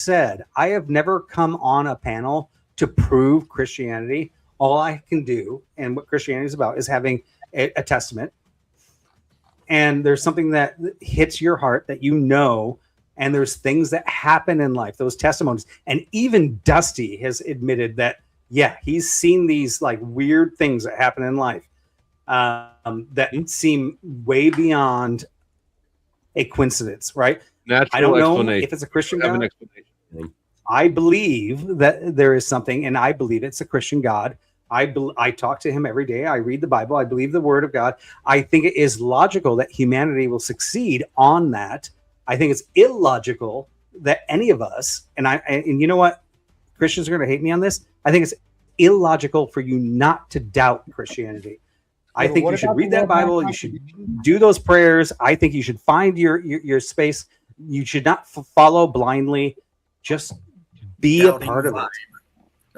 said, I have never come on a panel to prove Christianity. All I can do, and what Christianity is about, is having a testament. And there's something that hits your heart that you know, and there's things that happen in life, those testimonies. And even Dusty has admitted that, yeah, he's seen these like weird things that happen in life that seem way beyond a coincidence, right? Natural I don't know if it's a Christian God. I believe that there is something, and I believe it's a Christian God. I talk to him every day. I read the Bible. I believe the word of God. I think it is logical that humanity will succeed on that. I think it's illogical that any of us, and you know what? Christians are going to hate me on this. I think it's illogical for you not to doubt Christianity. I think you should read that Bible. You should do those prayers. I think you should find your space. You should not follow blindly. Just be a part of it.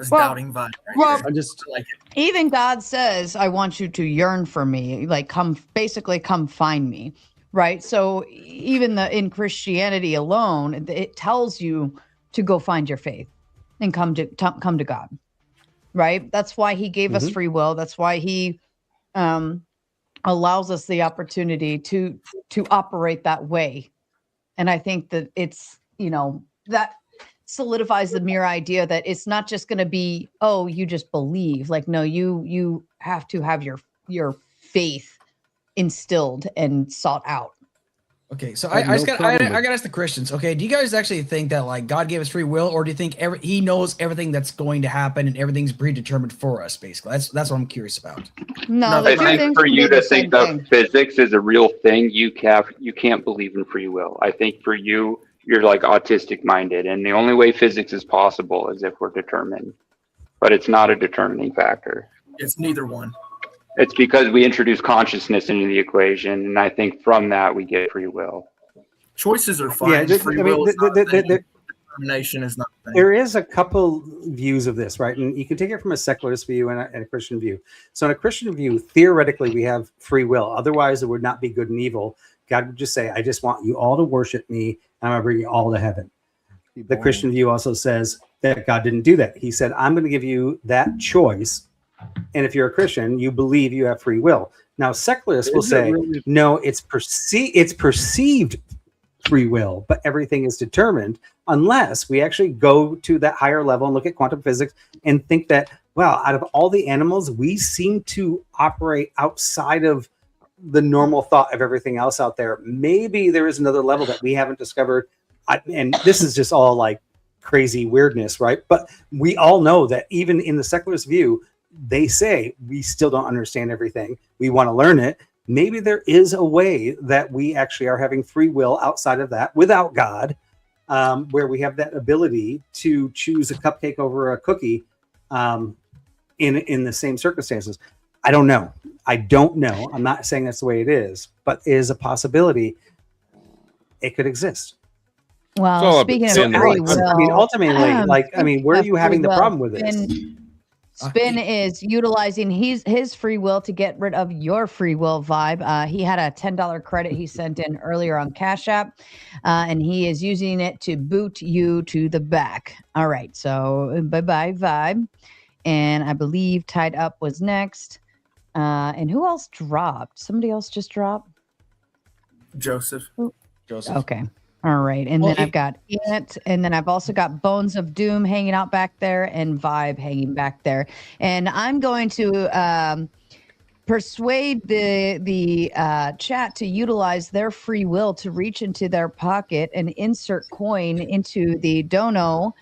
Doubting vibe. Well, I just like it. Even God says, I want you to yearn for me, like come find me. Right. So even in Christianity alone, it tells you to go find your faith and come to God. Right. That's why he gave us free will. That's why he allows us the opportunity to operate that way. And I think that it's, that solidifies the mere idea that it's not just going to be, oh, you just believe. Like, no, you have to have your faith instilled and sought out. Okay, so I gotta ask the Christians. Okay, do you guys actually think that like God gave us free will, or do you think he knows everything that's going to happen and everything's predetermined for us? Basically, that's what I'm curious about. No, I think for you to think that physics is a real thing, you can't believe in free will. I think for you, you're like autistic minded, and the only way physics is possible is if we're determined, but it's not a determining factor. It's neither one. It's because we introduce consciousness into the equation, and I think from that we get free will. Choices are fine. Yeah, free will is not determination is not. There is a couple views of this, right? And you can take it from a secularist view and a Christian view. So in a Christian view, theoretically, we have free will. Otherwise, it would not be good and evil. God would just say, I just want you all to worship me, and I'm going to bring you all to heaven. The Christian view also says that God didn't do that. He said, I'm going to give you that choice. And if you're a Christian, you believe you have free will. Now, secularists will say, no, it's perceived free will, but everything is determined unless we actually go to that higher level and look at quantum physics and think that, well, out of all the animals, we seem to operate outside of the normal thought of everything else out there. Maybe there is another level that we haven't discovered. And this is just all like crazy weirdness, right? But we all know that even in the secularist view, they say we still don't understand everything. We want to learn it. Maybe there is a way that we actually are having free will outside of that without God, where we have that ability to choose a cupcake over a cookie in the same circumstances. I don't know. I'm not saying that's the way it is, but it is a possibility. It could exist. Well, speaking of free will, I mean, ultimately, where are you having the problem with this? Spin is utilizing his free will to get rid of your free will vibe. He had a $10 credit he sent in earlier on Cash App, and he is using it to boot you to the back. All right, so bye-bye vibe. And I believe Tied Up was next. And who else dropped? Somebody else just dropped? Joseph. Okay. All right. And then I've got it. And then I've also got Bones of Doom hanging out back there and Vibe hanging back there. And I'm going to persuade the chat to utilize their free will to reach into their pocket and insert coin into the dono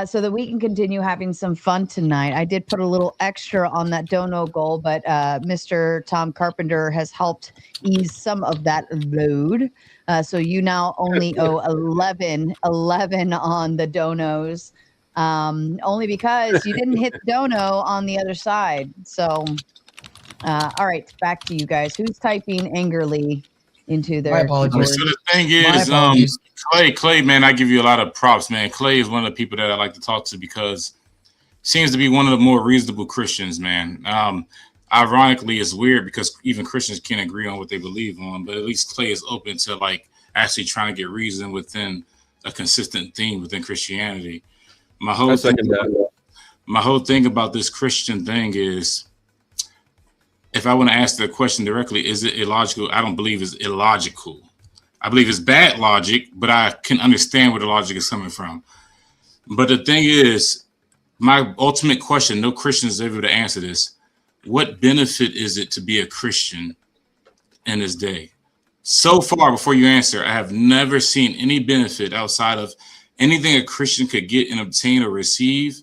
so that we can continue having some fun tonight. I did put a little extra on that dono goal, but Mr. Tom Carpenter has helped ease some of that load. So you now only owe 11 on the donos, only because you didn't hit the dono on the other side. So, all right, back to you guys. Who's typing angrily into their... My apologies. So the thing is, Clay, man, I give you a lot of props, man. Clay is one of the people that I like to talk to because he seems to be one of the more reasonable Christians, man. Ironically, it's weird because even Christians can't agree on what they believe on, but at least Clay is open to like actually trying to get reason within a consistent theme within Christianity. My whole thing about this Christian thing is, if I want to ask the question directly, is it illogical? I don't believe it's illogical. I believe it's bad logic, but I can understand where the logic is coming from. But the thing is, my ultimate question, no Christian is able to answer this. What benefit is it to be a Christian in this day? So far, before you answer, I have never seen any benefit outside of anything a Christian could get and obtain or receive,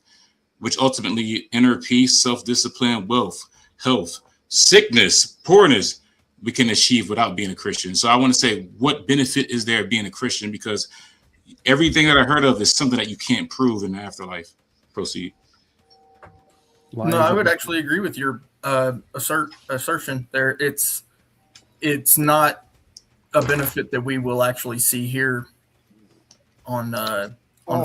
which ultimately inner peace, self-discipline, wealth, health, sickness, poorness, we can achieve without being a Christian. So I want to say, what benefit is there of being a Christian? Because everything that I heard of is something that you can't prove in the afterlife. Proceed. No, I would actually agree with your assertion there. It's not a benefit that we will actually see here on the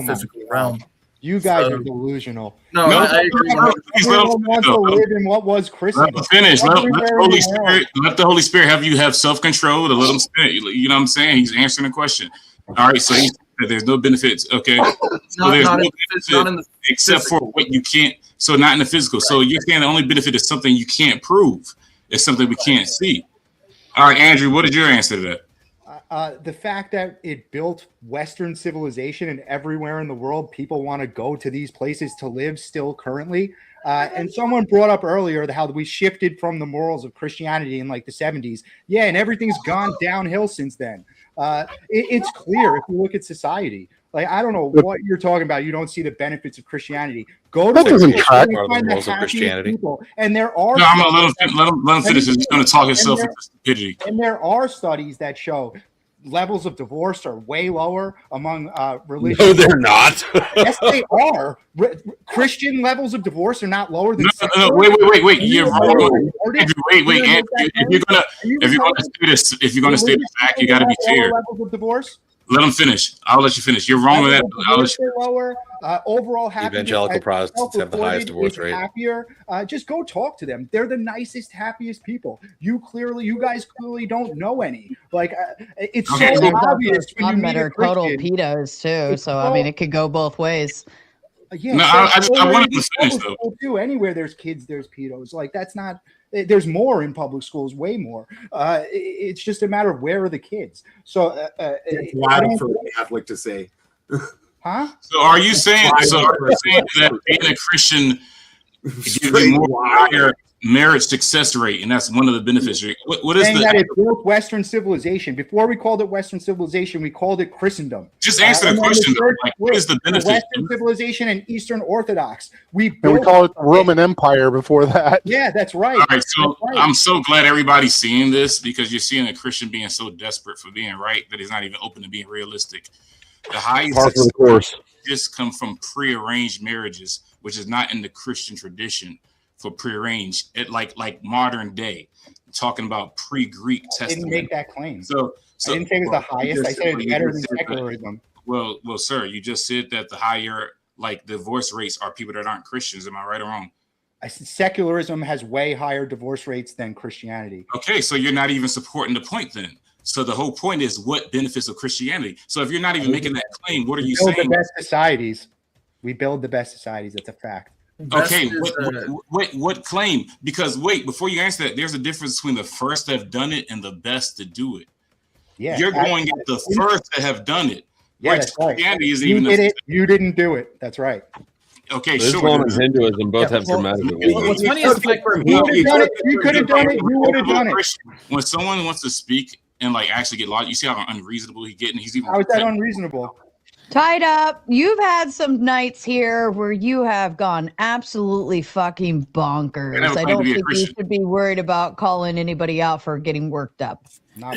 physical realm. You guys are delusional. No, I agree. Everyone wants to live in what was Christendom. Let finish. Let the Holy Spirit have you have self-control to let him spin. You know what I'm saying? He's answering the question. All right, so he said there's no benefits. Okay. So there's no benefit except for what you can't. So not in the physical. So you're saying the only benefit is something you can't prove. It's something we can't see. All right, Andrew, what is your answer to that? The fact that it built Western civilization, and everywhere in the world, people want to go to these places to live still currently. And someone brought up earlier how we shifted from the morals of Christianity in like the 70s. Yeah, and everything's gone downhill since then. It's clear if you look at society. Like, I don't know what you're talking about. You don't see the benefits of Christianity. Go to the morals of Christianity. People. And there are. No, I'm gonna let him finish. He's going to talk himself into stupidity. And there are studies that show levels of divorce are way lower among religions. No, they're not. Yes, they are. Christian levels of divorce are not lower than. No, wait. You're wrong. Wait, Andrew. If you're gonna state the fact, you got to be fair. Levels of divorce. Let him finish. I'll let you finish. You're wrong with that. I'll let you. Lower overall happiness. Evangelical Protestants have the highest divorce rate. Happier. Just go talk to them. They're the nicest, happiest people. You guys clearly don't know any. Like it's so obvious when you meet a total pedos too. So I mean, it could go both ways. Yeah, no, I wanted to finish though. Too. Anywhere there's kids, there's pedos. Like that's not. There's more in public schools, way more. It's just a matter of where are the kids. So it's wild for a Catholic to say. Huh? So are you saying that being a Christian gives you more higher marriage success rate, and that's one of the benefits? What is that it built Western civilization. Before we called it Western civilization, we called it Christendom. Just answer the question. Like, what is the benefit? Western civilization and Eastern Orthodox. We call it the Roman Empire before that. Yeah, that's right. All right, so I'm so glad everybody's seeing this, because you're seeing a Christian being so desperate for being right that he's not even open to being realistic. The highest success just come from prearranged marriages, which is not in the Christian tradition. For prearranged, it like modern day, talking about pre-Greek Testament. I didn't make that claim. So I didn't say it was the highest. I said it's better than secularism. Well, sir, you just said that the higher divorce rates are people that aren't Christians. Am I right or wrong? I said secularism has way higher divorce rates than Christianity. Okay, so you're not even supporting the point then. So the whole point is what benefits of Christianity. So if you're not even making that claim, what are you saying? We build the best societies. We build the best societies. That's a fact. Okay, what claim? Because before you answer that, there's a difference between the first that have done it and the best to do it. Yeah, you're going at the first that have done it. Yeah, that's right. You did it. You didn't do it. That's right. Okay, Islam and Hinduism both have dramatic. What's funny is you could have done it. You would have done it. When someone wants to speak and actually get logic, you see how unreasonable he's getting. He's even. How is that unreasonable? Tied up. You've had some nights here where you have gone absolutely fucking bonkers. I don't think you should be worried about calling anybody out for getting worked up. I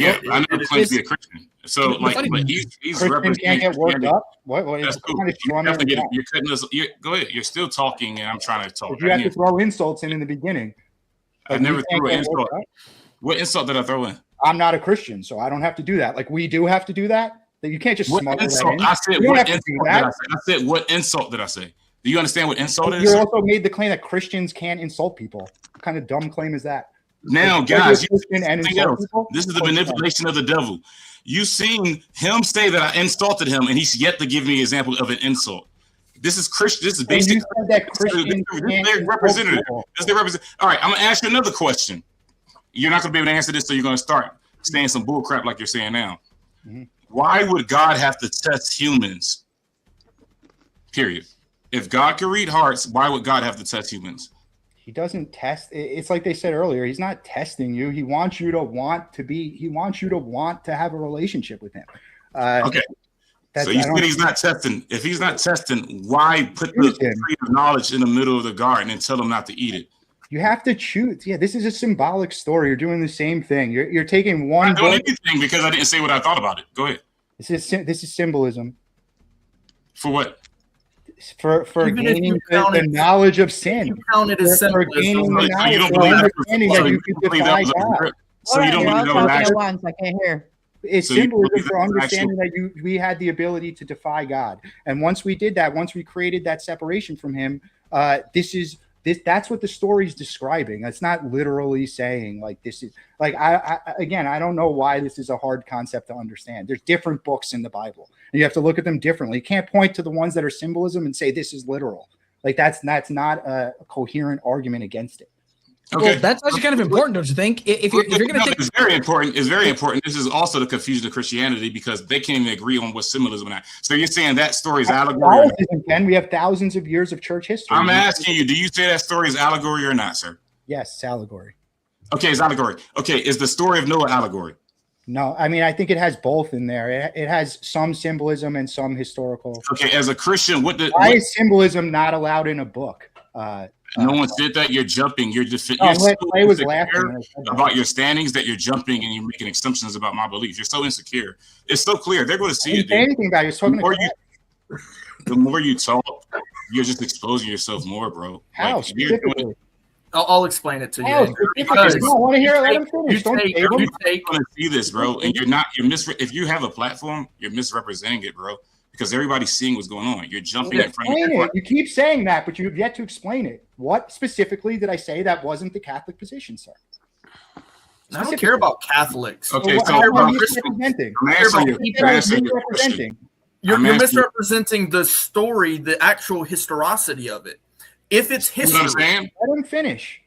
never claimed to be a Christian. So he's Christians can't get worked up. What that's cool. You're cutting us. Go ahead. You're still talking, and I'm trying to talk. You have to throw insults in the beginning. I never threw an insult. What insult did I throw in? I'm not a Christian, so I don't have to do that. We do have to do that. That you can't just smuggle that in. I said, what insult did I say? Do you understand what insult is? You also made the claim that Christians can't insult people. What kind of dumb claim is that? Now, guys, this is the manipulation of the devil. You seen him say that I insulted him, and he's yet to give me an example of an insult. This is Christian. This is basic. Representative. All right, I'm gonna ask you another question. You're not gonna be able to answer this, so you're gonna start saying some bull crap like you're saying now. Mm-hmm. Why would God have to test humans? Period. If God can read hearts, why would God have to test humans? He doesn't test. It's like they said earlier. He's not testing you. He wants you to want to be. He wants you to want to have a relationship with him. Okay. So you said he's not testing. If he's not testing, why put the tree of knowledge in the middle of the garden and tell him not to eat it? You have to choose. Yeah, this is a symbolic story. You're doing the same thing. You're taking one. I'm doing anything because I didn't say what I thought about it. Go ahead. This is symbolism. For what? For gaining the knowledge of sin. You count it as for gaining the knowledge, understanding that you can defy God. So you don't believe that was actual? I can't hear. It's symbolism for understanding that we had the ability to defy God. And once we did that, once we created that separation from him, that's what the story's describing. It's not literally saying like this is like I don't know why this is a hard concept to understand. There's different books in the Bible, and you have to look at them differently. You can't point to the ones that are symbolism and say this is literal. Like that's not a coherent argument against it. Okay, well, that's actually kind of important, don't you think? If you're going to take, it's very important. It's very important. This is also the confusion of Christianity because they can't even agree on what symbolism is. So you're saying that story is allegory? Ken, we have thousands of years of church history. I'm asking you, do you say that story is allegory or not, sir? Yes, it's allegory. Okay, it's allegory. Okay, is the story of Noah allegory? No, I mean I think it has both in there. It has some symbolism and some historical. Okay, as a Christian, why is symbolism not allowed in a book? No one said that. You're jumping. You're just. Clay was laughing about your standings that you're jumping and you're making assumptions about my beliefs. You're so insecure. It's so clear. They're going to see it. Anything about it. The more you talk, you're just exposing yourself more, bro. How? I'll explain it to you. Because I want to hear it. Let him finish. You're going to see this, bro, and if you have a platform, you're misrepresenting it, bro. Because everybody's seeing what's going on. You're jumping in front of it. You keep saying that, but you've yet to explain it. What specifically did I say that wasn't the Catholic position, sir? I don't care about Catholics. Okay, so you're misrepresenting the story, the actual historicity of it. If it's history, let him finish.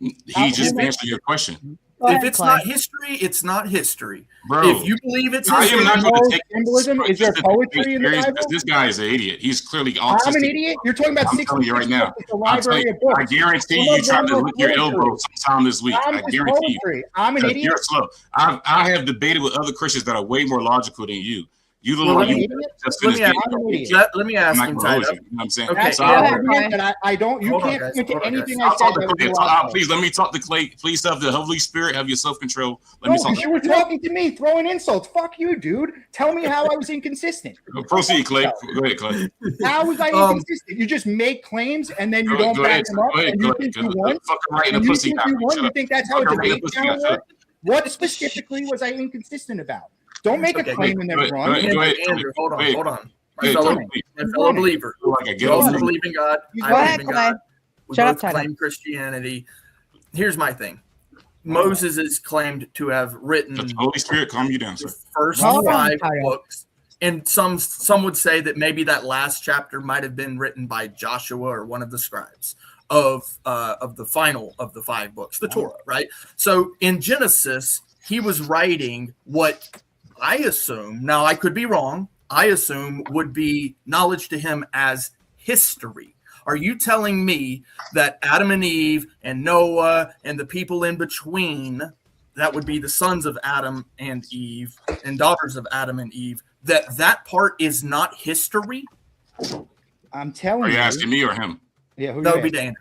He just answered your question. If it's not history, it's not history. Bro, if you believe it's history, I am not going to take symbolism. Is there poetry in the Bible? This guy is an idiot. He's clearly autistic. I'm an idiot. You're talking about 66 telling you right now. It's a library of books. I guarantee you tried to lick your elbow sometime this week. I guarantee you. I'm an idiot. You're slow. I have debated with other Christians that are way more logical than you. You the let me ask him, Tyler. You know what I'm saying? Okay, so I don't. You can't point to anything I said. Please let me talk to Clay. Please have the Holy Spirit, have your self-control. You were talking to me, throwing insults. Fuck you, dude. Tell me how I was inconsistent. Proceed, Clay. Go ahead, Clay. How was I inconsistent? You just make claims and then you don't back them up. And you think you won? You think that's how a debate works? What specifically was I inconsistent about? Don't make a claim and then run. Andrew, hold on. My fellow believer. You also believe in God. I believe in God. We both claim Christianity. Here's my thing. Moses is claimed to have written the Holy Spirit calm you down, sir. The first 5 books. And some would say that maybe that last chapter might have been written by Joshua or one of the scribes of the final of the 5 books, the Torah, right? So in Genesis, he was writing what I assume, now I could be wrong, I assume would be knowledge to him as history. Are you telling me that Adam and Eve and Noah and the people in between, that would be the sons of Adam and Eve and daughters of Adam and Eve, that part is not history? I'm telling you. Are you asking me or him? Yeah, that would be Andrew.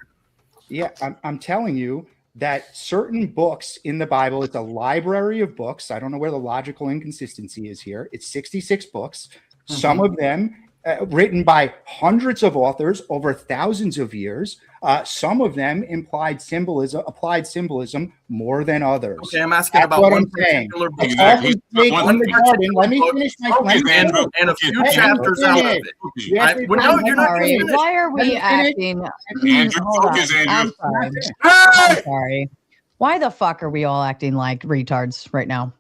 Yeah, I'm telling you that certain books in the Bible, it's a library of books. I don't know where the logical inconsistency is here. It's 66 books. Mm-hmm. Some of them written by hundreds of authors over thousands of years. Some of them applied symbolism more than others. Okay, I'm asking about one particular book. Let me finish my and a few chapters out of it. Why are we acting? Andrew, focus, Andrew. I'm sorry. Why the fuck are we all acting like retards right now?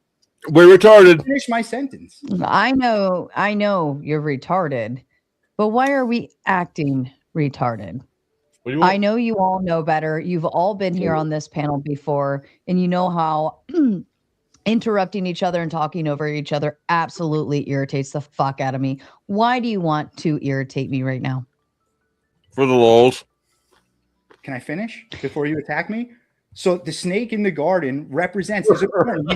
We're retarded. Finish my sentence. I know you're retarded, but why are we acting retarded? I know you all know better. You've all been here on this panel before, and you know how interrupting each other and talking over each other absolutely irritates the fuck out of me. Why do you want to irritate me right now? For the lulz. Can I finish before you attack me? So the snake in the garden represents, he's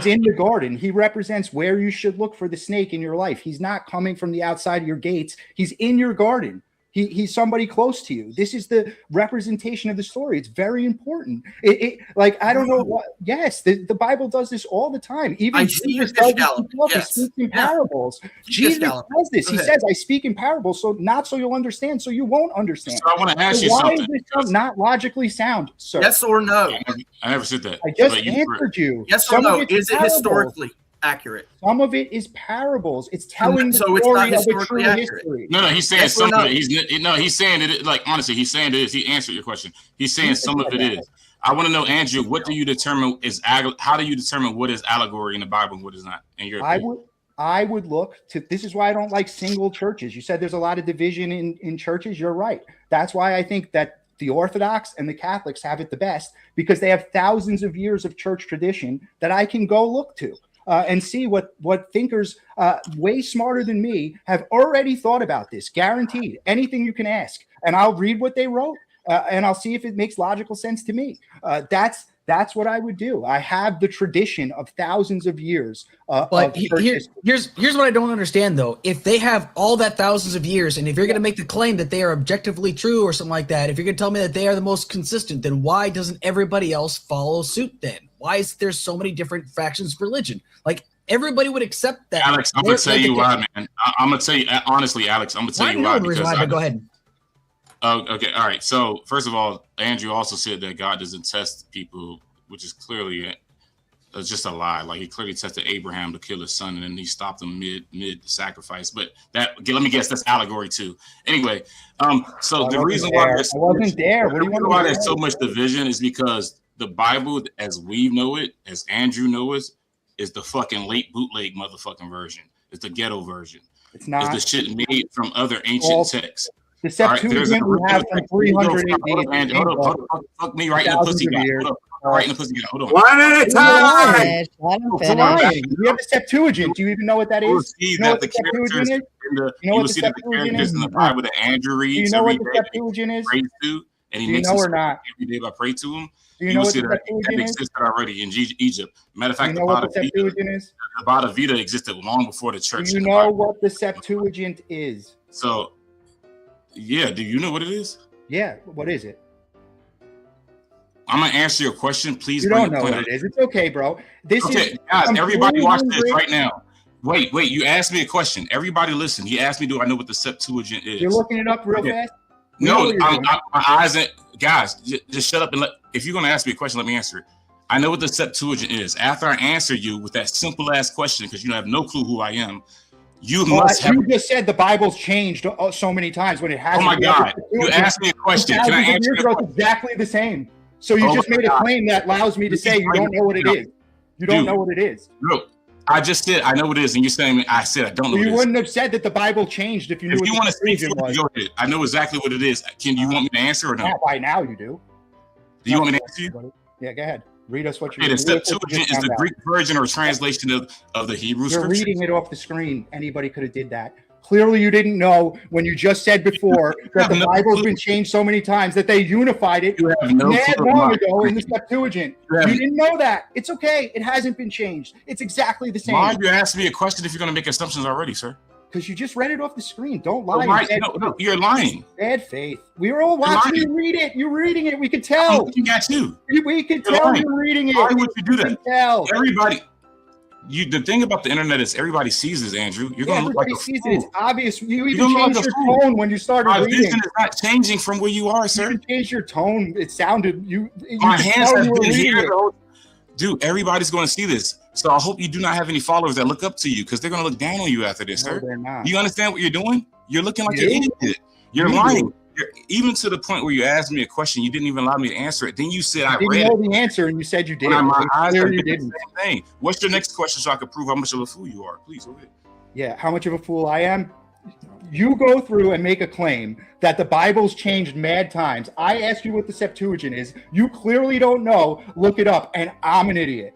in the garden. He represents where you should look for the snake in your life. He's not coming from the outside of your gates. He's in your garden. He's somebody close to you. This is the representation of the story. It's very important. Like, I don't know what, yes, the Bible does this all the time. Even Jesus does this. He speaks in parables. Jesus does this. He says, I speak in parables, so you'll understand, so you won't understand. So I want to ask you something. Why is this not logically sound, sir? Yes or no? I never said that. I just answered you. Yes or no? Is it historically accurate? Some of it is parables. It's telling the story of a true history. No, he's saying some of it. He's saying it. Like, honestly, he's saying it is. He answered your question. He's saying some of it is. I want to know, Andrew, what do you determine how do you determine what is allegory in the Bible and what is not? In your opinion? I would look to, this is why I don't like single churches. You said there's a lot of division in churches. You're right. That's why I think that the Orthodox and the Catholics have it the best, because they have thousands of years of church tradition that I can go look to. And see what thinkers way smarter than me have already thought about this. Guaranteed. Anything you can ask, and I'll read what they wrote, and I'll see if it makes logical sense to me. That's what I would do. I have the tradition of thousands of years. But here's what I don't understand, though. If they have all that thousands of years, and if you're going to make the claim that they are objectively true or something like that, if you're going to tell me that they are the most consistent, then why doesn't everybody else follow suit then? Why is there so many different factions of religion? Like, everybody would accept that. Alex, I'm going to tell you why, man. I'm going to tell you, honestly, Alex, I'm going to tell you why. Because go ahead. Okay, all right. So, first of all, Andrew also said that God doesn't test people, which is clearly just a lie. Like, he clearly tested Abraham to kill his son, and then he stopped him mid sacrifice. But let me guess, that's allegory too. Anyway, so the reason why there's so much division is because the Bible, as we know it, as Andrew knows, is the fucking late bootleg motherfucking version. It's the ghetto version. It's not. It's the shit made from other ancient texts. The Septuagint we have from 300 AD. Hold on. Fuck me right in the pussy guy. Right in the pussy guy. Hold on. One at a time. We have the Septuagint. Do you even know what that is? You know what the characters in the Bible that Andrew reads. Do you know what the Septuagint is? And he makes or not? Every day by pray to him. Do you know what the Septuagint existed already in Egypt. Matter of fact, the Bada Vita existed long before the church. Do you know what the Septuagint is? So, yeah. Do you know what it is? Yeah. What is it? I'm gonna answer your question. Please. You don't know what it is. It's okay, bro. This is guys. Everybody watch this right now. Wait. You asked me a question. Everybody listen. He asked me, do I know what the Septuagint is? You're looking it up real fast? No, my eyes ain't. Guys, just shut up and if you're gonna ask me a question, let me answer it. I know what the Septuagint is. After I answer you with that simple ass question, because you have no clue who I am, you just said the Bible's changed so many times when it hasn't. Oh my God! You asked me a question. Can I answer? It's exactly the same. So you just made a claim that allows me to say you don't know what it is. You don't know what it is. No, I just said I know what it is, and you're saying I said I don't know. You wouldn't have said that the Bible changed if you knew. If you want to speak, go ahead. I know exactly what it is. Can you want me to answer or no? By now you do. Do you want me to answer you? Yeah, go ahead. Read us what you're. The Septuagint is the Greek version or translation of the Hebrew scripture. You're reading it off the screen. Anybody could have did that. Clearly, you didn't know when you just said before that the Bible's been changed so many times that they unified it long ago in the Septuagint. You didn't know that. It's okay. It hasn't been changed. It's exactly the same. Why are you asking me a question if you're going to make assumptions already, sir? Because you just read it off the screen. Don't lie. No, you're lying. Bad faith. We were all watching you read it. You're reading it. We could tell. I'm looking at you. We could tell you're reading it. Why would you do that? Tell. Everybody. The thing about the internet is everybody sees this, Andrew. You're going to look like a fool. It's obvious. You even changed your tone when you started reading. My vision is not changing from where you are, sir. You changed your tone. It sounded my hands have been here. Dude, everybody's going to see this. So I hope you do not have any followers that look up to you because they're going to look down on you after this, sir. No, they're not. You understand what you're doing? You're looking like an idiot. You're lying. even to the point where you asked me a question, you didn't even allow me to answer it. Then you said I didn't read know the answer, and you said you did. My eyes are you the didn't. same thing. What's your next question so I can prove how much of a fool you are? Please, go ahead. Yeah, how much of a fool I am? You go through and make a claim that the Bible's changed mad times. I ask you what the Septuagint is. You clearly don't know. Look it up, and I'm an idiot.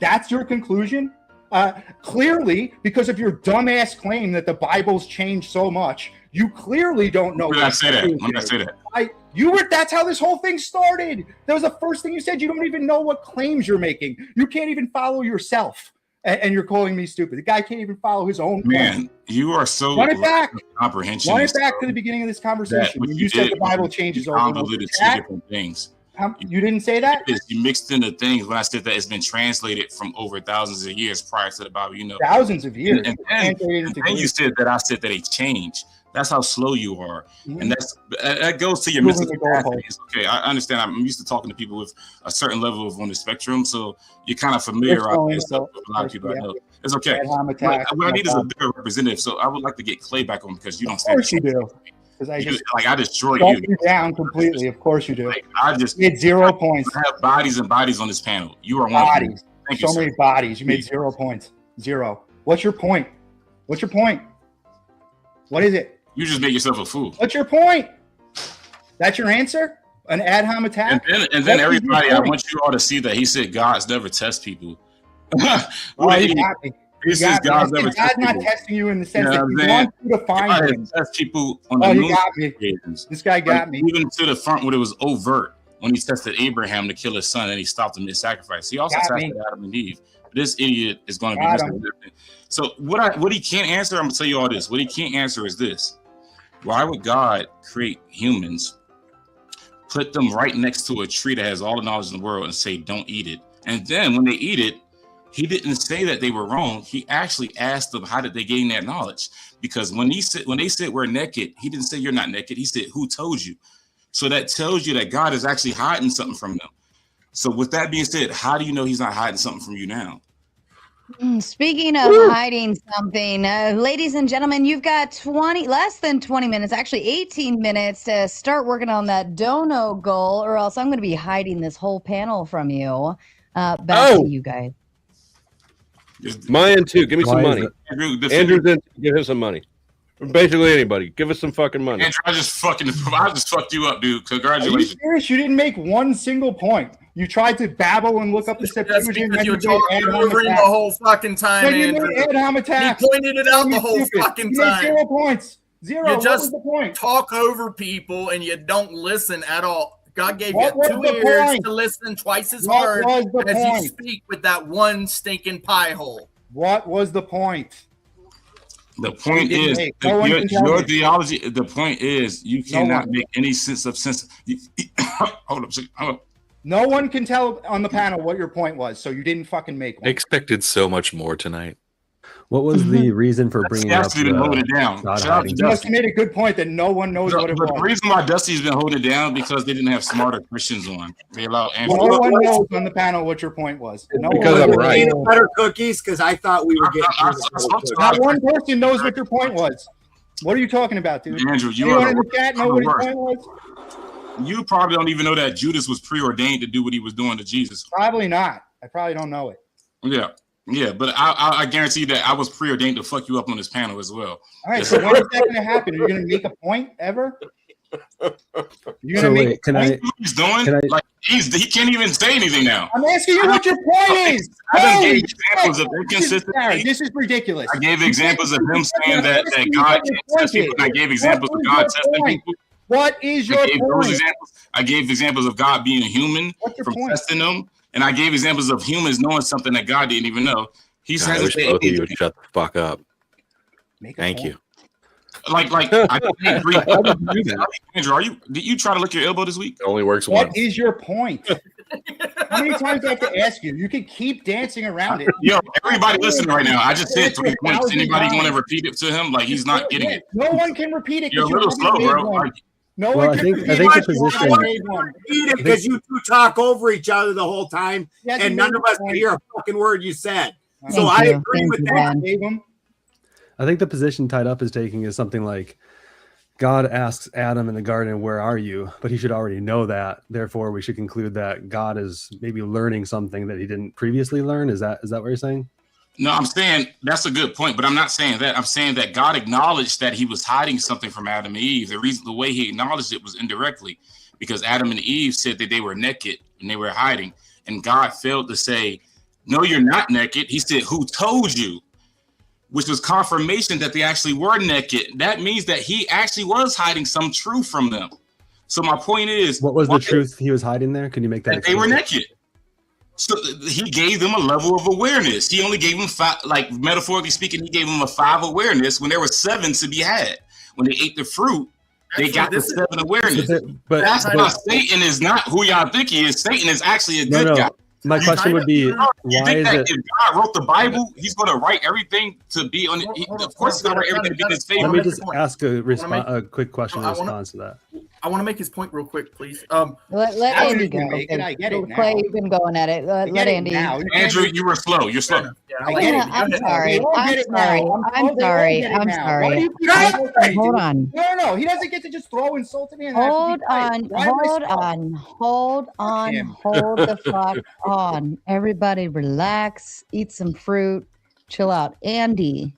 That's your conclusion? Clearly, because of your dumbass claim that the Bible's changed so much, you clearly don't know. When did I say that? When did I say that? That's how this whole thing started. That was the first thing you said. You don't even know what claims you're making. You can't even follow yourself. And you're calling me stupid. The guy can't even follow his own. Man, claim. you are so run it back. Comprehension. Run it back to the beginning of this conversation. You said the Bible changes over. Convoluted two different things. You didn't say that? You mixed in the things when I said that it's been translated from over thousands of years prior to the Bible. You know, thousands of years. And then you said that I said that it changed. That's how slow you are, and that goes to your mental capacity. Okay, I understand. I'm used to talking to people with a certain level of on the spectrum, so you're kind of familiar with a lot of people I know. It's okay. What I need is a better representative. So I would like to get Clay back on because you don't stand. Of course you do. Because I destroyed you down completely. Of course you do. I just made 0 points. I have bodies and bodies on this panel. You are one bodies. Of them. Thank so you, many bodies. You made 0 points. 0. What's your point? What's your point? What is it? You just made yourself a fool. What's your point? That's your answer? An ad hom attack? And then everybody, I want you all to see that he said God's never test people. He got me. He says God's never God's not testing you in the sense that he wants you to find him. Test people on the he got me. This guy got me. Even to the front when it was overt, when he tested Abraham to kill his son and he stopped him mid-sacrifice. He also tested Adam and Eve. This idiot is going to be misinterpreted. So what he can't answer, I'm going to tell you all this. What he can't answer is this. Why would God create humans, put them right next to a tree that has all the knowledge in the world and say, don't eat it? And then when they eat it, he didn't say that they were wrong. He actually asked them, how did they gain that knowledge? Because when they said we're naked, he didn't say you're not naked. He said, who told you? So that tells you that God is actually hiding something from them. So with that being said, how do you know he's not hiding something from you now? Speaking of hiding something, ladies and gentlemen, you've got less than 20 minutes, actually 18 minutes to start working on that dono goal, or else I'm going to be hiding this whole panel from you. Back to you guys. Mine too. Give me some money. Andrew's in. Give him some money. Basically anybody. Give us some fucking money. Andrew, I just fucked you up, dude. Congratulations. Are you serious? You didn't make one single point. You tried to babble and look up the Septuagint. You were talking over him the whole fucking time, Andrew. Ad hom attack. He pointed it out the whole fucking time. 0 points. 0. You what just was the point? Talk over people and you don't listen at all. God gave you 2 ears to listen twice as hard as you speak with that one stinking pie hole. What was the point? The point is, your theology, the point is, you cannot make any sense of sense. Hold up. No one can tell on the panel what your point was, so you didn't fucking make one. I expected so much more tonight. What was the reason for bringing up Dusty been holding it down? You must have made a good point that no one knows what it was. The reason why Dusty's been holding it down because they didn't have smarter Christians on. They allow Andrew. No one knows on the panel what your point was. No because I'm right. Peanut butter cookies, because I thought we were getting. Not one person knows what your point was. What are you talking about, dude? Andrew, you anyone in the chat know what your point was? You probably don't even know that Judas was preordained to do what he was doing to Jesus. Probably not. I probably don't know it. Yeah, but I guarantee that I was preordained to fuck you up on this panel as well. All right, so when is that going to happen? Are you going to make a point ever? You're going to make a point? He's doing? Like he can't even say anything now. I'm asking you what your point is. I gave examples of inconsistency. This is ridiculous. I gave examples of him saying that God can't test people. I gave examples of God testing people. What is your point? I gave examples of God being human from testing them. And I gave examples of humans knowing something that God didn't even know. I wish both of you would shut the fuck up. Thank you. Like I can't breathe. Andrew, did you try to lick your elbow this week? It only works once. What is your point? How many times do I have to ask you? You can keep dancing around it. Yo, everybody listening right now. I just said 3 points. Anybody want to repeat it to him? Like he's not getting it. No one can repeat it. You're a little slow, bro. No well, one I think the position because you two talk over each other the whole time, and none of us can hear a fucking word you said. So I agree with that. I think the position Tied Up is taking is something like God asks Adam in the garden, "Where are you?" But he should already know that. Therefore, we should conclude that God is maybe learning something that he didn't previously learn. Is that what you're saying? No, I'm saying that's a good point, but I'm not saying that. I'm saying that God acknowledged that he was hiding something from Adam and Eve. The way he acknowledged it was indirectly, because Adam and Eve said that they were naked and they were hiding. And God failed to say, no, you're not naked. He said, who told you? Which was confirmation that they actually were naked. That means that he actually was hiding some truth from them. So my point is, what was the truth he was hiding there? Can you make that? They were naked. So he gave them a level of awareness. He only gave them 5, like metaphorically speaking, he gave them a 5 awareness when there were 7 to be had. When they ate the fruit, they got the 7 awareness. But that's why Satan is not who y'all think he is. Satan is actually a good guy. My question would be, why is it? If God wrote the Bible, he's going to write everything to be on it. Of course, he's going to write everything to be in his favor. Let me just ask a quick question in response to that. I want to make his point real quick, please. Let Andy go. I get it now. Clay, you've been going at it. Let Andy. Andrew, you were slow. You're slow. I'm sorry. I'm sorry. Hold on. No. He doesn't get to just throw insult at me. Hold on the fuck on. Everybody relax, eat some fruit, chill out. Andy,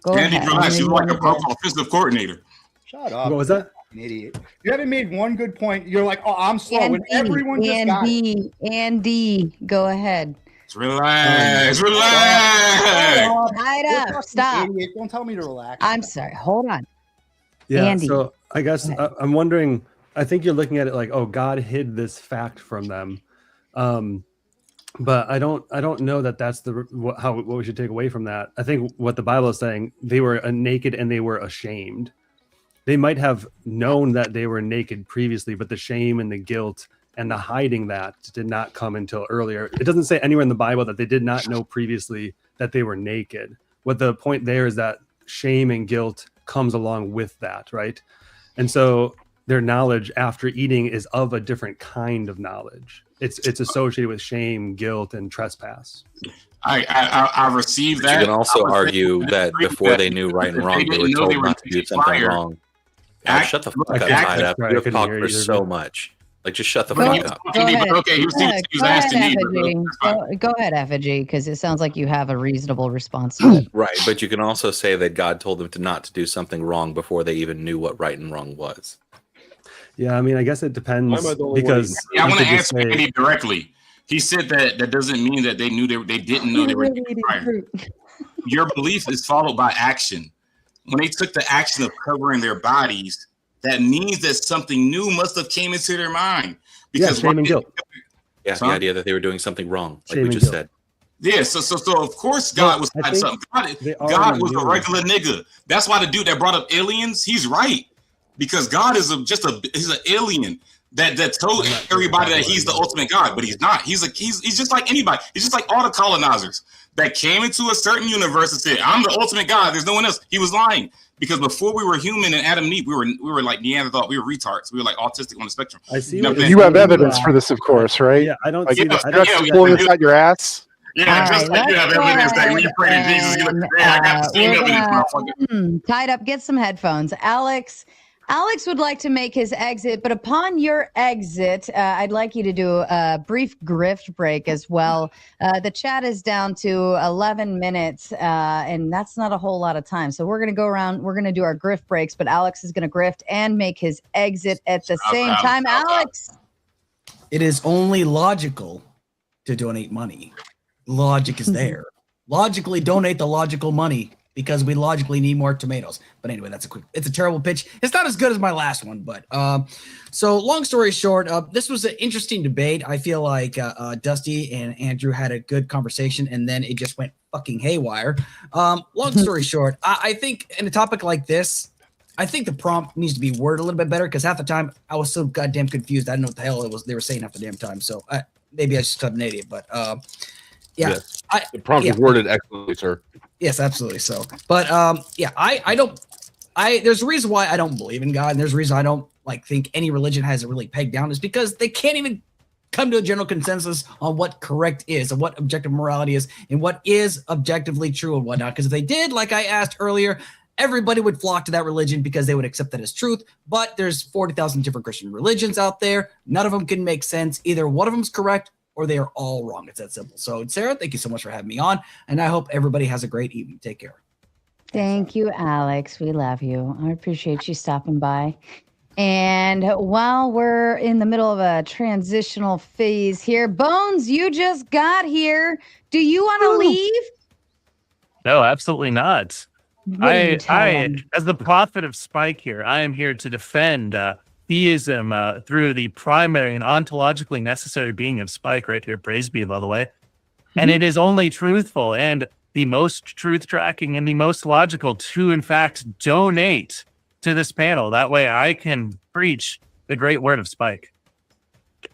go ahead. Andy, relax. You're like a offensive coordinator. Shut up. What was that? An idiot. You haven't made one good point. You're like, oh, I'm slow. When everyone just got it. Andy, go ahead. Relax. Hide up. Stop. Idiot. Don't tell me to relax. I'm sorry. Hold on. Yeah. Andy. So I guess I'm wondering. I think you're looking at it like, oh, God hid this fact from them. But I don't know that that's what we should take away from that. I think what the Bible is saying, they were naked and they were ashamed. They might have known that they were naked previously, but the shame and the guilt and the hiding that did not come until earlier. It doesn't say anywhere in the Bible that they did not know previously that they were naked. What the point there is that shame and guilt comes along with that, right? And so their knowledge after eating is of a different kind of knowledge. It's associated with shame, guilt, and trespass. I received that. You can also argue that before they knew right and wrong, they were told not to do something wrong. Shut the fuck up, tied up. You've talked for so much. Like, just shut the fuck up. Okay, he was asking me. Go ahead, Effigy, because it sounds like you have a reasonable response to it. Right, but you can also say that God told them not to do something wrong before they even knew what right and wrong was. Yeah, I mean, I guess it depends because I want to answer Andy directly. He said that doesn't mean that they didn't know they were prior. Your belief is followed by action. When they took the action of covering their bodies, that means that something new must have came into their mind. Because shame and guilt. Yeah, the idea that they were doing something wrong, like shame we just said. Yeah, so of course God was hiding something. God was a regular nigga. That's why the dude that brought up aliens, he's right. Because God is he's an alien that told everybody that he's the ultimate God, but he's not. He's just like anybody. He's just like all the colonizers that came into a certain universe and said, "I'm the ultimate God. There's no one else." He was lying because before we were human and Adam and Eve, we were like Neanderthal. We were retards. We were like autistic on the spectrum. I see. You have evidence for this, of course, right? Yeah, I don't like, see that. You're not pulling this out your ass. Yeah, just like you have evidence that when you pray to Jesus, you look, I got the same evidence. Tied up, get some headphones. Alex would like to make his exit, but upon your exit, I'd like you to do a brief grift break as well. The chat is down to 11 minutes, and that's not a whole lot of time. So we're going to go around. We're going to do our grift breaks, but Alex is going to grift and make his exit at the same time. Alex. It is only logical to donate money. Logic is there. Logically donate the logical money, because we logically need more tomatoes. But anyway, it's a terrible pitch. It's not as good as my last one, but so long story short, this was an interesting debate. I feel like Dusty and Andrew had a good conversation, and then it just went fucking haywire. Long story short, I think in a topic like this, I think the prompt needs to be worded a little bit better, because half the time I was so goddamn confused. I didn't know what the hell they were saying half the damn time. So maybe I just an idiot, but yeah. Yes. The prompt is worded excellently, sir. Yes, absolutely. So, but there's a reason why I don't believe in God, and there's a reason I don't think any religion has it really pegged down, is because they can't even come to a general consensus on what correct is and what objective morality is and what is objectively true and whatnot. Because if they did, like I asked earlier, everybody would flock to that religion because they would accept that as truth. But there's 40,000 different Christian religions out there. None of them can make sense. Either one of them's correct or they are all wrong. It's that simple. So, Sarah, thank you so much for having me on, and I hope everybody has a great evening. Take care. Thank you, Alex. We love you. I appreciate you stopping by. And while we're in the middle of a transitional phase here, Bones, you just got here. Do you want to leave? No, absolutely not. What do you tell them? As the prophet of Spike here, I am here to defend theism through the primary and ontologically necessary being of Spike right here. Praise be, by the way. And it is only truthful and the most truth tracking and the most logical to, in fact, donate to this panel. That way I can preach the great word of Spike.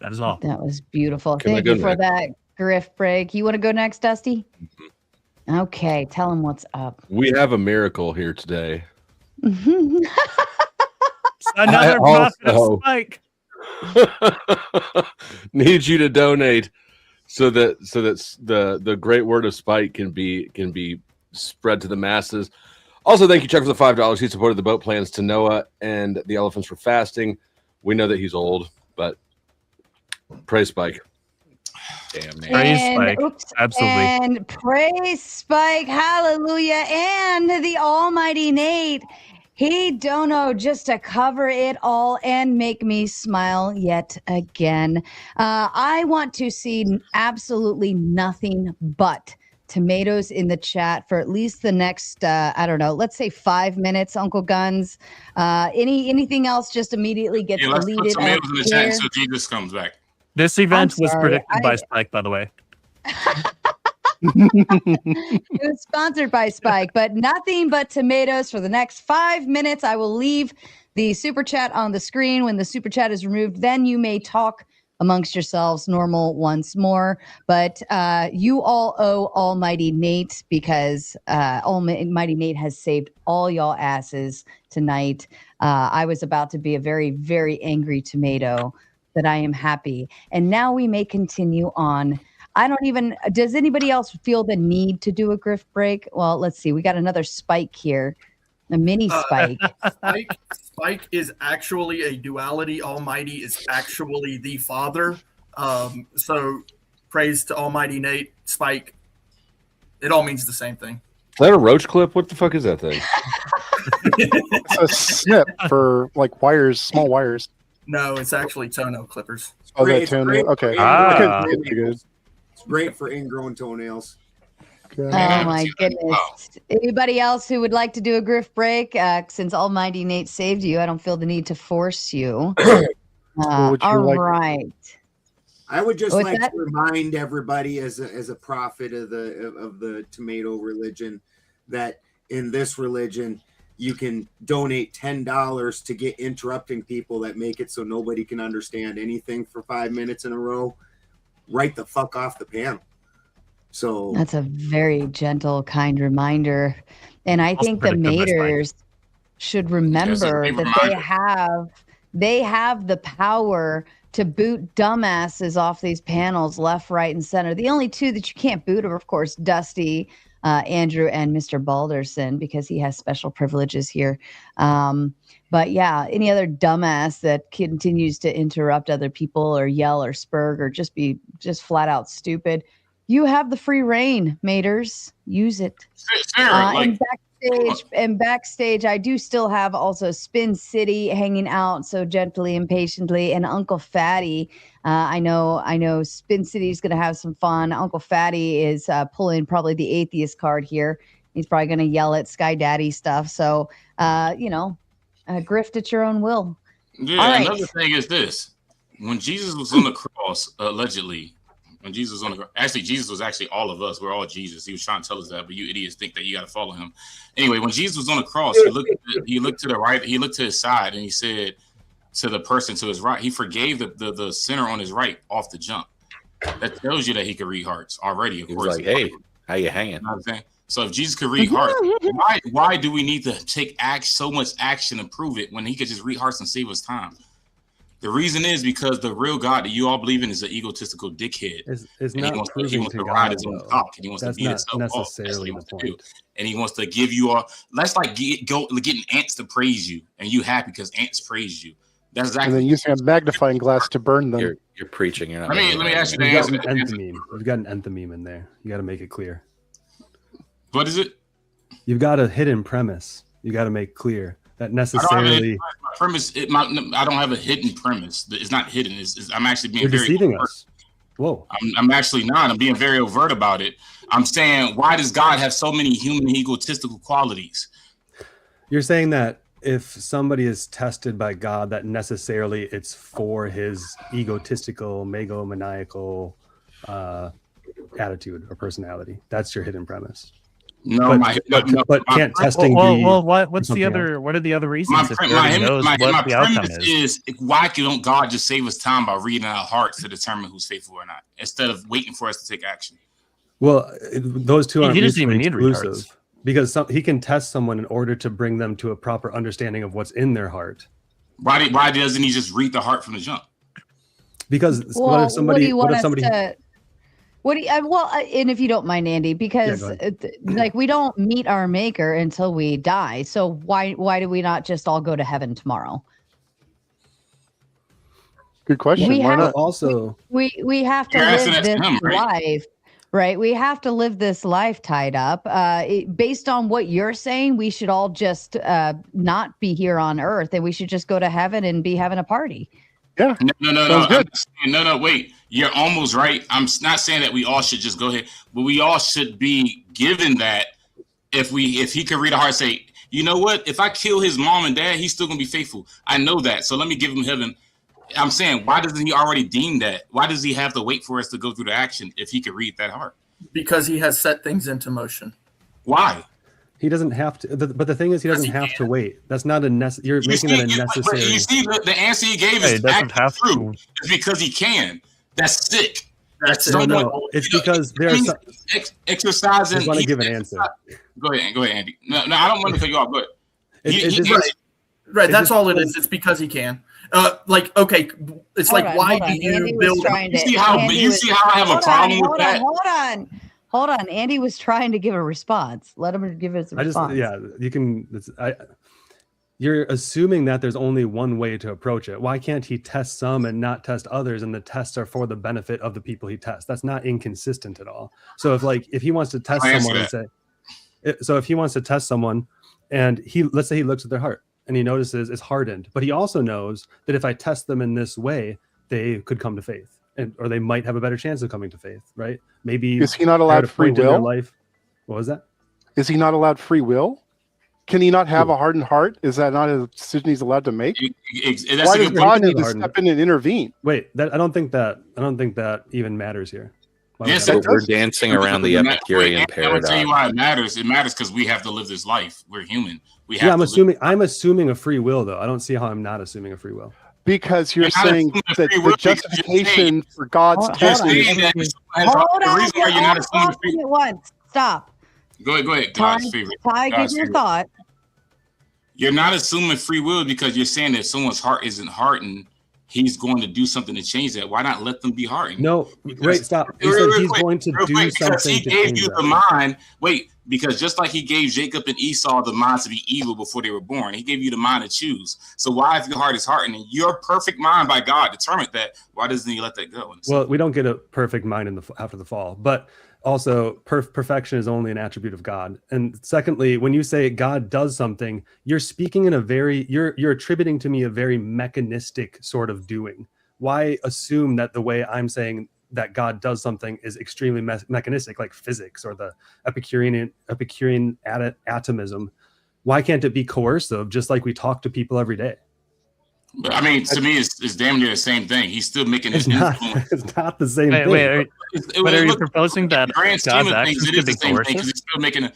That is all. That was beautiful. Thank you for that griff break. You want to go next, Dusty? Okay, tell him what's up. We have a miracle here today. Another prophet of Spike. Need you to donate so that the great word of Spike can be spread to the masses. Also, thank you, Chuck, for the $5. He supported the boat plans to Noah and the elephants for fasting. We know that he's old, but praise Spike. Damn, man. Praise Spike. Absolutely. And praise Spike. Hallelujah. And the almighty Nate. He dono just to cover it all and make me smile yet again. I want to see absolutely nothing but tomatoes in the chat for at least the next, I don't know, let's say 5 minutes, Uncle Guns. Anything else just immediately gets let's deleted. put tomatoes in the chat until Jesus comes back. This event was predicted by Spike, by the way. It was sponsored by Spike, but nothing but tomatoes for the next 5 minutes. I will leave the super chat on the screen. When the super chat is removed, then you may talk amongst yourselves normal once more. But you all owe Almighty Nate, because Almighty Nate has saved all y'all asses tonight. I was about to be a very, very angry tomato, but I am happy. And now we may continue on. Does anybody else feel the need to do a grift break? Well, let's see. We got another Spike here, a mini Spike. Spike is actually a duality. Almighty is actually the Father. So praise to Almighty Nate. Spike, it all means the same thing. Is that a roach clip? What the fuck is that thing? It's a snip for like wires, small wires. No, it's actually toenail clippers. Oh, that toenail. Okay. It's great for ingrown toenails. Oh my goodness. Anybody else who would like to do a grift break? Since Almighty Nate saved you, I don't feel the need to force you. All right. I would just to remind everybody as a prophet of the tomato religion that in this religion you can donate $10 to get interrupting people that make it so nobody can understand anything for 5 minutes in a row. Right the fuck off the panel. So that's a very gentle, kind reminder. And I think the maters should remember that they have the power to boot dumbasses off these panels left, right, and center. The only two that you can't boot are, of course, Dusty, Andrew, and Mr. Balderson, because he has special privileges here. But yeah, any other dumbass that continues to interrupt other people or yell or spurg or just flat out stupid, you have the free reign, maters. Use it. And backstage, I do still have also Spin City hanging out so gently and patiently, and Uncle Fatty. I know Spin City is going to have some fun. Uncle Fatty is pulling probably the atheist card here. He's probably going to yell at Sky Daddy stuff. So, grift at your own will. Yeah. Another thing is this: when Jesus was on the cross, allegedly. When Jesus was on the actually, Jesus was actually all of us. We're all Jesus. He was trying to tell us that, but you idiots think that you got to follow him. Anyway, when Jesus was on the cross, he looked to the right, he looked to his side, and he said to the person to his right, he forgave the sinner on his right off the jump. That tells you that he could read hearts already. Of course, like, hey, how you hanging? You know what I'm saying? So if Jesus could read hearts, why do we need to take so much action to prove it when he could just read hearts and save us time? The reason is because the real God that you all believe in is an egotistical dickhead. Is not he proving wants to to God, ride his own though. cock, and he wants That's to beat not himself up. That's what necessarily he the wants point. to do. And he wants to give you all. That's like getting ants to praise you, and you happy because ants praise you. That's exactly. And then using a magnifying glass to burn them. You're preaching. You're not. Let me ask you the You've got answer. an enthymeme. You've got an enthymeme in there. You got to make it clear. What is it? You've got a hidden premise. You got to make clear that necessarily. My premise. I don't have a hidden premise. It's not hidden. I'm actually being You're very deceiving overt. us. Whoa. I'm actually not. I'm being very overt about it. I'm saying, why does God have so many human egotistical qualities? You're saying that if somebody is tested by God, that necessarily it's for his egotistical, megomaniacal attitude or personality. That's your hidden premise. No, but can't testing be? Well, what's the something other? else? What are the other reasons? My outcome premise is why don't God just save us time by reading our hearts to determine who's faithful or not, instead of waiting for us to take action? Well, those two aren't He doesn't even need exclusive retards. because he can test someone in order to bring them to a proper understanding of what's in their heart. Why doesn't he just read the heart from the jump? Because what if somebody? And if you don't mind, Andy, because like we don't meet our maker until we die. So why do we not just all go to heaven tomorrow? Good question. Why not? Also, we have to live this life, right? We have to live this life tied up. Based on what you're saying, we should all just not be here on Earth, and we should just go to heaven and be having a party. Yeah. No. Wait, you're almost right. I'm not saying that we all should just go ahead, but we all should be given that if he could read a heart, say, you know what? If I kill his mom and dad, he's still gonna be faithful. I know that. So let me give him heaven. I'm saying, why doesn't he already deem that? Why does he have to wait for us to go through the action if he could read that heart? Because he has set things into motion. Why? He doesn't have to, but the thing is, he doesn't have to wait. That's not a you're making that a necessary. You see, the answer he gave is true. It's because he can. That's sick. No. It's because there's exercising. I want to give an answer. Go ahead, Andy. No, I don't want to cut you off. Go ahead. Right. That's all it is. It's because he can. Okay, it's hold like, on, why hold do on. you build? You see how I have a problem with that? Hold on. Andy was trying to give a response. Let him give his response. You can. You're assuming that there's only one way to approach it. Why can't he test some and not test others? And the tests are for the benefit of the people he tests. That's not inconsistent at all. So if he wants to test someone and say, if he wants to test someone, and let's say he looks at their heart and he notices it's hardened, but he also knows that if I test them in this way, they could come to faith, or they might have a better chance of coming to faith. Right? Maybe is he not allowed free will? Life. What was that? Is he not allowed free will? Can he not have a hardened heart? Is that not a decision he's allowed to make? Why does God need to step in and intervene? Wait, I don't think that even matters here. So we're dancing around the Epicurean paradox. I'm gonna tell you why it matters. It matters because we have to live this life. We're human. I'm assuming a free will, though. I don't see how I'm not assuming a free will. Because you're saying that the justification for God's testing. Hold on. Stop. Go ahead. Ty, give your thought. You're not assuming free will because you're saying that if someone's heart isn't hardened, he's going to do something to change that. Why not let them be hardened? No, wait, stop. He said he's going to do something. He gave you the mind. Wait, because just like he gave Jacob and Esau the mind to be evil before they were born, he gave you the mind to choose. So why, if your heart is hardened and your perfect mind by God determined that, why doesn't he let that go? Well, we don't get a perfect mind after the fall, but also perfection is only an attribute of God. And secondly, when you say God does something, you're speaking in you're attributing to me a very mechanistic sort of doing. Why assume that the way I'm saying that God does something is extremely mechanistic, like physics or the Epicurean atomism? Why can't it be coercive, just like we talk to people every day? But I mean, to me, it's damn near the same thing. He's still making it's not the same thing. Are you proposing that God's actions could be coercive? He's still making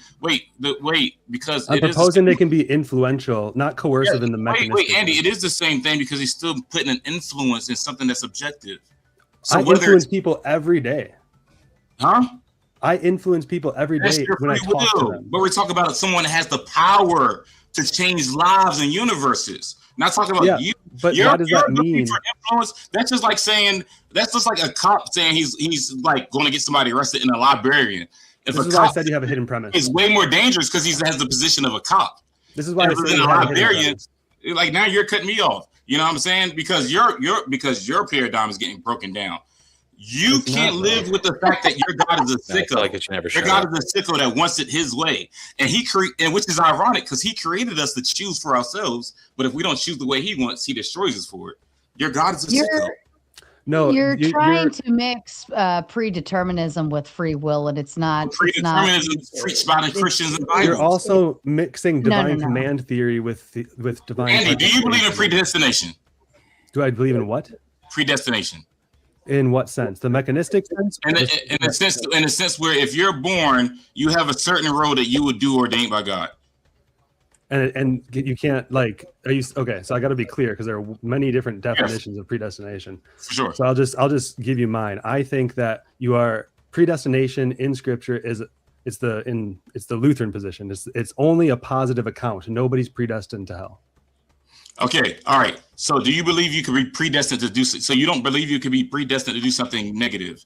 because I'm proposing they can be influential, not coercive in the mechanism. Wait, Andy, it is the same thing because he's still putting an influence in something that's objective. So I influence people every day. Huh? I influence people every day when I talk to them. But we're talking about someone that has the power to change lives and universes. Not talking about you. But what does that mean? For influence, that's just like a cop saying he's like going to get somebody arrested in a librarian. If this is why I said you have a hidden premise. It's way more dangerous because he has the position of a cop. This is why I said a librarian. Like now you're cutting me off. You know what I'm saying? Because your paradigm is getting broken down. You can't live with the fact that your God is a sicko. Your God is a sicko that wants it his way, and which is ironic because he created us to choose for ourselves. But if we don't choose the way he wants, he destroys us for it. Your God is a sicko. No, you're trying to mix predeterminism with free will, and it's not. Predeterminism is preached by the Christians and Bible. You're also mixing divine command theory with divine. Andy, do you believe in predestination? Do I believe in what? Predestination. In what sense? The mechanistic sense? In a sense where if you're born, you have a certain role that you would do ordained by God. And you can't okay? So I got to be clear because there are many different definitions of predestination. For sure. So I'll just give you mine. I think that you are predestination in Scripture it's the Lutheran position. It's only a positive account. Nobody's predestined to hell. Okay. All right. So do you believe you could be predestined to do so? You don't believe you could be predestined to do something negative?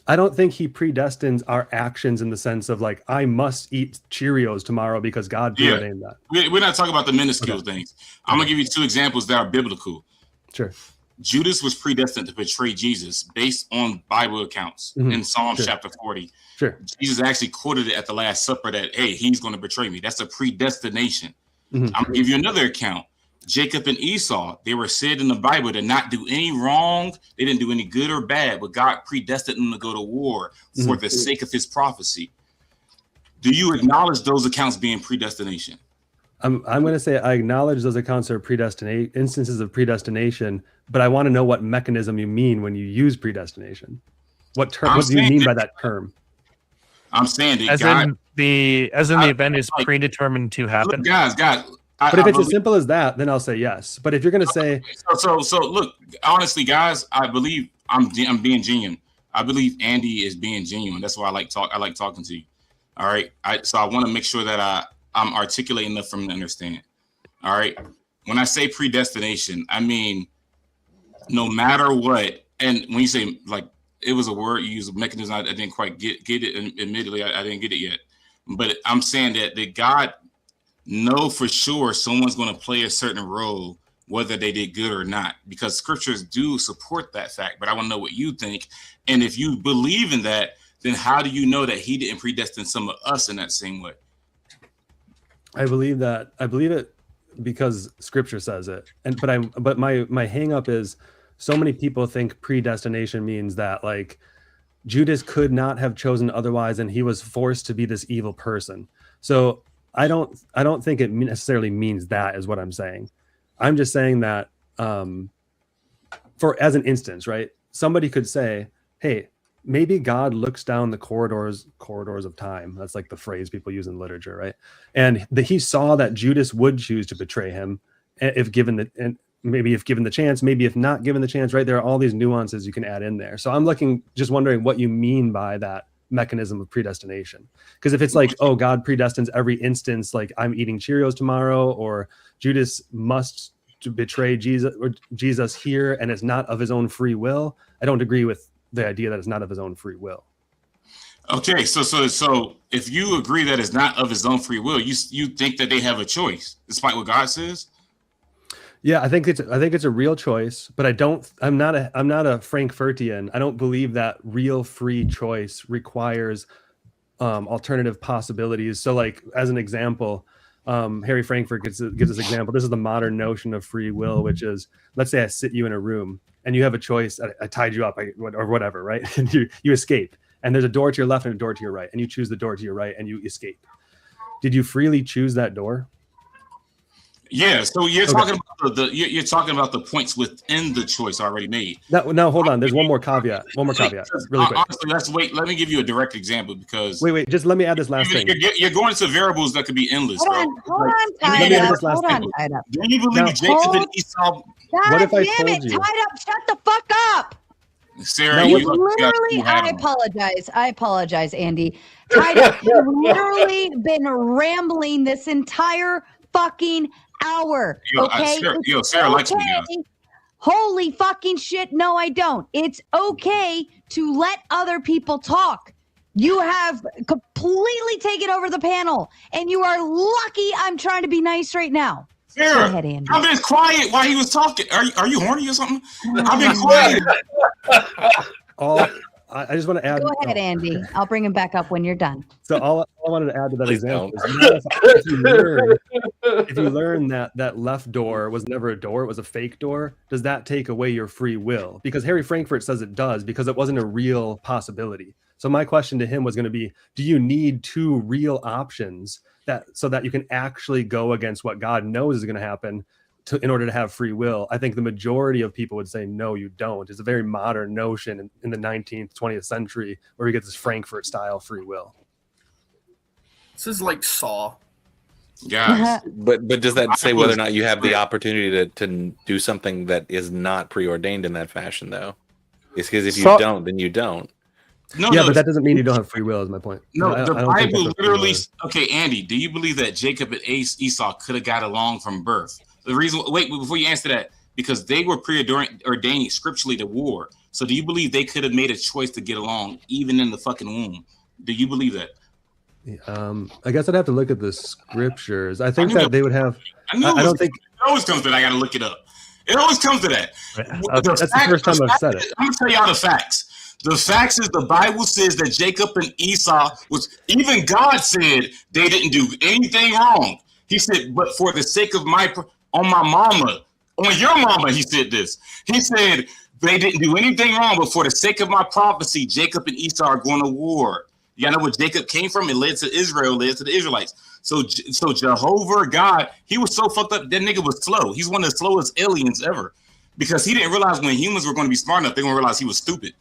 I don't think he predestines our actions in the sense of like, I must eat Cheerios tomorrow because God preordained that. We're not talking about the minuscule things. I'm going to give you two examples that are biblical. Sure. Judas was predestined to betray Jesus based on Bible accounts in Psalm chapter 40. Sure. Jesus actually quoted it at the Last Supper that, hey, he's going to betray me. That's a predestination. I'm going to give you another account. Jacob and Esau, they were said in the Bible to not do any wrong. They didn't do any good or bad, but God predestined them to go to war for the sake of his prophecy. Do you acknowledge those accounts being predestination? I'm going to say I acknowledge those accounts are instances of predestination, but I want to know what mechanism you mean when you use predestination. What term? What do you mean by that term? I'm saying that the event is predetermined to happen. Look, guys. But if it's as simple as that, then I'll say yes. But if you're going to say, so look, honestly, guys, I believe I'm being genuine. I believe Andy is being genuine. That's why I like talking to you. All right. So I want to make sure that I'm articulating enough for him to understand. All right. When I say predestination, I mean no matter what. And when you say like it was a word you use, a mechanism, I didn't quite get it. And admittedly, I didn't get it yet. But I'm saying that God know for sure someone's going to play a certain role, whether they did good or not, because scriptures do support that fact. But I want to know what you think. And if you believe in that, then how do you know that he didn't predestine some of us in that same way? I believe it because scripture says it. But my hang up is so many people think predestination means that like Judas could not have chosen otherwise and he was forced to be this evil person. So I don't think it necessarily means that is what I'm saying. I'm just saying that as an instance, right? Somebody could say, hey, maybe God looks down the corridors of time. That's like the phrase people use in literature, right? And he saw that Judas would choose to betray him if given the chance, maybe if not given the chance, right? There are all these nuances you can add in there. So I'm just wondering what you mean by that mechanism of predestination. Because if it's like, oh, God predestines every instance, like I'm eating Cheerios tomorrow, or Judas must betray Jesus here, and it's not of his own free will, I don't agree with the idea that it's not of his own free will. Okay, so if you agree that it's not of his own free will, you think that they have a choice, despite what God says? Yeah, I think it's a real choice, but I'm not a Frankfurtian. I don't believe that real free choice requires alternative possibilities. So like as an example, Harry Frankfurt gives this example. This is the modern notion of free will, which is, let's say I sit you in a room and you have a choice. I tied you up or whatever, right? And you escape, and there's a door to your left and a door to your right, and you choose the door to your right and you escape. Did you freely choose that door? Yeah, so you're talking about the points within the choice already made. Now hold on. There's one more caveat. Really quick. Honestly, let me give you a direct example because wait. Just let me add this last thing. You're going into variables that could be endless. Hold on, tied up. Do you believe Jacob and Esau? What if I told you? Tied up. Shut the fuck up. Sarah, I apologize, Andy. Tied up. You've literally been rambling this entire fucking hour. Okay. Sarah likes me. Holy fucking shit. No, I don't. It's okay to let other people talk. You have completely taken over the panel, and you are lucky I'm trying to be nice right now. Sarah, go ahead, Andy. I've been quiet while he was talking. Are you horny or something? I've been quiet. I just want to add. Go ahead, Andy. I'll bring him back up when you're done. So all I wanted to add to that example is if you learn that left door was never a door, it was a fake door, does that take away your free will? Because Harry Frankfurt says it does, because it wasn't a real possibility. So my question to him was going to be, do you need two real options so that you can actually go against what God knows is going to happen in order to have free will? I think the majority of people would say, no, you don't. It's a very modern notion in the 19th, 20th century where we get this Frankfurt style free will. This is like Saw. Yeah. But does that say whether or not you have the opportunity to do something that is not preordained in that fashion, though? It's because if you don't, then you don't. But that doesn't mean you don't have free will, is my point. No, the Bible literally. Okay, Andy, do you believe that Jacob and Esau could have got along from birth? The reason, wait, before you answer that, because they were preordained scripturally to war. So do you believe they could have made a choice to get along even in the fucking womb? Do you believe that? I guess I'd have to look at the scriptures. I think that they would have. I don't think it always comes to that. I got to look it up. It always comes to that. That's the first time I've said it. I'm gonna tell y'all the facts. The facts is the Bible says that Jacob and Esau even God said they didn't do anything wrong. He said, but for the sake of on my mama, on your mama, he said this. He said they didn't do anything wrong, but for the sake of my prophecy, Jacob and Esau are going to war. Y'all know where Jacob came from? It led to Israel, led to the Israelites. So Jehovah, God, he was so fucked up. That nigga was slow. He's one of the slowest aliens ever, because he didn't realize when humans were going to be smart enough, they were going to realize he was stupid.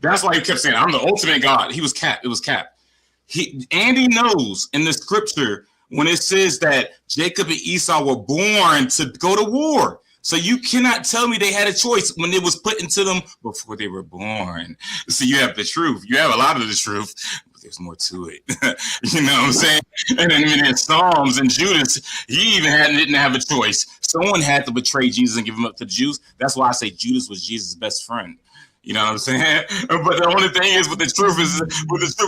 That's why he kept saying, I'm the ultimate God. He was Cap. It was Cap. Andy knows in the scripture when it says that Jacob and Esau were born to go to war. So you cannot tell me they had a choice when it was put into them before they were born. So you have the truth. You have a lot of the truth, but there's more to it. You know what I'm saying? And then in Psalms and Judas, he even didn't have a choice. Someone had to betray Jesus and give him up to the Jews. That's why I say Judas was Jesus' best friend. You know what I'm saying? But the only thing is with the truth,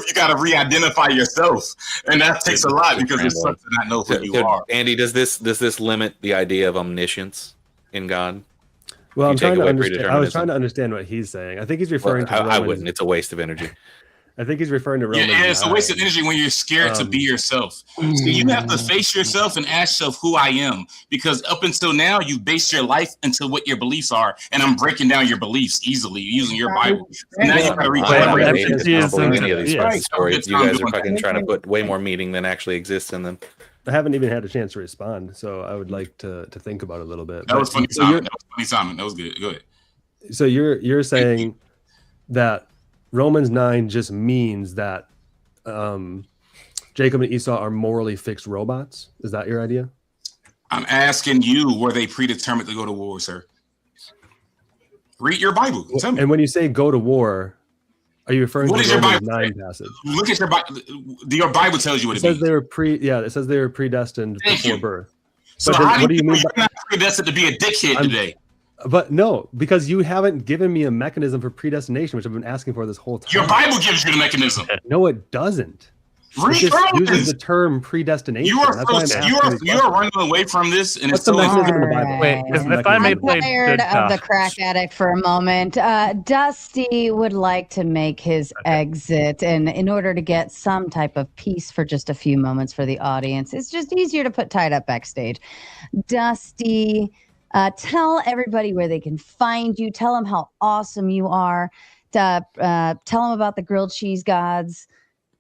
you got to re-identify yourself. And that takes a lot because it's something to not know who you are. Andy, does this limit the idea of omniscience in God? Well, I'm trying to understand. I was trying to understand what he's saying. I think he's referring to Romans. I wouldn't. It's a waste of energy. I think he's referring to Romans. Yeah, it's a waste of energy when you're scared to be yourself. So you have to face yourself and ask yourself who I am. Because up until now, you base your life into what your beliefs are. And I'm breaking down your beliefs easily using your Bible. So now you got to stories. You guys are fucking trying to put way more meaning than actually exists in them. I haven't even had a chance to respond, so I would like to think about it a little bit. That was funny, Simon. That was good. Go ahead. So you're saying that Romans 9 just means that Jacob and Esau are morally fixed robots? Is that your idea? I'm asking you, were they predetermined to go to war, sir? Read your Bible. Tell me. And when you say go to war, are you referring to the Romans 9 passage? Look at your Bible. Your Bible tells you what it says. Means. It says they were predestined before birth. So what do you mean? You're not predestined to be a dickhead today. But no, because you haven't given me a mechanism for predestination, which I've been asking for this whole time. Your Bible gives you the mechanism. No, it doesn't. Read it just uses the term predestination. You are running away from this, and what's the mechanism in the Bible? Wait, if I may play tired of the crack addict for a moment. Dusty would like to make his exit, and in order to get some type of peace for just a few moments for the audience, it's just easier to put tied up backstage. Dusty, tell everybody where they can find you. Tell them how awesome you are. Tell them about the grilled cheese gods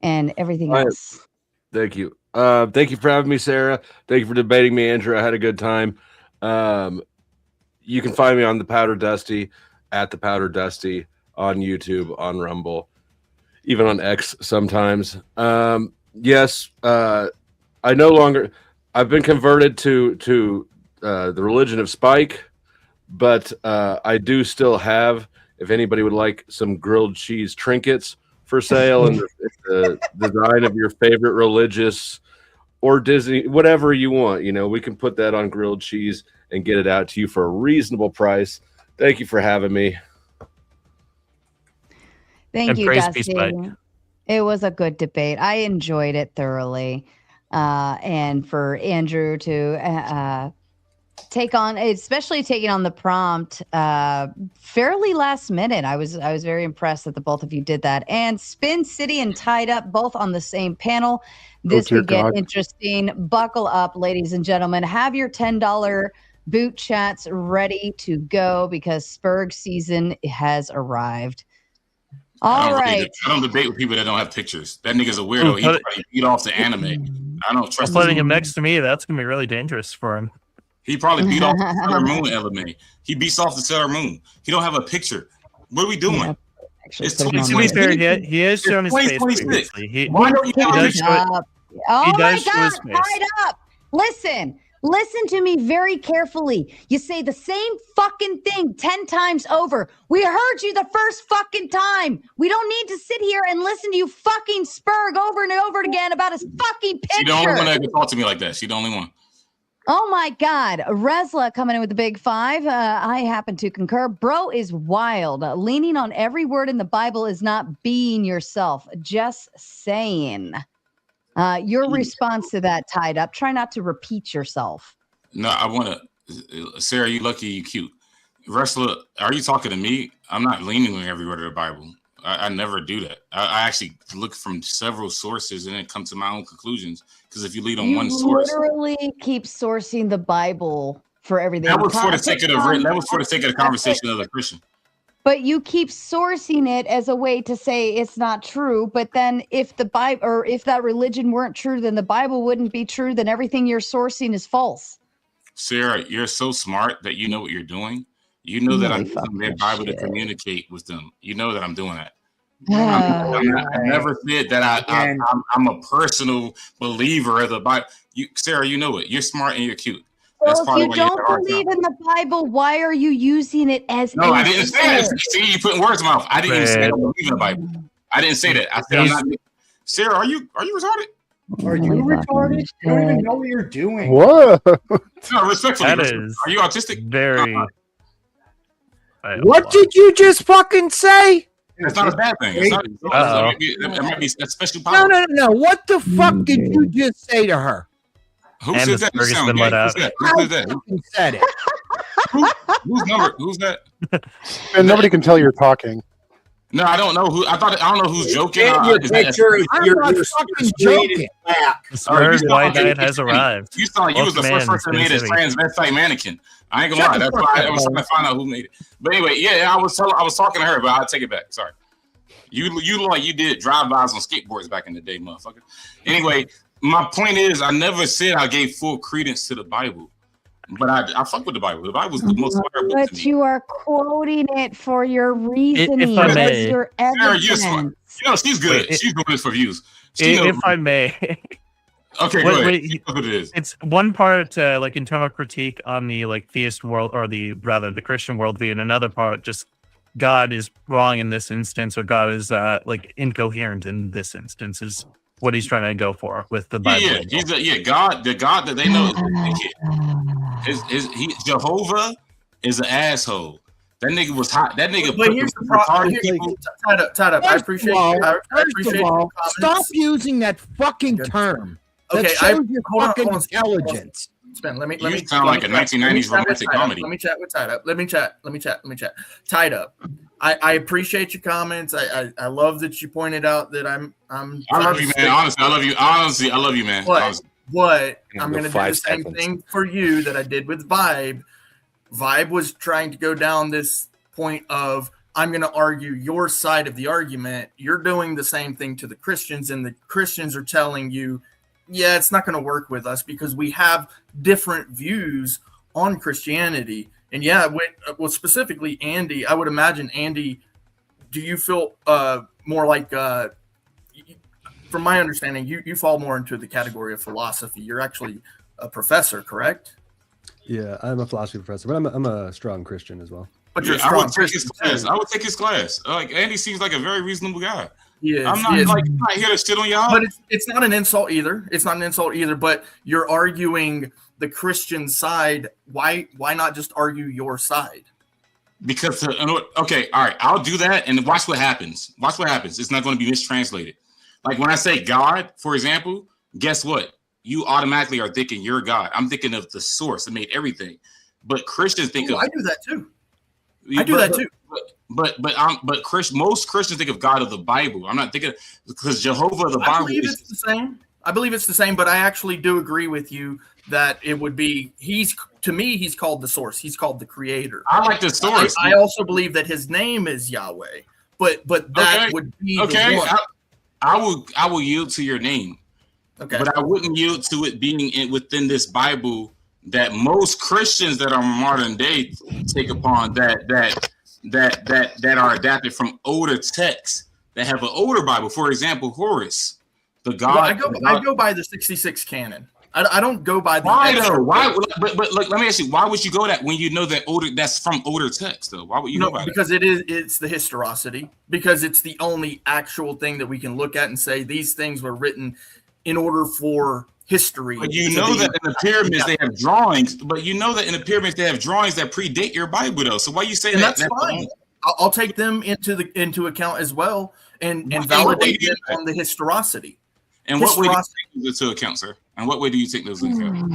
and everything else. Thank you. Thank you for having me, Sarah. Thank you for debating me, Andrew. I had a good time. You can find me on The Powder Dusty, at The Powder Dusty, on YouTube, on Rumble, even on X sometimes. Yes, I've been converted to the religion of Spike, but I do still have, if anybody would like some grilled cheese trinkets for sale and the design of your favorite religious or Disney, whatever you want. You know, we can put that on grilled cheese and get it out to you for a reasonable price. Thank you for having me. Thank you, Dusty. It was a good debate. I enjoyed it thoroughly. And for Andrew to take on, especially taking on the prompt fairly last minute. I was very impressed that the both of you did that. And Spin City and Tied Up both on the same panel. This could get interesting. Buckle up, ladies and gentlemen. Have your $10 boot chats ready to go because Spurg season has arrived. All right. I don't debate with people that don't have pictures. That nigga's a weirdo. He probably beat off the anime. I don't trust putting him next to me. That's gonna be really dangerous for him. He probably beat off the Sailor Moon anime. He beats off the Sailor Moon. He don't have a picture. What are we doing? Yeah, it's 2026. He has shown his face previously. Why don't you have a picture? Oh my God, Tied Up. Listen to me very carefully. You say the same fucking thing 10 times over. We heard you the first fucking time. We don't need to sit here and listen to you fucking Spurg over and over again about his fucking picture. She the only one that can talk to me like that. She the only one. Oh my God. Resla coming in with the big 5. I happen to concur. Bro is wild. Leaning on every word in the Bible is not being yourself. Just saying. Your response to that, Tied Up. Try not to repeat yourself. No, I want to. Sarah, you lucky, you cute. Wrestler, are you talking to me? I'm not leaning on every word of the Bible. I never do that. I actually look from several sources and then come to my own conclusions. Because if you lead on one source, you literally keep sourcing the Bible for everything. That was for the sake of the conversation of the Christian. But you keep sourcing it as a way to say it's not true. But then if the Bible or if that religion weren't true, then the Bible wouldn't be true. Then everything you're sourcing is false. Sarah, you're so smart that you know what you're doing. You know that I'm using their Bible to communicate with them. You know that I'm doing that. I never said that I'm a personal believer of the Bible. Sarah, you know it. You're smart and you're cute. Well, if you don't believe in the Bible, why are you using it as? No, I didn't say that. See, you putting words in my mouth. I didn't even say I don't believe in the Bible. I didn't say that. I said I'm not. Sarah, are you retarded? Are you retarded? You don't even know what you're doing. What? No, respectfully. That is are you autistic? Very. What did you just fucking say? It's not a bad thing. It might be a special power. No. What the fuck did you just say to her? Who said that? Who said it? Who's that? And nobody can tell you're talking. No, I don't know who. I don't know who's joking. I'm not fucking joking. The white knight has arrived. You sound like you was the first person that made a transvestite mannequin. I ain't gonna lie. That's why I was trying to find out who made it. But anyway, yeah, I was talking to her, but I'll take it back. Sorry. You look like you did drive-bys on skateboards back in the day, motherfucker. Anyway, my point is, I never said I gave full credence to the Bible, but I fuck with the Bible. The Bible's the most inspired book to me. But you are quoting it for your reasoning. If I may, your evidence. Sarah, you know, she's good. She's doing this for views. If I may. Okay, go ahead. What it is. It's one part like internal critique on the like theist world, or the Christian worldview, and another part just God is wrong in this instance, or God is like incoherent in this instance is what he's trying to go for with the Bible. God, the God that they know is Jehovah is an asshole. That nigga was hot. That nigga. But here's the problem. Tied up. I appreciate you. I appreciate you. Stop using that fucking term. Okay, shows your fucking intelligence. Let me sound like a 1990s romantic comedy. Let me chat with Tied Up. Let me chat. Tied Up. I appreciate your comments. I love that you pointed out that I love you, man. Honestly, I love you. Honestly, I love you, man. But I'm gonna do the same thing for you that I did with Vibe. Vibe was trying to go down this point of I'm going to argue your side of the argument. You're doing the same thing to the Christians, and the Christians are telling you, yeah, it's not going to work with us because we have different views on Christianity. And yeah, well, specifically Andy, I would imagine, Andy, do you feel more like, from my understanding, you fall more into the category of philosophy. You're actually a professor, correct? Yeah, I'm a philosophy professor, but I'm a strong Christian as well. But I would take his class. Like Andy seems like a very reasonable guy. I'm not not here to sit on y'all. But it's not an insult either. It's not an insult either. But you're arguing the Christian side. Why not just argue your side? Because okay, all right, I'll do that and watch what happens. Watch what happens. It's not going to be mistranslated. Like when I say God, for example, guess what? You automatically are thinking you're God. I'm thinking of the source that made everything. But Christians think of. I do that too. I do that too. But most Christians think of God of the Bible. I'm not thinking because Jehovah the Bible. I believe it's the same. I believe it's the same, but I actually do agree with you that it would be to me he's called the source. He's called the creator. I like the source. I also believe that his name is Yahweh. But that would be okay. The one. I will yield to your name. Okay. But I wouldn't yield to it being within this Bible that most Christians that are modern day take upon that are adapted from older texts that have an older Bible. For example, Horus, the God. Well, I go by the 66 canon. I don't go by the. Why though? Why? But look, let me ask you. Why would you go that when you know that that's from older text though? Why would you go by that? Because it's the historicity. Because it's the only actual thing that we can look at and say these things were written in order for history. But you know that in the pyramids they have drawings. But you know that in the pyramids they have drawings that predate your Bible though. So why you say that? That's fine. I'll take them into account as well and validate them on the historicity. And what way do you take those into account, sir? And what way do you take those into account?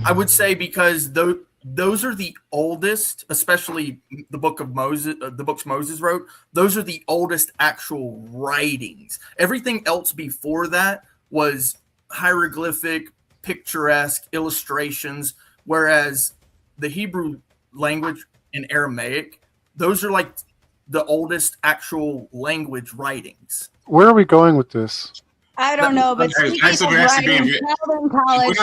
I would say because those are the oldest, especially the book of Moses, the books Moses wrote. Those are the oldest actual writings. Everything else before that was hieroglyphic, picturesque illustrations, whereas the Hebrew language and Aramaic, those are like the oldest actual language writings. Where are we going with this? I don't know, but speaking of writing, Calvin College,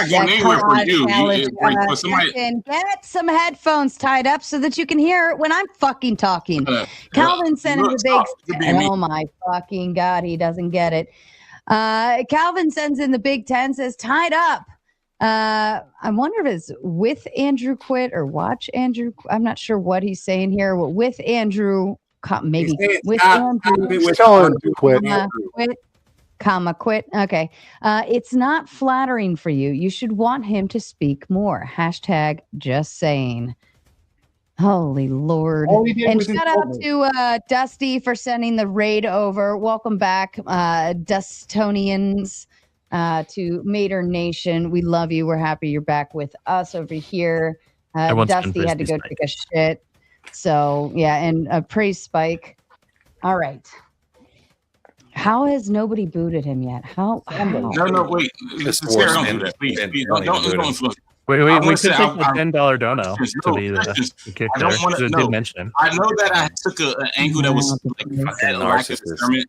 get some headphones tied up so that you can hear it when I'm fucking talking. Calvin sent in the big. Oh my fucking God, he doesn't get it. Calvin sends in the Big Ten, says tied up. I wonder if it's with Andrew quit or watch Andrew. I'm not sure what he's saying here. With Andrew, maybe with Andrew. Quit. Quit. Okay. It's not flattering for you. You should want him to speak more. # just saying. Holy Lord. And shout out to Dusty for sending the raid over. Welcome back, Dustonians, to Mater Nation. We love you. We're happy you're back with us over here. Dusty had to go take a shit. So, yeah, and praise Spike. All right. How has nobody booted him yet? How? No, wait. Sarah, don't do that. Please. Don't influence. Wait. We should take the $10 dono to be the kicker. I don't want to did mention. I know that I took an angle that was like lack of discernment.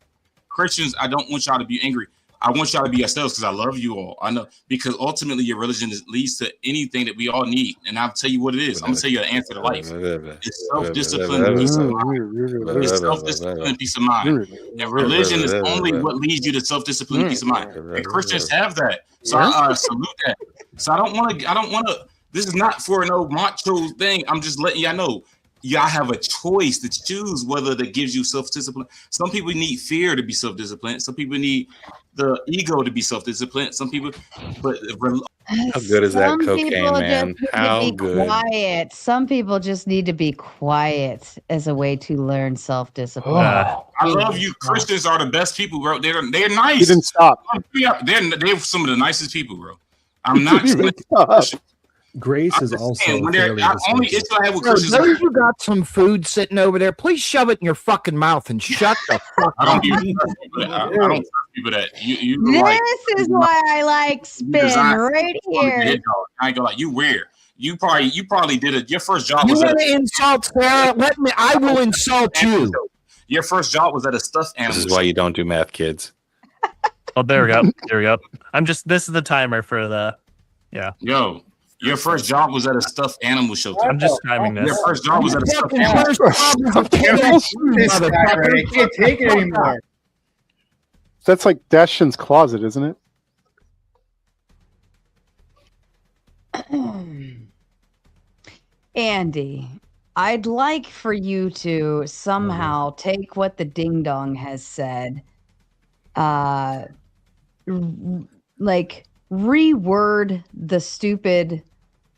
Christians, I don't want y'all to be angry. I want y'all to be yourselves because I love you all. I know because ultimately your religion leads to anything that we all need. And I'll tell you what it is. I'm gonna tell you the answer to life. It's self-discipline, peace of mind. It's self-discipline and peace of mind. And religion is only what leads you to self-discipline and peace of mind. And Christians have that. So I salute that. So I don't want to. This is not for no macho thing. I'm just letting y'all know. Y'all have a choice to choose whether that gives you self-discipline. Some people need fear to be self-disciplined. Some people need the ego to be self-disciplined. Some people, but how good is that cocaine, man? How good? Quiet. Some people just need to be quiet as a way to learn self-discipline. I love you. Christians are the best people, bro. They're nice. You didn't stop. They're some of the nicest people, bro. I'm not. Grace is also Those you got some food sitting over there, please shove it in your fucking mouth and shut the fuck up. I don't trust people that you this is why I like spin right here. I ain't gonna lie, you weird. You probably did it. Your first job was want to insult Sarah? I will insult you. Your first job was at a stuffed animal. This is why you don't do math, kids. Oh, there we go. This is the timer for the Yo. Your first job was at a stuffed animal shelter. I'm just timing this. Your first job was at a stuffed animal shelter. I can't take it anymore. That's like Dashin's closet, isn't it? Andy, I'd like for you to somehow take what the ding dong has said like reword the stupid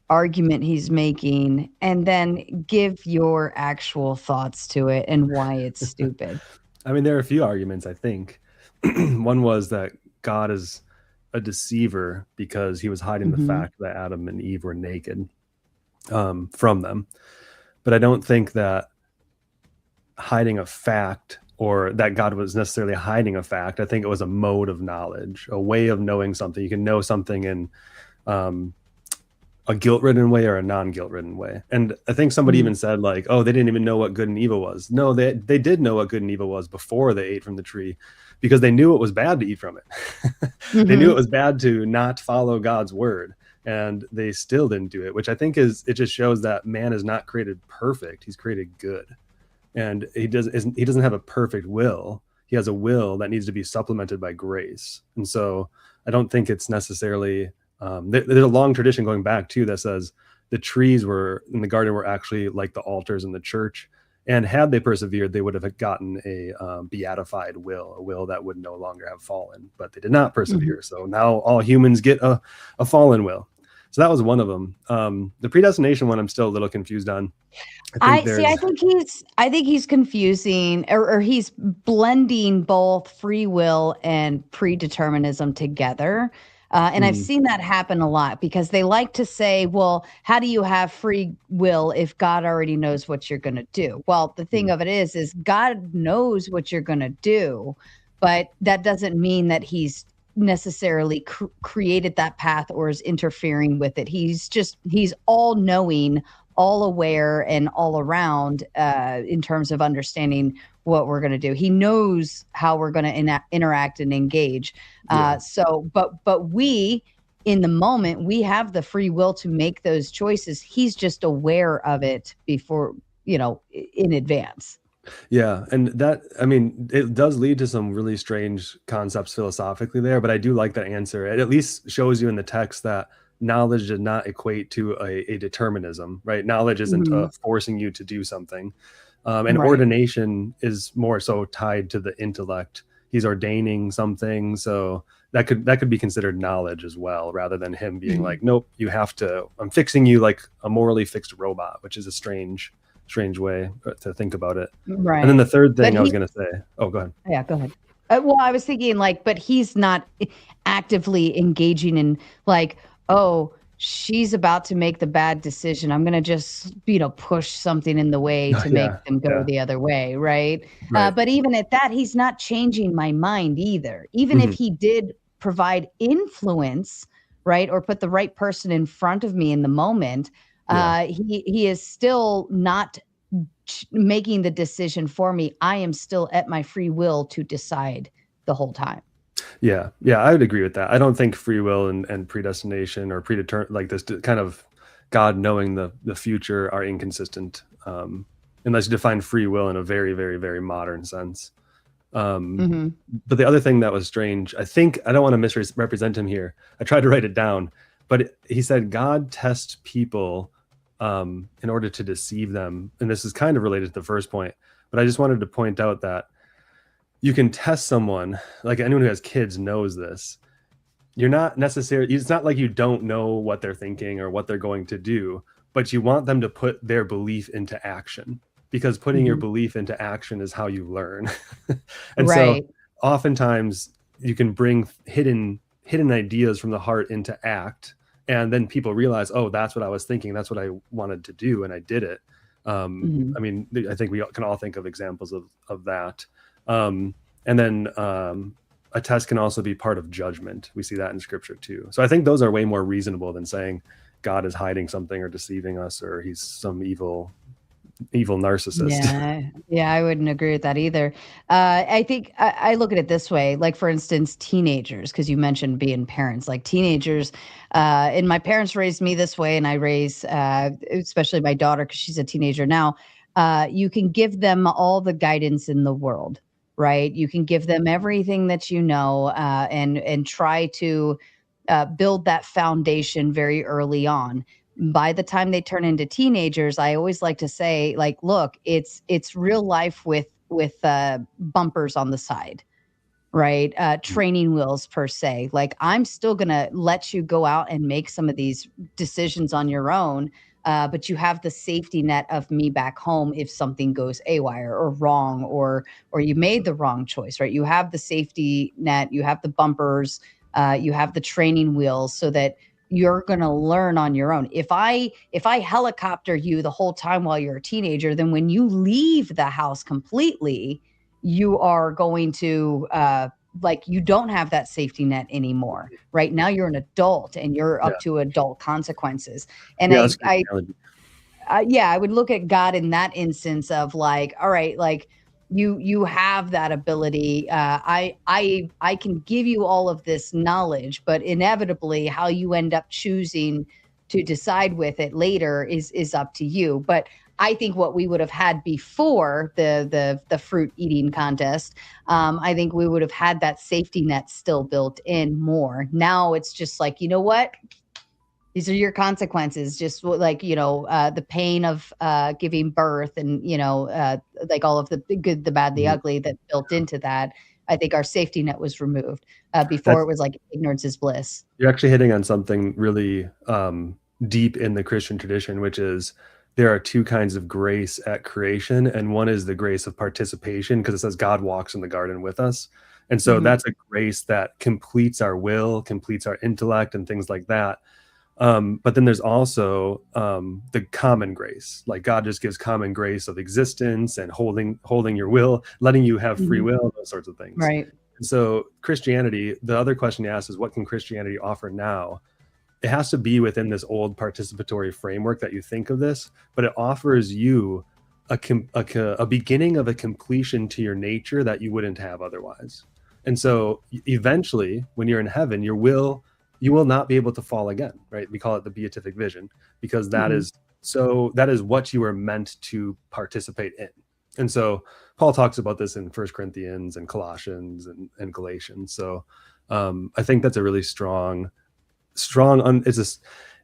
argument he's making and then give your actual thoughts to it and why it's stupid. I mean, there are a few arguments, I think. One was that God is a deceiver because he was hiding the fact that Adam and Eve were naked from them. But I don't think that hiding a fact or that God was necessarily hiding a fact. I think it was a mode of knowledge, a way of knowing something. You can know something in a guilt-ridden way or a non-guilt-ridden way. And I think somebody even said like, oh, they didn't even know what good and evil was. No, they did know what good and evil was before they ate from the tree because they knew it was bad to eat from it. They knew it was bad to not follow God's word. And they still didn't do it, which I think it just shows that man is not created perfect. He's created good. And he doesn't have a perfect will. He has a will that needs to be supplemented by grace. And so I don't think it's necessarily, there's a long tradition going back too that says the trees were in the garden were actually like the altars in the church. And had they persevered, they would have gotten a beatified will, a will that would no longer have fallen, but they did not persevere. So now all humans get a fallen will. So that was one of them. The predestination one, I'm still a little confused on. I think he's confusing or he's blending both free will and predeterminism together. And I've seen that happen a lot because they like to say, well, how do you have free will if God already knows what you're going to do? Well, the thing of it is God knows what you're going to do, but that doesn't mean that he's necessarily created that path or is interfering with it. He's all knowing, all aware, and all around in terms of understanding what we're going to do. He knows how we're going to interact and engage. But we, in the moment, we have the free will to make those choices. He's just aware of it before, in advance. Yeah. And that, I mean, it does lead to some really strange concepts philosophically there, but I do like that answer. It at least shows you in the text that knowledge did not equate to a determinism, right? Knowledge isn't forcing you to do something. And ordination is more so tied to the intellect. He's ordaining something. So that could be considered knowledge as well, rather than him being like, nope, you have to, I'm fixing you like a morally fixed robot, which is a strange way to think about it. Right. And then the third thing I was going to say, oh, go ahead. Yeah, go ahead. Well, I was thinking but he's not actively engaging in like, oh, she's about to make the bad decision. I'm going to just, push something in the way to make them go the other way. Right. But even at that, he's not changing my mind either. Even if he did provide influence, right, or put the right person in front of me in the moment, he is still not making the decision for me. I am still at my free will to decide the whole time. Yeah, I would agree with that. I don't think free will and predestination or predetermined, like this kind of God knowing the future, are inconsistent unless you define free will in a very, very, very modern sense. But the other thing that was strange, I think, I don't want to misrepresent him here. I tried to write it down, but he said God tests people in order to deceive them. And this is kind of related to the first point, but I just wanted to point out that you can test someone, like anyone who has kids knows this. You're not necessarily, it's not like you don't know what they're thinking or what they're going to do, but you want them to put their belief into action, because putting your belief into action is how you learn. And so oftentimes you can bring hidden ideas from the heart into act. And then people realize, oh, that's what I was thinking. That's what I wanted to do. And I did it. I mean, I think we can all think of examples of that. And then a test can also be part of judgment. We see that in scripture too. So I think those are way more reasonable than saying God is hiding something or deceiving us, or he's some evil narcissist. Yeah, I wouldn't agree with that either. I think I look at it this way, like for instance, teenagers, because you mentioned being parents, like teenagers, and my parents raised me this way, and I raise especially my daughter because she's a teenager now. You can give them all the guidance in the world, right? You can give them everything that you know, and try to build that foundation very early on. By the time they turn into teenagers, I always like to say, like, look, it's real life with bumpers on the side, right? Training wheels per se. Like I'm still going to let you go out and make some of these decisions on your own. But you have the safety net of me back home if something goes awry or wrong, or you made the wrong choice, right? You have the safety net, you have the bumpers, you have the training wheels, so that you're going to learn on your own. If I helicopter you the whole time while you're a teenager, then when you leave the house completely, you are going to like you don't have that safety net anymore. Right now you're an adult and you're up to adult consequences. And I would look at God in that instance of like, all right, like you have that ability. I can give you all of this knowledge, but inevitably how you end up choosing to decide with it later is up to you. But I think what we would have had before the fruit eating contest, I think we would have had that safety net still built in more. Now it's just like, you know what? These are your consequences. Just like, the pain of giving birth and, like all of the good, the bad, the ugly that built into that. I think our safety net was removed. Before it was like ignorance is bliss. You're actually hitting on something really deep in the Christian tradition, which is there are two kinds of grace at creation. And one is the grace of participation, because it says God walks in the garden with us. And so that's a grace that completes our will, completes our intellect and things like that. But then there's also the common grace, like God just gives common grace of existence and holding your will, letting you have free will, those sorts of things. Right. And so Christianity, the other question you asked is, what can Christianity offer now? It has to be within this old participatory framework that you think of this, but it offers you a beginning of a completion to your nature that you wouldn't have otherwise. And so eventually, when you're in heaven, you will not be able to fall again, right? We call it the beatific vision, because that is what you were meant to participate in. And so Paul talks about this in 1 Corinthians and Colossians and Galatians. So I think that's a really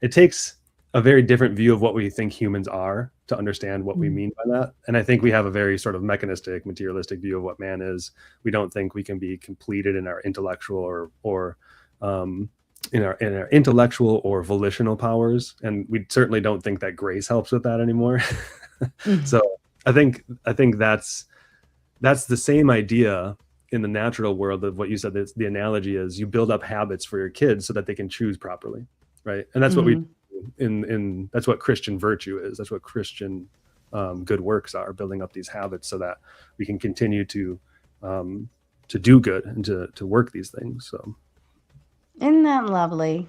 it takes a very different view of what we think humans are to understand what we mean by that. And I think we have a very sort of mechanistic, materialistic view of what man is. We don't think we can be completed in our intellectual or in our intellectual or volitional powers, and we certainly don't think that grace helps with that anymore. So I think that's the same idea in the natural world of what you said. The analogy is you build up habits for your kids so that they can choose properly, right? And that's what we in that's what Christian virtue is. That's what Christian good works are, building up these habits so that we can continue to do good and to work these things. So isn't that lovely?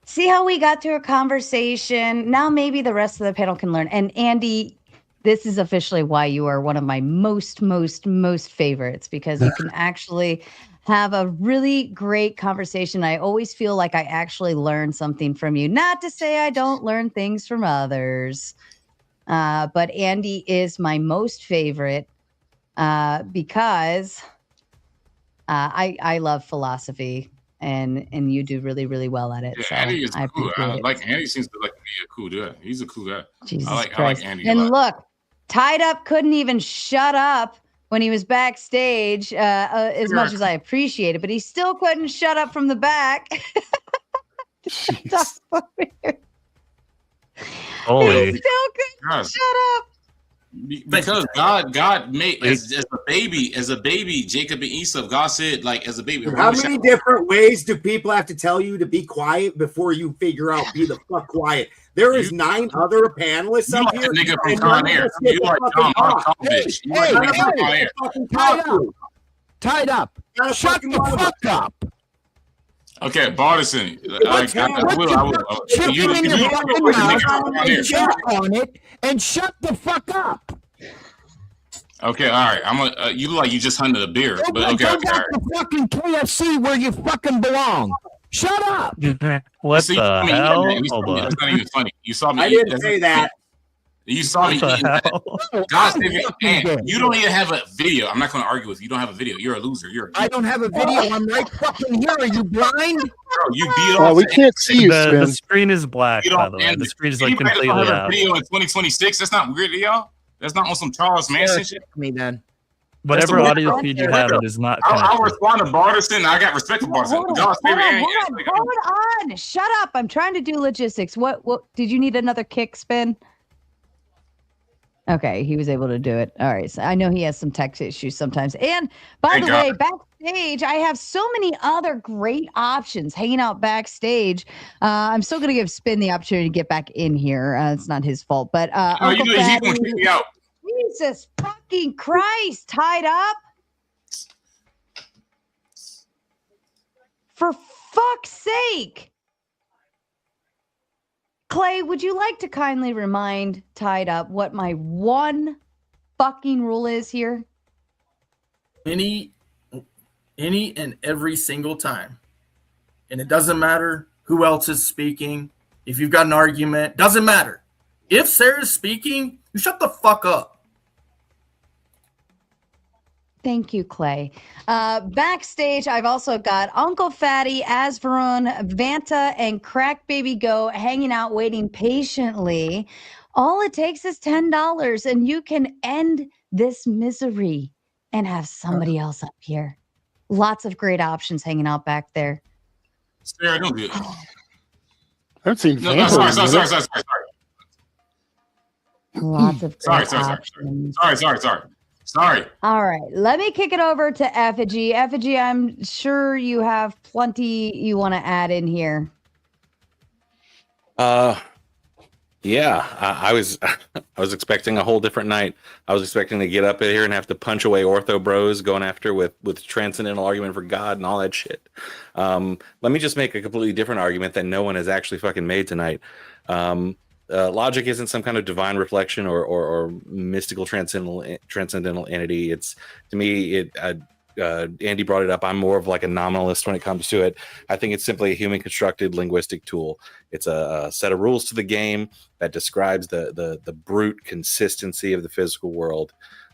See how we got to a conversation. Now maybe the rest of the panel can learn. And Andy, this is officially why you are one of my most favorites, because you can actually have a really great conversation. I always feel like I actually learn something from you. Not to say I don't learn things from others, but Andy is my most favorite because I love philosophy. And you do really, really well at it. Yeah, so Andy is cool. Andy seems to be a cool dude. He's a cool guy. I like Andy. And look, Tied Up couldn't even shut up when he was backstage, as much as I appreciate it, but he still couldn't shut up from the back. Holy. He still couldn't shut up. Because God made as a baby, Jacob and Esau, God said, like, as a baby. How many different ways do people have to tell you to be quiet before you figure out be the fuck quiet? There is 9 other panelists up here. Nigga from Con Air. You like John Malkovich. Tied Up. Shut the fuck up. Okay, Bartison. Check on it and shut the fuck up. Okay, all right. You look like you just hunted a beer, but okay. Go back to fucking KFC where you fucking belong. Shut up. What the hell? Hold on. That's not even funny. You saw me. I didn't say that. You saw me eating that. God, you don't even have a video. I'm not going to argue with you. You don't have a video. You're a loser. I don't have a video. I'm right fucking here. Are you blind? Bro, you beat off. We can't see you, the screen is black, by the way. The screen is like completely have out. A video in 2026. That's not weird to y'all. That's not on some Charles Manson shit. Me then. whatever audio feed you have, it is not. I'll respond to Barterson. I got respect for Barterson. Hold on. Shut up. I'm trying to do logistics. What did you need another kick spin? Okay, he was able to do it. All right. So I know he has some tech issues sometimes. And by the way, backstage, I have so many other great options hanging out backstage. I'm still going to give Spin the opportunity to get back in here. It's not his fault, but Uncle he's going to kick me out. Jesus fucking Christ, tied up. For fuck's sake. Clay, would you like to kindly remind Tied Up what my one fucking rule is here? Any and every single time. And it doesn't matter who else is speaking. If you've got an argument, doesn't matter. If Sarah's speaking, you shut the fuck up. Thank you, Clay. Backstage, I've also got Uncle Fatty, Asveron, Vanta, and Crack Baby Go hanging out, waiting patiently. All it takes is $10, and you can end this misery and have somebody else up here. Lots of great options hanging out back there. Sarah, don't do it. I haven't seen Sorry. Lots of great options. Sorry. All right, let me kick it over to Effigy. Effigy, I'm sure you have plenty you want to add in here. Yeah, I was expecting a whole different night. I was expecting to get up here and have to punch away ortho bros going after with transcendental argument for God and all that shit. Let me just make a completely different argument that no one has actually fucking made tonight. Logic isn't some kind of divine reflection or mystical transcendental entity. It's, to me, Andy brought it up. I'm more of like a nominalist when it comes to it. I think it's simply a human constructed linguistic tool. It's a set of rules to the game that describes the brute consistency of the physical world.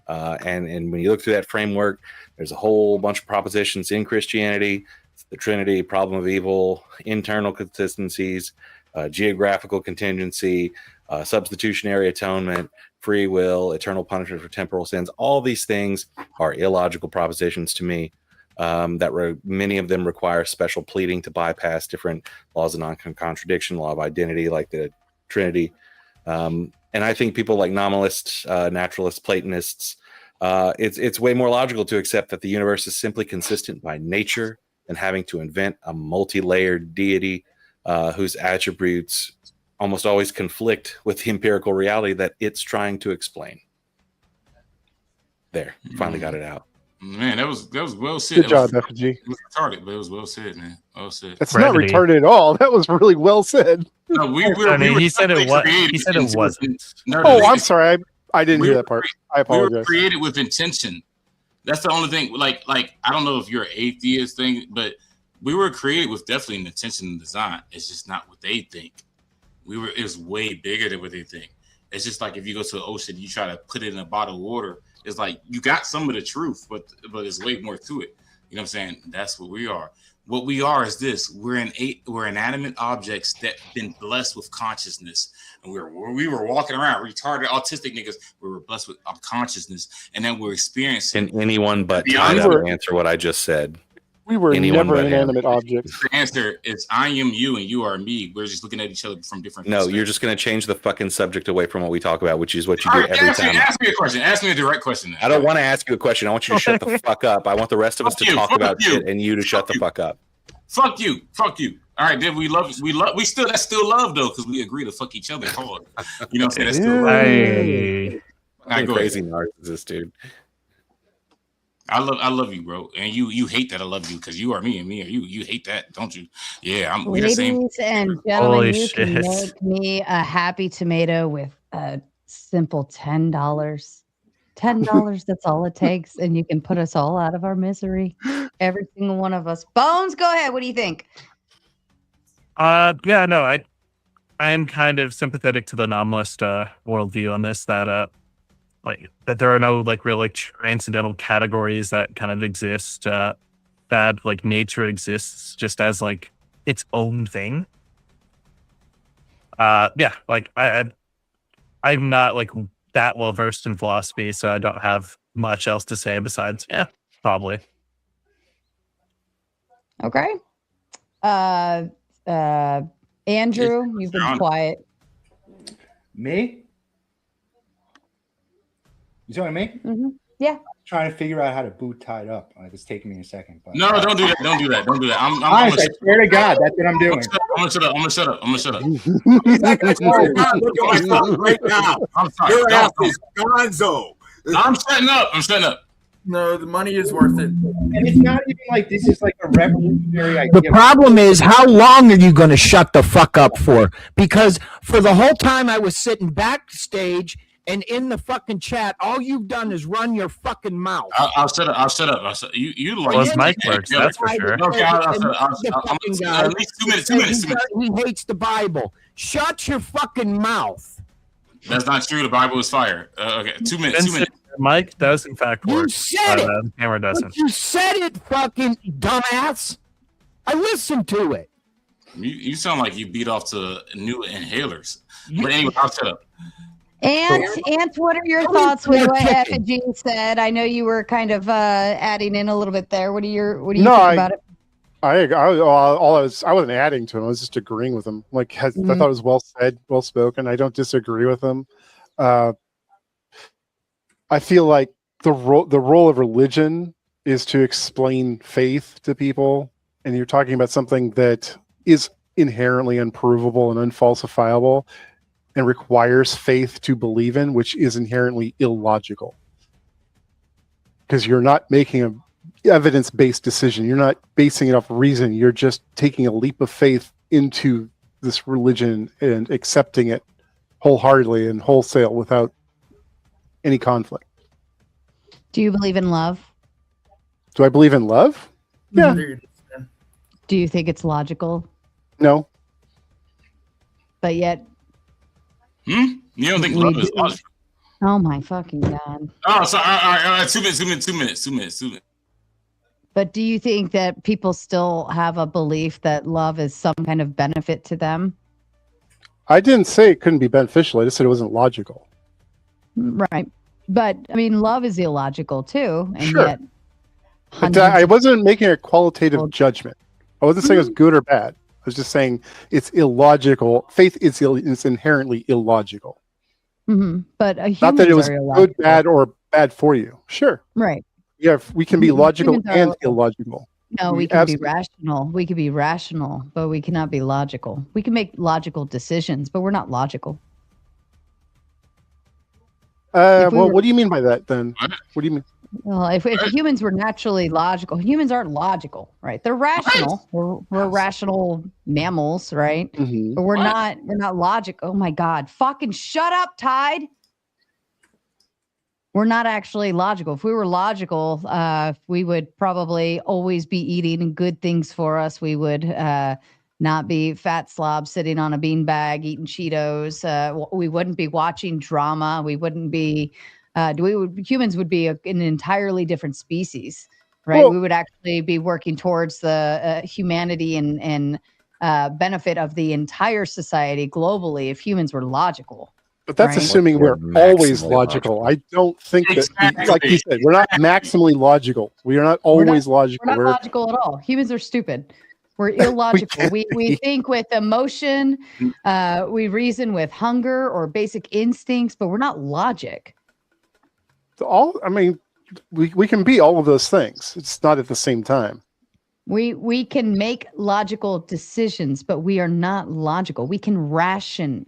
And when you look through that framework, there's a whole bunch of propositions in Christianity: the Trinity, problem of evil, internal consistencies, geographical contingency, substitutionary atonement, free will, eternal punishment for temporal sins. All these things are illogical propositions to me. Many of them require special pleading to bypass different laws of non-contradiction, law of identity, like the Trinity. And I think people like nominalists, naturalists, Platonists, it's way more logical to accept that the universe is simply consistent by nature than having to invent a multi-layered deity whose attributes almost always conflict with the empirical reality that it's trying to explain. There, finally got it out. Man, that was well said. Good job, FG. It was retarded, but it was well said, man. Well said. It's not retarded at all. That was really well said. No, he said it wasn't. I'm sorry. I didn't hear that part. I apologize. We were created with intention. That's the only thing. Like I don't know if you're an atheist thing, but we were created with definitely an intention and design. It's just not what they think. It was way bigger than what they think. It's just like if you go to the ocean, you try to put it in a bottle of water. It's like you got some of the truth, but there's way more to it. You know what I'm saying? That's what we are. What we are is this: we're inanimate objects that been blessed with consciousness, and we were walking around retarded, autistic niggas. We were blessed with consciousness, and then we're experiencing. Can anyone but Tied Up answer what I just said? We were never inanimate objects. The answer is I am you and you are me. We're just looking at each other from different perspectives. No, you're just going to change the fucking subject away from what we talk about, which is what you do every time. Ask me a question. Ask me a direct question. Then. I don't want to ask you a question. I want you to shut the fuck up. I want the rest of us to talk about shit and you to shut the fuck up. Fuck you. All right, then we still that's still love though, because we agree to fuck each other hard. You know what I'm saying? That's still love. Crazy narcissist, dude. I love you, bro, and you hate that I love you because you are me and me are you. You hate that, don't you? Yeah, we're the same. Ladies and gentlemen, you can make me a happy tomato with a simple $10. $10, that's all it takes, and you can put us all out of our misery. Every single one of us. Bones, go ahead. What do you think? Yeah, no, I'm kind of sympathetic to the nominalist worldview on this. That there are no real transcendental categories that kind of exist. That nature exists just as its own thing. I'm not that well versed in philosophy, so I don't have much else to say besides, yeah, probably. Okay. Andrew, you've been quiet. Me? You talking to me? Mm-hmm. Yeah. Trying to figure out how to boot tied up. It's taking me a second. But No, don't do that. Don't do that. Don't do that. I'm honest, I swear to God, that's what I'm doing. I'm gonna shut up. He's like, I swear to God, look at my phone right now. I'm sorry. Your ass is gonzo. I'm shutting up. I'm shutting up. No, the money is worth it. And it's not even like this is like a revolutionary idea. The problem is, how long are you going to shut the fuck up for? Because for the whole time I was sitting backstage and in the fucking chat, all you've done is run your fucking mouth. I'll shut up. I'll shut up. You like Well, his mic works, that's for sure. Okay, at least 2 minutes. 2 minutes. 2 minutes. He hates the Bible. Shut your fucking mouth. That's not true. The Bible is fire. Okay, 2 minutes. 2 minutes. Mike does in fact work. You said it. The camera doesn't. But you said it, fucking dumbass. I listened to it. You sound like you beat off to new inhalers. But anyway, I'll shut up. Ant, what are your thoughts with what Effigy said? I know you were kind of adding in a little bit there. What do you think about it? I wasn't adding to him. I was just agreeing with him. I thought it was well said, well spoken. I don't disagree with him. I feel like the role of religion is to explain faith to people, and you're talking about something that is inherently unprovable and unfalsifiable and requires faith to believe in, which is inherently illogical. Because you're not making an evidence-based decision. You're not basing it off reason. You're just taking a leap of faith into this religion and accepting it wholeheartedly and wholesale without any conflict. Do you believe in love? Do I believe in love? Yeah. Do you think it's logical? No. But yet... You don't think love is logical? Oh my fucking God. Oh, sorry. All right. 2 minutes. But do you think that people still have a belief that love is some kind of benefit to them? I didn't say it couldn't be beneficial. I just said it wasn't logical. Right. But, I mean, love is illogical, too. And sure. Yet but I wasn't making a qualitative judgment. I wasn't saying it was good or bad. I was just saying it's illogical. Faith is inherently illogical. Mm-hmm. But not that it was good, bad, or bad for you. Sure. Right. Yeah, we can be logical and illogical. No, we can be rational. We can be rational, but we cannot be logical. We can make logical decisions, but we're not logical. Well, what do you mean by that then? What do you mean? Well, if humans were naturally logical, humans aren't logical, right? They're rational. We're rational mammals, right? Mm-hmm. But we're not logical. Oh my God. Fucking shut up, Tide. We're not actually logical. If we were logical, we would probably always be eating good things for us. We would not be fat slobs sitting on a beanbag eating Cheetos. We wouldn't be watching drama. We wouldn't be. Humans would be an entirely different species, right? Well, we would actually be working towards the humanity and benefit of the entire society globally if humans were logical. But that's assuming we're always logical. I don't think that, like you said, we're not maximally logical. We are not always logical. We're not logical at all. Humans are stupid. We're illogical. we think with emotion. We reason with hunger or basic instincts, but we're not logic. We can be all of those things. It's not at the same time. We can make logical decisions, but we are not logical. We can rationalize.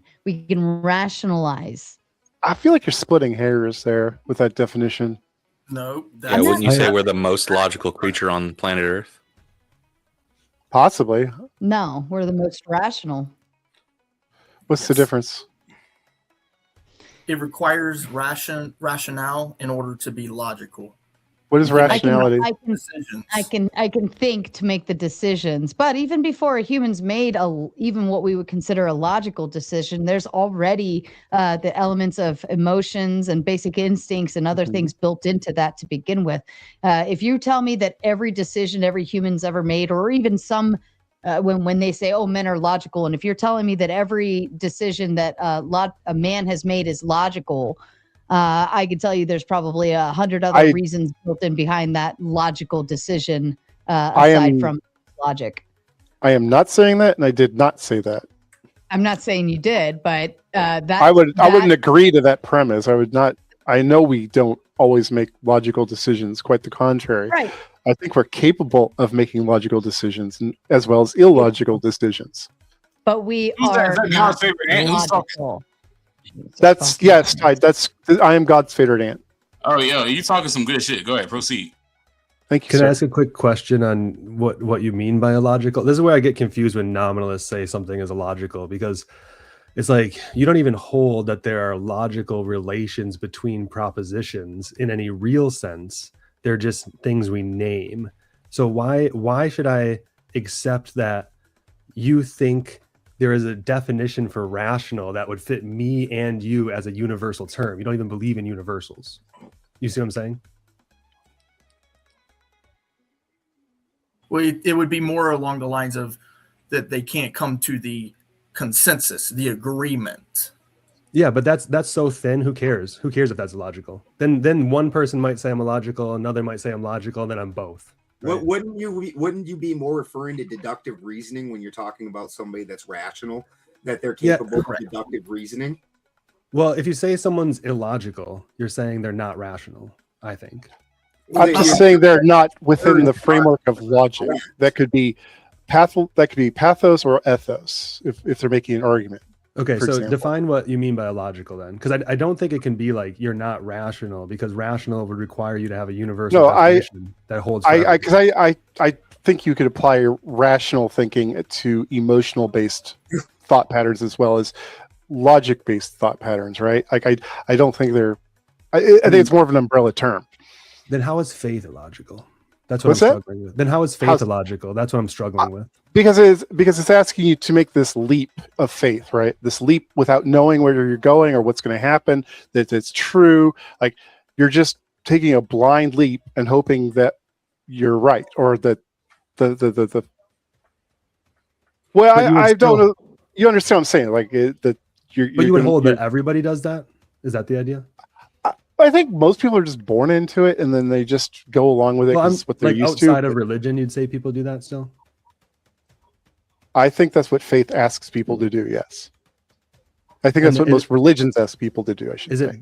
I feel like you're splitting hairs there with that definition. No. Wouldn't you say we're the most logical creature on planet Earth? Possibly. No, we're the most rational. What's the difference? It requires rationale in order to be logical. What is rationality? I can think to make the decisions, but even before humans made even what we would consider a logical decision, there's already the elements of emotions and basic instincts and other things built into that to begin with. If you tell me that every decision every human's ever made, or even some when they say, oh, men are logical, and if you're telling me that every decision that a man has made is logical, I can tell you there's probably 100 other reasons built in behind that logical decision aside from logic. I am not saying that, and I did not say that. I'm not saying you did, but I wouldn't agree to that premise. I would not. I know we don't always make logical decisions. Quite the contrary. Right. I think we're capable of making logical decisions as well as illogical decisions. But we are not logical. That's yes. I am God's favorite aunt. Oh yeah, you talking some good shit. Go ahead, proceed. Thank you. Can sir. I ask a quick question on what you mean by illogical? This is where I get confused when nominalists say something is illogical, because it's like you don't even hold that there are logical relations between propositions in any real sense. They're just things we name. So why should I accept that you think there is a definition for rational that would fit me and you as a universal term? You don't even believe in universals. You see what I'm saying? Well, it would be more along the lines of that they can't come to the consensus, the agreement. Yeah, but that's so thin. Who cares? Who cares if that's illogical? Then one person might say I'm illogical, another might say I'm logical, and then I'm both. Right? Wouldn't you be more referring to deductive reasoning when you're talking about somebody that's rational, that they're capable of deductive reasoning? Well, if you say someone's illogical, you're saying they're not rational, I think. I'm just saying they're not within the framework of logic. That could be pathos or ethos if they're making an argument. Okay, so example. Define what you mean by illogical then, because I don't think it can be like you're not rational, because rational would require you to have a universal definition that holds. I think you could apply rational thinking to emotional based thought patterns as well as logic based thought patterns, right? Like I don't think they're. I think it's more of an umbrella term. Then how is faith illogical? That's what I'm struggling with. Then how is faith illogical? That's what I'm struggling with. Because it's asking you to make this leap of faith, right? This leap without knowing where you're going or what's going to happen, that it's true. Like you're just taking a blind leap and hoping that you're right, or that the. Well, I don't know. You understand what I'm saying? Like that you're. But you would hold that everybody does that? Is that the idea? I think most people are just born into it, and then they just go along with it because it's what they're used to. Outside of religion, you'd say people do that still? I think that's what faith asks people to do, yes. I think that's what most religions ask people to do, I should say.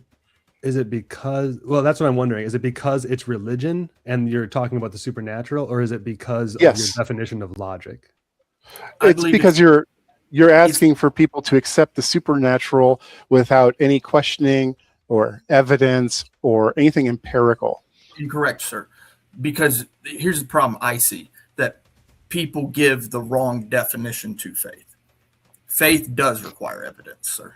Is it because, well, that's what I'm wondering. Is it because it's religion and you're talking about the supernatural, or is it because of your definition of logic? It's because you're asking for people to accept the supernatural without any questioning or evidence or anything empirical. Incorrect, sir. Because here's the problem I see, that people give the wrong definition to faith. Faith does require evidence, sir.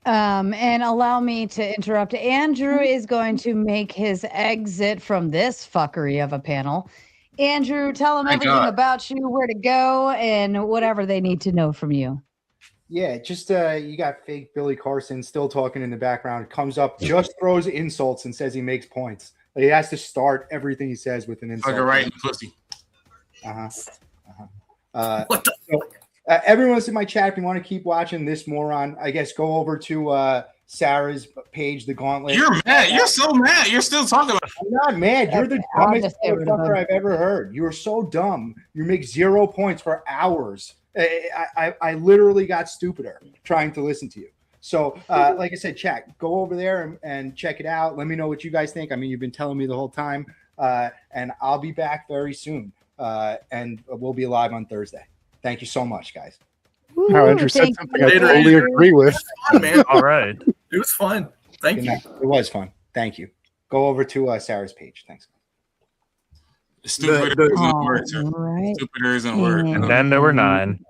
And allow me to interrupt. Andrew is going to make his exit from this fuckery of a panel. Andrew, tell them everything about you, where to go, and whatever they need to know from you. Yeah, just you got fake Billy Carson still talking in the background. Comes up, just throws insults and says he makes points. He has to start everything he says with an insult. Like a right in the pussy. What the fuck? Everyone's in my chat. If you want to keep watching this moron, I guess go over to Sarah's page, The Gauntlet. You're mad. You're so mad. You're still talking about it. I'm not mad. You're the dumbest motherfucker I've ever heard. You are so dumb. You make 0 points for hours. I literally got stupider trying to listen to you. So, like I said, chat, go over there and check it out. Let me know what you guys think. I mean, you've been telling me the whole time, and I'll be back very soon, and we'll be live on Thursday. Thank you so much, guys. Andrew said something I totally agree with. Fun, man. All right. It was fun. Thank you. It was fun. Thank you. Go over to Sarah's page. Thanks. Stupider isn't a word, sir. Stupider isn't a word. And then there were 9.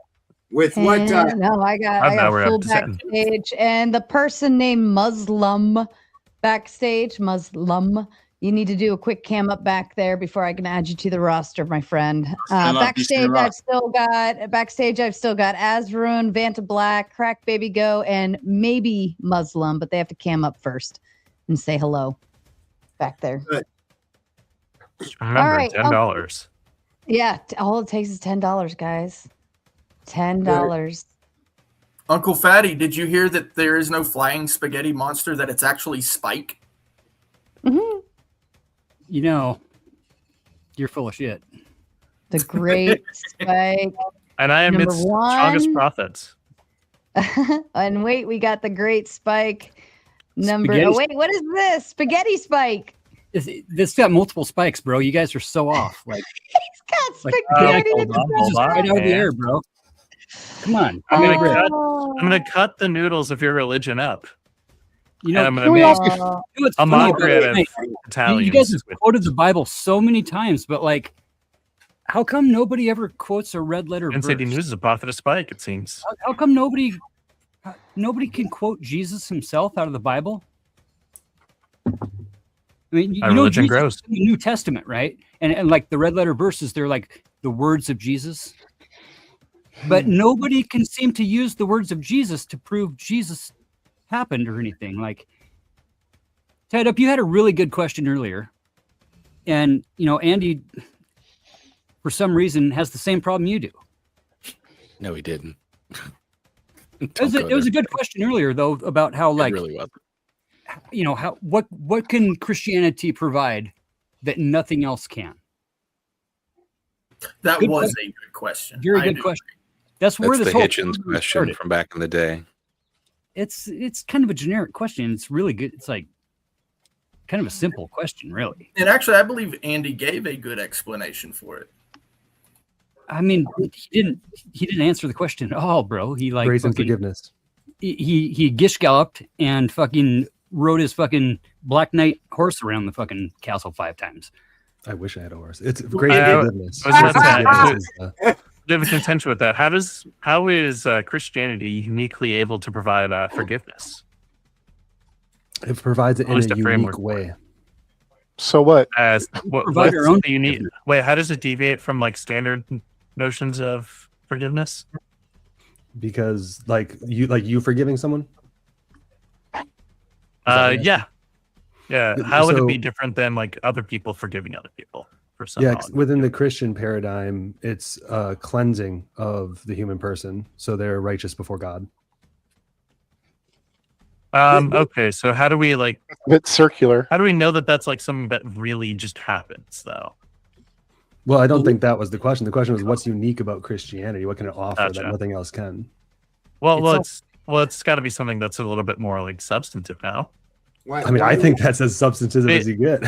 With what? No, I got full backstage, and the person named Muslim backstage. Muslim. You need to do a quick cam up back there before I can add you to the roster, my friend. Backstage, I've still got Azrun, Vanta Black, Crack Baby Go, and maybe Muslim, but they have to cam up first and say hello back there. Remember, all right, $10. Yeah, all it takes is $10, guys. $10. Uncle Fatty, did you hear that there is no flying spaghetti monster, that it's actually Spike? Mhm. You know, you're full of shit. The great Spike. And I am Number its strongest one. prophets. And wait, we got the great Spike. Spaghetti Oh, wait, what is this? Spaghetti Spike. This got multiple spikes, bro. You guys are so off. Like, He's got spaghetti. hold on, hold on, right out of the man. air, bro. Come on. I'm gonna Oh. cut the noodles of your religion up. You know, And I'm can gonna we make also- you know what's a funny mockery about out it? of You Italians. guys have quoted the Bible so many times, but like, how come nobody ever quotes a red letter And verse? News is a prophet of Spike, it seems. How come nobody can quote Jesus himself out of the Bible? I mean, you Our know, religion Jesus grows. is in the New Testament, right? And like the red letter verses, they're like the words of Jesus. But nobody can seem to use the words of Jesus to prove Jesus happened or anything. Like, Tied Up, you had a really good question earlier. And, you know, Andy, for some reason, has the same problem you do. No, he didn't. It was a good question earlier, though, about how, like, It really was. You know, how what can Christianity provide that nothing else can? That Good was question. a good question. Very I good do question. That's where That's this the whole Hitchens program question started. from back in the day. It's kind of a generic question. It's really good. It's like kind of a simple question, really. And actually, I believe Andy gave a good explanation for it. I mean, he didn't answer the question at all, bro. He like Grace and fucking- forgiveness. He gish galloped and fucking rode his fucking Black Knight horse around the fucking castle 5 times. I wish I had a horse. It's grace I and was forgiveness. about to say, Forgiveness is, I have a contention with that. How is Christianity uniquely able to provide forgiveness? it provides it At in least a a unique framework. way. So what? As provide what's our own the unique? Wait, how does it deviate from like standard notions of forgiveness? Because like you forgiving someone. Yeah. How would it So- be different than like other people forgiving other people for some? Yeah, odd- within the Christian paradigm, it's a cleansing of the human person, so they're righteous before God. Okay, so how do we like? A bit circular. How do we know that that's like something that really just happens though? Well, I don't think that was the question. The question was, what's unique about Christianity? What can it offer Gotcha. that nothing else can? It's got to be something that's a little bit more like substantive now. Why, I mean, why I think would- that's as substantive as you get.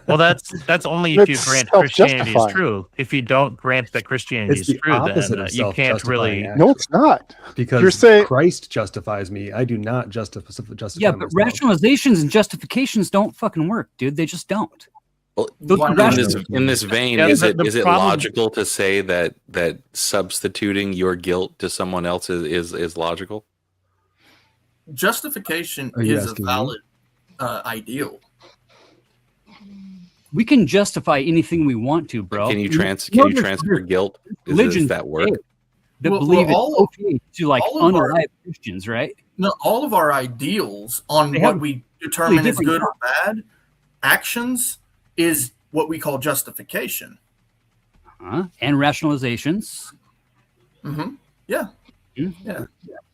Well, that's only if you It's grant Christianity is self-justifying. true. If you don't grant that Christianity It's is the true, opposite then of you can't really. self-justifying, No, it's not. because You're saying- Christ justifies me. I do not justify Yeah, but myself. rationalizations and justifications don't fucking work, dude. They just don't. Well, Those Why are not? rational. in this vein, Yeah, is the it problem- logical to say that substituting your guilt to someone else is logical? Justification Are you is a asking me? valid ideal. We can justify anything we want to, bro. Can you there's transfer guilt? religions Does that work? that Well, believe all- it's okay to like all of our- unalive Christians, right? No, all of our ideals on They what have we determine is different good or bad actions is what we call justification. And rationalizations. Mm-hmm. Yeah. Mhm. Yeah.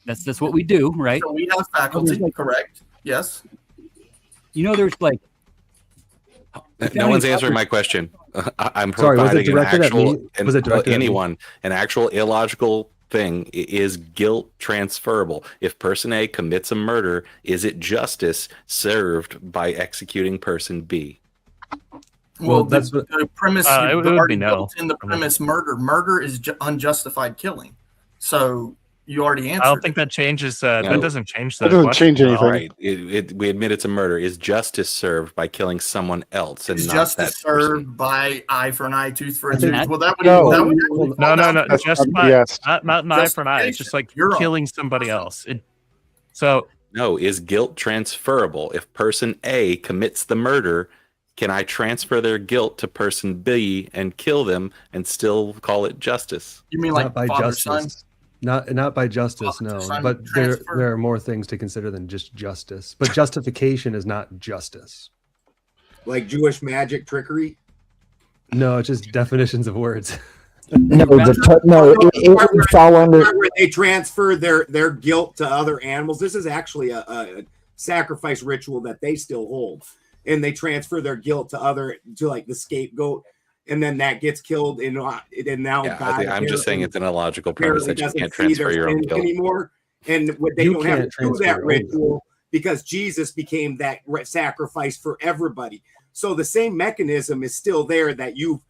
That's what we do, right? So we have faculty, like- correct? Yes. You know, there's like No one's answering my question. I'm Sorry, was it providing an directed at actual, me? Was it directed at me? anyone, an actual illogical thing. Is guilt transferable? If person A commits a murder, is it justice served by executing person B? Well, that's the premise it would already be no. built in the premise murder. Murder is unjustified killing. So you already answered. I don't think that changes. That No. doesn't change That the doesn't question change at all. anything. Right. We admit it's a murder. Is justice served by killing someone else and Is not justice that person? served by eye for an eye, tooth for a I think tooth? Well, that would No. that would actually No, fall no, down no. to That's Just not by BS. not an eye for an eye. It's just like You're on. killing somebody else. So No, is guilt transferable? If person A commits the murder, can I transfer their guilt to person B and kill them and still call it justice? You mean Not like by father justice. son? Not by justice, Father, no. son, But transfer. there are more things to consider than just justice. But justification is not justice. like Jewish magic trickery? No, it's just definitions of words. No, it would fall under. Where they transfer their guilt to other animals. This is actually a sacrifice ritual that they still hold, and they transfer their guilt to like the scapegoat, and then that gets killed. And now God, I'm just saying it's an illogical premise that you can't transfer your own guilt anymore, and they don't have to do that ritual because Jesus became that sacrifice for everybody. So the same mechanism is still there, that you've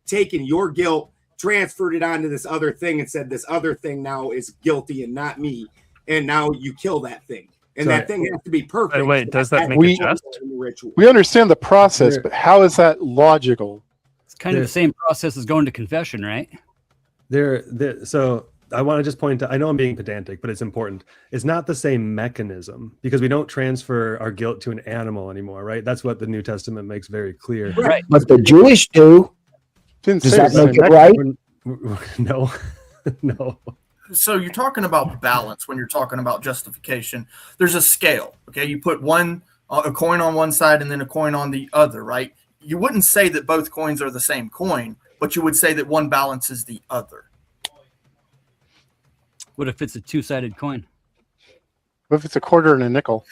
taken your guilt, transferred it onto this other thing, and said this other thing now is guilty and not me, and now you kill that thing, and that thing has to be perfect. Wait, does that make it just? We understand the process, but how is that logical? It's kind of the same process as going to confession, right? So I want to just point out, I know I'm being pedantic, but it's important. It's not the same mechanism, because we don't transfer our guilt to an animal anymore, right? That's what the New Testament makes very clear. Right. But the Jewish do. Does that make it right? No. No. So you're talking about balance when you're talking about justification. There's a scale, okay? You put a coin on one side and then a coin on the other, right? You wouldn't say that both coins are the same coin, but you would say that one balances the other. What if it's a two-sided coin? What if it's a quarter and a nickel?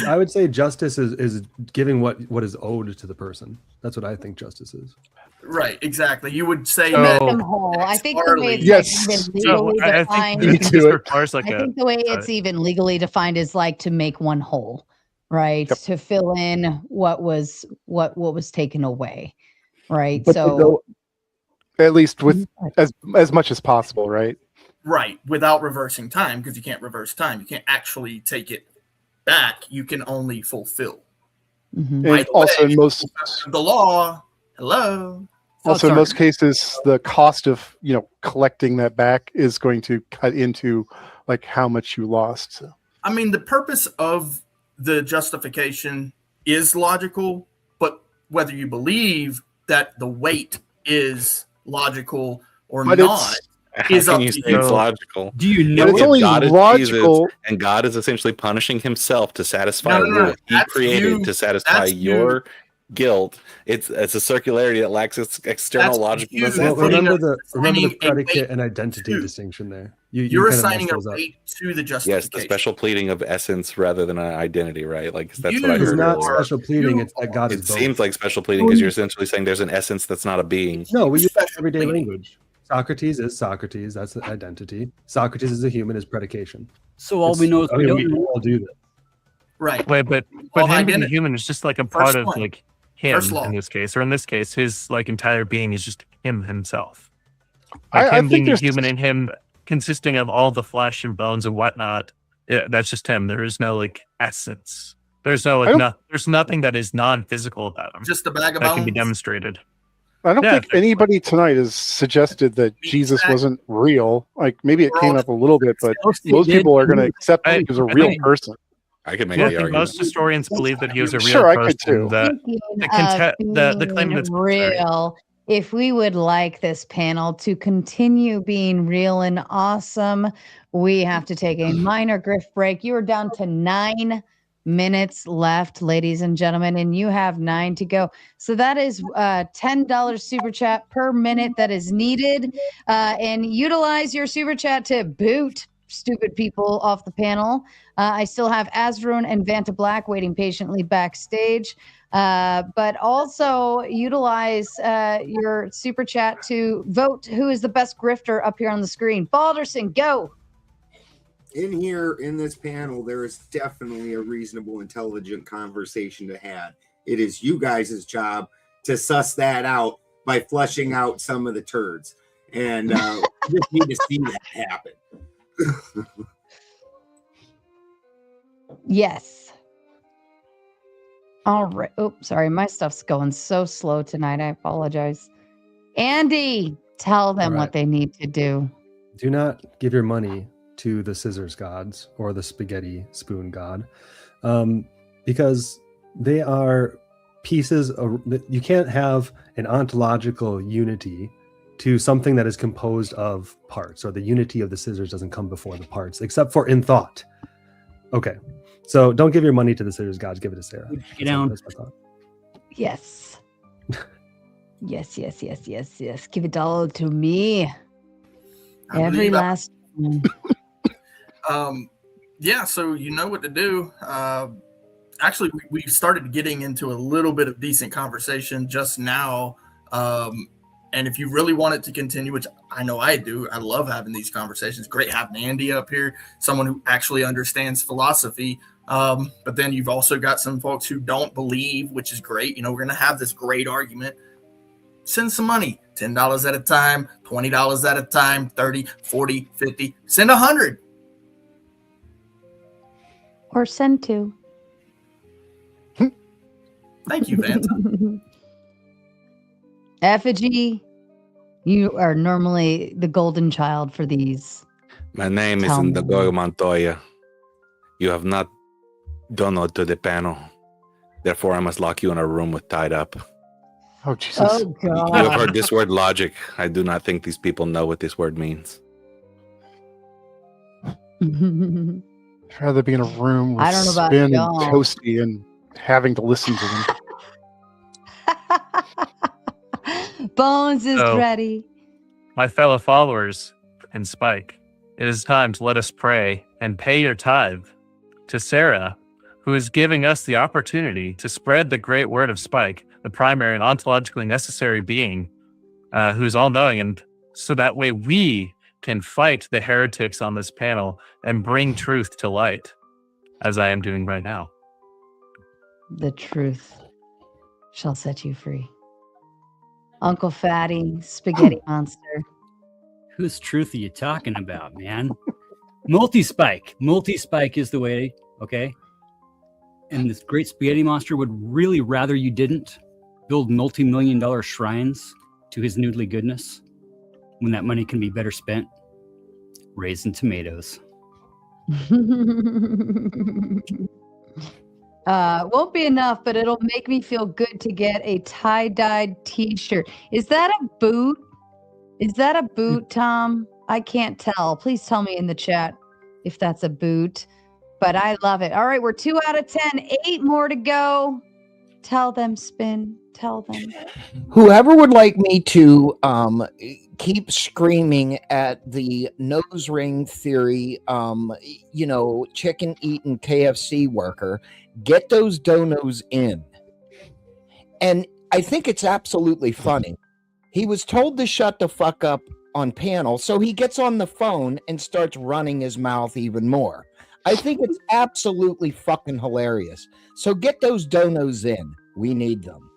I would say justice is giving what is owed to the person. That's what I think justice is. Right, exactly. You would say that. I think the way it's even legally defined. I think the way it's even legally defined is like to make one whole, right? Yep. To fill in what was taken away, right? But so at least with as much as possible, right? Right, without reversing time, because you can't reverse time. You can't actually take it back. You can only fulfill. Mm-hmm. And also, in most the law. Hello. Also, in most cases, the cost of collecting that back is going to cut into like how much you lost. So. I mean, the purpose of the justification is logical, but whether you believe that the weight is logical or not is up to you. It's logical. Do you know it's only logical? And God is essentially punishing himself to satisfy what he created to satisfy your guilt. It's a circularity that lacks its external logical necessity. Remember the predicate and identity distinction there. You're assigning a weight to the justification. Yes, the special pleading of essence rather than an identity, right? Like that's what I heard. It's not special pleading. It's that God is both. It seems like special pleading because you're essentially saying there's an essence that's not a being. No, we use everyday language. Socrates is Socrates. That's the identity. Socrates is a human is predication. So all we know is we all do that. Right. Wait, but him being a human is just like a part of like him in this case, or in this case, his like entire being is just him himself. Like him being a human and him consisting of all the flesh and bones and whatnot. Yeah, that's just him. There is no like essence. There's no like there's nothing that is non-physical about him. Just a bag of that bones can be demonstrated. I don't think anybody tonight has suggested that Jesus wasn't real. Like maybe it came up a little bit, but most people are going to accept that he was a real person. I could make the argument. Most historians believe that he was a real person. I could too. The claim that's real. If we would like this panel to continue being real and awesome, we have to take a minor grift break. You are down to 9 minutes left, ladies and gentlemen, and you have 9 to go. So that is $10 super chat per minute that is needed. And utilize your super chat to boot stupid people off the panel. I still have Azrune and Vanta Black waiting patiently backstage. But also utilize your super chat to vote who is the best grifter up here on the screen. Balderson, go. In here, in this panel, there is definitely a reasonable, intelligent conversation to have. It is you guys' job to suss that out by flushing out some of the turds. And we just need to see that happen. Yes. All right. Oh, sorry. My stuff's going so slow tonight. I apologize. Andy, tell them what they need to do. Do not give your money to the scissors gods or the spaghetti spoon god, because they are pieces of, you can't have an ontological unity to something that is composed of parts, or the unity of the scissors doesn't come before the parts, except for in thought. Okay, so don't give your money to the scissors gods, give it to Sarah. Get down. Yes. Yes. Give it all to me. I Every believe last one. Yeah, so you know what to do. Actually, we started getting into a little bit of decent conversation just now. And if you really want it to continue, which I know I do, I love having these conversations. Great having Andy up here, someone who actually understands philosophy. But then you've also got some folks who don't believe, which is great. You know, we're going to have this great argument. Send some money, $10 at a time, $20 at a time, 30, 40, 50, send 100. Or send to. Thank you, Vanta. Effigy, you are normally the golden child for these. My name is Tell me. Indigo Montoya. You have not donated to the panel. Therefore, I must lock you in a room with tied up. Oh, Jesus. Oh, You have God. heard this word logic. I do not think these people know what this word means. I'd rather be in a room with I don't know about Spin and y'all. Toasty and having to listen to them. Bones is So- ready. My fellow followers and Spike, it is time to let us pray and pay your tithe to Sara, who is giving us the opportunity to spread the great word of Spike, the primary and ontologically necessary being, who is all-knowing, and so that way we can fight the heretics on this panel and bring truth to light, as I am doing right now. The truth shall set you free. Uncle Fatty, Spaghetti Monster. Whose truth are you talking about, man? Multi-spike. Multi-spike is the way, okay? And this great spaghetti monster would really rather you didn't build multi-million-dollar shrines to his noodly goodness when that money can be better spent raising tomatoes. Won't be enough, but it'll make me feel good to get a tie-dyed t-shirt. Is that a boot? Is that a boot, Tom? I can't tell. Please tell me in the chat if that's a boot. But I love it. All right, we're 2 out of 10. 8 more to go. Tell them, Spin. Tell them. Whoever would like me to keep screaming at the nose ring theory, chicken eating KFC worker, get those donos in. And I think it's absolutely funny. He was told to shut the fuck up on panel, so he gets on the phone and starts running his mouth even more. I think it's absolutely fucking hilarious. So get those donos in. We need them.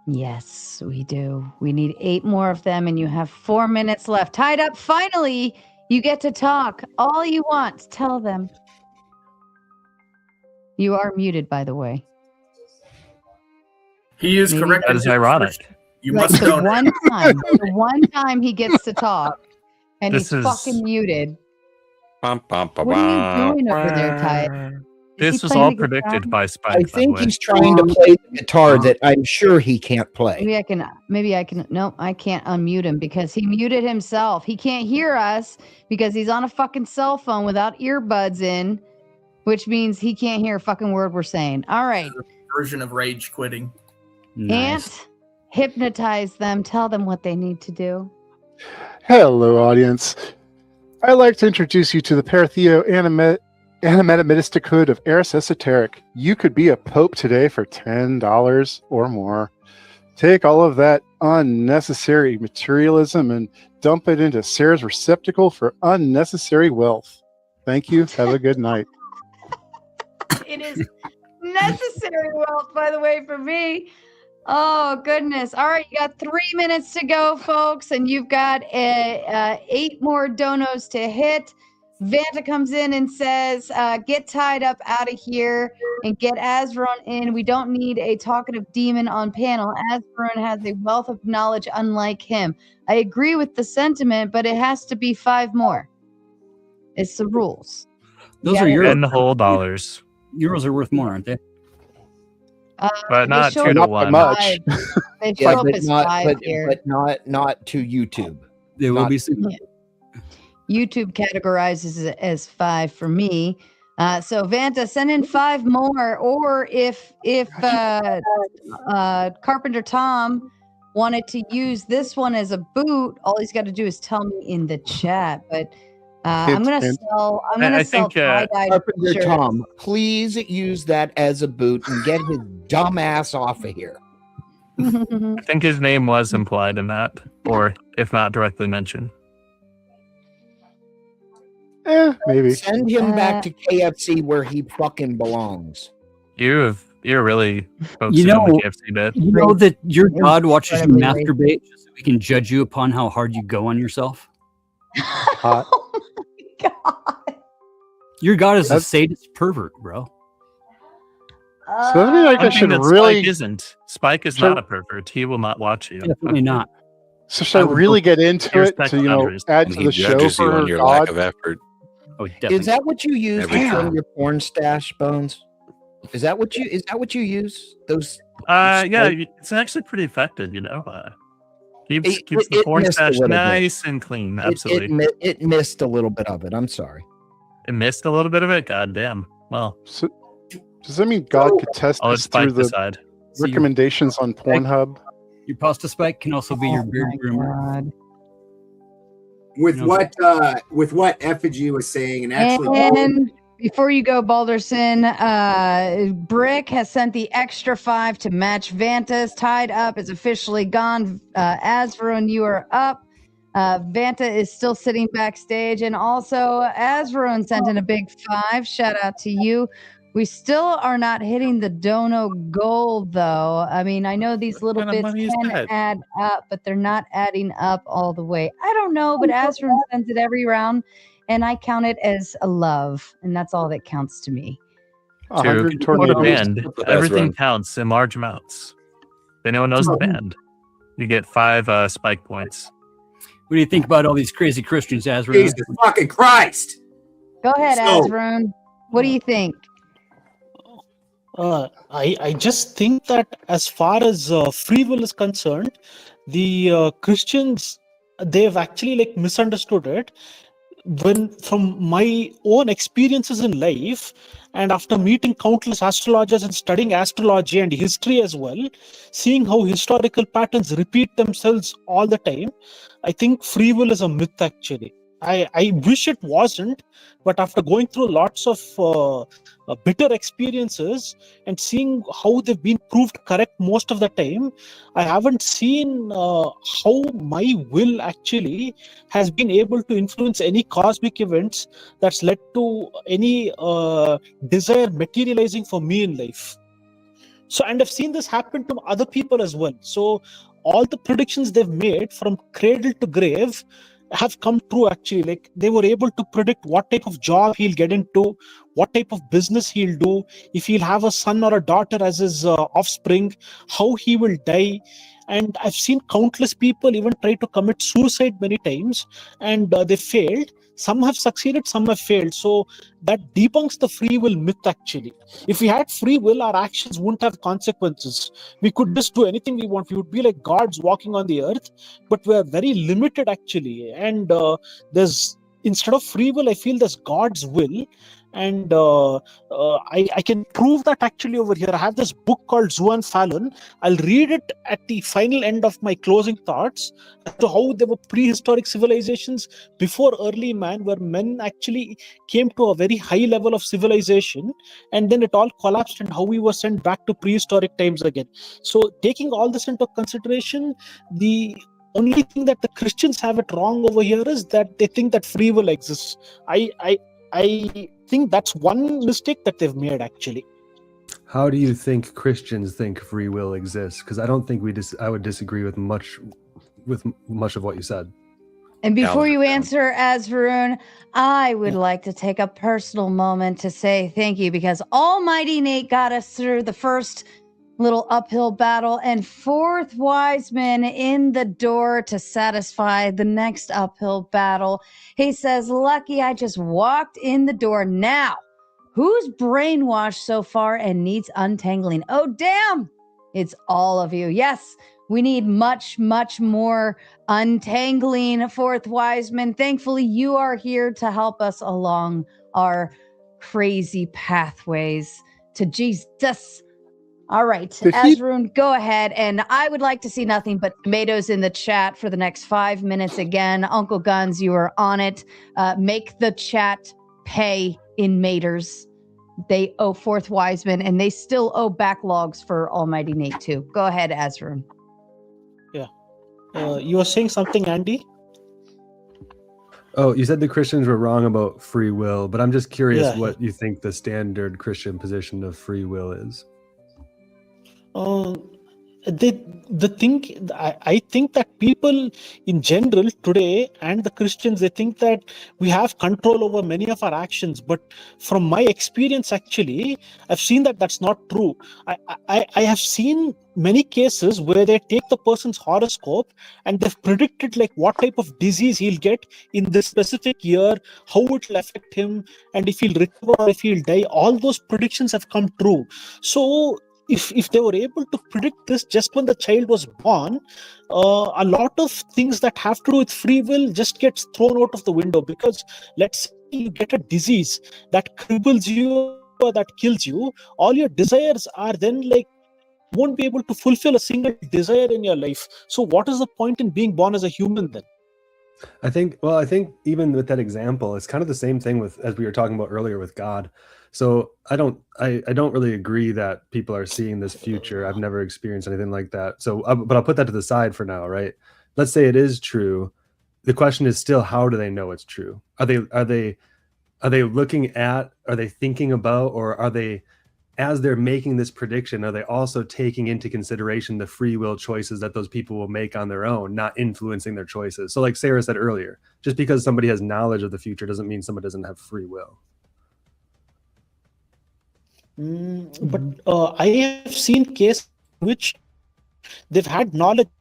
Yes, we do. We need 8 more of them, and you have 4 minutes left. Tied up. Finally, you get to talk all you want. Tell them. You are muted, by the way. He is Maybe correct. That is ironic. You Like must the donate. the one time he gets to talk, and This he's is- fucking muted. Bum, bum, bum, What are you doing over there, Ty? This was all predicted by Spike. I by the think way. he's trying to play the guitar that I'm sure he can't play. Maybe I can. No, I can't unmute him because he muted himself. He can't hear us because he's on a fucking cell phone without earbuds in, which means he can't hear a fucking word we're saying. All right, Version of rage quitting. Ant, hypnotize them. Tell them what they need to do. Hello, audience. I'd like to introduce you to the Paratheo animated mystichood of Eris Esoteric. You could be a pope today for $10 or more. Take all of that unnecessary materialism and dump it into Sarah's receptacle for unnecessary wealth. Thank you. Have a good night. It is necessary wealth, by the way, for me. Oh, goodness. All right, you got 3 minutes to go, folks, and you've got 8 more donos to hit. Vanta comes in and says, get tied up out of here and get Azron in. We don't need a talkative demon on panel. Azron has a wealth of knowledge unlike him. I agree with the sentiment, but it has to be 5 more. It's the rules. Those are euros. And the whole dollars. Euros are worth more, aren't they? But not 2 to 1. much. They show up as 5 but here. not to YouTube. There will Not- be some. YouTube categorizes it as 5 for me. So Vanta, send in 5 more, or if Carpenter Tom wanted to use this one as a boot, all he's got to do is tell me in the chat. But I'm gonna sell. I'm gonna sell tie-dyed Carpenter shirts. Tom, please use that as a boot and get his dumb ass off of here. I think his name was implied in that, or if not directly mentioned. Maybe. Send him back to KFC where he fucking belongs. You're really focusing You know, on the KFC bit. you know that your God watches you Incredibly masturbate just so we can judge you upon how hard you go on yourself. Hot. Your God is a sadist pervert, bro. So I mean, like I One thing should that really. Spike isn't. Spike is not a pervert. He will not watch you. Definitely not. So should I really get into it respect to add And to he the show judges you for on your God? lack of effort. Oh, definitely. Is that what you use Every to time. fill your porn stash, Bones? Is that what you use? Those Yeah, it's actually pretty effective. Keeps the porn missed a stash little bit. nice and clean. Absolutely. It missed a little bit of it. I'm sorry. It missed a little bit of it. God damn. Well, So, does that mean God could test I'll let us through Spike the decide. recommendations on Pornhub? Your pasta spike can also be your beard groomer. With No. what Effigy was saying, and actually, And before you go, Balderson, Brick has sent the extra 5 to match Vanta's. Tied up is officially gone. Asvarun, you are up. Vanta is still sitting backstage. And also, Asvarun sent in a big 5. Shout out to you. We still are not hitting the dono goal, though. I mean, I know these little kind of bits money is can that? add up, but they're not adding up all the way. I don't know, but Asvarun sends it every round. And I count it as a love, and that's all that counts to me. 100 To quote a tornadoes. band, That's everything run. counts in large amounts. If anyone knows the band, you get 5 spike points. What do you think about all these crazy Christians, Azra? Jesus fucking Christ! Go ahead, So- Asvarun. What do you think? I just think that as far as free will is concerned, the Christians, they've actually misunderstood it. When from my own experiences in life, and after meeting countless astrologers and studying astrology and history as well, seeing how historical patterns repeat themselves all the time, I think free will is a myth actually. I wish it wasn't, but after going through lots of bitter experiences and seeing how they've been proved correct most of the time, I haven't seen how my will actually has been able to influence any cosmic events that's led to any desire materializing for me in life. So, and I've seen this happen to other people as well. So all the predictions they've made from cradle to grave have come true actually. They were able to predict what type of job he'll get into, what type of business he'll do, if he'll have a son or a daughter as his offspring, how he will die. And I've seen countless people even try to commit suicide many times, and they failed. Some have succeeded, some have failed. So that debunks the free will myth actually. If we had free will, our actions wouldn't have consequences. We could just do anything we want. We would be like gods walking on the earth, but we're very limited actually. And there's, instead of free will, I feel there's God's will. And I can prove that actually over here. I have this book called Zuan Fallon. I'll read it at the final end of my closing thoughts as to how there were prehistoric civilizations before early man, where men actually came to a very high level of civilization, and then it all collapsed, and how we were sent back to prehistoric times again. So taking all this into consideration, the only thing that the Christians have it wrong over here is that they think that free will exists. I think that's one mistake that they've made actually. How do you think Christians think free will exists? Because I don't think I would disagree with much of what you said. And before you answer, Asvarun, I would like to take a personal moment to say thank you, because Almighty Nate got us through the first little uphill battle, and fourth Wiseman in the door to satisfy the next uphill battle. He says, lucky I just walked in the door. Now, who's brainwashed so far and needs untangling? Oh, damn. It's all of you. Yes, we need much, much more untangling, fourth Wiseman. Thankfully, you are here to help us along our crazy pathways to Jesus. All right, Ezrun, go ahead. And I would like to see nothing but tomatoes in the chat for the next 5 minutes again. Uncle Guns, you are on it. Make the chat pay in maters. They owe Fourth Wiseman, and they still owe backlogs for Almighty Nate too. Go ahead, Ezrun. Yeah. You were saying something, Andy? Oh, you said the Christians were wrong about free will, but I'm just curious Yeah. what you think the standard Christian position of free will is. I think that people in general today and the Christians, they think that we have control over many of our actions. But from my experience, actually, I've seen that that's not true. I have seen many cases where they take the person's horoscope and they've predicted like what type of disease he'll get in this specific year, how it will affect him, and if he'll recover or if he'll die. All those predictions have come true. So if they were able to predict this just when the child was born, a lot of things that have to do with free will just gets thrown out of the window. Because let's say you get a disease that cripples you or that kills you, all your desires are then like won't be able to fulfill a single desire in your life. So what is the point in being born as a human then? I think even with that example, it's kind of the same thing with, as we were talking about earlier, with God. So I don't really agree that people are seeing this future. I've never experienced anything like that. So, but I'll put that to the side for now, right? Let's say it is true. The question is still, how do they know it's true? Are they looking at, are they thinking about, or are they, as they're making this prediction, are they also taking into consideration the free will choices that those people will make on their own, not influencing their choices? So like Sarah said earlier, just because somebody has knowledge of the future doesn't mean someone doesn't have free will. But I have seen cases in which they've had knowledge of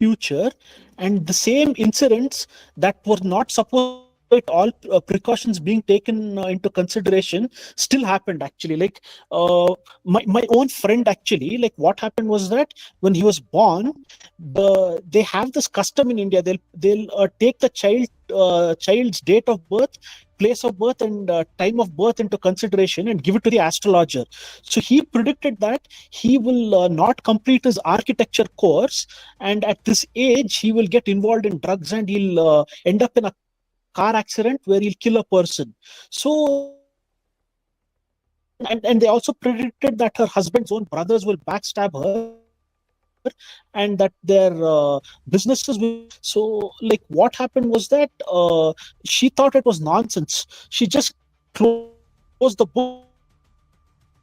the future and the same incidents that were not supposed to, all precautions being taken into consideration, still happened actually. Like my own friend, actually, like what happened was that when he was born, they have this custom in India. They'll take the child's date of birth, place of birth, and time of birth into consideration and give it to the astrologer. So he predicted that he will not complete his architecture course, and at this age he will get involved in drugs and he'll end up in a car accident where he'll kill a person. So and they also predicted that her husband's own brothers will backstab her and that their businesses will. So like what happened was that she thought it was nonsense. She just closed the book.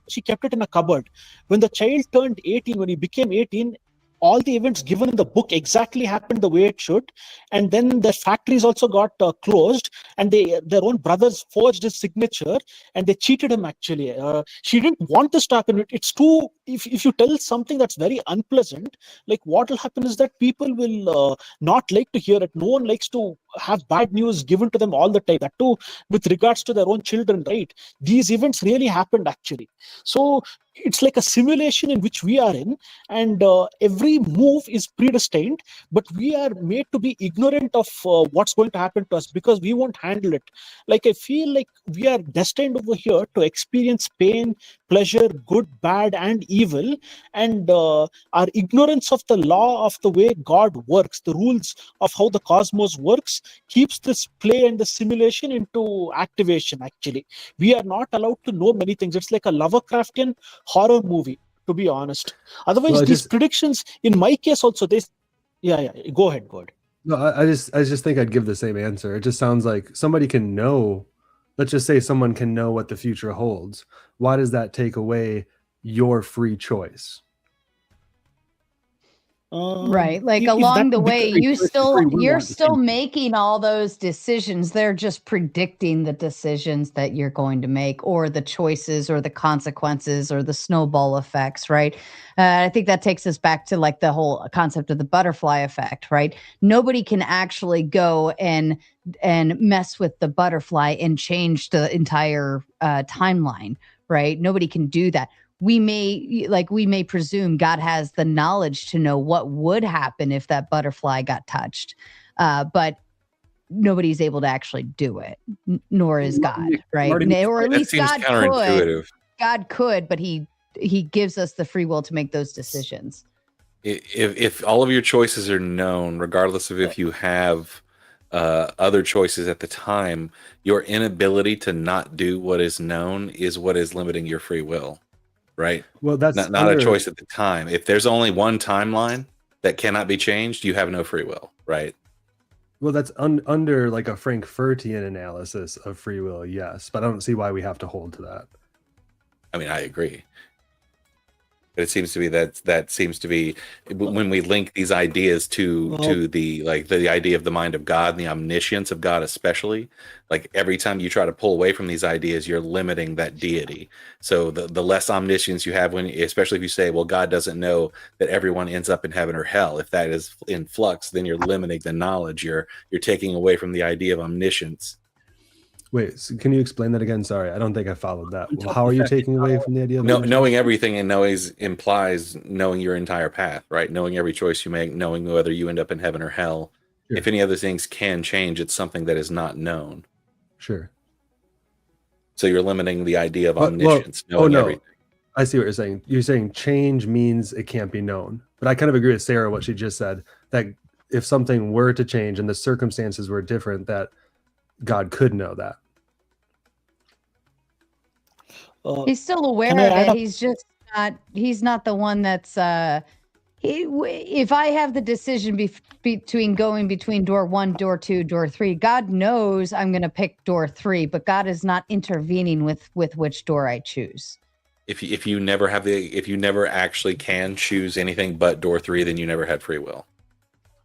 She kept it in a cupboard. When the child turned 18, when he became 18, all the events given in the book exactly happened the way it should. And then the factories also got closed, and their own brothers forged his signature, and they cheated him actually. She didn't want this to happen. It's too, if you tell something that's very unpleasant, like what will happen is that people will not like to hear it. No one likes to have bad news given to them all the time, that too with regards to their own children, right? These events really happened actually. So it's like a simulation in which we are in, and every move is predestined, but we are made to be ignorant of what's going to happen to us because we won't handle it. Like I feel like we are destined over here to experience pain, pleasure, good, bad, and evil, and our ignorance of the law of the way God works, the rules of how the cosmos works, keeps this play and the simulation into activation. Actually, we are not allowed to know many things. It's like a Lovecraftian horror movie, to be honest. Otherwise, these predictions, in my case also, go ahead. No, I just think I'd give the same answer. It just sounds like somebody can know. Let's just say someone can know what the future holds. Why does that take away your free choice? Right, like along the way, you're still making all those decisions. They're just predicting the decisions that you're going to make, or the choices, or the consequences, or the snowball effects. Right. I think that takes us back to like the whole concept of the butterfly effect. Right. Nobody can actually go and mess with the butterfly and change the entire timeline. Right. Nobody can do that. We may presume God has the knowledge to know what would happen if that butterfly got touched, but nobody's able to actually do it, nor is God, right? Or at least God could, but he he gives us the free will to make those decisions. If all of your choices are known, regardless of if you have other choices at the time, your inability to not do what is known is what is limiting your free will, right? Well, that's not a choice at the time. If there's only one timeline that cannot be changed, you have no free will, right? Well, that's under like a Frankfurtian analysis of free will, yes, but I don't see why we have to hold to that. I mean, I agree. But it seems to be that seems to be when we link these ideas to the idea of the mind of God and the omniscience of God, especially, like every time you try to pull away from these ideas, you're limiting that deity. So the less omniscience you have, especially if you say, well, God doesn't know that everyone ends up in heaven or hell. If that is in flux, then you're limiting the knowledge. You're taking away from the idea of omniscience. Wait, so can you explain that again? Sorry, I don't think I followed that. Well, how are you taking away from the idea of knowing everything and implies knowing your entire path, right? Knowing every choice you make, knowing whether you end up in heaven or hell. Sure. If any other things can change, it's something that is not known. Sure. So you're limiting the idea of omniscience, knowing everything. I see what you're saying. You're saying change means it can't be known. But I kind of agree with Sarah, what she just said, that if something were to change and the circumstances were different, that God could know that. He's still aware of it. He's just not. He's not the one that's. If I have the decision between going between door 1, door 2, door 3, God knows I'm going to pick door 3, but God is not intervening with which door I choose. If you never actually can choose anything but door 3, then you never had free will.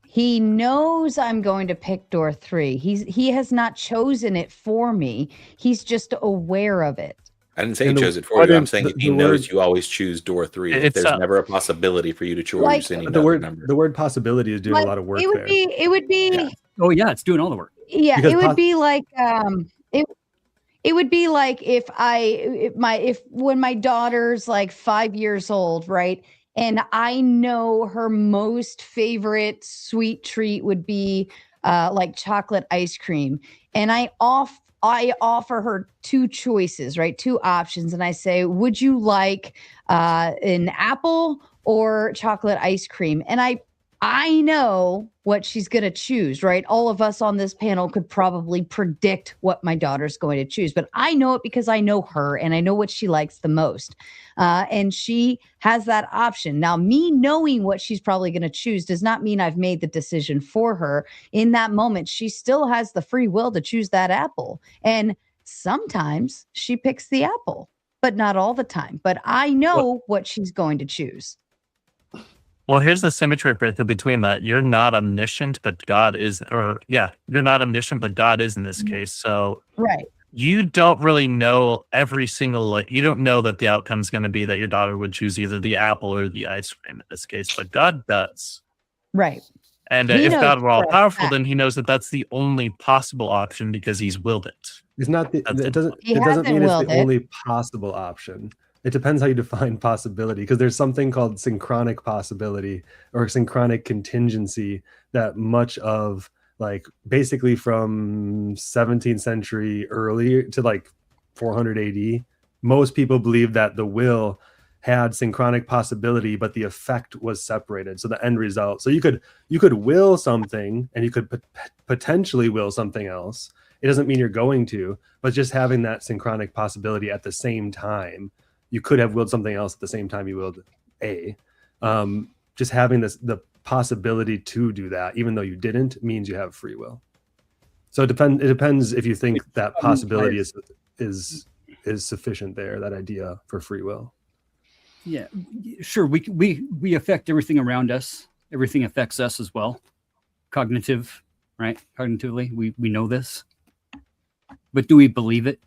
He knows I'm going to pick door 3. He has not chosen it for me. He's just aware of it. I didn't say he chose it for you. I'm saying he knows you always choose door 3. If there's never a possibility for you to choose any other number. The word possibility is doing a lot of work there. It would be. Yeah. Oh yeah, it's doing all the work. Yeah, because it would be like it would be like when my daughter's like 5 years old, right? And I know her most favorite sweet treat would be like chocolate ice cream, and I offer her 2 choices, right? 2 options. And I say, would you like an apple or chocolate ice cream? And I know what she's going to choose, right? All of us on this panel could probably predict what my daughter's going to choose, but I know it because I know her and I know what she likes the most. And she has that option. Now, me knowing what she's probably going to choose does not mean I've made the decision for her. In that moment, she still has the free will to choose that apple. And sometimes she picks the apple, but not all the time. But I know what she's going to choose. Well, here's the symmetry between that. You're not omniscient, but God is, you're not omniscient, but God is in this case. So right. You don't really know every single, you don't know that the outcome is going to be that your daughter would choose either the apple or the ice cream in this case, but God does. Right. And if God were all powerful, then he knows that that's the only possible option because he's willed it. It's not it doesn't mean it's the only possible option. It depends how you define possibility, because there's something called synchronic possibility or synchronic contingency that much of, like, basically from 17th century early to like 400 AD, most people believe that the will had synchronic possibility, but the effect was separated. So the end result. So you could will something and you could potentially will something else. It doesn't mean you're going to, but just having that synchronic possibility at the same time. You could have willed something else at the same time you willed A. Just having the possibility to do that, even though you didn't, means you have free will. So it depends if you think that possibility is sufficient there, that idea for free will. Yeah, sure. We affect everything around us. Everything affects us as well. Cognitive, right? Cognitively, we know this. But do we believe it?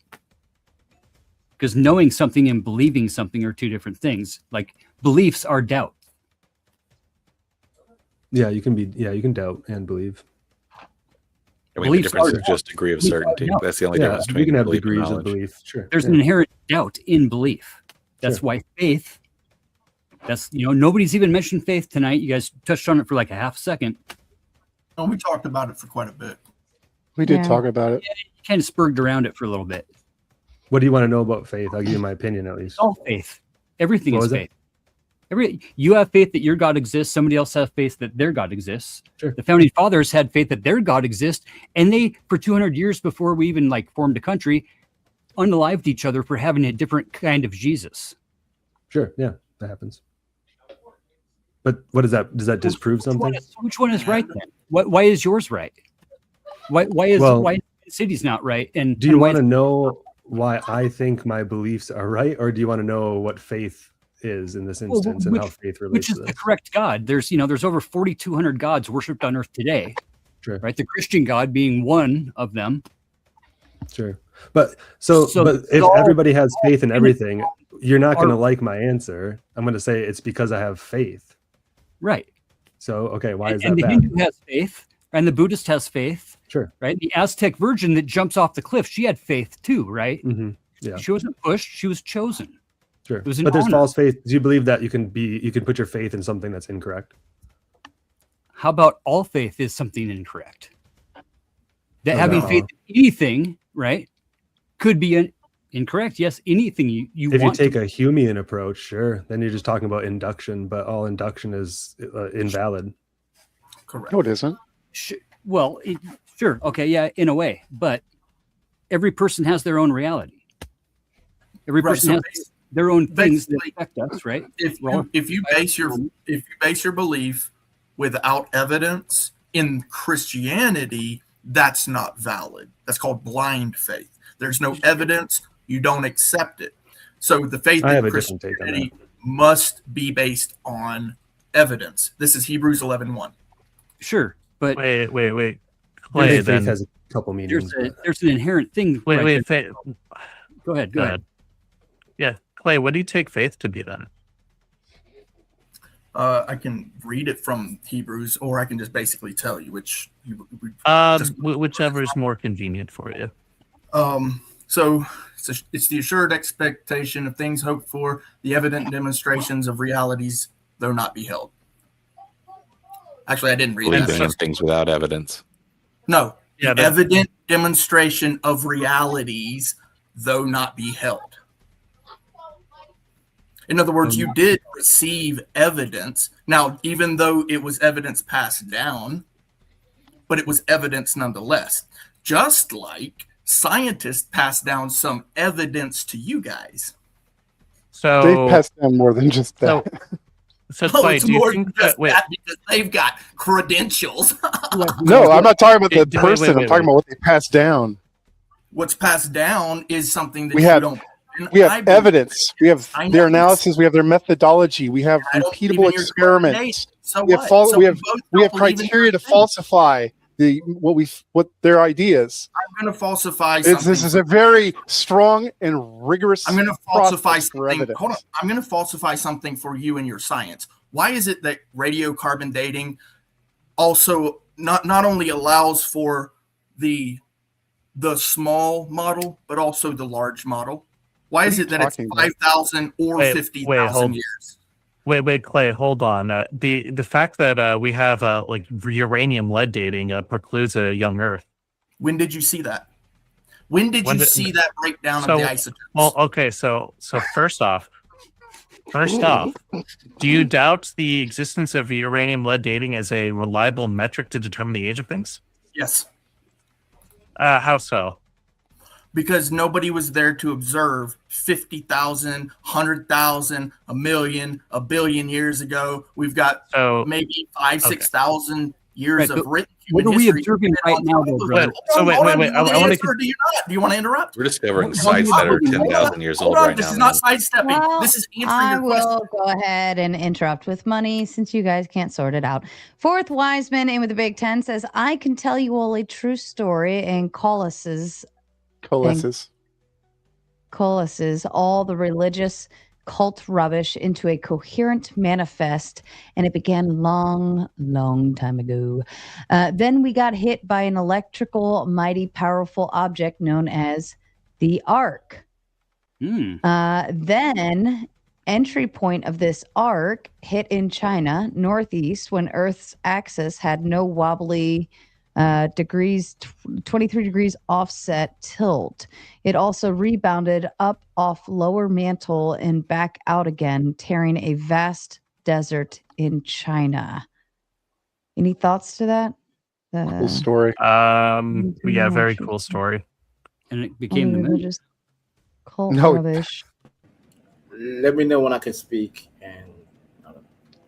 Because knowing something and believing something are 2 different things. Like, beliefs are doubt. Yeah, you can doubt and believe. I mean, the difference is just degree of certainty. That's the only difference between you can have belief degrees and of belief. Sure. There's an inherent doubt in belief. That's why faith. That's, nobody's even mentioned faith tonight. You guys touched on it for like a half second. Oh, we talked about it for quite a bit. We did talk about it. Yeah, you kind of spurred around it for a little bit. What do you want to know about faith? I'll give you my opinion at least. All faith. Everything What is was faith. You have faith that your God exists. Somebody else has faith that their God exists. Sure. The founding fathers had faith that their God exists, and they, for 200 years before we even like formed a country, unalived each other for having a different kind of Jesus. Sure. Yeah, that happens. But what is that? Does that disprove something? Which one is right then? Why is yours right? Why is city's not right? And do you and why want to is- know why I think my beliefs are right, or do you want to know what faith is in this instance and how faith relates which is to the this? correct God? There's over 4,200 gods worshipped on earth today. Sure. Right, the Christian God being one of them. Sure. But but if everybody has faith in everything, you're not going to like my answer. I'm going to say it's because I have faith. Right. So, okay, why is And that the bad? Hindu has faith, and the Buddhist has faith. Sure. Right. The Aztec virgin that jumps off the cliff, she had faith too, right? Mm-hmm. Yeah. She wasn't pushed; she was chosen. Sure. It was an But there's honor. false faith. Do you believe that you can put your faith in something that's incorrect? How about all faith is something incorrect? That Oh, having no. faith in anything, right, could be incorrect. Yes, anything you If you want take to. a Humean approach, sure, then you're just talking about induction, but all induction is invalid. Correct. No, it isn't. Well, sure, okay, yeah, in a way, but every person has their own reality. Every Right, person so has their own things that basically, affect us, right? If you base your belief without evidence in Christianity, that's not valid. That's called blind faith. There's no evidence, you don't accept it. So the faith I have in a different take on Christianity must be based on evidence. This is Hebrews 11:1. Sure, but wait. I Clay, think then faith has a couple meanings. there's an inherent thing. wait, right wait. there. Go ahead. Go ahead. Yeah, Clay, what do you take faith to be then? I can read it from Hebrews, or I can just basically tell you which. Whichever is more convenient for you. So it's the assured expectation of things hoped for, the evident demonstrations of realities, though not beheld. Actually, I didn't read Believing that. in things without evidence. No, Yeah, the evident demonstration of realities, though not beheld. In other words, you did receive evidence. Now, even though it was evidence passed down, but it was evidence nonetheless. Just like scientists pass down some evidence to you guys. So They've passed down more than just that. So Clay, it's do you more think than just that, wait, that because they've got credentials. No, I'm not talking about the Wait, person. wait, I'm talking wait. about what they passed down. What's passed down is something that We you have don't. and we I have believe- evidence. We have I know their this. analysis. We have their methodology. We have I don't believe repeatable in your experiments. coordination. So We have what? fal- So we have both we have don't believe in criteria to your thing. falsify what their ideas. I'm going to falsify This something. is a very strong and rigorous. I'm going to falsify process for something. evidence. Hold on. I'm going to falsify something for you and your science. Why is it that radiocarbon dating also not only allows for the small model, but also the large model? Why is are it you that it's talking about? 5,000 or Wait, 50,000 hold- years? Wait, Clay, hold on. The fact that we have like uranium lead dating precludes a young Earth. When did you see that? When did you see that breakdown of the isotopes? Well, okay, so first off, do you doubt the existence of uranium lead dating as a reliable metric to determine the age of things? Yes. How so? Because nobody was there to observe 50,000, 100,000, a million, a billion years ago. We've got maybe 6,000 years of written what human are we history. observing right now, though, brother? Wait. I want to. Do you not? Do you want to interrupt? We're discovering sites that are 10,000 years old Hold on. right This now. is not man. sidestepping. Well, This is answering I your question. will go ahead and interrupt with money since you guys can't sort it out. Fourth Wiseman in with the Big Ten says, I can tell you all a true story and coalesces all the religious cult rubbish into a coherent manifest, and it began long time ago. Then we got hit by an electrical, mighty, powerful object known as the Ark. Then entry point of this arc hit in China, northeast, when Earth's axis had no wobbly degrees, 23 degrees offset tilt. It also rebounded up off lower mantle and back out again, tearing a vast desert in China. Any thoughts to that? Cool story. Yeah, very cool story. And it became the moon. Religious cult No. rubbish. Let me know when I can speak. And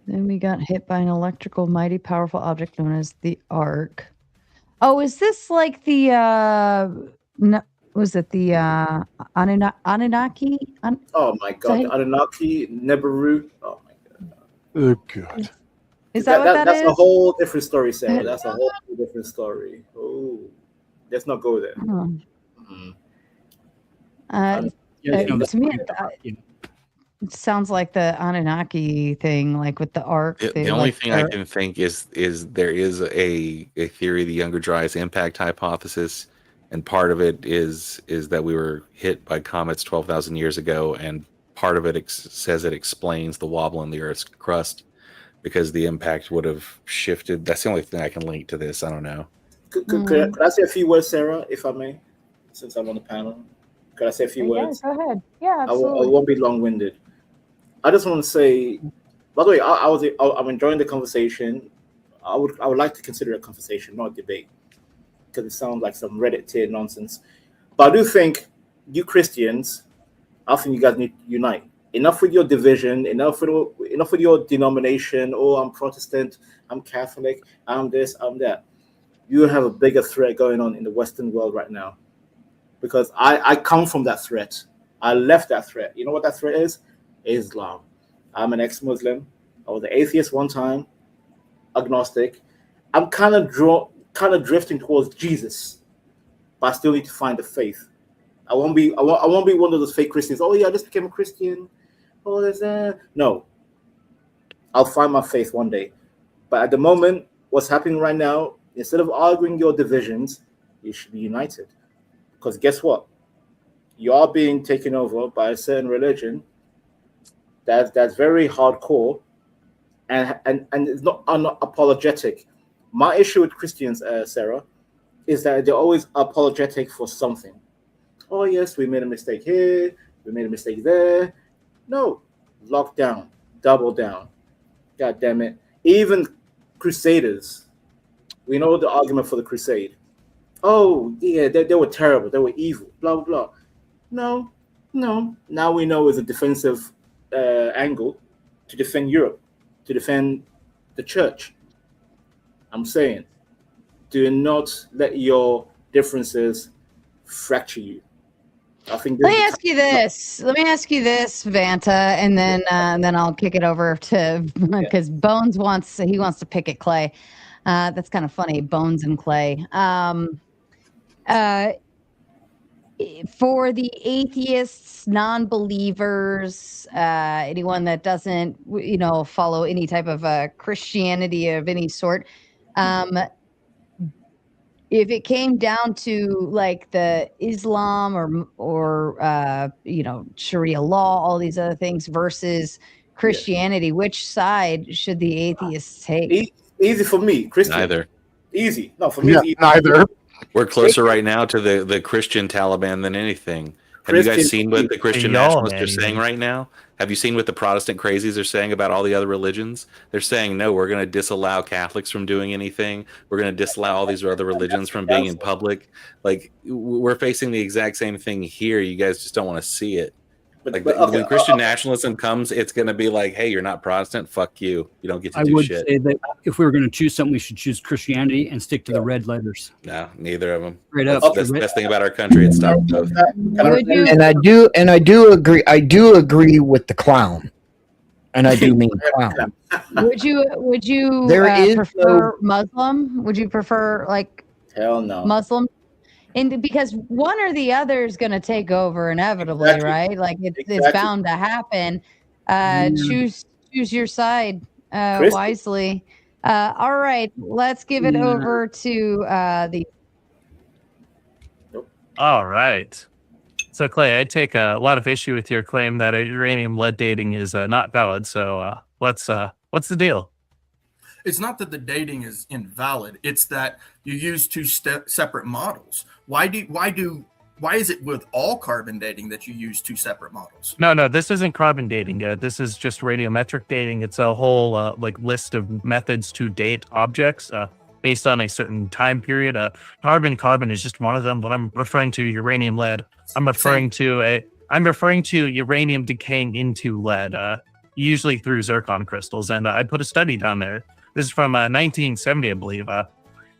Then we got hit by an electrical, mighty powerful object known as the Ark. Oh, is this like the no, was it the Anunnaki? oh my God, the Anunnaki, Neberu. Oh my God. Oh God. Is that what that's is? a whole different story, Sarah. That's a whole different story. Oh, let's not go there. Oh. Yeah, to me, it sounds like the Anunnaki thing, like with the Ark. The only thing I can think is there is a theory, the Younger Dryas impact hypothesis, and part of it is that we were hit by comets 12,000 years ago, and part of it says it explains the wobble in the Earth's crust because the impact would have shifted. That's the only thing I can link to this. I don't know. Could I say a few words, Sarah, if I may, since I'm on the panel? Could I say a few words? Yeah, go ahead. Yeah, I absolutely. won't be long-winded. I just want to say, by the way, I'm enjoying the conversation. I would like to consider it a conversation, not a debate, because it sounds like some Reddit tier nonsense. But I do think you Christians, I think you guys need to unite. Enough with your division. Enough with your denomination. Oh, I'm Protestant. I'm Catholic. I'm this. I'm that. You have a bigger threat going on in the Western world right now, because I come from that threat. I left that threat. You know what that threat is? Islam. I'm an ex-Muslim. I was an atheist one time, agnostic. I'm kind of drifting towards Jesus, but I still need to find the faith. I won't be one of those fake Christians. Oh yeah, I just became a Christian. Oh, there's that. No. I'll find my faith one day. But at the moment, what's happening right now, instead of arguing your divisions, you should be united. Because guess what? You are being taken over by a certain religion that's very hardcore and it's not unapologetic. My issue with Christians, Sarah, is that they're always apologetic for something. Oh yes, we made a mistake here, we made a mistake there. No, lock down, double down. God damn it. Even Crusaders, we know the argument for the Crusade. Oh yeah, they were terrible, they were evil, blah blah blah. No. Now we know it's a defensive angle to defend Europe, to defend the church. I'm saying, do not let your differences fracture you. I think. Let me ask you this, Vanta, and then I'll kick it over to because Bones wants to pick at Clay. That's kind of funny, Bones and Clay. For the atheists, non-believers, anyone that doesn't, follow any type of Christianity of any sort, if it came down to like the Islam or Sharia law, all these other things versus Christianity, which side should the atheists take? Easy for me, Christian. Neither. Easy. No, for me, it's easy. Neither. We're closer right now to the Christian Taliban than anything. Have you guys seen what the Christian nationalists are saying right now? Have you seen what the Protestant crazies are saying about all the other religions? They're saying, no, we're going to disallow Catholics from doing anything. We're going to disallow all these other religions from being in public. Like, we're facing the exact same thing here. You guys just don't want to see it. When Christian nationalism comes, it's going to be like, hey, you're not Protestant. Fuck you. You don't get to do shit. I would say that if we were going to choose something, we should choose Christianity and stick to the red letters. No, neither of them. Straight up. That's the best thing about our country. It stopped both. And I do agree with the clown. And I do mean clown. Would you There prefer Muslim? Would you prefer like hell no Muslim? And because one or the other is going to take over inevitably, right? Like it's bound to happen. Choose your side wisely. All right, let's give it over to the. All right. So Clay, I take a lot of issue with your claim that uranium lead dating is not valid. So what's the deal? It's not that the dating is invalid. It's that you use two separate models. Why is it with all carbon dating that you use two separate models? No, this isn't carbon dating. This is just radiometric dating. It's a whole list of methods to date objects based on a certain time period. Carbon is just one of them. But I'm referring to uranium lead. I'm referring to uranium decaying into lead, usually through zircon crystals. And I put a study down there. This is from 1970, I believe.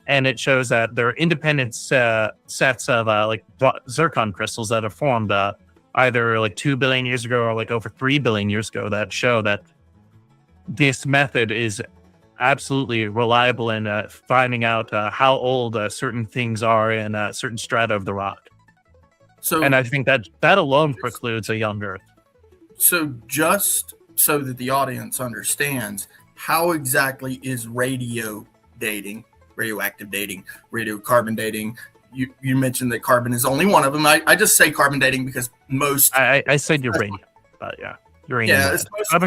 And it shows that there are independent sets of zircon crystals that are formed either 2 billion years ago or over 3 billion years ago that show that this method is absolutely reliable in finding out how old certain things are in certain strata of the rock. And I think that alone precludes a young Earth. So just so that the audience understands, how exactly is radioactive dating, radiocarbon dating? You mentioned that carbon is only one of them. I just say carbon dating because most... I said uranium, but yeah. Uranium. Yeah,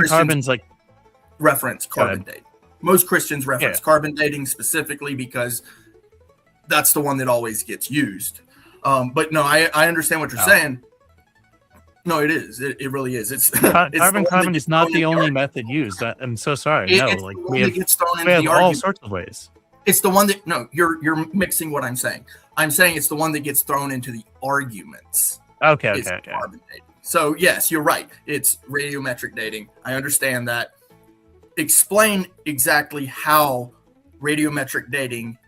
carbon's like... reference carbon dating. Most Christians reference carbon dating specifically because that's the one that always gets used. But no, I understand what you're saying. No, it is. It really is. It's carbon is not the only method used. I'm so sorry. We have all sorts of ways. It's the one that you're mixing what I'm saying. I'm saying it's the one that gets thrown into the arguments. Okay. Carbon dating. So yes, you're right. It's radiometric dating. I understand that. Explain exactly how radiometric dating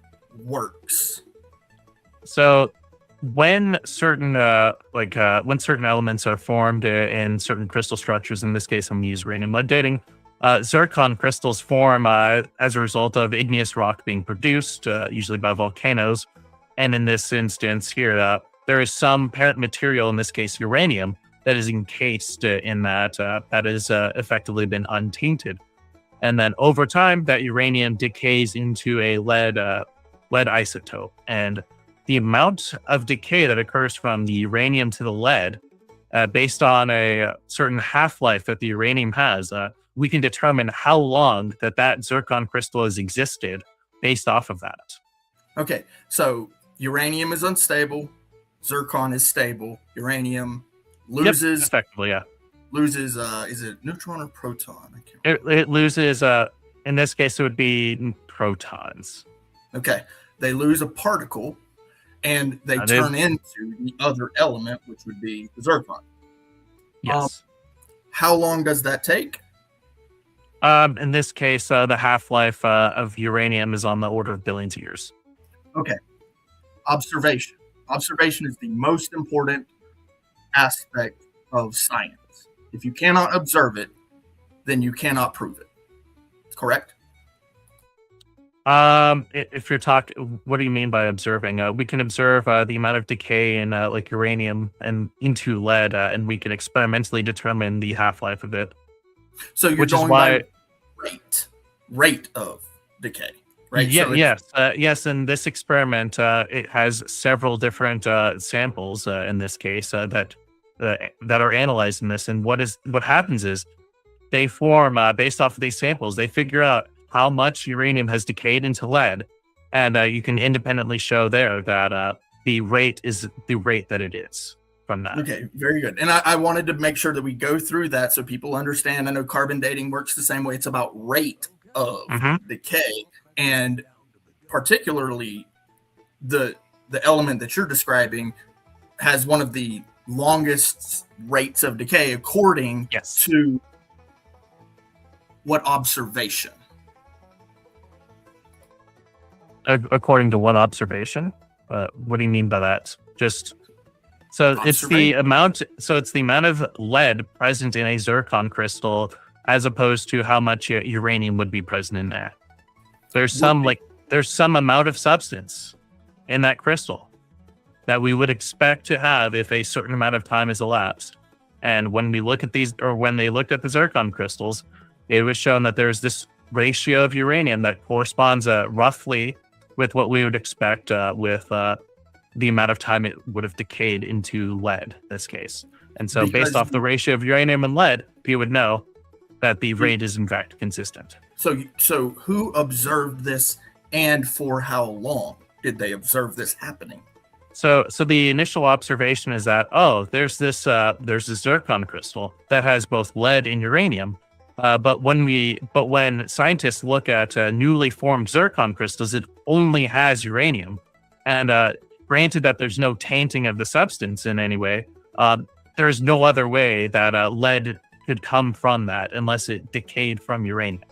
works. So when certain elements are formed in certain crystal structures, in this case I'm using uranium lead dating, zircon crystals form as a result of igneous rock being produced, usually by volcanoes. And in this instance here, there is some parent material, in this case uranium, that is encased in that has effectively been untainted. And then over time, that uranium decays into a lead isotope. And the amount of decay that occurs from the uranium to the lead, based on a certain half-life that the uranium has, we can determine how long that zircon crystal has existed based off of that. Okay, so uranium is unstable, zircon is stable, uranium loses... Yep, effectively, yeah. Loses, is it neutron or proton? It loses, in this case, it would be protons. Okay, they lose a particle, and they turn into the other element, which would be the zircon. Yes. How long does that take? In this case, the half-life of uranium is on the order of billions of years. Okay. Observation. Observation is the most important aspect of science. If you cannot observe it, then you cannot prove it. Correct? If you're talking, what do you mean by observing? We can observe the amount of decay in uranium and into lead, and we can experimentally determine the half-life of it. So you're going by rate of decay, right? Yeah, yes. In this experiment, it has several different samples. In this case, that are analyzed in this, and what happens is they form based off of these samples. They figure out how much uranium has decayed into lead, and you can independently show there that the rate is the rate that it is from that. Okay, very good. And I wanted to make sure that we go through that so people understand. I know carbon dating works the same way. It's about rate of decay, and particularly the element that you're describing has one of the longest rates of decay according to what observation? According to what observation? What do you mean by that? It's the amount of lead present in a zircon crystal as opposed to how much uranium would be present in that. There's some amount of substance in that crystal that we would expect to have if a certain amount of time has elapsed. And when we look at when they looked at the zircon crystals, it was shown that there's this ratio of uranium that corresponds roughly with what we would expect with the amount of time it would have decayed into lead in this case. And so based off the ratio of uranium and lead, you would know that the rate is in fact consistent. So who observed this, and for how long did they observe this happening? So the initial observation is that, there's this zircon crystal that has both lead and uranium. But when scientists look at newly formed zircon crystals, it only has uranium. And granted that there's no tainting of the substance in any way, there's no other way that lead could come from that unless it decayed from uranium.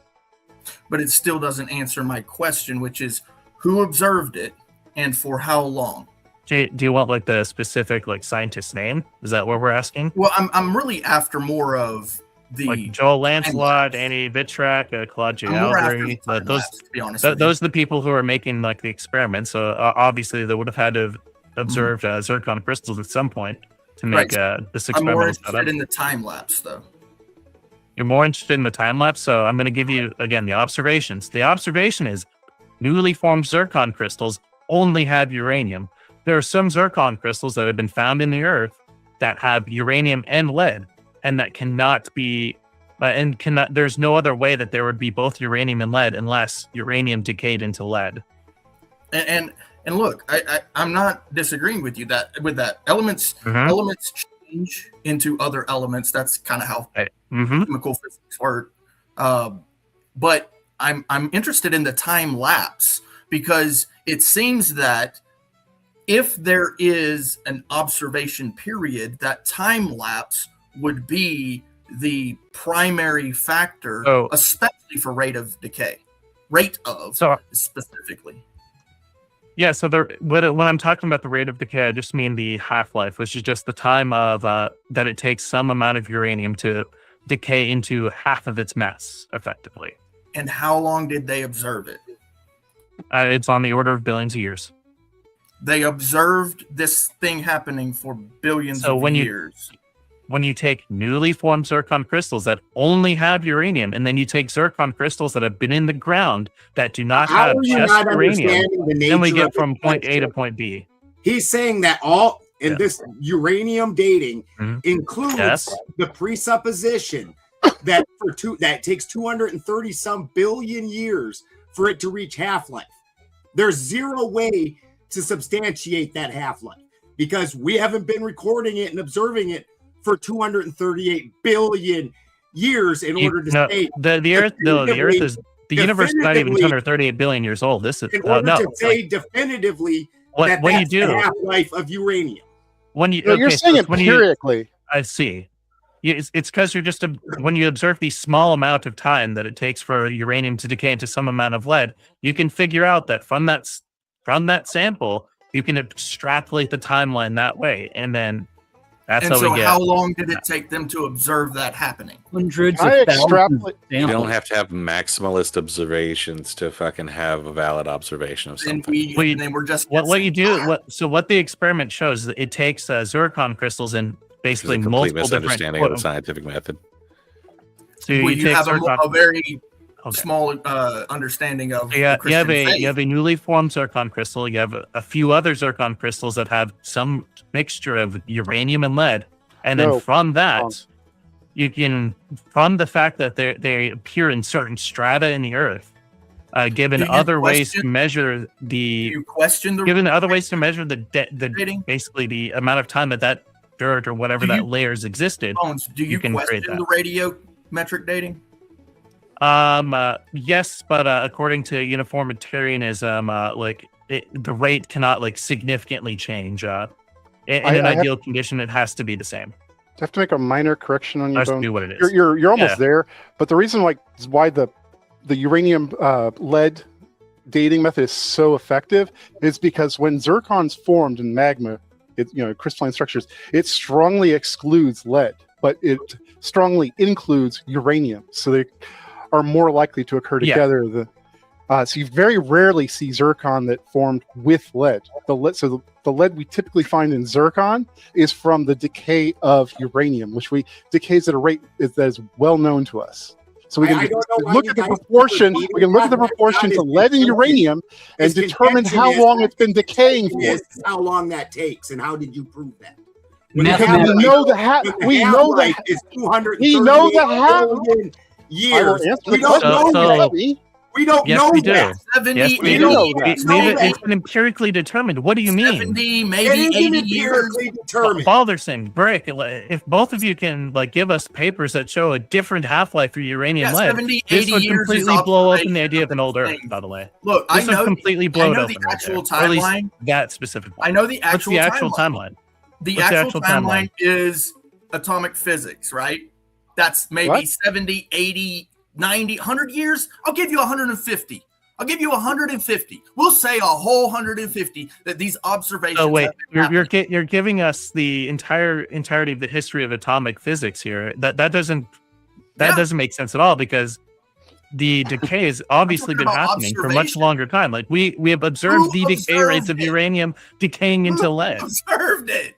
But it still doesn't answer my question, which is who observed it and for how long? Do you want like the specific like scientist's name? Is that what we're asking? Well, I'm really after more of the like Joel Lancelot, Annie Vitrak, Claude J. Albury. Those are the people who are making like the experiments. So obviously they would have had to have observed zircon crystals at some point to make this experimental I'm more setup. interested in the time lapse, though. You're more interested in the time lapse, so I'm going to give you again the observations. The observation is newly formed zircon crystals only have uranium. There are some zircon crystals that have been found in the earth that have uranium and lead, and that cannot be, there's no other way that there would be both uranium and lead unless uranium decayed into lead. And look, I'm not disagreeing with you with that. Elements change into other elements. That's kind of how chemical physics work. But I'm interested in the time lapse, because it seems that if there is an observation period, that time lapse would be the primary factor, especially for rate of decay. Specifically. Yeah, so when I'm talking about the rate of decay, I just mean the half-life, which is just the time of that it takes some amount of uranium to decay into half of its mass, effectively. And how long did they observe it? It's on the order of billions of years. They observed this thing happening for billions of years. When you take newly formed zircon crystals that only have uranium, and then you take zircon crystals that have been in the ground that do not have just uranium, then we get from point A to point B. He's saying that this uranium dating includes the presupposition that that takes 230 some billion years for it to reach half-life. There's zero way to substantiate that half-life, because we haven't been recording it and observing it for 238 billion years in order to say the Earth. No, the Earth is the universe is not even 238 billion years old. This is to say definitively that's the half-life of uranium. You're saying empirically. I see. It's because you're when you observe the small amount of time that it takes for uranium to decay into some amount of lead, you can figure out that from that sample, you can extrapolate the timeline that way, and then that's how we get. How long did it take them to observe that happening? Hundreds of thousands. You don't have to have maximalist observations to fucking have a valid observation of something. What the experiment shows is it takes zircon crystals and basically multiple misunderstanding of the scientific method. So you have a very small understanding of. You have a newly formed zircon crystal. You have a few other zircon crystals that have some mixture of uranium and lead, and then from that, you can, from the fact that they appear in certain strata in the Earth, given other ways to measure the basically the amount of time that dirt or whatever that layers existed. Do you question the radiometric dating? Yes, but according to uniformitarianism, the rate cannot significantly change. In an ideal condition, it has to be the same. I have to make a minor correction on your That's what it is. You're almost there, but the reason why the uranium lead dating method is so effective is because when zircon's formed in magma, crystalline structures, it strongly excludes lead, but it strongly includes uranium. So they are more likely to occur together. So you very rarely see zircon that formed with lead. The lead we typically find in zircon is from the decay of uranium, which decays at a rate that is well known to us. So we can look at the proportion. We can look at the proportion to lead and uranium and determine how long it's been decaying for. How long that takes, and how did you prove that? Because we know the half. years. answer We the don't question. know that. So- We don't Yes, know we do. that. 70, Yes, we 80 do. years. It's been empirically determined. What do you mean? 70, It maybe isn't 80 years. empirically determined. Balderson, Brick, if both of you can give us papers that show a different half-life for uranium Yeah, lead, 70, this 80 would years is completely blow open observation the idea of of an the old Earth, thing. by the way. Look, This would completely blow it know open the right actual there. Or at least timeline. that specific one. I know the What's actual the actual timeline. timeline? The What's the actual actual timeline is atomic physics, right? That's maybe What? 70, 80, 90, 100 years. I'll give you 150. I'll give you 150. We'll say a whole 150 that these observations. Oh wait, have been you're giving us the entirety of the history of atomic physics here. That doesn't make sense at all, because the decay has obviously been about happening for much observation. longer time. Like we have observed Who the decay rates of observed it? uranium decaying into lead. observed it.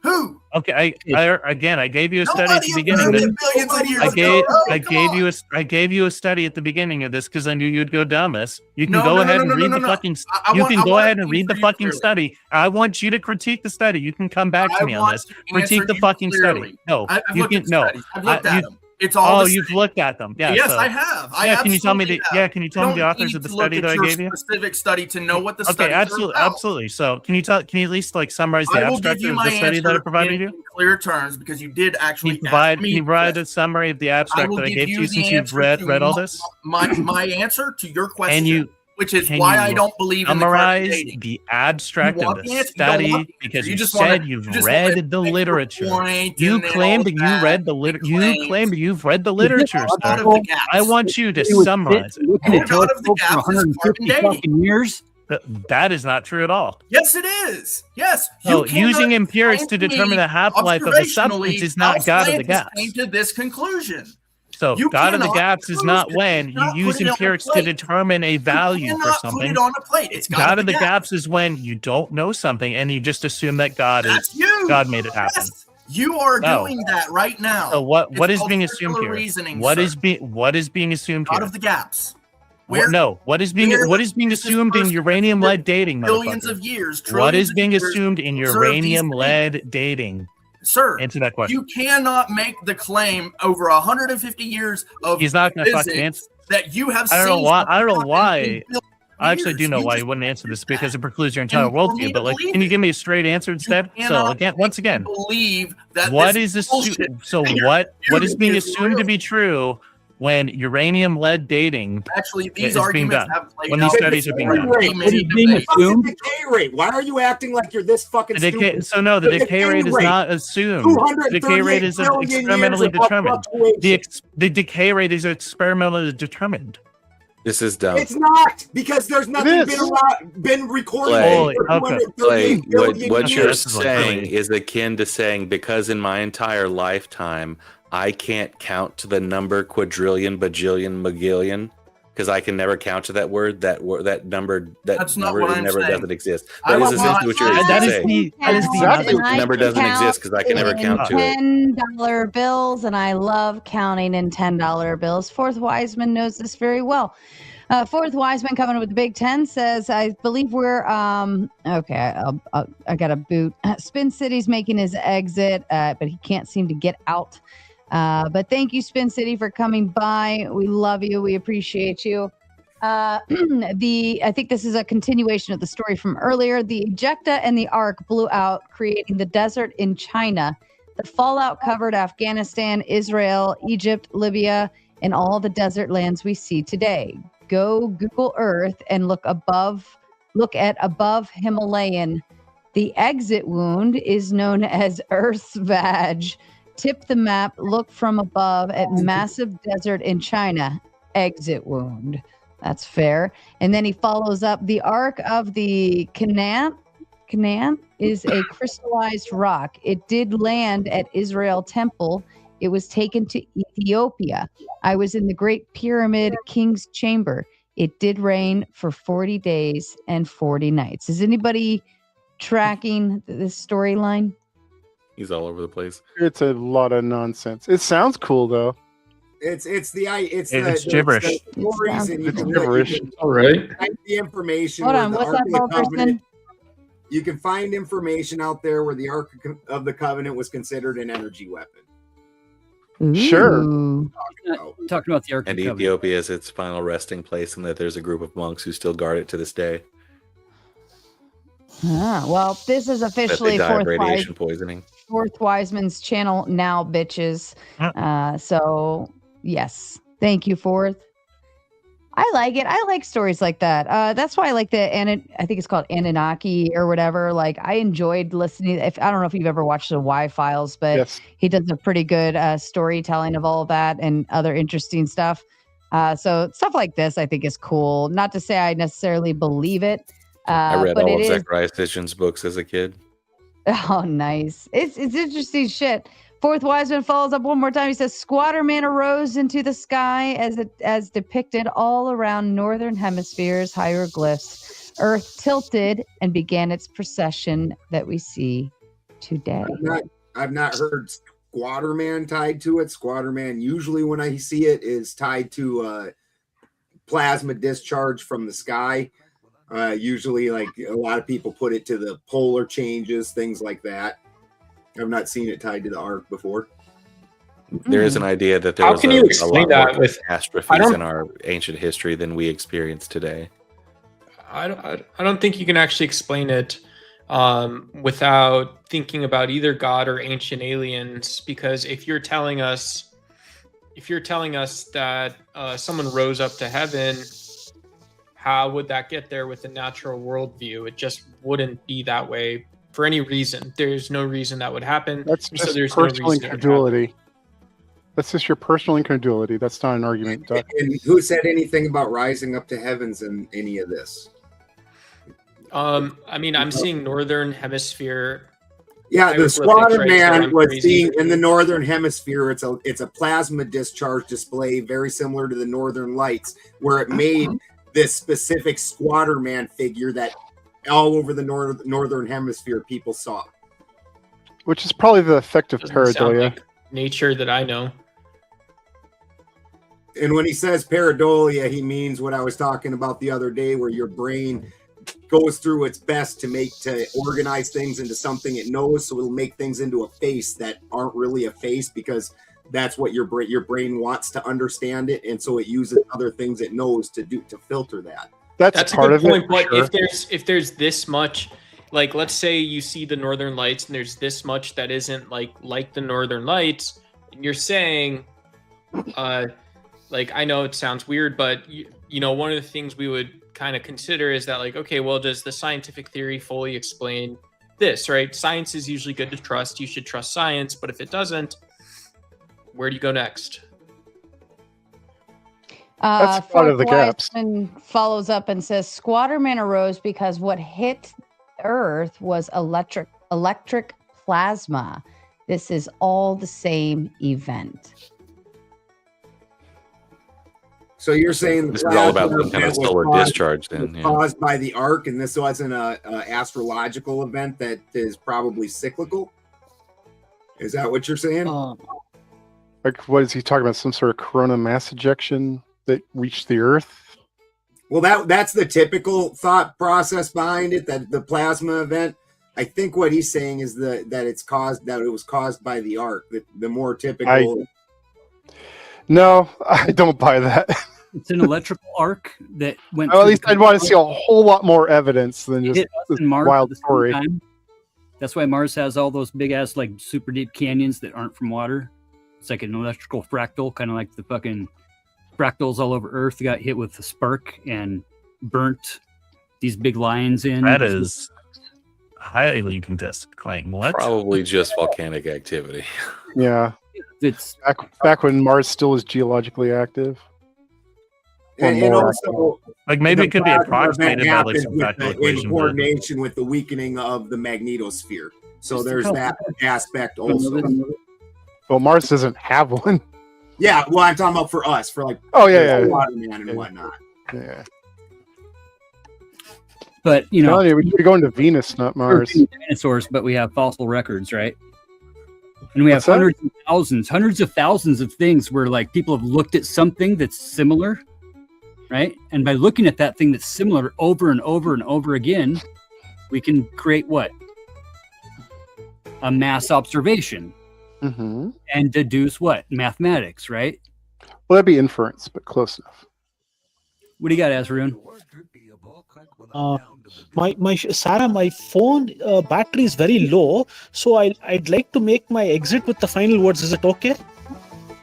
Who? Okay, I gave you a study at Nobody the beginning. observed That, it billions of years I ago. gave you a study at the beginning of this because I knew you'd go dumbest. You can No, go no, ahead no, and no, read no, the no. fucking. I You want- can I go want ahead to and read the answer you fucking clearly. study. I want you to critique the study. You can come back to I me on want this. to Critique answer the you fucking clearly. study. No, I've you looked can at no. studies. I've looked at you- them. It's all Oh, the you've same. looked at them. Yeah. Yes, so- I have. I Yeah, can you tell me absolutely the? have. Yeah, can you tell me the don't authors need of the to look study at that I your gave you? Specific study to know what the Okay, studies absolutely, are about. absolutely. So, can you at least summarize the I will abstract give you of my the study that I answer provided in you? clear terms because you did Can actually you provide? ask me Can you provide a a summary of the I abstract will that I give gave to you you the since you've answer read to all this? my answer to your question, Can you? which is Can why you I don't believe in the summarize carbon dating. the abstract You of want the the answer? You don't study want the because answer. you You just wanna- said you've you just wanna read the make your literature. point You and then claim all that you that read the you claim that you've read the literature, out sir. of the gaps. I want you to He was summarize it. looking at Out of the telescopes for gaps is 150 carbon dating. fucking years. That is not true at all. Yes, it is. Yes. So You cannot using empirics to explain determine me the half-life of a substance observationally is not how God of the scientists gaps. came to this conclusion. So You God of the cannot gaps is prove not it. when You you cannot use put it on a empirics to plate. determine a value for cannot put something. it on a plate. It's God of the gaps is when you don't know something and you just assume that God made it happen. Yes. You are No. doing that right now. So what It's is called being assumed circular here? reasoning, What sir. is being assumed God here? of the gaps. What is being assumed in uranium lead dating, billions motherfucker? of years, What is trillions of being years, assumed in observe uranium these lead dating? Sir, Answer that question. you cannot make the claim over 150 years of He's not going to fucking physics answer. that you have I don't know seen why. something I don't know happen why. in billions I actually years. do know You why just you wouldn't answer this because it precludes your entire And for worldview. me But to like, believe can you it, give me a straight answer instead? So cannot again, once again, believe that what this is bullshit so that you're what is being is assumed to real. be true when uranium lead dating Actually, these is being arguments done? have played When these out studies are being done. What is being assumed? the decay rate? Why are you acting like you're this fucking The decay, stupid? so no, the decay rate is not assumed. The decay rate is 238 billion experimentally years of determined. fluctuation. The decay rate is experimentally determined. This is dumb. It's not because there's nothing been recorded. Clay, for okay. 238 billion what years. you're saying is akin to saying because in my entire lifetime I can't count to the number quadrillion, bajillion, magillion because I can never count to that word. That number. That's not number what I'm never saying. doesn't exist. I That is will essentially not what you're say That is saying. the The number doesn't exist because I can never count to it. $10 bills, and I love counting in $10 bills. Fourth Wiseman knows this very well. Fourth Wiseman coming with the Big Ten says, I believe we're okay. I got a boot. Spin City's making his exit, but he can't seem to get out. But thank you, Spin City, for coming by. We love you. We appreciate you. I think this is a continuation of the story from earlier. The ejecta and the arc blew out, creating the desert in China. The fallout covered Afghanistan, Israel, Egypt, Libya, and all the desert lands we see today. Go Google Earth and look at above Himalayan. The exit wound is known as Earth's vag. Tip the map, look from above at massive desert in China. Exit wound. That's fair. And then he follows up. The Ark of the Canaan is a crystallized rock. It did land at Israel Temple. It was taken to Ethiopia. I was in the Great Pyramid King's Chamber. It did rain for 40 days and 40 nights. Is anybody tracking this storyline? He's all over the place. It's a lot of nonsense. It sounds cool though. It's gibberish. The stories and you It's can gibberish. All right. Find the information. Hold where on, the what's Ark that, of the Balderson? Covenant- You can find information out there where the Ark of the Covenant was considered an energy weapon. Sure. Talking about the Ark of And the Covenant. Ethiopia is its final resting place, and that there's a group of monks who still guard it to this day. Well, this is That they officially die of radiation poisoning. Fourth Wiseman's channel now, bitches. So yes, thank you, Fourth. I like it. I like stories like that. That's why I like I think it's called Anunnaki or whatever. Like I enjoyed listening. I don't know if you've ever watched the Y Files, but Yes. he does a pretty good storytelling of all of that and other interesting stuff. So stuff like this, I think, is cool. Not to say I necessarily believe it. I read but all it of is. Zechariah Sitchin's books as a kid. Oh, nice. It's interesting shit. Fourth Wiseman follows up one more time. He says, "Squatter Man arose into the sky as depicted all around northern hemisphere's hieroglyphs. Earth tilted and began its procession that we see today." I've not heard Squatter Man tied to it. Squatter Man usually when I see it is tied to plasma discharge from the sky. Usually, like a lot of people put it to the polar changes, things like that. I've not seen it tied to the ark before. There is an idea that there How was can you explain that more with catastrophes in our ancient history than we experience today. I don't think you can actually explain it without thinking about either God or ancient aliens, because if you're telling us that someone rose up to heaven, how would that get there with a natural worldview? It just wouldn't be that way for any reason. There's no reason that would happen. That's and just there's personal no reason it would happen. incredulity. That's just your personal incredulity. That's not an argument, Doc. And who said anything about rising up to heavens in any of this? I mean, I'm seeing northern hemisphere. Yeah, the hieroglyphics, Squatter right? So Man I'm was crazy. seeing in the northern hemisphere. It's a plasma discharge display, very similar to the Northern Lights, where it made this specific Squatter Man figure that all over the northern hemisphere people saw. Which is probably the effect of Doesn't sound pareidolia. like nature that I know. And when he says pareidolia, he means what I was talking about the other day, where your brain goes through its best to organize things into something it knows, so it'll make things into a face that aren't really a face, because that's what your brain wants to understand it, and so it uses other things it knows to filter that. That's a part good of point. it. But Sure. if there's this much, like let's say you see the Northern Lights and there's this much that isn't like the Northern Lights, and you're saying, like I know it sounds weird, but you know one of the things we would kind of consider is that like, okay, well, does the scientific theory fully explain this, right? Science is usually good to trust. You should trust science, but if it doesn't, where do you go next? That's part of the gaps. Wiseman follows up and says, "Squatter Man arose because what hit Earth was electric plasma. This is all the same event." So you're saying This is all about some kind of solar discharge then. Yeah. caused by the arc, and this wasn't a astrological event that is probably cyclical? Is that what you're saying? Like, what is he talking about? Some sort of corona mass ejection that reached the Earth? Well, that's the typical thought process behind it, that the plasma event. I think what he's saying is that it was caused by the arc. The more typical. No, I don't buy that. It's an electrical arc that went. Well, at least I'd want to see a whole lot more evidence than just hit us this and Mars wild at the same story. time. That's why Mars has all those big ass like super deep canyons that aren't from water. It's like an electrical fractal, kind of like the fucking fractals all over Earth got hit with a spark and burnt these big lines in. That is highly contested claim. What? Probably just volcanic activity. Yeah, it's back when Mars still was geologically active. And also, like maybe the it could be plasma approximated event by like some happened factual in equation. but- coordination with the weakening of the magnetosphere. So there's that aspect also. Well, Mars doesn't have one. Yeah, well, I'm talking about for us, for like Water Man and whatnot. Yeah. But you know, we need to go into Venus, not Mars. We're dinosaurs, but we have fossil records, right? And we have What's that? hundreds of thousands of things where like people have looked at something that's similar, right? And by looking at that thing that's similar over and over and over again, we can create what? A mass observation. and deduce what? Mathematics, right? Well, that'd be inference, but close enough. What do you got, Azraroon? Sarah, my phone battery is very low, so I'd like to make my exit with the final words. Is it okay?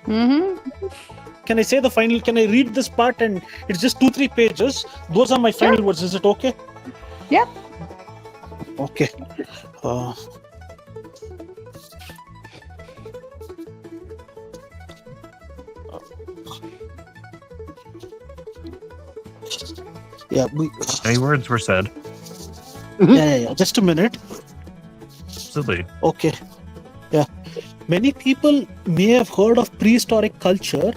Can I say the final? Can I read this part? And it's just 2-3 pages. Those are my final words. Is it okay? Yep. Okay. Yeah. Any words were said. Yeah. Just a minute. Absolutely. Okay. Yeah. Many people may have heard of prehistoric culture.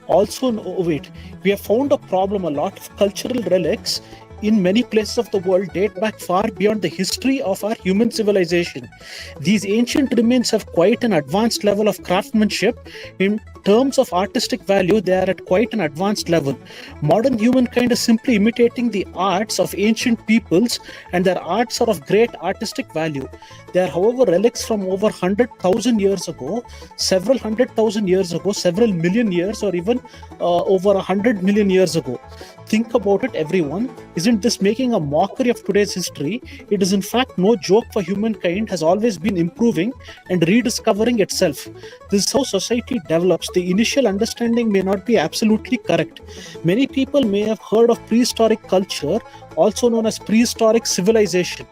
Also, we have found a problem. A lot of cultural relics in many places of the world date back far beyond the history of our human civilization. These ancient remains have quite an advanced level of craftsmanship. In terms of artistic value, they are at quite an advanced level. Modern humankind is simply imitating the arts of ancient peoples, and their arts are of great artistic value. They are, however, relics from over 100,000 years ago, several 100,000 years ago, several million years, or even over 100 million years ago. Think about it, everyone. Isn't this making a mockery of today's history? It is in fact no joke, for humankind has always been improving and rediscovering itself. This is how society develops. The initial understanding may not be absolutely correct. Many people may have heard of prehistoric culture, also known as prehistoric civilization.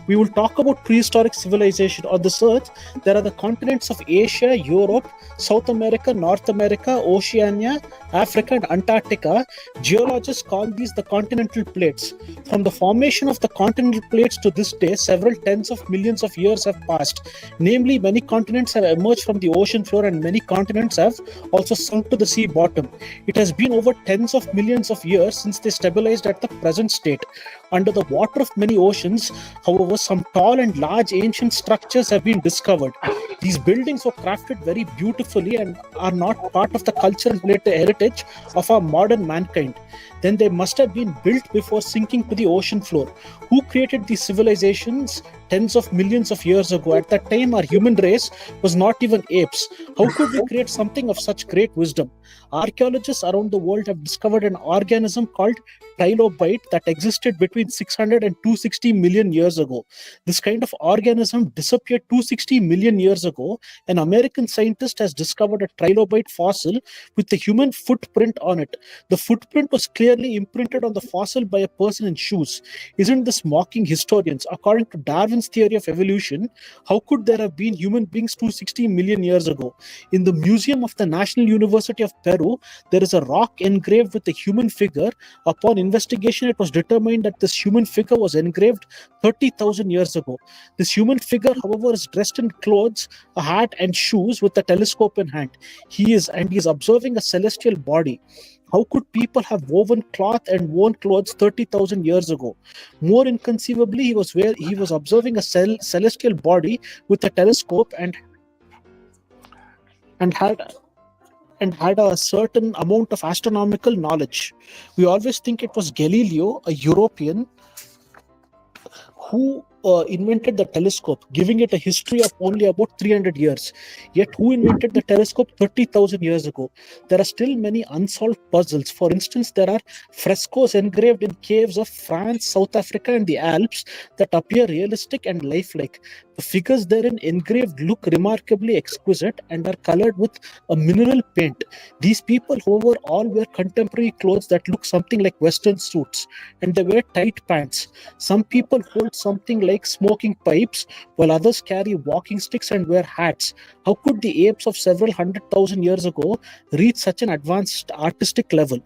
We will talk about prehistoric civilization. On this earth, there are the continents of Asia, Europe, South America, North America, Oceania, Africa, and Antarctica. Geologists call these the continental plates. From the formation of the continental plates to this day, several tens of millions of years have passed. Namely, many continents have emerged from the ocean floor, and many continents have also sunk to the sea bottom. It has been over tens of millions of years since they stabilized at the present state. Under the water of many oceans, however, some tall and large ancient structures have been discovered. These buildings were crafted very beautifully and are not part of the cultural heritage of our modern mankind. Then they must have been built before sinking to the ocean floor. Who created these civilizations tens of millions of years ago? At that time, our human race was not even apes. How could we create something of such great wisdom? Archaeologists around the world have discovered an organism called trilobite that existed between 600 and 260 million years ago. This kind of organism disappeared 260 million years ago. An American scientist has discovered a trilobite fossil with a human footprint on it. The footprint was clearly imprinted on the fossil by a person in shoes. Isn't this mocking historians? According to Darwin's theory of evolution, how could there have been human beings 260 million years ago? In the museum of the National University of Peru, there is a rock engraved with a human figure. Upon investigation, it was determined that this human figure was engraved 30,000 years ago. This human figure, however, is dressed in clothes, a hat, and shoes with a telescope in hand. He is observing a celestial body. How could people have woven cloth and worn clothes 30,000 years ago? More inconceivably, he was observing a celestial body with a telescope and had a certain amount of astronomical knowledge. We always think it was Galileo, a European, who invented the telescope, giving it a history of only about 300 years. Yet who invented the telescope 30,000 years ago? There are still many unsolved puzzles. For instance, there are frescoes engraved in caves of France, South Africa, and the Alps that appear realistic and lifelike. The figures therein engraved look remarkably exquisite and are colored with a mineral paint. These people, however, all wear contemporary clothes that look something like Western suits, and they wear tight pants. Some people hold something like smoking pipes, while others carry walking sticks and wear hats. How could the apes of several 100,000 years ago reach such an advanced artistic level?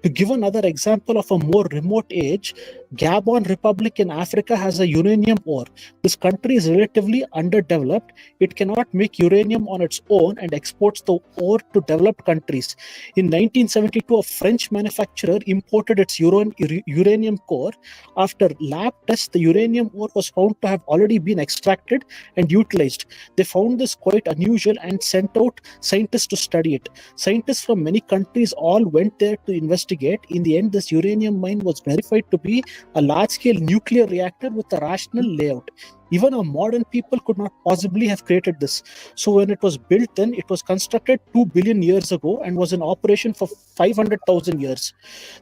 To give another example of a more remote age, Gabon Republic in Africa has a uranium ore. This country is relatively underdeveloped. It cannot make uranium on its own and exports the ore to developed countries. In 1972, a French manufacturer imported its uranium core. After lab tests, the uranium ore was found to have already been extracted and utilized. They found this quite unusual and sent out scientists to study it. Scientists from many countries all went there to investigate. In the end, this uranium mine was verified to be a large-scale nuclear reactor with a rational layout. Even a modern people could not possibly have created this. So when it was built, then it was constructed 2 billion years ago and was in operation for 500,000 years.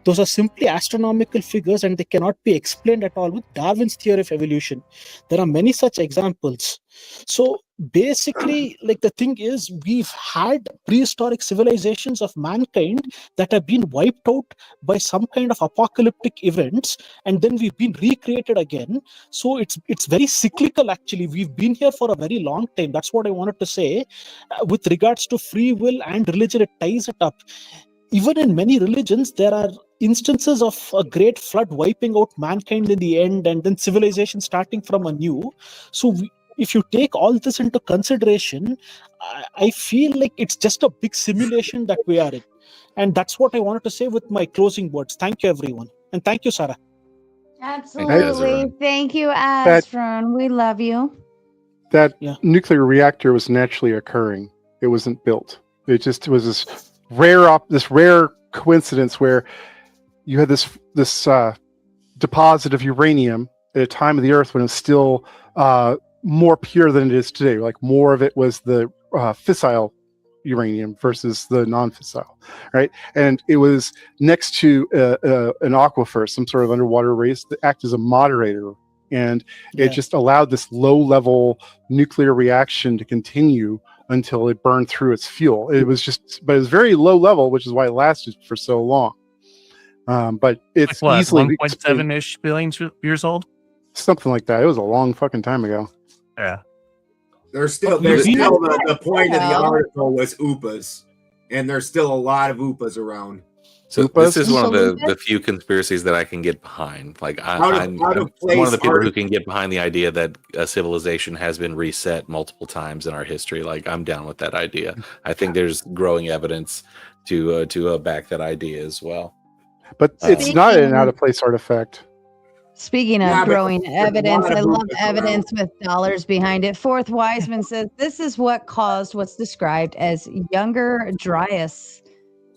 Those are simply astronomical figures, and they cannot be explained at all with Darwin's theory of evolution. There are many such examples. So basically, like, the thing is, we've had prehistoric civilizations of mankind that have been wiped out by some kind of apocalyptic events, and then we've been recreated again. So it's very cyclical. Actually, we've been here for a very long time. That's what I wanted to say. With regards to free will and religion, it ties it up. Even in many religions, there are instances of a great flood wiping out mankind in the end, and then civilization starting from anew. So if you take all this into consideration, I feel like it's just a big simulation that we are in. And that's what I wanted to say with my closing words. Thank you, everyone. And thank you, Sara. Absolutely. Thank you, Asfron. We love you. That nuclear reactor was naturally occurring. It wasn't built. It just was this rare coincidence where you had this deposit of uranium at a time of the Earth when it was still more pure than it is today. Like, more of it was the fissile uranium versus the non-fissile, right? And it was next to an aquifer, some sort of underwater race, that act as a moderator, and it just allowed this low-level nuclear reaction to continue until it burned through its fuel. It was but it was very low level, which is why it lasted for so long. But it's like easily 1.7-ish billion years old, something like that. It was a long fucking time ago. Yeah. There's still the point of the article was UPAs, and there's still a lot of UPAs around. So this is one of the few conspiracies that I can get behind. Like, I'm one of the people who can get behind the idea that a civilization has been reset multiple times in our history. Like, I'm down with that idea. I think there's growing evidence to back that idea as well. But it's not an out of place artifact. Speaking of growing evidence, I love evidence with dollars behind it. Fourth Wiseman says this is what caused what's described as Younger Dryas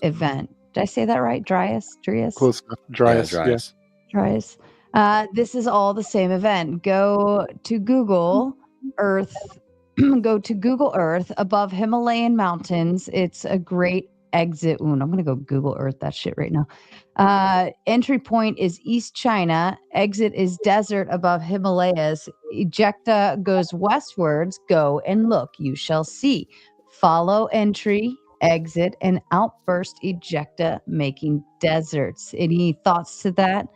event. Did I say that right? Dryas? Close enough. Dryas. Yeah, Dryas. Dryas. This is all the same event. Go to Google Earth. Go to Google Earth above Himalayan mountains. It's a great exit wound. I'm going to go Google Earth that shit right now. Entry point is East China. Exit is desert above Himalayas. Ejecta goes westwards. Go and look. You shall see. Follow entry, exit, and outburst ejecta, making deserts. Any thoughts to that?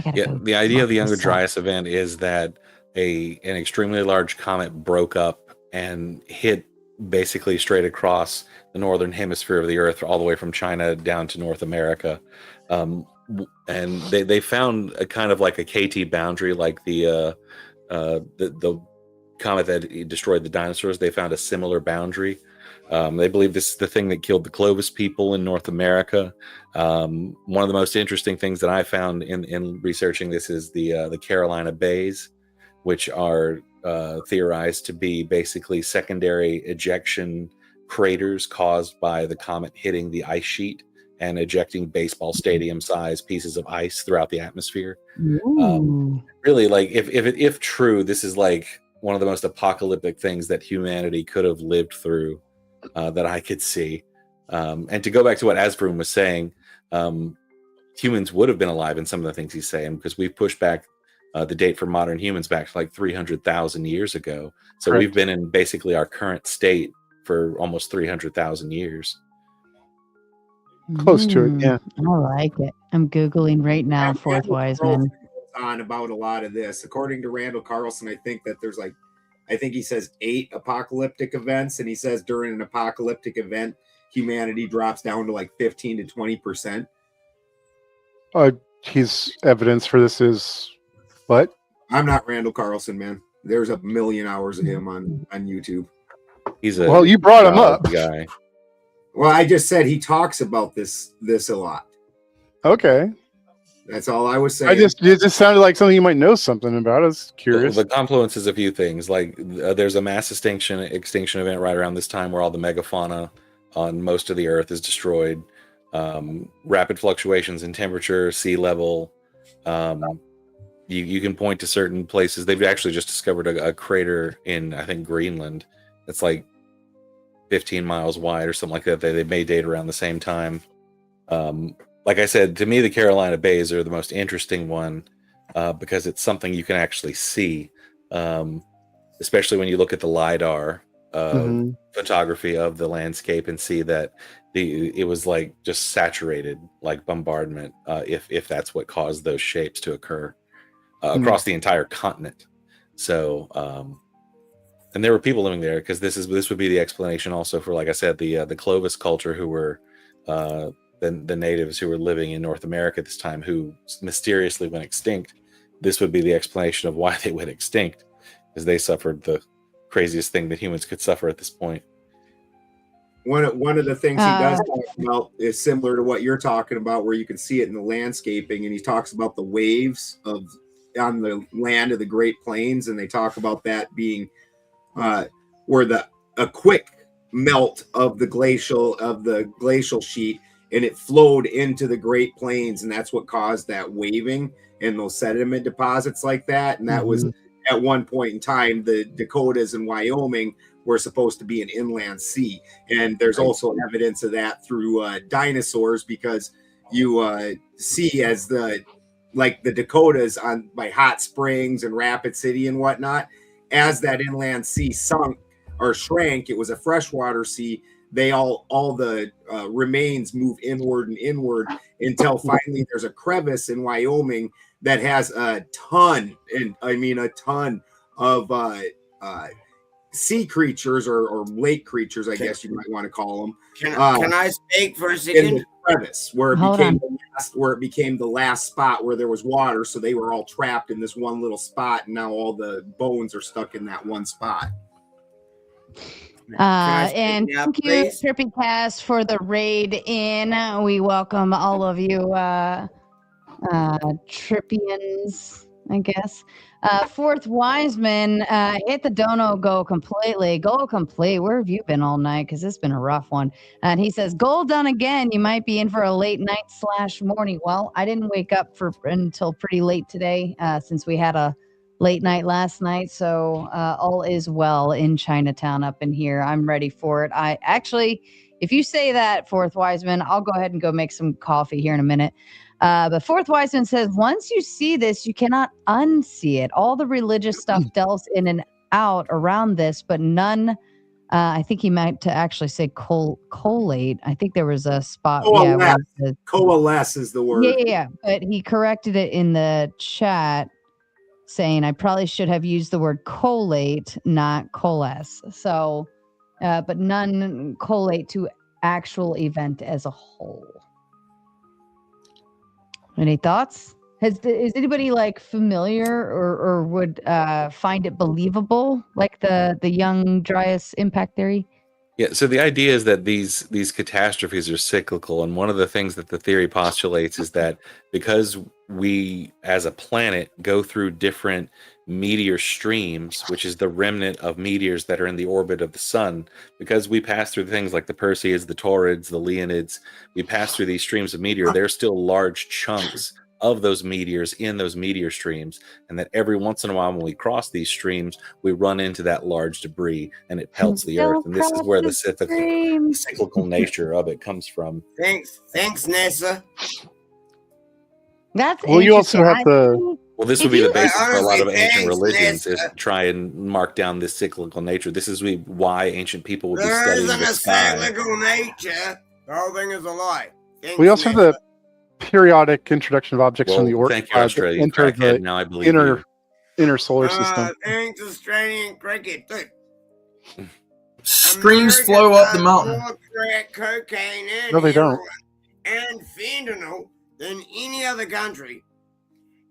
The idea of the Younger Dryas event is that an extremely large comet broke up and hit basically straight across the northern hemisphere of the Earth, all the way from China down to North America. And they found a kind of like a KT boundary, like the comet that destroyed the dinosaurs. They found a similar boundary. They believe this is the thing that killed the Clovis people in North America. One of the most interesting things that I found in researching this is the Carolina Bays, which are theorized to be basically secondary ejection craters caused by the comet hitting the ice sheet and ejecting baseball stadium size pieces of ice throughout the atmosphere. Really, like, if true, this is like one of the most apocalyptic things that humanity could have lived through that I could see. And to go back to what Asbroom was saying, humans would have been alive in some of the things he's saying, because we've pushed back the date for modern humans back to like 300,000 years ago. So we've been in basically our current state for almost 300,000 years. Close to it, yeah. I like it. I'm Googling right now, Fourth Wiseman. On about a lot of this. According to Randall Carlson, I think that there's I think he says 8 apocalyptic events, and he says during an apocalyptic event, humanity drops down to like 15 to 20%. His evidence for this is what? I'm not Randall Carlson, man. There's a million hours of him on YouTube. Well, you brought him up, guy. Well, I just said he talks about this a lot. Okay. That's all I was saying. It just sounded like something you might know something about. I was curious. The confluence is a few things. Like there's a mass extinction event right around this time where all the megafauna on most of the Earth is rapid fluctuations in temperature, sea level, you can point to certain places. They've actually just discovered a crater in, I think, Greenland that's like 15 miles wide or something like that. They may date around the same time. Like I said, to me, the Carolina Bays are the most interesting one because it's something you can actually see, especially when you look at the LiDAR photography of the landscape and see that it was like just saturated, like bombardment, if that's what caused those shapes to occur across the entire continent. So, and there were people living there because this would be the explanation also for, like I said, the Clovis culture, who were the natives who were living in North America at this time, who mysteriously went extinct. This would be the explanation of why they went extinct, because they suffered the craziest thing that humans could suffer at this point. One of the things he does talk about is similar to what you're talking about, where you can see it in the landscaping, and he talks about the waves on the land of the Great Plains, and they talk about that being where a quick melt of the glacial sheet, and it flowed into the Great Plains, and that's what caused that waving and those sediment deposits like that. And that was at one point in time, the Dakotas and Wyoming were supposed to be an inland sea. And there's also evidence of that through dinosaurs, because you see as the Dakotas by Hot Springs and Rapid City and whatnot, as that inland sea sunk or shrank, it was a freshwater sea. They all the remains move inward and inward until finally there's a crevice in Wyoming that has a ton of sea creatures or lake creatures, I guess you might want to call them. Can I speak for a In second? the crevice where it became the last spot where there was water, so they were all trapped in this one little spot, and now all the bones are stuck in that one spot. And thank you, Trippy Cast, for the raid in. We welcome all of you Trippians, I guess. Fourth Wiseman, hit the dono, go complete. Where have you been all night? Because it's been a rough one. And he says, goal done again. You might be in for a late night / morning. Well, I didn't wake up until pretty late today, since we had a late night last night. So all is well in Chinatown up in here. I'm ready for it. I actually, if you say that, Fourth Wiseman, I'll go ahead and go make some coffee here in a minute. But Fourth Wiseman says, once you see this, you cannot unsee it. All the religious stuff delves in and out around this, but none. I think he meant to actually say collate. I think there was a spot. Coalesce. Coalesce is the word. Yeah. But he corrected it in the chat, saying I probably should have used the word collate, not coalesce. So, but none collate to actual event as a whole. Any thoughts? Is anybody like familiar or would find it believable, like the young Dryas impact theory? Yeah, so the idea is that these catastrophes are cyclical, and one of the things that the theory postulates is that because we as a planet go through different meteor streams, which is the remnant of meteors that are in the orbit of the sun, because we pass through things like the Perseids, the Taurids, the Leonids, we pass through these streams of meteor, there's still large chunks of those meteors in those meteor streams, and that every once in a while when we cross these streams, we run into that large debris and it pelts the earth. And this is where the cyclical nature of it comes from. Thanks, NASA. That's well, you also have the. Well, this would be the basis for a lot of ancient religions, is to try and mark down this cyclical nature. This is why ancient people would be studying the sky. There isn't a cyclical nature. The whole thing is a lie. We also have the periodic introduction of objects from the thank you, Australia. enter the now I believe inner solar system. Thanks, Australian cricket, dude. Streams flow up the mountain. More crack cocaine and No, they don't. heroin and fentanyl than any other country.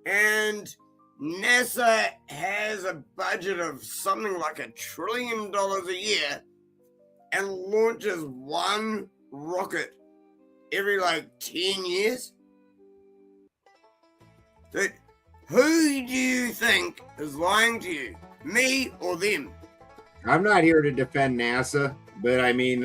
And NASA has a budget of something like $1 trillion a year and launches one rocket every 10 years. But who do you think is lying to you? Me or them? I'm not here to defend NASA, but I mean,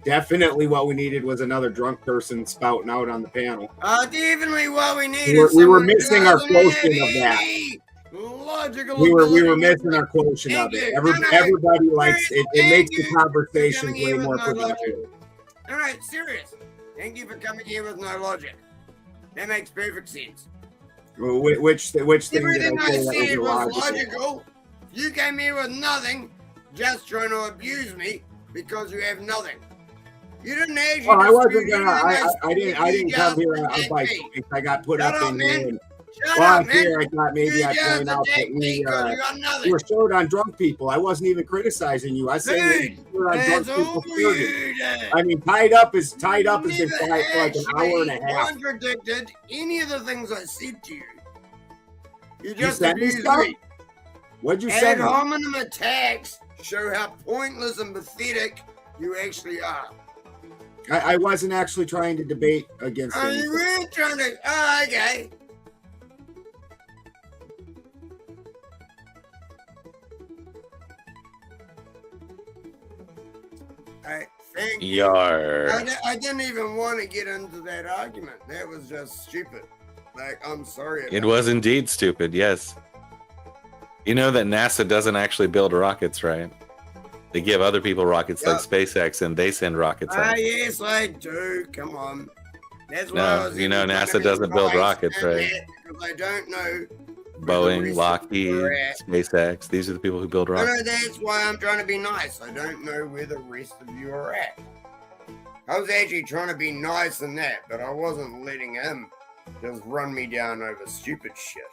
Definitely what we needed was another drunk person spouting out on the panel. Definitely what we needed. We were missing our quotient of that. Logical We were ability. missing our quotient of it. Everybody likes it. It makes the conversations way more productive. All right, serious. Thank you for coming here with no logic. That makes perfect sense. Which thing Everything did I I say that said was was illogical? logical. You came here with nothing, just trying to abuse me because you have nothing. You didn't actually. Well, I wasn't dispute gonna. anything I didn't come here just by protect me. choice. I got put Shut up up, in man. here. And, Shut well, up, I'm here. man. I thought maybe You I'd just point out that attacked me 'cause you got nothing. we were short on drunk people. I wasn't even criticizing you. I said we were on drunk that's people. all you did. I mean, tied up has been Never quiet for like an hour and a actually half. contradicted any of the things I said to you. You You just sent me abused stuff? me. What'd you Ad send me? hominem attacks show how pointless and pathetic you actually are. I wasn't actually trying to debate against You anything. weren't trying to. Oh, okay. I think Yar. I didn't even want to get into that argument. That was just stupid. Like, I'm sorry. It was indeed stupid, yes. You know that NASA doesn't actually build rockets, right? They give other people rockets like SpaceX, and they send rockets out. Yes, I do. Come on. That's why No, I was you know even trying NASA to be doesn't build nice rockets, and right? that, because I don't know. Boeing, Lockheed, SpaceX. These are the people who build I know rockets. that's why I'm trying to be nice. I don't know where the rest of you are at. I was actually trying to be nice in that, but I wasn't letting him just run me down over stupid shit.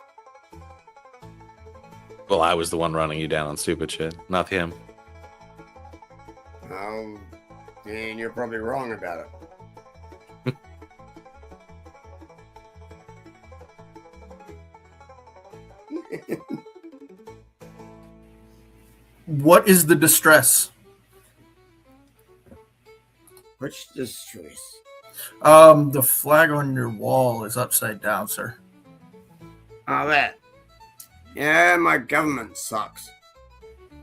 Well, I was the one running you down on stupid shit, not him. And you're probably wrong about it. What is the distress? Which distress? The flag on your wall is upside down, sir. Oh, that. Yeah, my government sucks.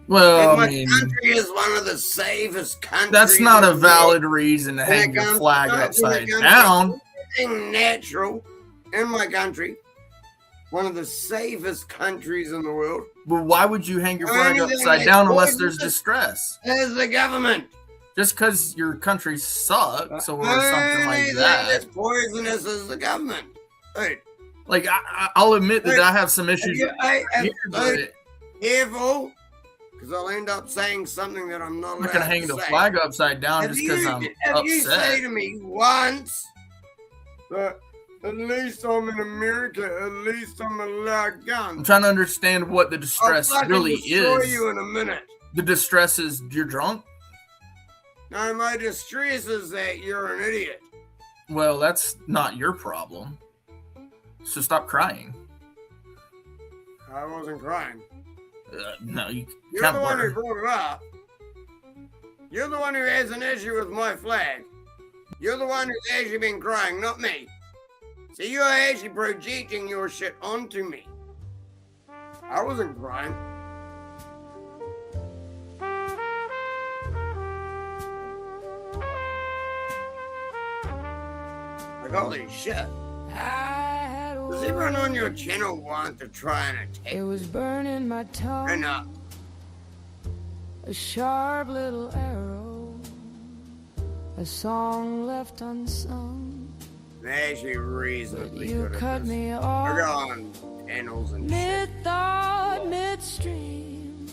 Well, my I mean, country is one of the safest countries. that's not a in the valid world. reason to When it hang your comes flag to- when it upside comes to down. everything natural in my country, one of the safest countries in the world. But why would you hang your flag Anything upside that down unless there's poisons distress? Is the government. Just because your country sucks or something like Anything that. that's poisonous is the government. Hey, Like, I'll admit that Hey, I have some issues here, but careful, because I'll end up saying something that I'm not I'm allowed not going to hang the say. flag upside down If just because I'm if you say upset. to me once that at least I'm in America, at least I'm allowed guns. I'm trying to understand what the distress I'll fucking really destroy is. you in a minute. The distress is you're drunk? No, my distress is that you're an idiot. Well, that's not your problem. So stop crying. I wasn't crying. No, you You're can't the one who blur. brought it up. You're the one who has an issue with my flag. You're the one who's actually been crying, not me. So you're actually projecting your shit onto me. I wasn't crying. Like, holy shit. Does everyone on your channel want to try and attack? It was burning my tongue. Enough. A sharp little arrow. A song left unsung. Actually reasonably You good at cut this. me We're off. going channels and shit. Mid-thought, midstream.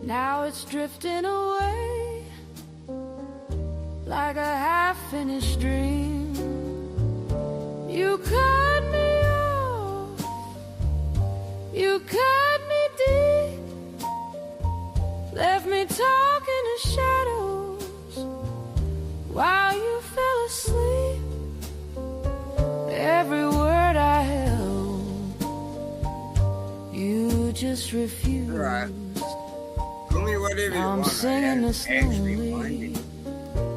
Now it's drifting away like a half-finished dream. You cut me off. You cut me deep. Left me talking to shadows while you fell asleep. Every word I held, you just refused. Right. Call me whatever you I'm want. singing this lonely.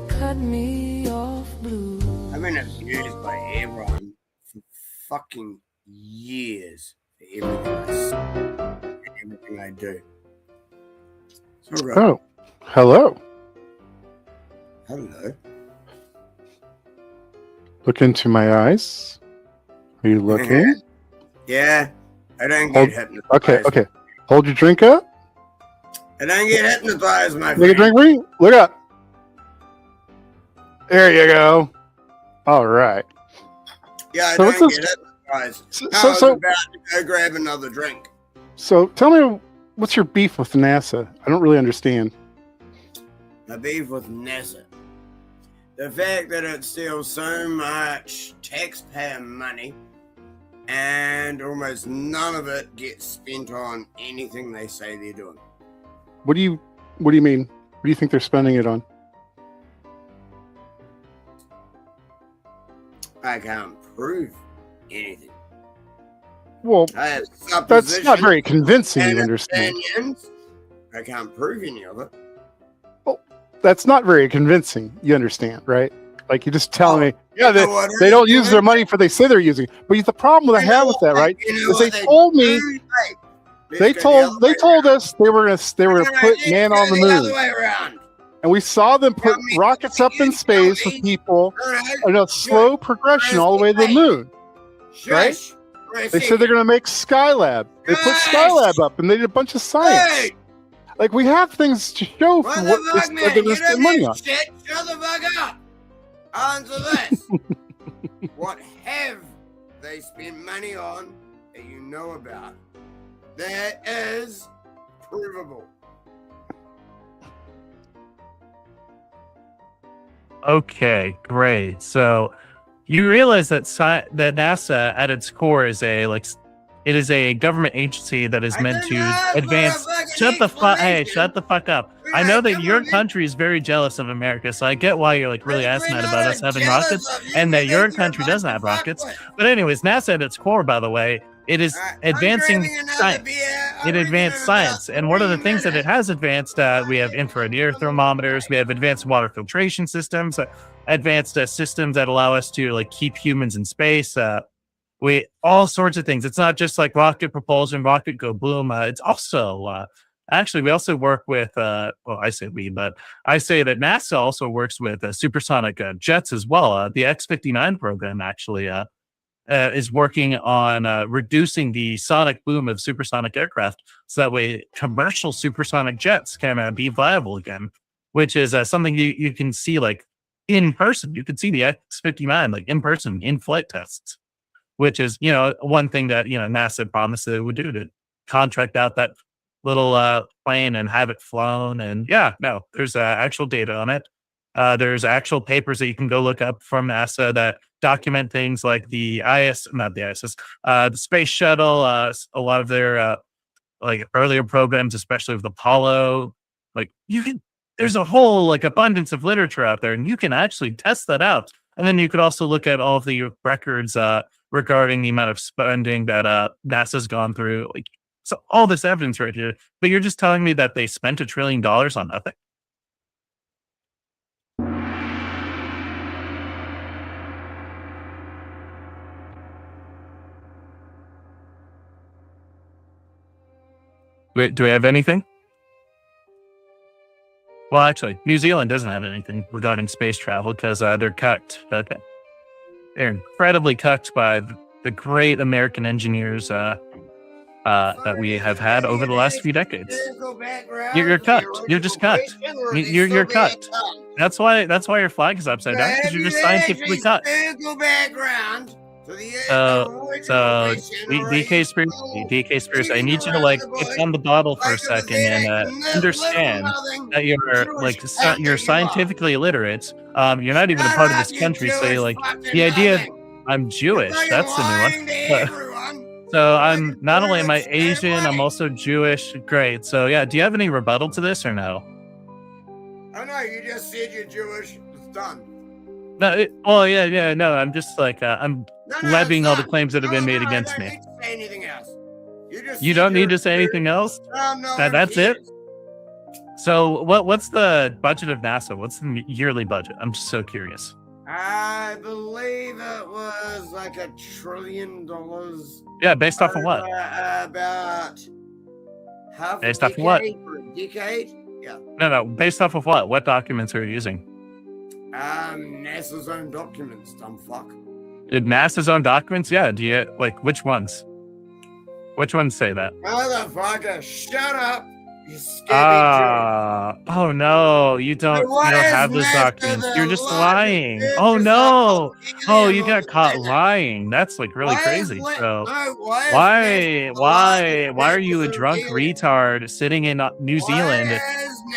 Cut me off blue. I've been abused by everyone for fucking years for everything I say, everything I do. So, Oh, hello. Hello. Look into my eyes. Are you looking? Yeah, I don't Hold, get hypnotized. okay. Hold your drink up. I don't get hypnotized, my Take a friend. drink, Bree. Look up. There you go. All right. Yeah, I So what's don't this- get hypnotized. So- I was so- about to go grab another drink. So tell me, what's your beef with NASA? I don't really understand. My beef with NASA. The fact that it steals so much taxpayer money and almost none of it gets spent on anything they say they're doing. What do you mean? What do you think they're spending it on? I can't prove anything. Well, I have that's not suppositions very convincing. You and understand? opinions. I can't prove any of it. That's not very convincing. You understand, right? Like you're just telling me, yeah, you know what they is don't use their convincing? money for they say they're using. But the problem I have with that, right, You know is they what they told me do? Hey, they let's go the other told way us they were gonna put let's man go on the the other moon, way around. and we saw them put rockets up in space with people in a slow progression all the way to the moon. Right? Shush. They said they're gonna make Skylab. They put Skylab up, and they did a bunch of science. Hey, Like we have things to show for what fuck, they're man, gonna you spend don't money need on. shit. Shut the fuck up. Answer this. What have they spent money on that you know about that is provable? Okay, great. So you realize that that NASA at its core is it is a government agency that is meant to advance. Shut the fuck up. I know that your country is very jealous of America, so I get why you're like really asking about us having rockets and that your country doesn't have rockets. But anyways, NASA at its core, by the way, it is advancing science. It advanced science, and one of the things that it has advanced, we have infrared air thermometers, we have advanced water filtration systems, advanced systems that allow us to like keep humans in space. We all sorts of things. It's not just like rocket propulsion, rocket go boom. It's also actually we also work with. Well, I say we, but I say that NASA also works with supersonic jets as well. The X-59 program actually is working on reducing the sonic boom of supersonic aircraft, so that way commercial supersonic jets can be viable again. Which is something you can see like in person. You can see the X-59 like in person in flight tests. Which is, one thing that, NASA promised that it would do, to contract out that little plane and have it flown. And there's actual data on it. There's actual papers that you can go look up from NASA that document things like the space shuttle, a lot of their like earlier programs, especially with Apollo. Like there's a whole like abundance of literature out there, and you can actually test that out. And then you could also look at all of the records regarding the amount of spending that NASA's gone through. Like, so all this evidence right here, but you're just telling me that they spent $1 trillion on nothing. Wait, do we have anything? Well, actually, New Zealand doesn't have anything regarding space travel because they're cucked. Okay. They're incredibly cucked by the great American engineers that we have had over the last few decades. You're cucked. You're just cucked. You're cucked. That's why your flag is upside down, because you're just scientifically cucked. So DK Spears, I need you to like get on the bottle for a second and understand that you're scientifically illiterate. You're not even a part of this country, so like the idea I'm Jewish, that's the new one. So I'm not only am I Asian, I'm also Jewish. Great. So yeah, do you have any rebuttal to this or no? Oh no, you just said you're Jewish. It's done. No, no. I'm just like I'm levying all the claims that have been made against me. Say anything else. You don't need to say anything else. That's it. So what's the budget of NASA? What's the yearly budget? I'm just so curious. I believe it was like $1 trillion. Yeah, based off of what? About half based a off of what? decade for a decade. Yeah. No, based off of what? What documents are you using? NASA's own documents, dumb fuck. NASA's own documents? Yeah. Do you like which ones? Which ones say that? Motherfucker, shut up, you scabby jerk. Oh no, you don't have those documents. You're just lying. Oh no. Oh, you got caught lying. That's like really crazy. So why are you a drunk retard sitting in New Zealand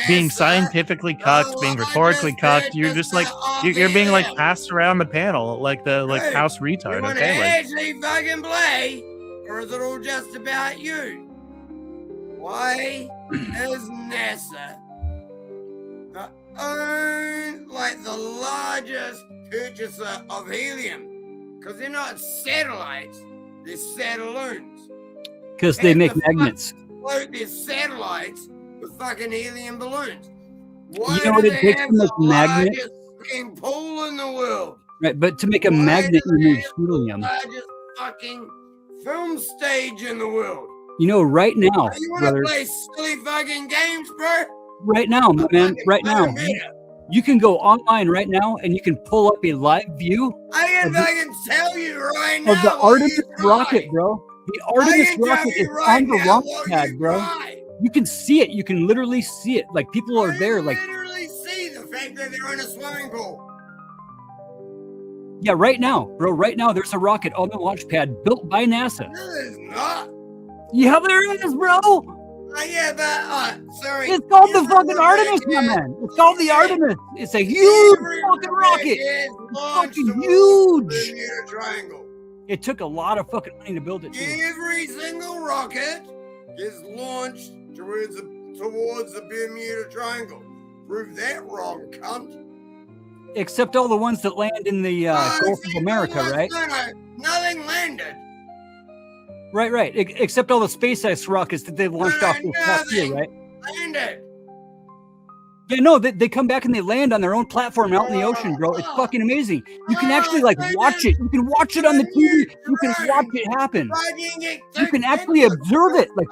being scientifically cucked, being rhetorically cucked? You're just like you're being like passed around the panel like the house retard. You Okay, like actually fucking play, or is it all just about you? Why is NASA the largest purchaser of helium? Because they're not satellites, they're satelloons. Because they make magnets. Float their satellites with fucking helium balloons. You know what it takes to make a magnet? Largest fucking pool in the world. Right, but to make a magnet, you need helium. Largest fucking film stage in the world. You know, right now, You want brother. to play silly fucking games, bro? Right now, my man. Right now. You can go online right now and you can pull up a live view I can fucking tell you right now. of the Artemis rocket, bro. The Artemis rocket is on the launch pad, bro. You can see it. You can literally see it. Like people are there. Like, literally see the fact that they're in a swimming pool. yeah, right now, bro. Right now, there's a rocket on the launch pad built by NASA. No, there's not. Yeah, there is, bro. Yeah, but sorry. It's called the fucking Artemis, my man. It's called the Artemis. It's a huge fucking rocket. It's fucking huge. Bermuda Triangle. It took a lot of fucking money to build it. Too. Every single rocket is launched towards the Bermuda Triangle. Prove that wrong, cunt. Except all the ones that land in the Gulf of America, right? No, nothing landed. Right. Except all the SpaceX rockets that they've launched off this past year, right? Landed. Yeah, no, they come back and they land on their own platform out in the ocean, bro. It's fucking amazing. You can actually like watch it. You can watch it on the TV. You can watch it happen. You can actually observe it, like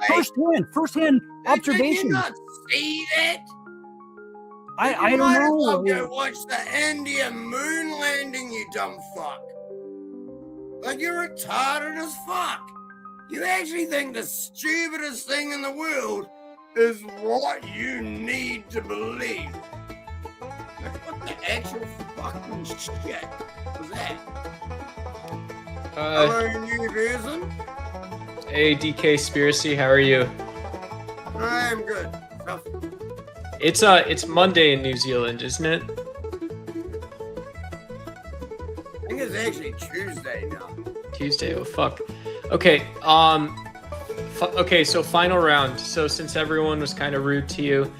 firsthand observation. Did you not see that? I don't know. Go watch the India moon landing, you dumb fuck. Like you're retarded as fuck. You actually think the stupidest thing in the world is what you need to believe. Like what the actual fucking shit was that? Hello, new person. Hey, DK Spiracy, how are you? I'm good. It's Monday in New Zealand, isn't it? I think it's actually Tuesday now. Tuesday. Oh fuck. Okay. Okay. So final round. So since everyone was kind of rude to you,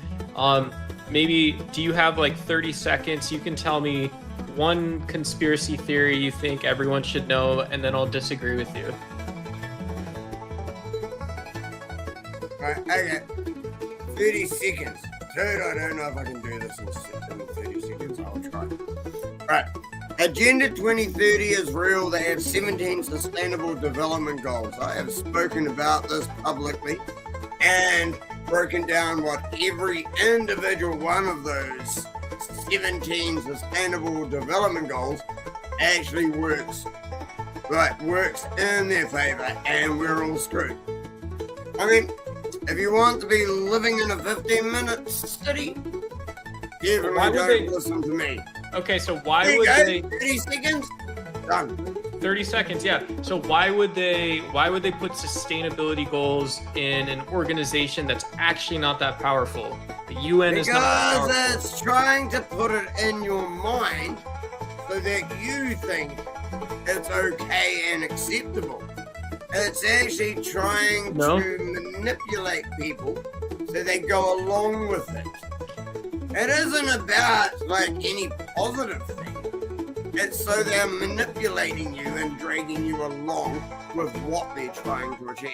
maybe do you have like 30 seconds? You can tell me one conspiracy theory you think everyone should know, and then I'll disagree with you. Alright, I got 30 seconds. Dude, I don't know if I can do this in 30 seconds. I'll try. Right. Agenda 2030 is real. They have 17 sustainable development goals. I have spoken about this publicly and broken down what every individual one of those 17 sustainable development goals actually works. Right, works in their favor, and we're all screwed. I mean, if you want to be living in a 15-minute city, definitely don't listen to me. Okay, so why There would you go, they? 30 seconds. Done. 30 seconds, yeah. So why would they put sustainability goals in an organization that's actually not that powerful? The UN is not that Because powerful. it's trying to put it in your mind so that you think it's okay and acceptable. It's actually trying to manipulate people so they go along with it. It isn't about like any positive thing. It's so they're manipulating you and dragging you along with what they're trying to achieve.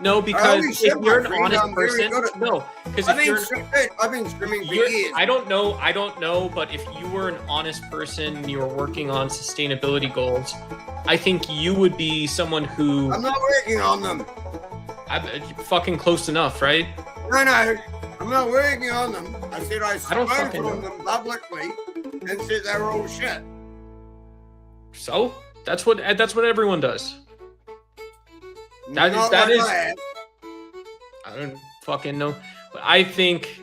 No, because if you're an honest I'm very person, good at no, because I've if been you're I've been screaming for years. I don't know, but if you were an honest person and you were working on sustainability goals, I think you would be someone who I'm not working on them. I'm fucking close enough, right? No, I'm not working on them. I said I don't spoke fucking on know. them publicly, and said they were all shit. So that's what everyone does. That Not that like is. I have. I don't fucking know. But I think.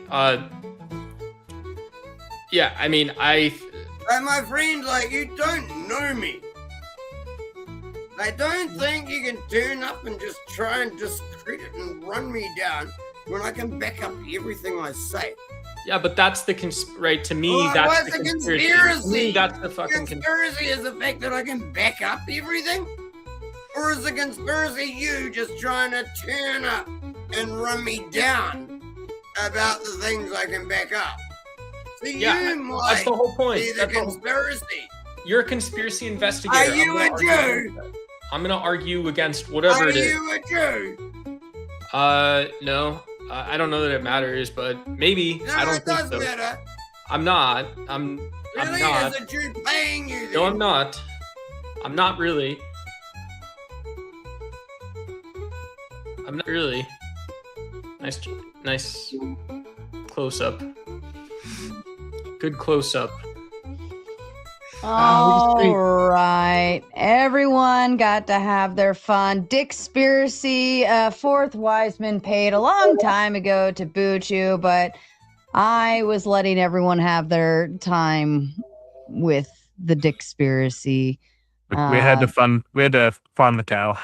Yeah, I mean, Like, my friend, like, you don't know me. I don't think you can turn up and just try and discredit and run me down when I can back up everything I say. Yeah, but that's the right to me. Oh, That's what's the the conspiracy. conspiracy? To me, that's the fucking conspiracy is the fact that I can back up everything, or is the conspiracy you just trying to turn up and run me down about the things I can back up? So Yeah, you might that's the whole point. be the That's the whole- conspiracy. You're a conspiracy investigator. Are you a Jew? I'm gonna argue against whatever Are it is. you a Jew? No. I don't know that it matters, but maybe. No, I don't it think does so. matter. I'm not. I'm Really? not. Is a Jew paying you then? No, I'm not. I'm not really. I'm not really. Nice close up. Good close up. All right. Everyone got to have their fun. Dickspiracy, Fourth Wiseman paid a long time ago to boot you, but I was letting everyone have their time with the Dickspiracy. We had to fund the cow.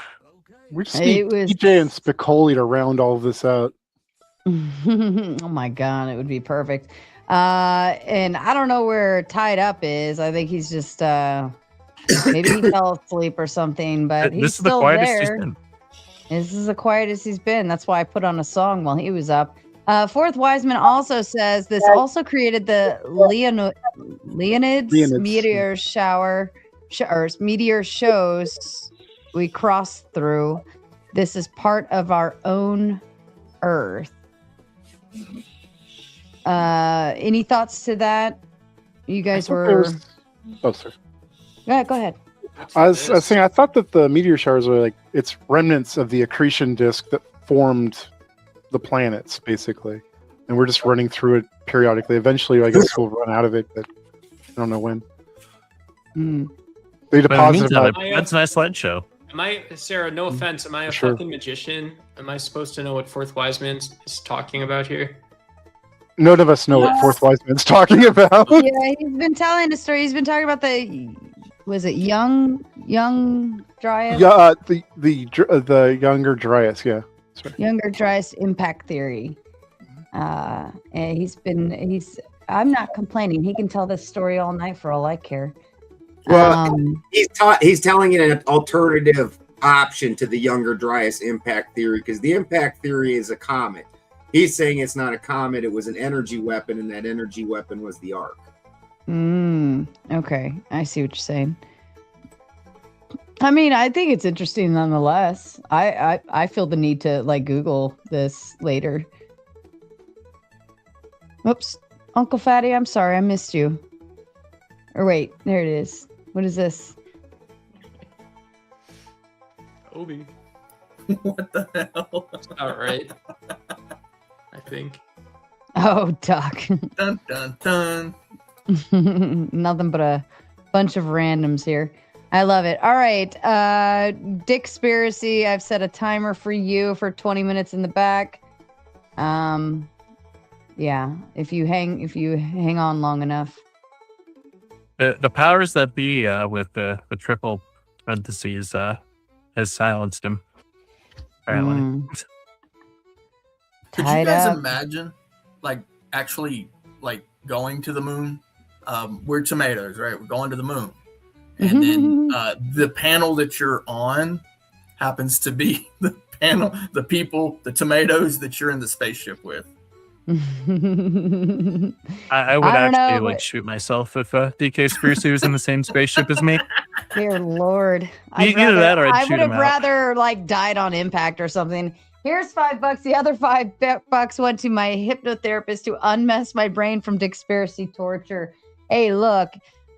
We just need DJ and Spicoli to round all of this out. Oh my god, it would be perfect. And I don't know where Tied Up is. I think he's just maybe he fell asleep or something, but he's This is the still quietest he's there. been. This is the quietest he's been. That's why I put on a song while he was up. Fourth Wiseman also says this also created the Leonids meteor shower or meteor shows we crossed through. This is part of our own Earth. Any thoughts to that? You guys were. Oh, sorry. Yeah, go ahead. I was saying, I thought that the meteor showers were like it's remnants of the accretion disk that formed the planets, basically, and we're just running through it periodically. Eventually, I guess we'll run out of it, but I don't know when. They deposit about. That's a nice slideshow. Am I, Sarah, no offense, am I a Sure. fucking magician? Am I supposed to know what Fourth Wiseman is talking about here? None of us know what Fourth Wiseman's talking about. Yeah, he's been telling a story. He's been talking about was it young Dryas? Yeah, the younger Dryas, yeah. Younger Dryas impact theory. And I'm not complaining. He can tell this story all night for all I care. Well, he's telling it an alternative option to the younger Dryas impact theory, because the impact theory is a comet. He's saying it's not a comet, it was an energy weapon, and that energy weapon was the Ark. Okay, I see what you're saying. I mean, I think it's interesting nonetheless. I feel the need to like Google this later. Oops, Uncle Fatty, I'm sorry, I missed you. Or wait, there it is. What is this? Obi. What the hell? All right. I think. Oh, Doc. Dun dun dun. Nothing but a bunch of randoms here. I love it. All right. Dickspiracy, I've set a timer for you for 20 minutes in the back. Yeah, if you hang on long enough. The powers that be with the triple parentheses has silenced him. Apparently. Could you guys imagine, like, actually, like, going to the moon? We're tomatoes, right? We're going to the moon. And then the panel that you're on happens to be the panel, the people, the tomatoes that you're in the spaceship with. I would actually shoot myself if DK Spiracy was in the same spaceship as me. Dear Lord. Either that or I'd I shoot would him have out. rather like died on impact or something. Here's $5. The other $5 went to my hypnotherapist to unmess my brain from Dickspiracy torture. Hey, look,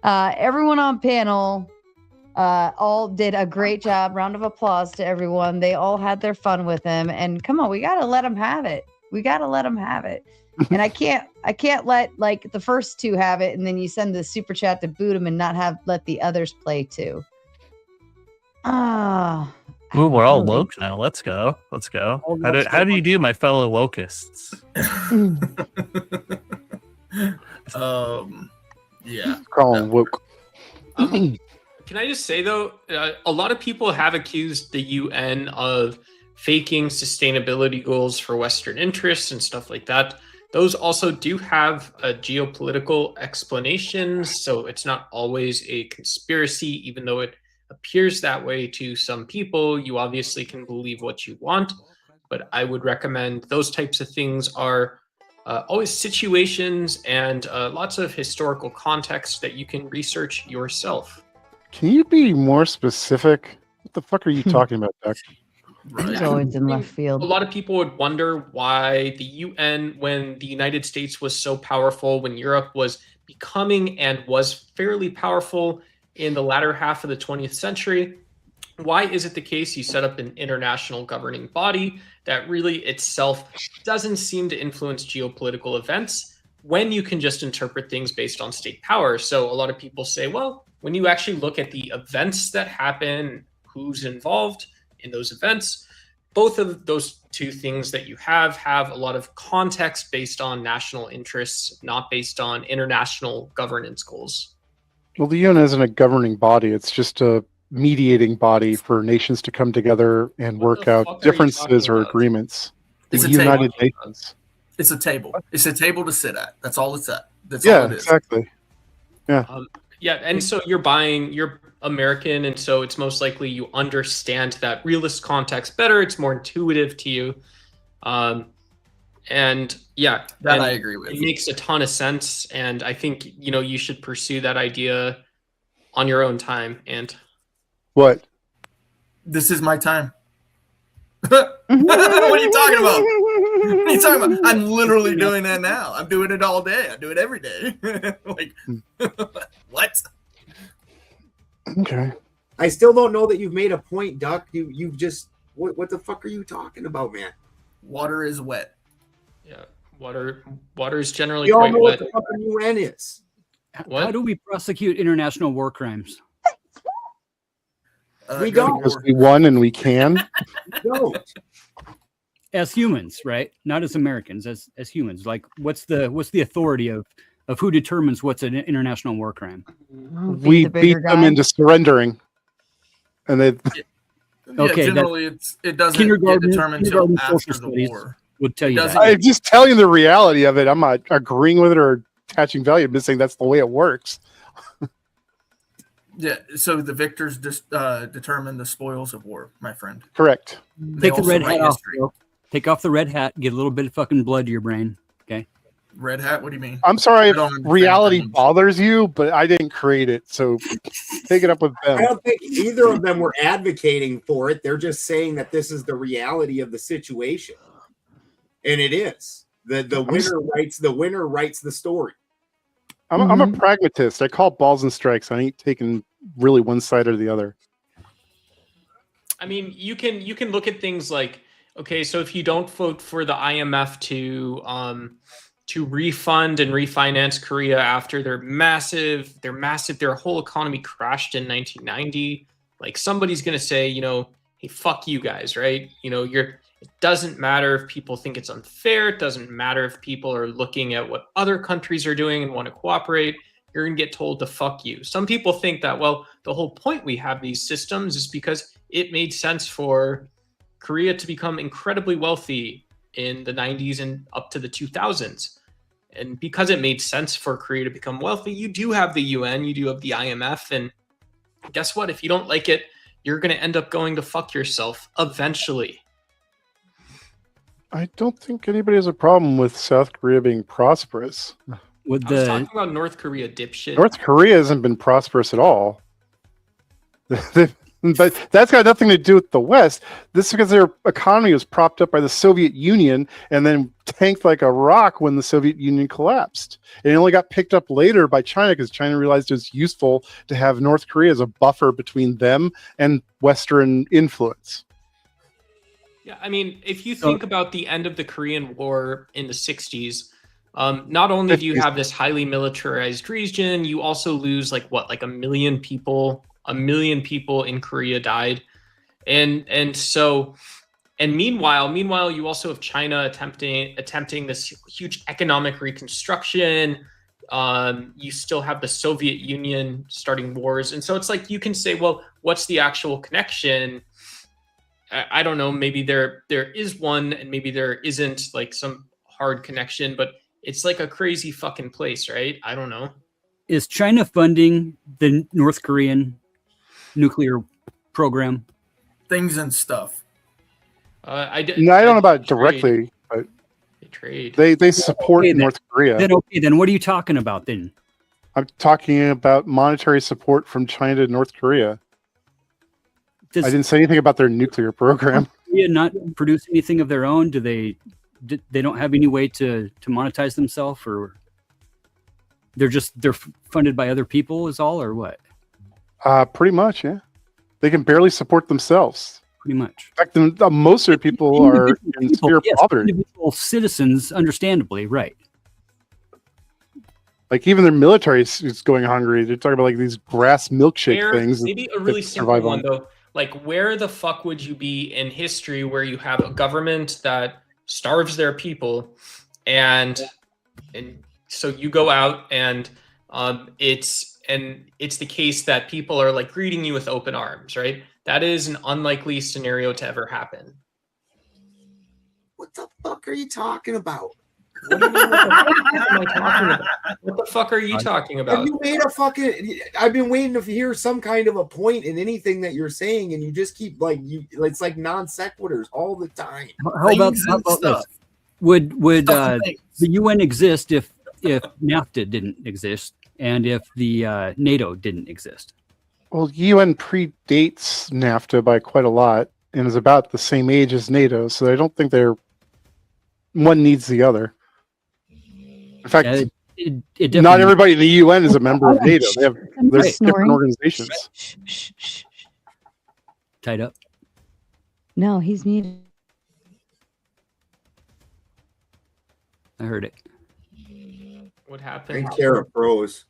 everyone on panel all did a great job. Round of applause to everyone. They all had their fun with him. And come on, we got to let them have it. We got to let them have it. And I can't let like the first two have it, and then you send the super chat to boot them and not let the others play too. Ah. Ooh, we're all woke now. Let's go. How do you do, my fellow locusts? Yeah. Call him woke. Can I just say though, a lot of people have accused the UN of faking sustainability goals for Western interests and stuff like that. Those also do have a geopolitical explanations, so it's not always a conspiracy, even though it appears that way to some people. You obviously can believe what you want, but I would recommend those types of things are always situations and lots of historical context that you can research yourself. Can you be more specific? What the fuck are you talking about, Doc? He's always in left field. A lot of people would wonder why the UN, when the United States was so powerful, when Europe was becoming and was fairly powerful in the latter half of the 20th century, why is it the case you set up an international governing body that really itself doesn't seem to influence geopolitical events when you can just interpret things based on state power? So a lot of people say, well, when you actually look at the events that happen, who's involved in those events, both of those two things that you have a lot of context based on national interests, not based on international governance goals. Well, the UN isn't a governing body. It's just a mediating body for nations to come together and work out differences or agreements. It's The a table. United Nations. It's a table. It's a table to sit at. That's all it's at. That's Yeah, all it is. exactly. Yeah. Yeah, and so you're American, and so it's most likely you understand that realist context better. It's more intuitive to you. And yeah, That and I agree with. It makes a ton of sense, and I think you should pursue that idea on your own time. And what? This is my time. What are you talking about? What are you talking about? I'm literally doing that now. I'm doing it all day. I do it every day. Like, what? Okay. I still don't know that you've made a point, Duck. You've just what the fuck are you talking about, man? Water is wet. Yeah, water is generally You all quite know wet. what the fucking UN is. How do we prosecute international war crimes? We don't. Because we won and we can. No. As humans, right? Not as Americans, as humans. Like, what's the authority of who determines what's an international war crime? We beat them into surrendering, and they. Okay, generally it doesn't get kindergarten- determined until kindergarten after social the studies war. would tell you that. I'm just telling you the reality of it. I'm not agreeing with it or attaching value. I'm just saying that's the way it works. Yeah, so the victors determine the spoils of war, my friend. Correct. They Take the also red write hat off. history. Bro. Take off the red hat. Get a little bit of fucking blood to your brain. Okay. Red hat? What do you mean? I'm sorry I if don't understand reality what that means. bothers you, but I didn't create it, so take it up with them. I don't think either of them were advocating for it. They're just saying that this is the reality of the situation, and it is. The winner writes the story. I'm a pragmatist. I call balls and strikes. I ain't taking really one side or the other. I mean, you can look at things like, okay, so if you don't vote for the IMF to refund and refinance Korea after their whole economy crashed in 1990, like somebody's gonna say, hey, fuck you guys, right? It doesn't matter if people think it's unfair. It doesn't matter if people are looking at what other countries are doing and want to cooperate. You're going to get told to fuck you. Some people think that, well, the whole point we have these systems is because it made sense for Korea to become incredibly wealthy in the 90s and up to the 2000s. And because it made sense for Korea to become wealthy, you do have the UN, you do have the IMF. And guess what? If you don't like it, you're going to end up going to fuck yourself eventually. I don't think anybody has a problem with South Korea being prosperous. I was talking about North Korea, dipshit. North Korea hasn't been prosperous at all. But that's got nothing to do with the West. This is because their economy was propped up by the Soviet Union and then tanked like a rock when the Soviet Union collapsed. And it only got picked up later by China because China realized it was useful to have North Korea as a buffer between them and Western influence. Yeah, I mean, if you think about the end of the Korean War in the 60s, Not only do you have this highly militarized region, you also lose like 1 million people. 1 million people in Korea died, and meanwhile, you also have China attempting this huge economic reconstruction. You still have the Soviet Union starting wars, and so it's like you can say, well, what's the actual connection? I don't know. Maybe there is one, and maybe there isn't, like some hard connection, but it's like a crazy fucking place, right? I don't know. Is China funding the North Korean nuclear program? Things and stuff. I don't know about it directly, but they support North Korea. Then what are you talking about then? I'm talking about monetary support from China to North Korea. I didn't say anything about their nuclear program. Korea not produce anything of their own? Do they don't have any way to monetize themselves, or they're funded by other people is all, or what? Pretty much, yeah. They can barely support themselves. Pretty much. In fact, most of the people are in severe poverty. Individual citizens, understandably, right. Like even their military is going hungry. They're talking about like these grass milkshake things. Maybe a really simple one though. Like, where the fuck would you be in history where you have a government that starves their people, and so you go out and it's the case that people are like greeting you with open arms, right? That is an unlikely scenario to ever happen. What the fuck are you talking about? What do you mean, what the fuck am I talking about? What the fuck are you talking about? Have you made a fucking? I've been waiting to hear some kind of a point in anything that you're saying, and you just keep it's like non sequiturs all the time. How about this? Would the UN exist if NAFTA didn't exist, and if the NATO didn't exist? Well, UN predates NAFTA by quite a lot and is about the same age as NATO, so I don't think one needs the other. In fact, not everybody in the UN is a member of NATO. There's different organizations. Shh. Tied up. No, he's muted. I heard it. What happened? Take care of pros.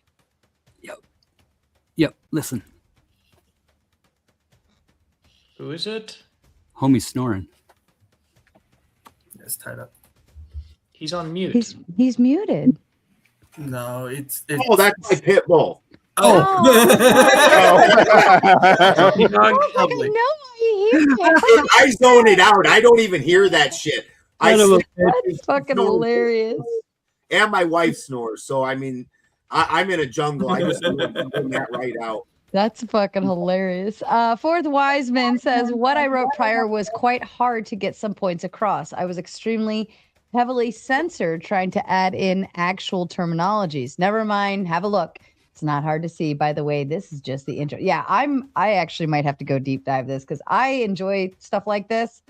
Yep. Listen. Who is it? Homie's snoring. It's tied up. He's on mute. He's muted. No, it's oh, that's my pit bull. Oh. I zone it out. I don't even hear that shit. That's fucking hilarious. And my wife snores. So I mean, I'm in a jungle. I just put that right out. That's fucking hilarious. Fourth Wiseman says, what I wrote prior was quite hard to get some points across. I was extremely heavily censored trying to add in actual terminologies. Never mind. Have a look. It's not hard to see. By the way, this is just the intro. Yeah, I actually might have to go deep dive this because I enjoy stuff like this.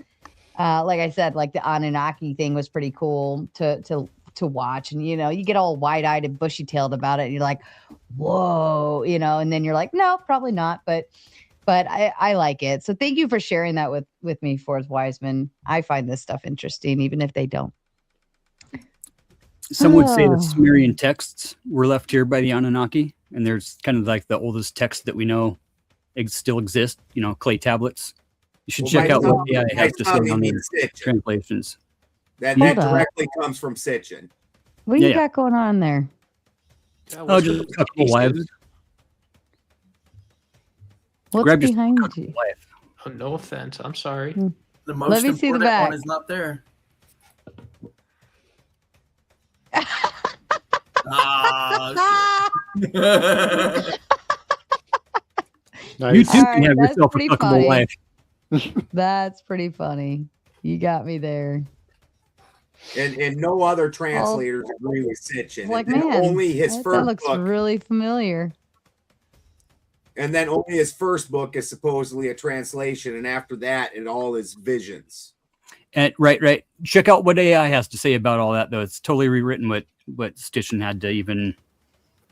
Like I said, like the Anunnaki thing was pretty cool to watch, and you get all wide-eyed and bushy-tailed about it, and you're like, whoa, and then you're like, no, probably not, but I like it. So thank you for sharing that with me, Fourth Wiseman. I find this stuff interesting, even if they don't. Some would say the Sumerian texts were left here by the Anunnaki, and there's kind of like the oldest text that we know still exist, clay tablets. You should check out what AI has to say on the translations. That directly comes from Sitchin. What do you got going on there? Oh, just a couple wives. What's behind you? Oh, no offense. I'm sorry. The most Let me see the back. one is not there. You too can have yourself a fuckable wife. That's pretty funny. You got me there. And no other translators agree with Sitchin. Like, and man, only his first that looks book, really familiar. and then only his first book is supposedly a translation, and after that, it all is visions. And right. Check out what AI has to say about all that, though. It's totally rewritten what Sitchin had to even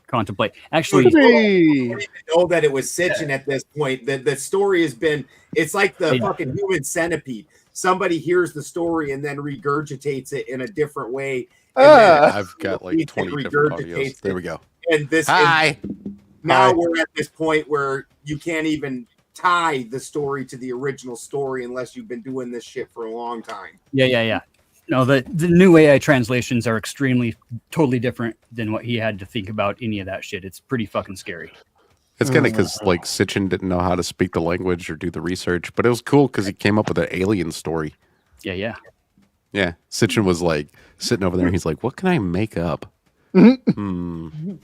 contemplate. Actually, I don't even know that it was Sitchin at this point. The story has been, it's like the fucking human centipede. Somebody hears the story and then regurgitates it in a different way I've got like 20 different audios. regurgitates There it. we go. And this Hi. now Hi. we're at this point where you can't even tie the story to the original story unless you've been doing this shit for a long time. Yeah. No, the new AI translations are totally different than what he had to think about any of that shit. It's pretty fucking scary. It's kind of because like Sitchin didn't know how to speak the language or do the research, but it was cool because he came up with an alien story. Yeah. Yeah, Sitchin was like sitting over there, and he's like, "What can I make up?" And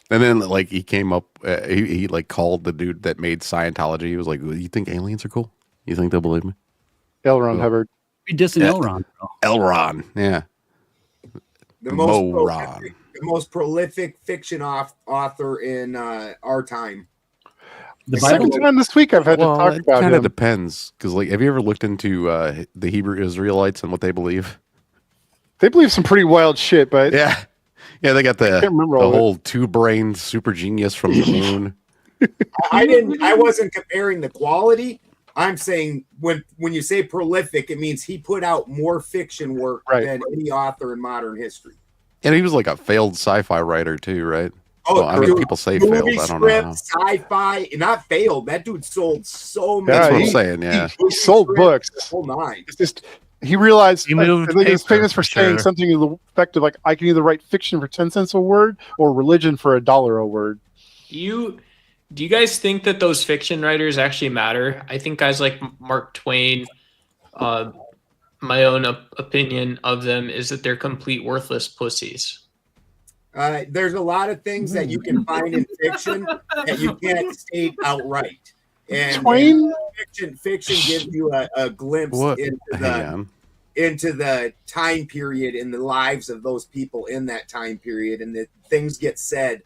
then like he came up, he like called the dude that made Scientology. He was like, "You think aliens are cool? You think they'll believe me?" L. Ron Hubbard. We dissing L. Ron. L. Ron, yeah. The most prolific fiction author in our time. The second time this week I've had to talk it about kind him. of depends because, like, have you ever looked into the Hebrew Israelites and what they believe? They believe some pretty wild shit, but yeah, they got the remember all of it. whole two-brained super genius from the moon. I wasn't comparing the quality. I'm saying when you say prolific, it means he put out more fiction work than any author in modern history. And he was like a failed sci-fi writer too, right? Oh, well, I mean, people say movie failed. I don't script, know. sci-fi, not failed. That dude sold so many. That's what I'm saying. Yeah, He sold books. Whole nine. It's just he realized. He I moved think he was paper, famous for saying sure. something to the effect of like, "I can either write fiction for 10 cents a word or religion for $1 a word." Do you guys think that those fiction writers actually matter? I think guys like Mark Twain, my own opinion of them is that they're complete worthless pussies. There's a lot of things that you can find in fiction that you can't state outright. And fiction gives you a glimpse into the time period and the lives of those people in that time period, and that things get said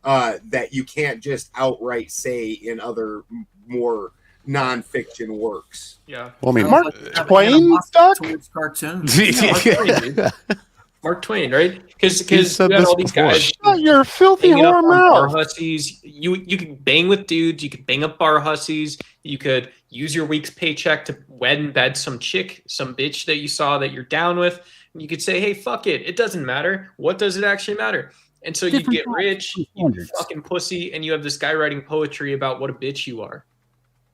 that you can't just outright say in other more nonfiction works. Yeah. Well, I mean, Mark Twain stuck towards cartoons. Mark Twain, right? Because He you said had this all these before. guys. Shut your filthy hanging up whore on bar mouth. hussies. You could bang with dudes. You could bang up bar hussies. You could use your week's paycheck to wed and bed some chick, some bitch that you saw that you're down with. And you could say, hey, fuck it. It doesn't matter. What does it actually matter? And so you get rich, you fucking pussy, and you have this guy writing poetry about what a bitch you are.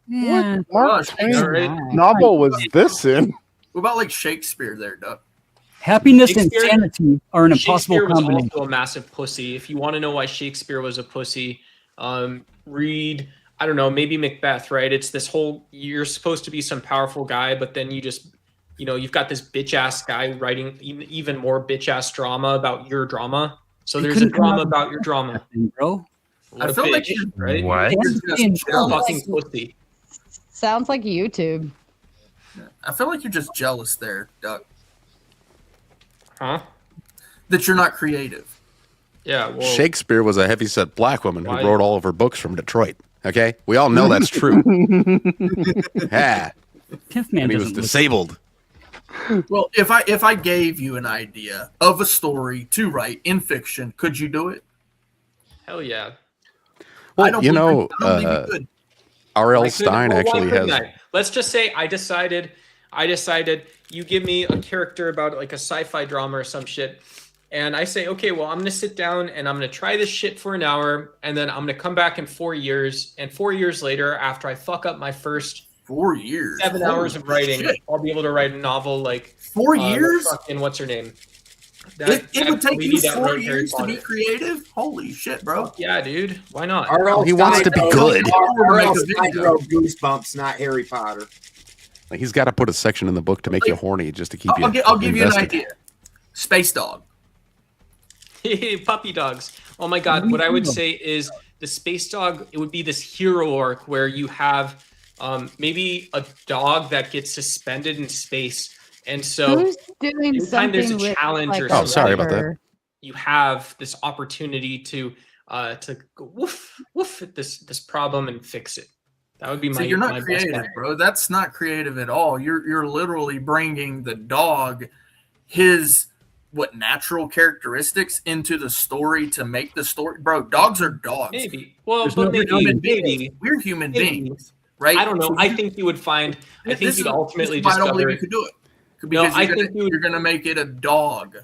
What Mark Twain right? novel was this in? What about like Shakespeare there, Duck? Happiness and Shakespeare- sanity are an impossible Shakespeare was combination. also a massive pussy. If you want to know why Shakespeare was a pussy, read, I don't know, maybe Macbeth, right? It's this whole, you're supposed to be some powerful guy, but then you just, you've got this bitch ass guy writing even more bitch ass drama about your drama. So there's a drama about your drama. Bro. I feel like you're right? What? You're just a fucking pussy. Sounds like YouTube. I feel like you're just jealous there, Duck. Huh? That you're not creative. Yeah. Well, Shakespeare was a heavyset black woman Why? who wrote all of her books from Detroit. Okay, we all know that's true. Yeah, Tiffman and he was doesn't look- disabled. Well, if I gave you an idea of a story to write in fiction, could you do it? hell yeah. I don't believe you could. R.L. Why Stein couldn't- actually why couldn't has. I? Let's just say I decided you give me a character about like a sci-fi drama or some shit, and I say, okay, well, I'm gonna sit down and I'm gonna try this shit for an hour, and then I'm gonna come back in 4 years, and 4 years later, after I fuck up my first 4 years, 7 hours of writing, shit. I'll be able to write a novel like 4 years. Fucking what's her name? It would take you that 4 wrote Harry years to be Potter. creative. Holy shit, bro! Yeah, dude. Why not? He wants to be good. R.L. Stein wrote Goosebumps, not Harry Potter. Like, he's got to put a section in the book to make you horny, just to keep you. I'll give you an invested. idea. Space Dog. Puppy dogs. Oh my god, what I would say is the space dog, it would be this hero arc where you have maybe a dog that gets suspended in space, and so Who's doing anytime there's a something with, challenge like, or a something, sorry about that. letter? you have this opportunity to go woof woof at this problem and fix it. That would be So my. you're my not best creative, bet. bro. That's not creative at all. You're literally bringing the dog, his natural characteristics into the story to make the story, bro. Dogs are dogs. Maybe. Well, There's but no maybe, human maybe. beings. We're human Maybe. beings, right? I don't know. So I think you would find. I think this you'd is- ultimately this is why I don't discover. believe you could do it. No, Because I you're think gonna, you're gonna make it a dog.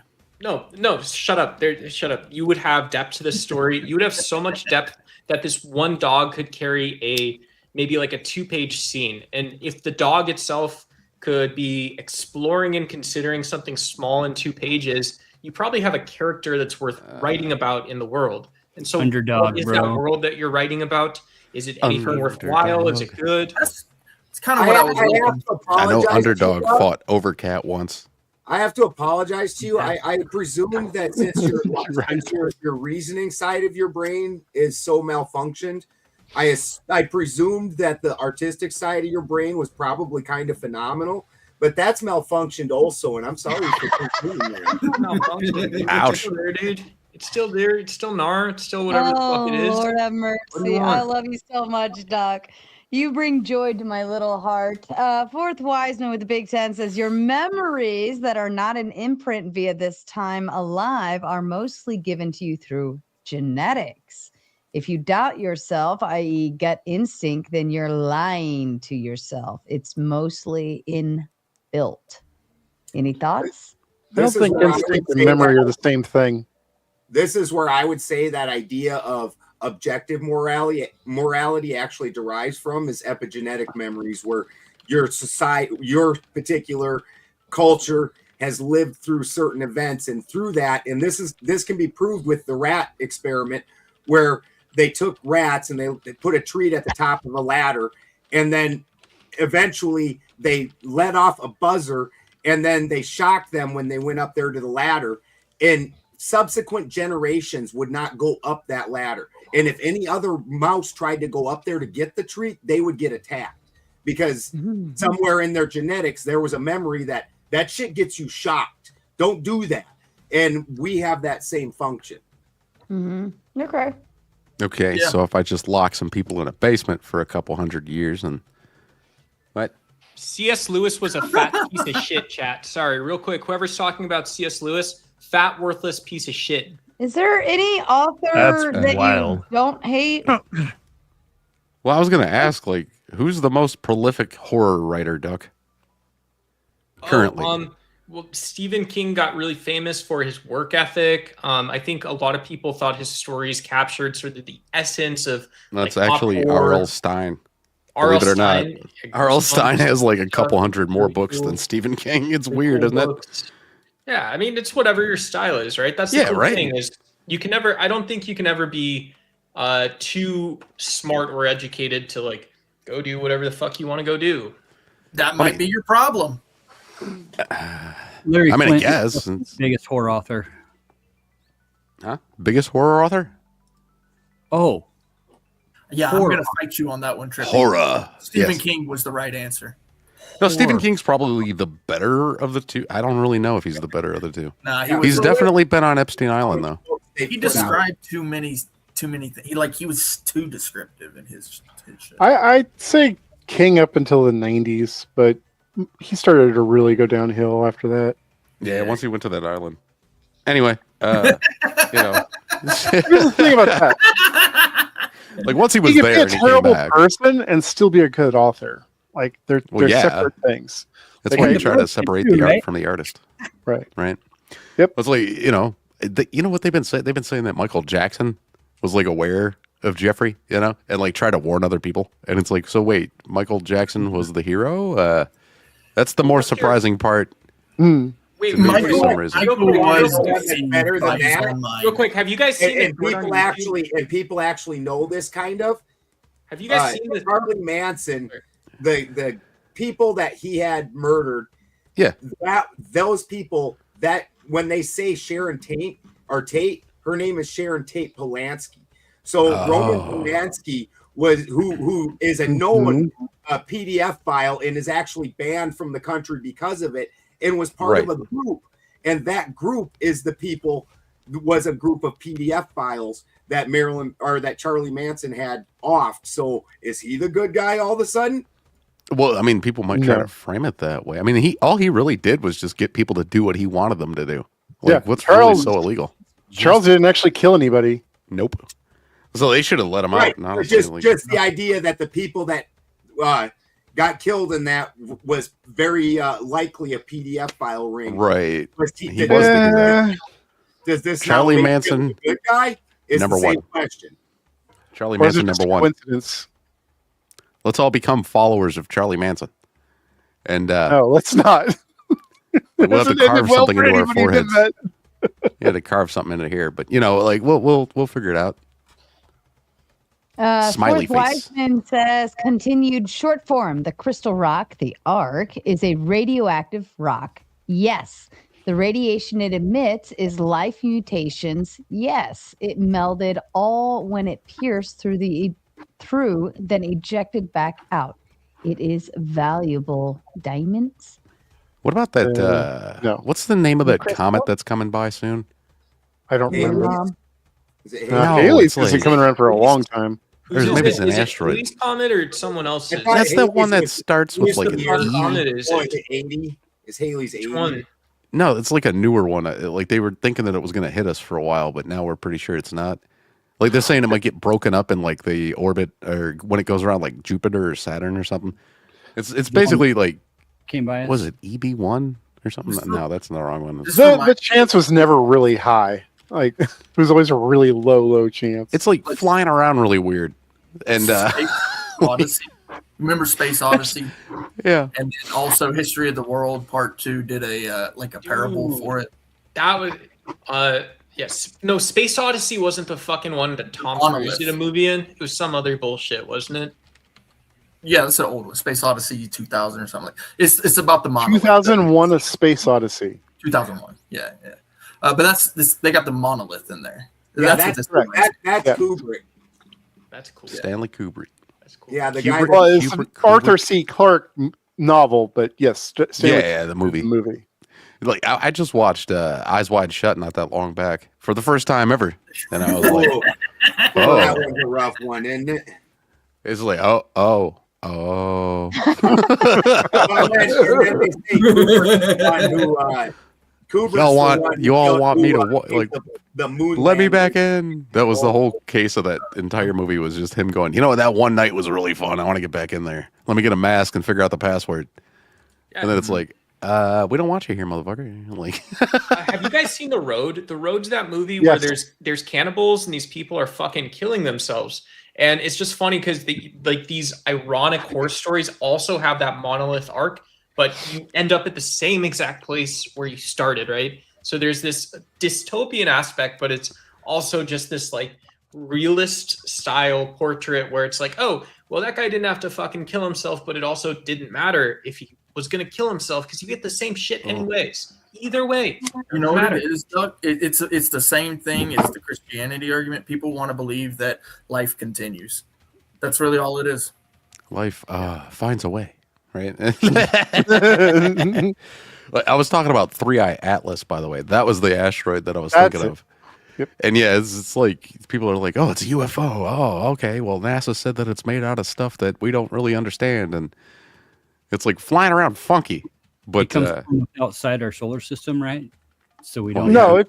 No, shut up. Shut up. You would have depth to this story. You would have so much depth that this one dog could carry maybe like a 2-page scene. And if the dog itself could be exploring and considering something small in 2 pages, you probably have a character that's worth writing about in the world. And so Underdog, what is bro. that world that you're writing about? Is it anything worthwhile? Is it good? It's kind of what I was have looking. to I apologize know to Underdog you, Doug. fought Overcat once. I have to apologize to you. I presumed that since your reasoning side of your brain is so malfunctioned, I presumed that the artistic side of your brain was probably kind of phenomenal, but that's malfunctioned also, and I'm sorry for presuming that. Ouch. It's still there, dude. It's still there. It's still Nar. It's still whatever the fuck it is. Lord have mercy. I love you so much, Doc. You bring joy to my little heart. Fourth Wiseman with the Big Ten says, your memories that are not an imprint via this time alive are mostly given to you through genetics. If you doubt yourself, i.e. gut instinct, then you're lying to yourself. It's mostly inbuilt. Any thoughts? I don't think instinct and memory are the same thing. This is where I would say that idea of objective morality actually derives from is epigenetic memories, where your society, your particular culture has lived through certain events, and through that, and this can be proved with the rat experiment, where they took rats and they put a treat at the top of a ladder, and then eventually they let off a buzzer, and then they shocked them when they went up there to the ladder, and subsequent generations would not go up that ladder. And if any other mouse tried to go up there to get the treat, they would get attacked, because somewhere in their genetics, there was a memory that shit gets you shocked. Don't do that. And we have that same function. Mm-hmm. Okay. Okay, Yeah. so if I just lock some people in a basement for a couple hundred years and what? C.S. Lewis was a fat piece of shit, chat. Sorry, real quick. Whoever's talking about C.S. Lewis, fat, worthless piece of shit. Is there any author that you don't hate? Well, I was going to ask, like, who's the most prolific horror writer, Duck? Currently. Well, Stephen King got really famous for his work ethic. I think a lot of people thought his stories captured sort of the essence of. That's like, actually horror. R.L. Stein. R.L. Believe it or not, Stein, R.L. Stein has like a stuff. couple hundred more books than Stephen King. It's weird, isn't it? Yeah, I mean, it's whatever your style is, right? That's the Yeah, cool right. thing is you can never. I don't think you can ever be too smart or educated to like go do whatever the fuck you want to go do. That might be your problem. Larry I mean, I Flint guess. is the biggest horror author. Huh? Biggest horror author? Oh. Yeah, Horror. I'm going to fight you on that one, Trippy. Horror. Stephen Yes. King was the right answer. No, Stephen King's probably the better of the two. I don't really know if he's the better of the two. Nah, He's definitely been on Epstein Island, though. He described too many things. He was too descriptive in his shit. I'd say King up until the 90s, but he started to really go downhill after that. Yeah, once he went to that island. Anyway, you know. Here's the thing about that. Like, once he was He could there be a and he came terrible back. person and still be a good author. Like, they're Yeah. separate things. That's Like, why you I- try to separate the art from the artist. Right. Right. Yep. It's like, you know what they've been saying? They've been saying that Michael Jackson was like aware of Jeffrey, you know, and like try to warn other people. And it's like, so wait, Michael Jackson was the hero? That's the more surprising part. Wait, to me for Michael some reason. Better than that. Real quick, have you guys seen And it? people actually know this kind of. Have you guys seen this? Charlie Manson, the people that he had murdered? Yeah. Those people that when they say Sharon Tate, her name is Sharon Tate Polanski. So Roman Polanski was who is a known PDF file and is actually banned from the country because of it, and was part of a group, and that group was a group of PDF files that Charlie Manson had offed. So is he the good guy all of a sudden? Well, I mean, people might try No. to frame it that way. I mean, all he really did was just get people to do what he wanted them to do. Like, what's really so illegal? Charles didn't actually kill anybody. Nope. So they should have let him out. And honestly, Just the idea that the people that got killed in that was very likely a PDF file ring. right. He He was the hero. Does this Charlie now make Manson, him a good guy? It's number the same one. question. Charlie Or is it Manson, just number a one. coincidence? Let's all become followers of Charlie Manson. And No, let's not. we'll have to Hasn't ended carve well something for into our anybody who did foreheads. that. Yeah, to carve something into here. But like we'll figure it out. Smiley Fourth face. Wiseman says, continued short form. The crystal rock, the arc, is a radioactive rock. Yes. The radiation it emits is life mutations. Yes. It melded all when it pierced through, then ejected back out. It is valuable. Diamonds? What about that? No. What's the name of that Crystal? comet that's coming by soon? I don't remember. Is it No, Haley's it's has been like- coming around for a long time. Who's maybe is it's an is it asteroid. Halley's Comet or someone else's? That's the one that starts with like an What E. comet is Oh, it? is it 80? Is Haley's 80? Which one? No, it's like a newer one. Like they were thinking that it was going to hit us for a while, but now we're pretty sure it's not. Like they're saying it might get broken up in like the orbit or when it goes around like Jupiter or Saturn or something. It's basically like Came by us. was it EB1 or something? No, that's the wrong one. The chance was never really high. Like it was always a really low chance. It's like flying around really weird. And Space Odyssey. Remember Space Odyssey? Yeah. And then also History of the World Part 2 did a like a parable for it. That was yes. No, Space Odyssey wasn't the fucking one that Tom Cruise Monolith. did a movie in. It was some other bullshit, wasn't it? Yeah, that's an old one. Space Odyssey 2000 or something like. It's about the monolith. 2001: A Space Odyssey. 2001. Yeah. But that's this. They got the monolith in there. Yeah, what that's this correct. is. That's Yeah. Kubrick. That's cool. Stanley Kubrick. That's cool. Yeah, the guy. Kubrick- Well, it's an Kubrick- Arthur C. Clarke novel, but yes, Stanley Yeah, the movie. the movie. Like I just watched Eyes Wide Shut not that long back for the first time ever, and I was like, Oh, oh. that was a rough one, isn't it? it's like oh. And then they say Kubrick's the one who, Kubrick's Y'all the want one you all who, want me to made like the moon let me landing. back in. That was the whole case of that entire movie was just him going, that one night was really fun. I want to get back in there. Let me get a mask and figure out the password. And then it's like, we don't want you here, motherfucker. Like, Have you guys seen The Road? The Road's that movie Yes. where there's cannibals and these people are fucking killing themselves. And it's just funny because these ironic horror stories also have that monolith arc, but you end up at the same exact place where you started, right? So there's this dystopian aspect, but it's also just this like realist style portrait where it's like, oh, well, that guy didn't have to fucking kill himself, but it also didn't matter if he was going to kill himself because you get the same shit anyways. Either way, You know what matter. it is, Doug? It's the same thing. It's the Christianity argument. People want to believe that life continues. That's really all it is. life finds a way, right? Like, I was talking about 3-Eye Atlas, by the way. That was the asteroid that I was That's thinking it. of. Yep. And yeah, it's like people are like, "Oh, it's a UFO." Oh, okay. Well, NASA said that it's made out of stuff that we don't really understand, and it's like flying around funky. But It comes from outside our solar system, right? So we don't. No,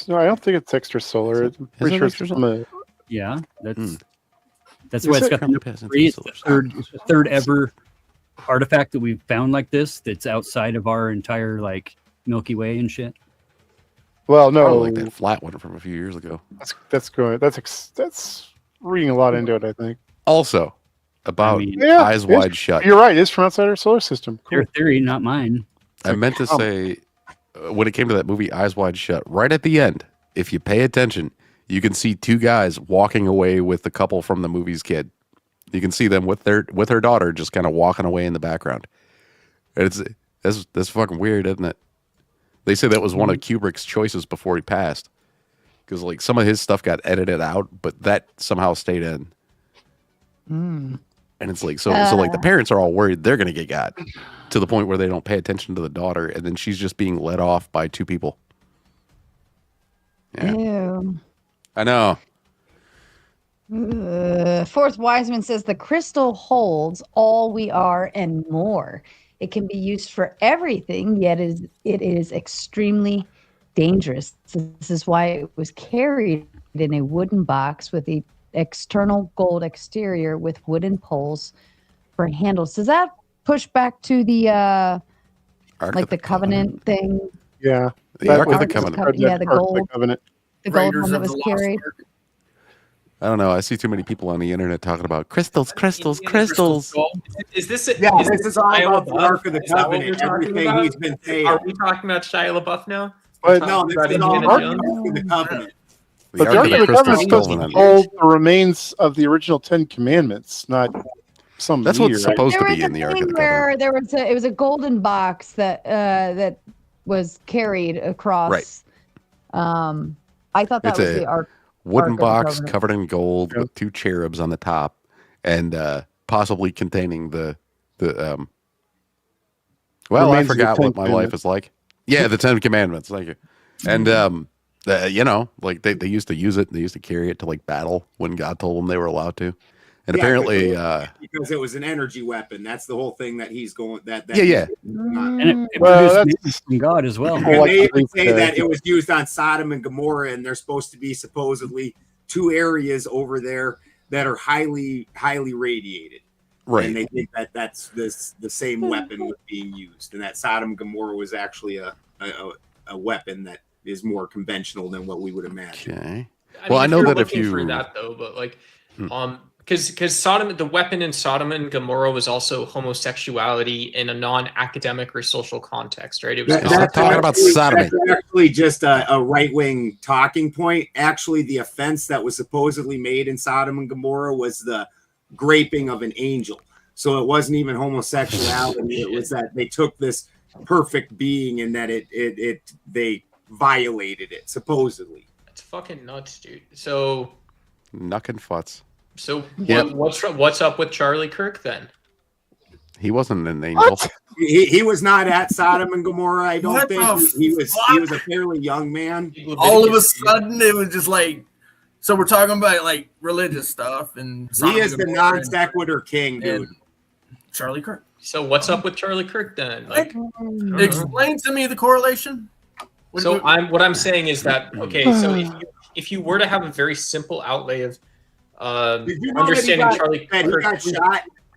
no, I don't think it's extrasolar. I'm pretty it sure it's extrasolar? from a. Yeah, that's Hmm. that's Is why it's it? got the Pass into three. It's solar the third ever artifact that we've found like this that's outside of our entire like Milky Way and shit. Well, Probably no, like that flat one from a few years ago. that's going. That's reading a lot into it. I think. Also, about Yeah, Eyes it's- Wide Shut. You're right. It's from outside our solar system. Cool. Their theory, not mine. I meant to say, when it came to that movie Eyes Wide Shut, right at the end, if you pay attention, you can see two guys walking away with the couple from the movie's kid. You can see them with her daughter just kind of walking away in the background. And that's fucking weird, isn't it? They say that was one of Kubrick's choices before he passed, because like some of his stuff got edited out, but that somehow stayed in. And it's like so like the parents are all worried they're gonna get got to the point where they don't pay attention to the daughter, and then she's just being led off by two people. Yeah. Ew. I know. Fourth Wiseman says the crystal holds all we are and more. It can be used for everything, yet it is extremely dangerous. This is why it was carried in a wooden box with the external gold exterior with wooden poles for handles. Does that push back to the Ark like of the covenant thing? Yeah. The That Ark was of the the Covenant. Yeah, the Ark of gold. Covenant. The gold Raiders one that of was the Lost carried. Ark. I don't know. I see too many people on the internet talking about crystals, crystals, Crystal crystals. skull. Is this Yeah, this is all Shia about the LaBeouf? Ark of the Is that what Covenant. we're talking Everything about? he's been saying. Are we talking about Shia LaBeouf now? But No, this is all about the Ark of the Covenant. But the Ark of the Covenant is supposed to hold the remains of the original 10 Commandments, not some. That's what's year. supposed to There was be a in the Ark of thing the Covenant. where it was a golden box that was carried across. Right. I thought that It's was a the Ark. wooden Ark of the box Covenant. covered in gold with two cherubs on the top, and possibly containing the. Well, I Remains of the forgot 10 what my life is like. Yeah, the 10 Commandments. Thank you. And like they used to use it. They used to carry it to like battle when God told them they were allowed to. And Yeah, apparently, because it was an energy weapon. That's the whole thing that he's going. That yeah. And it Well, produced that's- names from God as well. And they even say that it was used on Sodom and Gomorrah, and there's supposed to be supposedly 2 areas over there that are highly radiated. Right. And they think that that's the same weapon was being used, and that Sodom and Gomorrah was actually a weapon that is more conventional than what we would imagine. Okay. I know that if you for that though, but like, because Sodom, the weapon in Sodom and Gomorrah was also homosexuality in a non-academic or social context, right? It was That's actually just a right-wing talking point. Actually, the offense that was supposedly made in Sodom and Gomorrah was the graping of an angel. So it wasn't even homosexuality. It was that they took this perfect being and that they violated it, supposedly. It's fucking nuts, dude. So Knuck and futz. So Yep. what's up with Charlie Kirk then? He wasn't an angel. He was not at Sodom and Gomorrah. I don't What think the he was a fairly young man. All of a sudden, it was just like, so we're talking about like religious stuff, and He is the non sequitur king, dude. Charlie Kirk. So what's up with Charlie Kirk then? Like, Explain to me the correlation. So what I'm saying is that okay. So if you were to have a very simple outlay of understanding Charlie Kirk,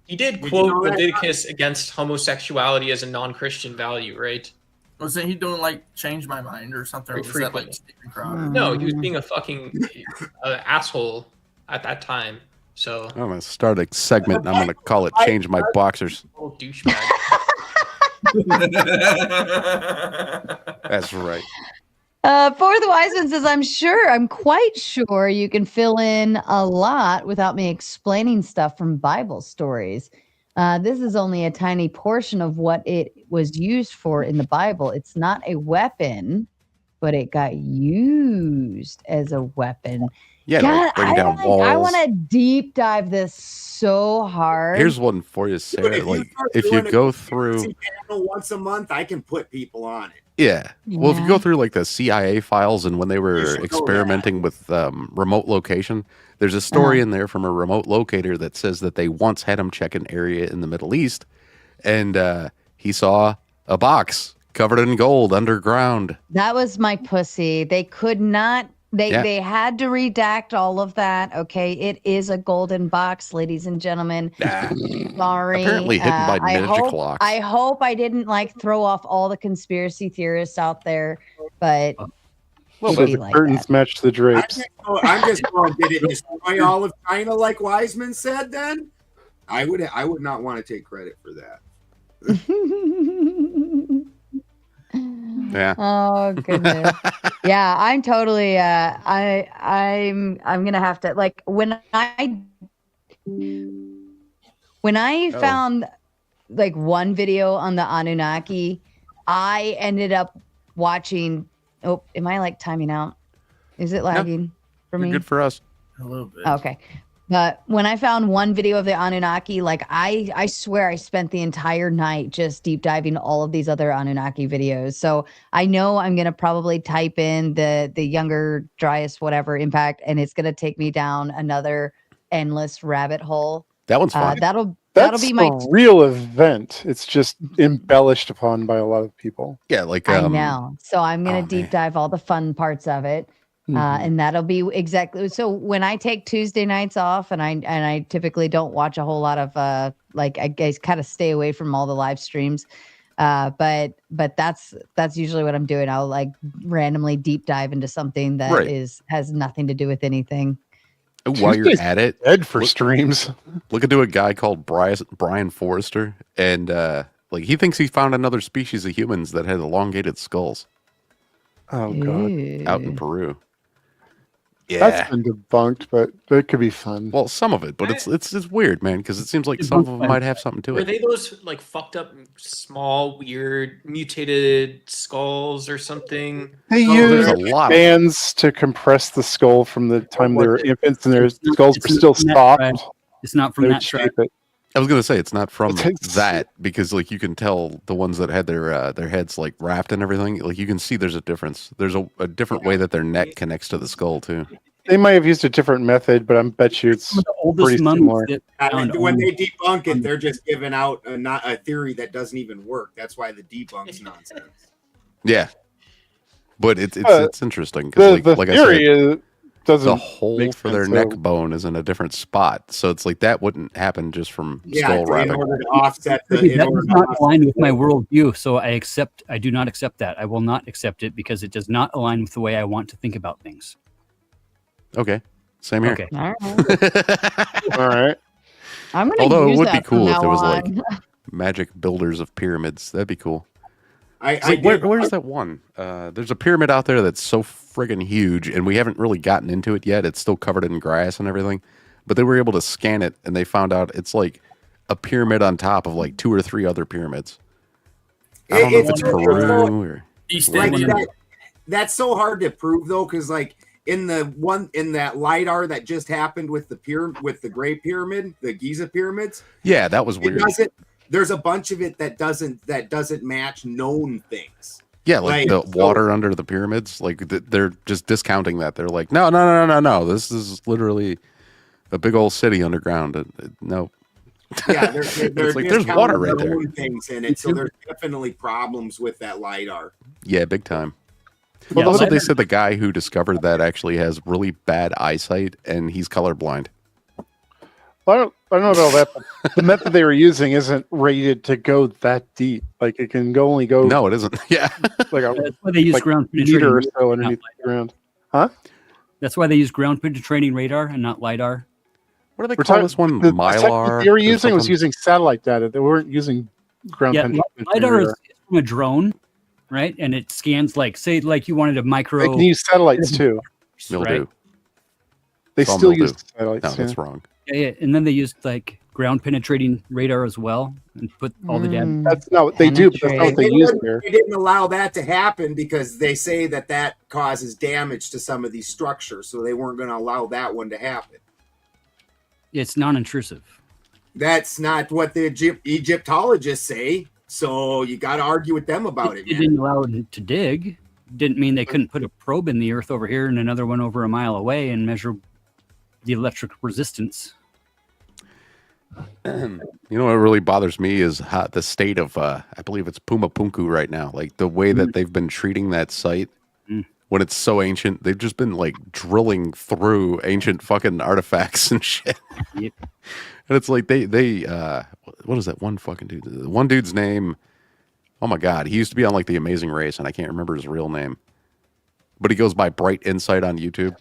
he did quote Leviticus against homosexuality as a non-Christian value, right? Wasn't he doing like change my mind or something? Or was that like Steven Crowder? No, he was being a fucking asshole at that time. So I'm gonna start a segment. And I'm gonna call it "Change My Boxers." oh, douchebag. That's right. For the Wise One says, I'm quite sure you can fill in a lot without me explaining stuff from Bible stories. This is only a tiny portion of what it was used for in the Bible. It's not a weapon, but it got used as a weapon. Yeah, God, like bring down walls. I want to deep dive this so hard. Here's one for you, Sarah. Like, if you go through, once a month, I can put people on it. yeah. Well, if you go through like the CIA files and when they were experimenting with remote location, there's a story in there from a remote locator that says that they once had him check an area in the Middle East, and he saw a box covered in gold underground. That was my pussy. They could not. They had to redact all of that. Okay, it is a golden box, ladies and gentlemen. Sorry. Apparently hidden by ninja clocks. I hope I didn't like throw off all the conspiracy theorists out there, but So the curtains match the drapes. I'm just going, did it destroy all of China like Wiseman said then? I would not want to take credit for that. Yeah. Oh goodness. Yeah, I'm totally I'm gonna have to like when I found like one video on the Anunnaki, I ended up watching am I like timing out? Is it lagging for me? Good for us. A little bit. Okay. But when I found one video of the Anunnaki, like I swear I spent the entire night just deep diving all of these other Anunnaki videos. So I know I'm gonna probably type in the younger Dryas whatever impact, and it's gonna take me down another endless rabbit hole. That one's fun. That'll That's be my a real event. It's just embellished upon by a lot of people. Yeah, like I know. So I'm gonna deep dive all the fun parts of it. And that'll be exactly so when I take Tuesday nights off and I typically don't watch a whole lot of like I guess kind of stay away from all the live streams. But that's usually what I'm doing. I'll like randomly deep dive into something that Right. has nothing to do with anything. While you're Tuesday's at it, dead for streams. Look into a guy called Brian Forrester, and like he thinks he found another species of humans that had elongated skulls Oh god, out in Peru. that's been debunked, but it could be fun. Well, some of it, but it's weird, man, because it seems like some of them might have something to Were it. they those like fucked up, small, weird, mutated skulls or something? They use bands to compress the skull from the time they were infants, and their skulls were still soft. It's not from They would that tribe. shape it. I was gonna say it's not from that because like you can tell the ones that had their heads like wrapped and everything. Like you can see there's a difference. There's a different way that their neck connects to the skull too. They might have used a different method, but I bet you it's pretty similar. When they debunk it, they're just giving out a theory that doesn't even work. That's why the debunk's nonsense. Yeah, but it's interesting because The like theory I said, doesn't the hole make for their sense, neck though. bone is in a different spot, so it's like that wouldn't happen just from skull in wrapping. order to offset the. That In order does to not offset align with my the- worldview, so I do not accept that. I will not accept it because it does not align with the way I want to think about things. Okay, same here. Okay. All right. All right. I'm gonna Although it use would be that from cool if now there was on. like magic builders of pyramids. That'd be cool. I Like, did- where's that one? There's a pyramid out there that's so friggin' huge, and we haven't really gotten into it yet. It's still covered in grass and everything, but they were able to scan it, and they found out it's like a pyramid on top of like 2 or 3 other pyramids. I don't know if it's Peru or East Like Indian. that's so hard to prove though, because like in that lidar that just happened with the Great Pyramid, the Giza pyramids. Yeah, that was It weird. doesn't. There's a bunch of it that doesn't match known things. Yeah, like the water under the pyramids, like they're just discounting that. They're like, no. This is literally a big old city underground. No. Yeah, they're It's like there's water right there. things in it, so there's definitely problems with that lidar. Yeah, big time. Well, Also, those- they said the guy who discovered that actually has really bad eyesight and he's colorblind. Well, I don't know about that, but the method they were using isn't rated to go that deep. Like it can only go. No, it isn't. Yeah, like a That's why they use ground meter or penetrating so underneath the ground. Huh? That's why they use ground penetrating radar and not lidar. What do they We're call talking- this one? the Mylar? they were or using was something? using satellite data. They weren't using ground Yeah, penetrating lidar is radar. from a drone, right? And it scans like, say, like you wanted a micro. They can use satellites too. Mildew. Right? They It's all still mildew. use satellites. No, yeah. that's wrong. Yeah, and then they used like ground penetrating radar as well and put all the data. That's not what they do, but that's not what they use there. They didn't allow that to happen because they say that causes damage to some of these structures, so they weren't going to allow that one to happen. It's non-intrusive. That's not what the Egyptologists say, so you got to argue with them about it. They Man. didn't allow it to dig. Didn't mean they couldn't put a probe in the earth over here and another one over a mile away and measure the electric resistance. You know what really bothers me is the state of I believe it's Pumapunku right now. Like the way that they've been treating that site when it's so ancient. They've just been like drilling through ancient fucking artifacts and shit. Yep. And it's like they what is that one fucking dude? The one dude's name. Oh my god, he used to be on like The Amazing Race, and I can't remember his real name. But he goes by Bright Insight on YouTube.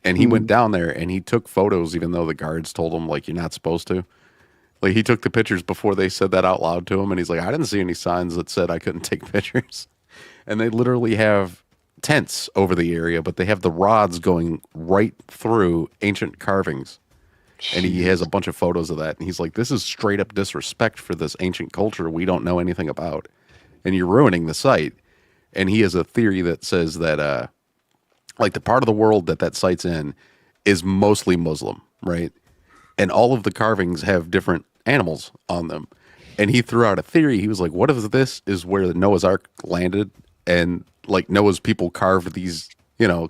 And he went down there and he took photos, even though the guards told him like you're not supposed to. Like he took the pictures before they said that out loud to him, and he's like, I didn't see any signs that said I couldn't take pictures. And they literally have tents over the area, but they have the rods going right through ancient carvings. And he has a bunch of photos of that. And he's like, this is straight up disrespect for this ancient culture we don't know anything about. And you're ruining the site. And he has a theory that says that like the part of the world that site's in is mostly Muslim, right? And all of the carvings have different animals on them. And he threw out a theory. He was like, what if this is where the Noah's Ark landed and like Noah's people carved these,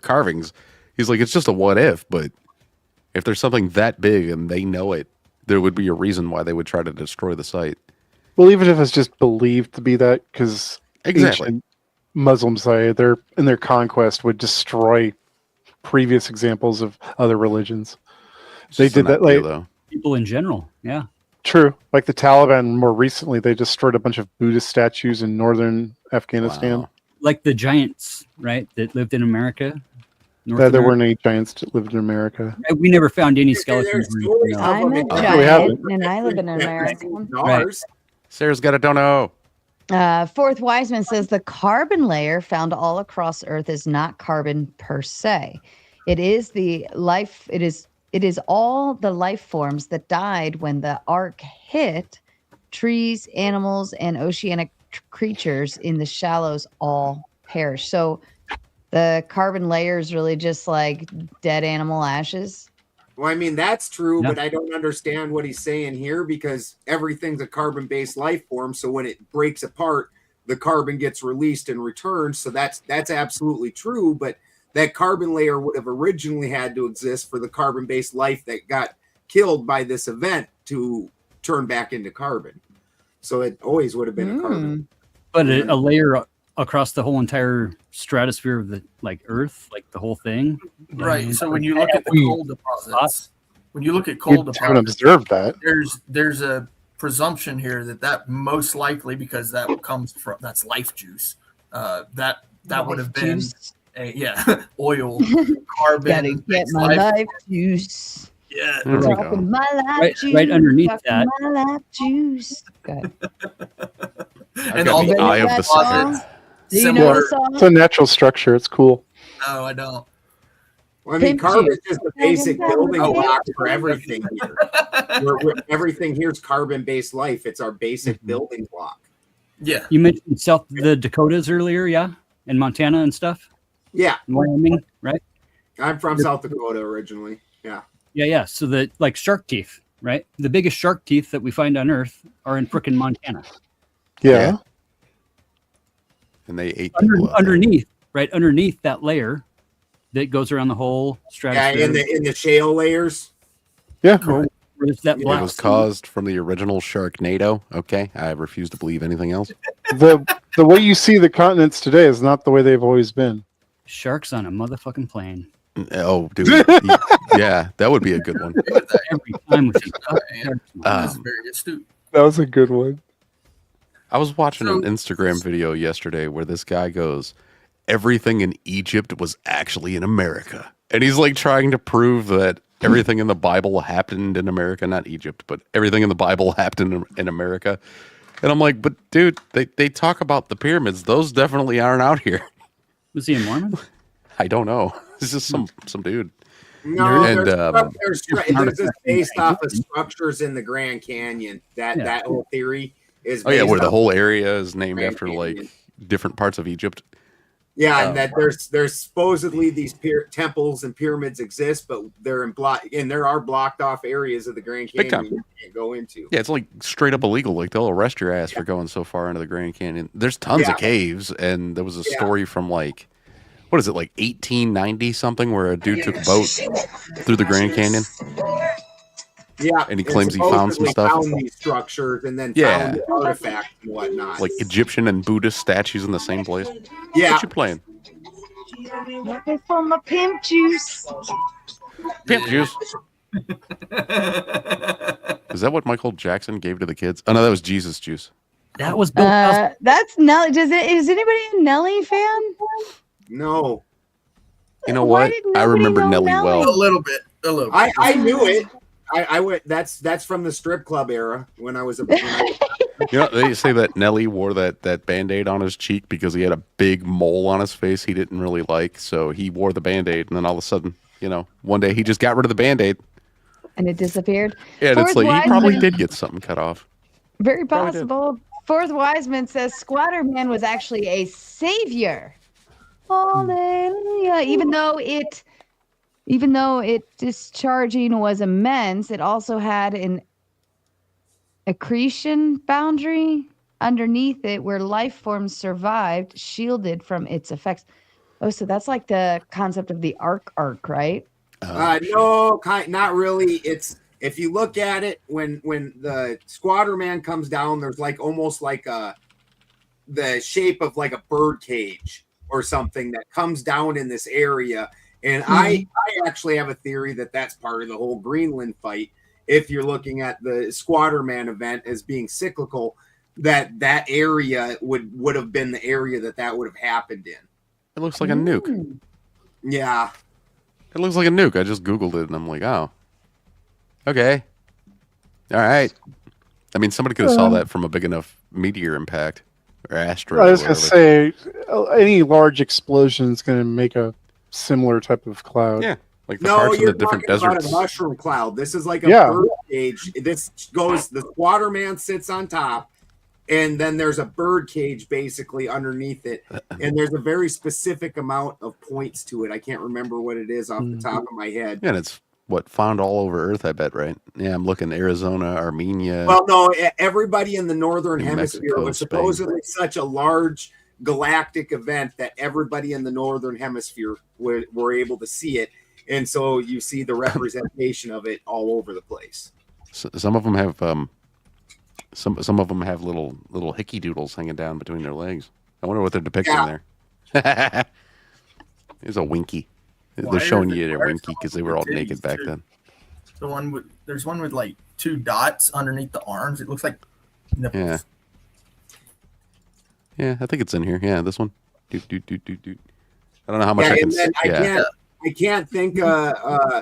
carvings? He's like, it's just a what if, but if there's something that big and they know it, there would be a reason why they would try to destroy the site. Well, even if it's just believed to be that, because Exactly. Muslims, in their conquest, would destroy previous examples of other religions. They did that, like though. People in general, yeah. True. Like the Taliban more recently, they destroyed a bunch of Buddhist statues in northern Afghanistan. Like the giants, right, that lived in America. There weren't any giants that lived in America. We never found any skeletons. I'm a We giant, haven't. and I live in America. Right. Sarah's got a dono. Fourth Wiseman says the carbon layer found all across Earth is not carbon per se. It is the life. It is all the life forms that died when the ark hit. Trees, animals, and oceanic creatures in the shallows all perish. So the carbon layer is really just like dead animal ashes. Well, I mean, that's true, Yeah. but I don't understand what he's saying here because everything's a carbon-based life form. So when it breaks apart, the carbon gets released and returned. So that's absolutely true. But that carbon layer would have originally had to exist for the carbon-based life that got killed by this event to turn back into carbon. So it always would have been a carbon. But a layer across the whole entire stratosphere of the Earth, like the whole thing. Right. So when you look at the coal deposits, haven't observed that. There's a presumption here that most likely, because that comes from that's life juice. That would have been oil, carbon. Gotta get my life juice. Yeah, Dropping my life juice. Right underneath dropping that. my life juice. Good. And all the eye of the song? spirit. Do you know the song? It's a natural structure. It's cool. No, I don't. Well, I mean, Pimp carbon juice. is just a basic building block for everything here. Everything here is carbon-based life. It's our basic building block. Yeah. You mentioned the Dakotas earlier, yeah? And Montana and stuff? Yeah. Wyoming, right? I'm from South Dakota originally. Yeah. Yeah. So like shark teeth, right? The biggest shark teeth that we find on Earth are in frickin' Montana. Yeah. And they ate people up. Underneath that layer that goes around the whole stratosphere. Yeah, in the shale layers. Yeah. Where there's that It black was caused from the original Sharknado. Okay, I refuse to believe anything else. The way you see the continents today is not the way they've always been. Sharks on a motherfucking plane. Oh, dude, yeah, that would be a good one. Every time we see That's very astute. That was a good one. I was watching an Instagram video yesterday where this guy goes, "Everything in Egypt was actually in America," and he's like trying to prove that everything in the Bible happened in America, not Egypt, but everything in the Bible happened in America. And I'm like, but dude, they talk about the pyramids; those definitely aren't out here. Was he a Mormon? I don't know. It's just some dude. No, And, there's this based off of structures in the Grand Canyon. That whole theory is. Oh yeah, based where the off- whole area is named Grand after Canyon. like different parts of Egypt. Yeah, and that there's supposedly these temples and pyramids exist, but they're there are blocked off areas of the Grand Big time. Canyon you can't go into. Yeah, it's like straight up illegal. Like they'll arrest your ass for going so far into the Grand Canyon. There's tons of caves, and there was a story from like, what is it, like 1890 something, where a dude took a boat through the Grand Canyon. Yeah, And he claims he found some supposedly stuff. Found these structures and then Yeah. found artifacts and whatnot. Like Egyptian and Buddhist statues in the same place. Yeah. What you playing? Looking for my pimp juice. Pimp juice. Is that what Michael Jackson gave to the kids? Oh no, that was Jesus juice. That was Bill That's Nelly. Is anybody a Nelly fan? No. You know Why what? did I nobody remember know Nelly Nelly? well. A little bit. I knew it. I went. That's from the strip club era when I was a. You know, they say that Nelly wore that Band-Aid on his cheek because he had a big mole on his face he didn't really like. So he wore the Band-Aid, and then all of a sudden, one day he just got rid of the Band-Aid. And it disappeared. Yeah, and it's Fourth like he probably Wiseman- did get something cut off. Very Probably did. possible. Fourth Wiseman says Squatter Man was actually a savior. Hallelujah. Even though it discharging was immense, it also had an accretion boundary underneath it where life forms survived, shielded from its effects. Oh, so that's like the concept of the arc, right? No, not really. It's if you look at it when the Squatter Man comes down, there's like almost like the shape of like a bird cage or something that comes down in this area. And I actually have a theory that that's part of the whole Greenland fight if you're looking at the Squatter Man event as being cyclical, that area would have been the area that would have happened in. It looks like a nuke. Yeah. It looks like a nuke. I just Googled it and I'm like, oh. Okay. All right. I mean, somebody could have saw that from a big enough meteor impact or asteroid. I was going to say, any large explosion is going to make a similar type of cloud. Yeah. Like the parts in the different deserts. About a mushroom cloud. This is like a bird cage. This goes, the Squatter Man sits on top, and then there's a bird cage basically underneath it. And there's a very specific amount of points to it. I can't remember what it is off the top of my head. Yeah, and it's found all over Earth, I bet, right? Yeah, I'm looking Arizona, Armenia. Well, no, everybody in the Northern Hemisphere Mexico, was Spain. supposedly such a large galactic event that everybody in the Northern Hemisphere were able to see it. And so you see the representation of it all over the place. So, some of them have some of them have little hickey doodles hanging down between their legs. I wonder what they're depicting there. There's a winky. They're showing you their winky because they were all naked back then. There's one with like 2 dots underneath the arms. It looks like nipples. Yeah, I think it's in here. Yeah, this one. Doot. I don't know how much I can see. I can't think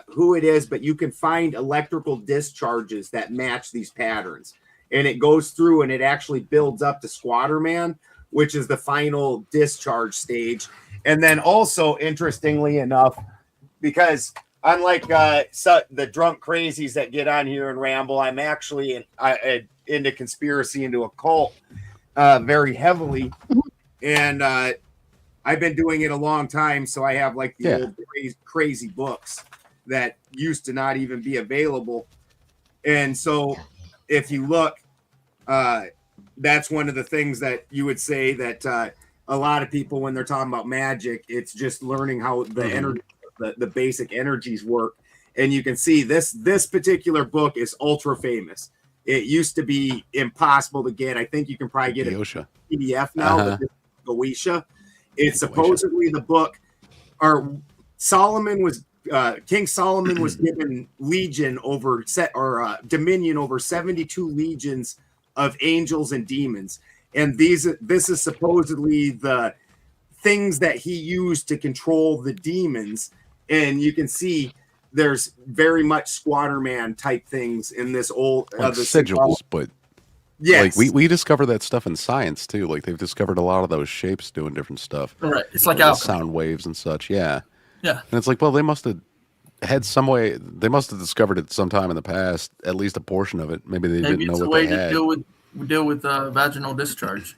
who it is, but you can find electrical discharges that match these patterns. And it goes through and it actually builds up to Squatter Man, which is the final discharge stage. And then also, interestingly enough, because unlike the drunk crazies that get on here and ramble, I'm actually into conspiracy, into occult very heavily. And I've been doing it a long time, so I have like the old crazy books that used to not even be available. And so if you look, that's one of the things that you would say that a lot of people, when they're talking about magic, it's just learning how the energy, the basic energies work. And you can see this particular book is ultra famous. It used to be impossible to get. I think you can probably get a PDF now, but this is Goetia. It's supposedly the book, or King Solomon was given dominion over 72 legions of angels and demons. And this is supposedly the things that he used to control the demons. And you can see there's very much Squatter Man type things in this old sigils, but yes, like we discover that stuff in science too. Like they've discovered a lot of those shapes doing different stuff. Right, it's like sound waves and such. Yeah, yeah. And it's like, well, they must have had some way. They must have discovered it sometime in the past, at least a portion of it. Maybe they didn't know what they had. Deal with vaginal discharge.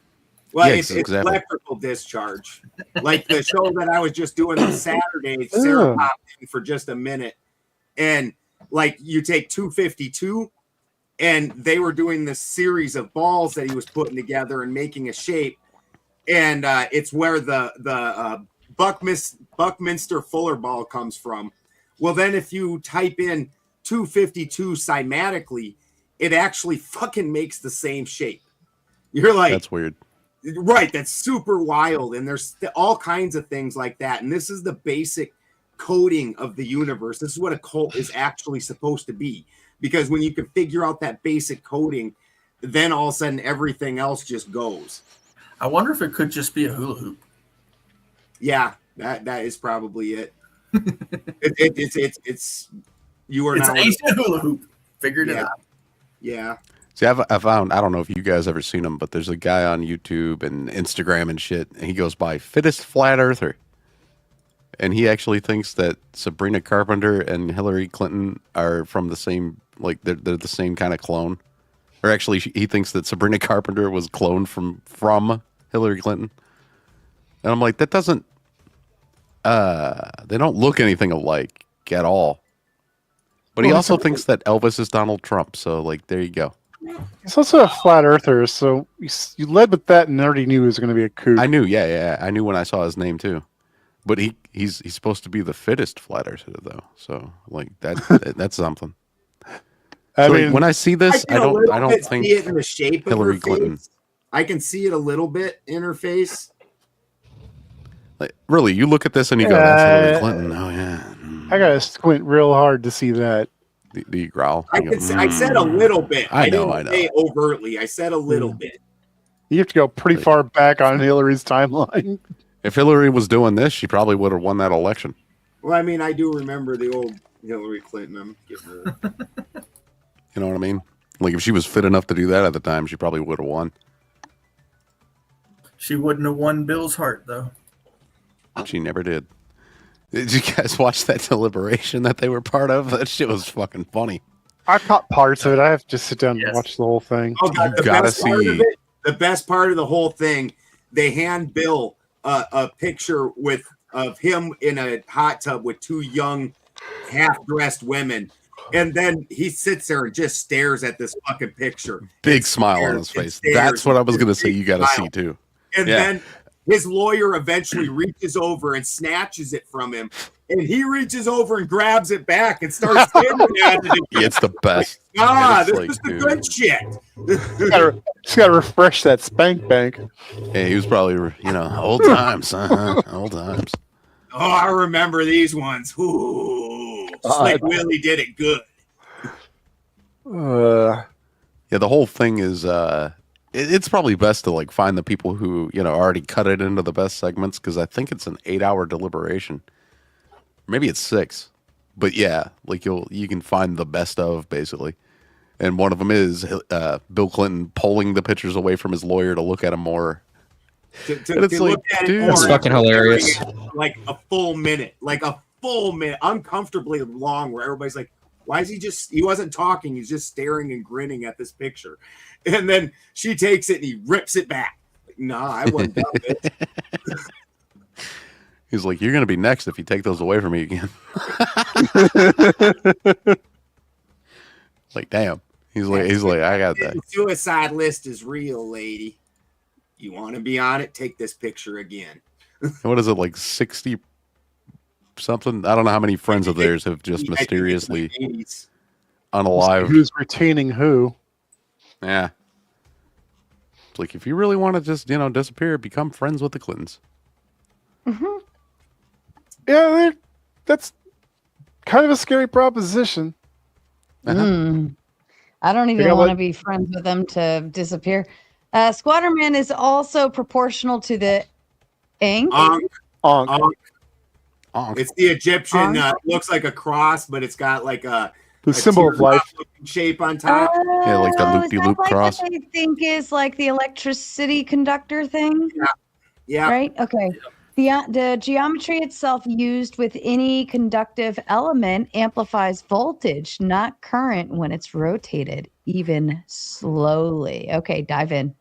Well, it's electrical discharge. Like the show that I was just doing on Saturday, Sara popped in for just a minute. And like you take 252, and they were doing this series of balls that he was putting together and making a shape. And it's where the Buckminster Fuller ball comes from. Well, then if you type in 252 cymatically, it actually fucking makes the same shape. You're like, that's weird. Right, that's super wild. And there's all kinds of things like that. And this is the basic coding of the universe. This is what a cult is actually supposed to be. Because when you can figure out that basic coding, then all of a sudden everything else just goes. I wonder if it could just be a hula hoop. Yeah, that is probably it. It's you are it's now an ancient hula hoop. Figured it out. Yeah. See, I found, I don't know if you guys ever seen him, but there's a guy on YouTube and Instagram and shit, and he goes by Fittest Flat Earther. And he actually thinks that Sabrina Carpenter and Hillary Clinton are from the same, like, they're the same kind of clone. Or actually, he thinks that Sabrina Carpenter was cloned from Hillary Clinton. And I'm like, that doesn't, they don't look anything alike at all. But he also thinks that Elvis is Donald Trump. So, like, there you go. He's also a flat earther, so you led with that and already knew he was going to be a kook. I knew, yeah. I knew when I saw his name, too. But he's supposed to be the fittest flat earther, though. So, like, that's something. I so, mean, like, when I see this, I don't think see it in the shape of Hillary her Clinton. face. I can see it a little bit in her face. Like, really, you look at this and you go, "That's Hillary Clinton." Oh yeah. I gotta squint real hard to see that. Do you growl? I said a little bit. I know, didn't I know. say overtly. I said a little bit. You have to go pretty far back on Hillary's timeline. If Hillary was doing this, she probably would have won that election. Well, I mean, I do remember the old Hillary Clinton. I'm getting her. You know what I mean? Like if she was fit enough to do that at the time, she probably would have won. She wouldn't have won Bill's heart, though. She never did. Did you guys watch that deliberation that they were part of? That shit was fucking funny. I caught parts of it. I have to just sit down and watch the whole thing. Oh God, You gotta see. The best part of the whole thing, they hand Bill a picture of him in a hot tub with two young, half-dressed women, and then he sits there and just stares at this fucking picture. Big smile on his face. That's what I was gonna say. You got to see too. And then his lawyer eventually reaches over and snatches it from him, and he reaches over and grabs it back and starts staring at it. It's the best. This It's is the dude. good shit. Just gotta refresh that spank bank. Yeah, he was probably, old times, old times. Oh, I remember these ones. Ooh, Slick Willie did it good. Yeah, the whole thing is, it's probably best to like find the people who already cut it into the best segments, because I think it's an 8-hour deliberation. Maybe it's 6, but yeah, like you can find the best of basically. And one of them is Bill Clinton pulling the pictures away from his lawyer to look at him more. To And it's look like, at it dude, more, it's fucking hilarious. Like a full minute, uncomfortably long, where everybody's like, why is he wasn't talking, he's just staring and grinning at this picture. And then she takes it and he rips it back. Like, nah, I wasn't done it. He's like, you're gonna be next if you take those away from me again. Like, damn. He's like, I got that. The suicide list is real, lady. You want to be on it? Take this picture again. What is it, like 60 something? I don't know how many friends of theirs have just mysteriously unalive. Who's retaining who? Yeah. It's like, if you really want to just, disappear, become friends with the Clintons. Yeah, that's kind of a scary proposition. I don't even want to be friends with them to disappear. Squatterman is also proportional to the Ankh. Ankh. It's the Egyptian. Looks like a cross, but it's got like the symbol of life shape on top. Yeah, like the loop-de-loop cross. What I think is like the electricity conductor thing. Yeah. Right. Okay. The geometry itself used with any conductive element amplifies voltage, not current, when it's rotated, even slowly. Okay, dive in.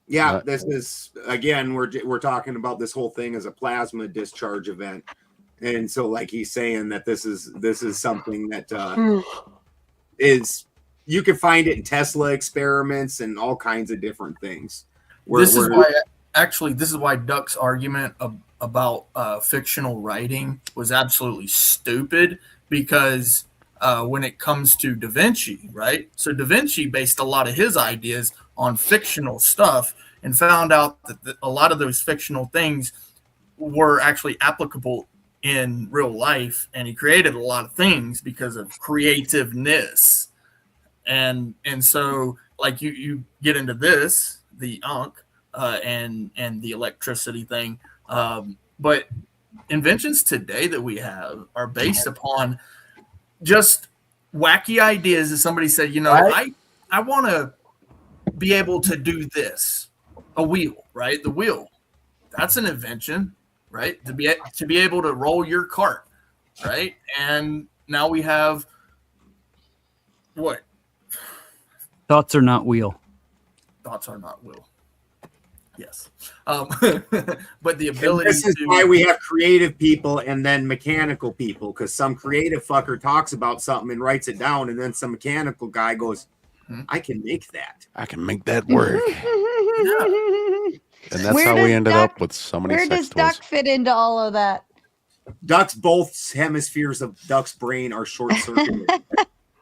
Yeah, this is again. We're talking about this whole thing as a plasma discharge event, and so like he's saying that this is something that is, you can find it in Tesla experiments and all kinds of different things. This is why Duck's argument about fictional writing was absolutely stupid, because when it comes to Da Vinci, right? So Da Vinci based a lot of his ideas on fictional stuff and found out that a lot of those fictional things were actually applicable in real life, and he created a lot of things because of creativeness. And so like you get into this, the Ankh, and the electricity thing, but inventions today that we have are based upon just wacky ideas. As somebody said, I want to be able to do this, a wheel, right? The wheel, that's an invention, right? To be able to roll your cart, right? And now we have what? Thoughts are not wheel. Thoughts are not will. Yes. But the ability this is why we have creative people and then mechanical people, because some creative fucker talks about something and writes it down, and then some mechanical guy goes, I can make that. I can make that work. And that's how we ended up with so many Where sex does toys. Duck fit into all of that? Duck's both hemispheres of Duck's brain are short circuited.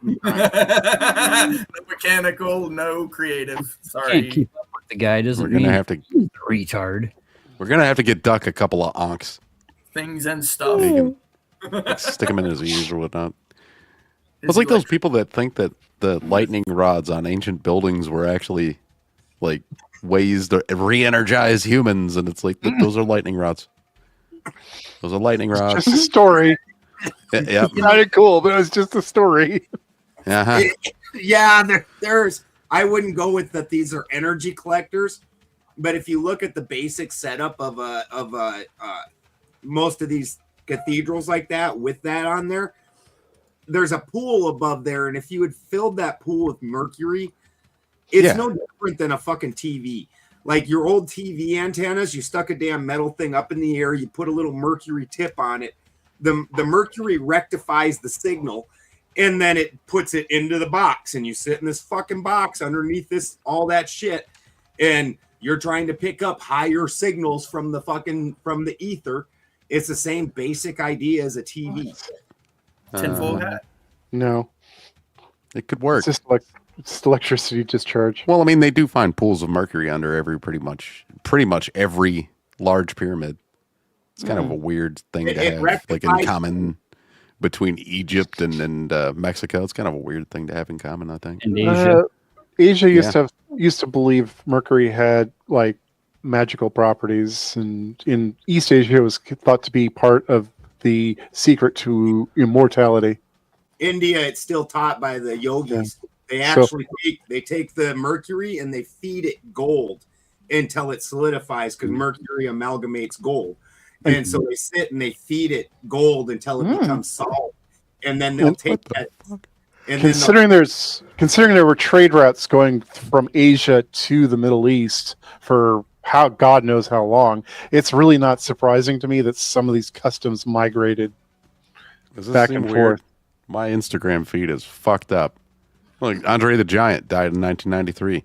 No mechanical, no creative. Sorry. Can't keep up with the guy. Doesn't We're gonna mean have to he's a retard. We're gonna have to get Duck a couple of Ankhs. Things and stuff. You can stick them in his ears or whatnot. It's like those people that think that the lightning rods on ancient buildings were actually like ways to re-energize humans, and it's like those are lightning rods. Those are lightning rods. Just a story. Yeah. Kind of cool, but it was just a story. Uh-huh. Yeah, there's. I wouldn't go with that. These are energy collectors, but if you look at the basic setup of most of these cathedrals like that, with that on there, there's a pool above there, and if you had filled that pool with mercury, it's no different than a fucking TV. Like your old TV antennas, you stuck a damn metal thing up in the air, you put a little mercury tip on it. The mercury rectifies the signal, and then it puts it into the box, and you sit in this fucking box underneath this all that shit, and you're trying to pick up higher signals from the ether. It's the same basic idea as a TV. Tinfoil hat. No, it could work. It's just electricity discharge. Well, I mean, they do find pools of mercury under pretty much every large pyramid. It's kind of a weird thing to have, like in common between Egypt and Mexico. It's kind of a weird thing to have in common, I think. And Asia. Asia used to believe mercury had like magical properties, and in East Asia it was thought to be part of the secret to immortality. India, it's still taught by the yogis. They actually take the mercury and they feed it gold until it solidifies, because mercury amalgamates gold. And so they sit and they feed it gold until it becomes salt, and then they'll take that. And considering there were trade routes going from Asia to the Middle East for God knows how long, it's really not surprising to me that some of these customs migrated back and forth. My Instagram feed is fucked up. Like Andre the Giant died in 1993.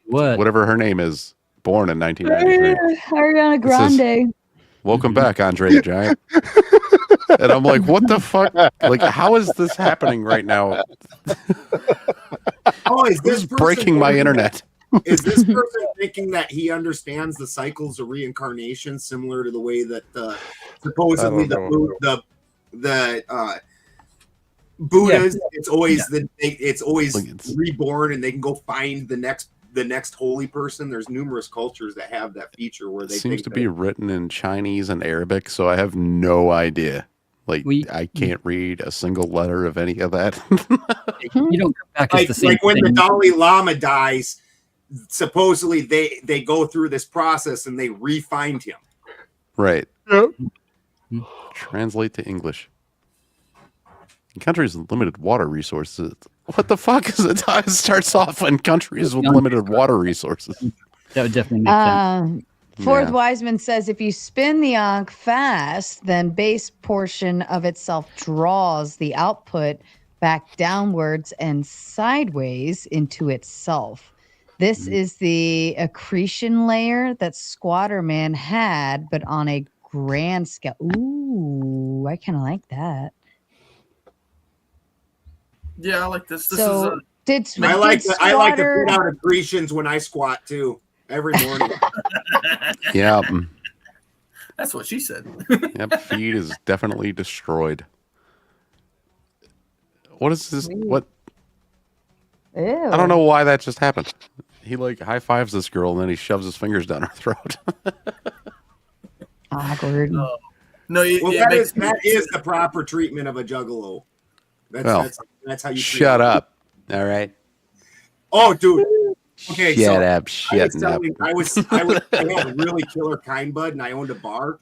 Whatever her name is, born in 1993. Ariana Grande. Welcome back, Andre the Giant. And I'm like, what the fuck? Like, how is this happening right now? Oh, is this breaking my internet? Is this person thinking that he understands the cycles of reincarnation, similar to the way that supposedly the Buddhas, it's always reborn, and they can go find the next holy person? There's numerous cultures that have that feature where they seems to be written in Chinese and Arabic, so I have no idea. Like, I can't read a single letter of any of that. You don't come back as the same like when thing. the Dalai Lama dies, supposedly they go through this process and they re-find him. Right. Translate to English. In countries with limited water resources. What the fuck is it? It starts off in countries with limited water resources. That would definitely make sense. Fourth Wiseman says if you spin the Ankh fast, then base portion of itself draws the output back downwards and sideways into itself. This is the accretion layer that Squatter Man had, but on a grand scale. Ooh, I kind of like that. Yeah, I like this. This So, is I like to put out accretions when I squat too, every morning. Yeah. That's what she said. Yep, feed is definitely destroyed. What is this? What? Ew. I don't know why that just happened. He like high fives this girl and then he shoves his fingers down her throat. Awkward. No, that is the proper treatment of a juggalo. That's how you treat shut it. up. All right. Oh, dude. Okay, Shut up. Shut up. I had a really killer kind bud, and I owned a bar,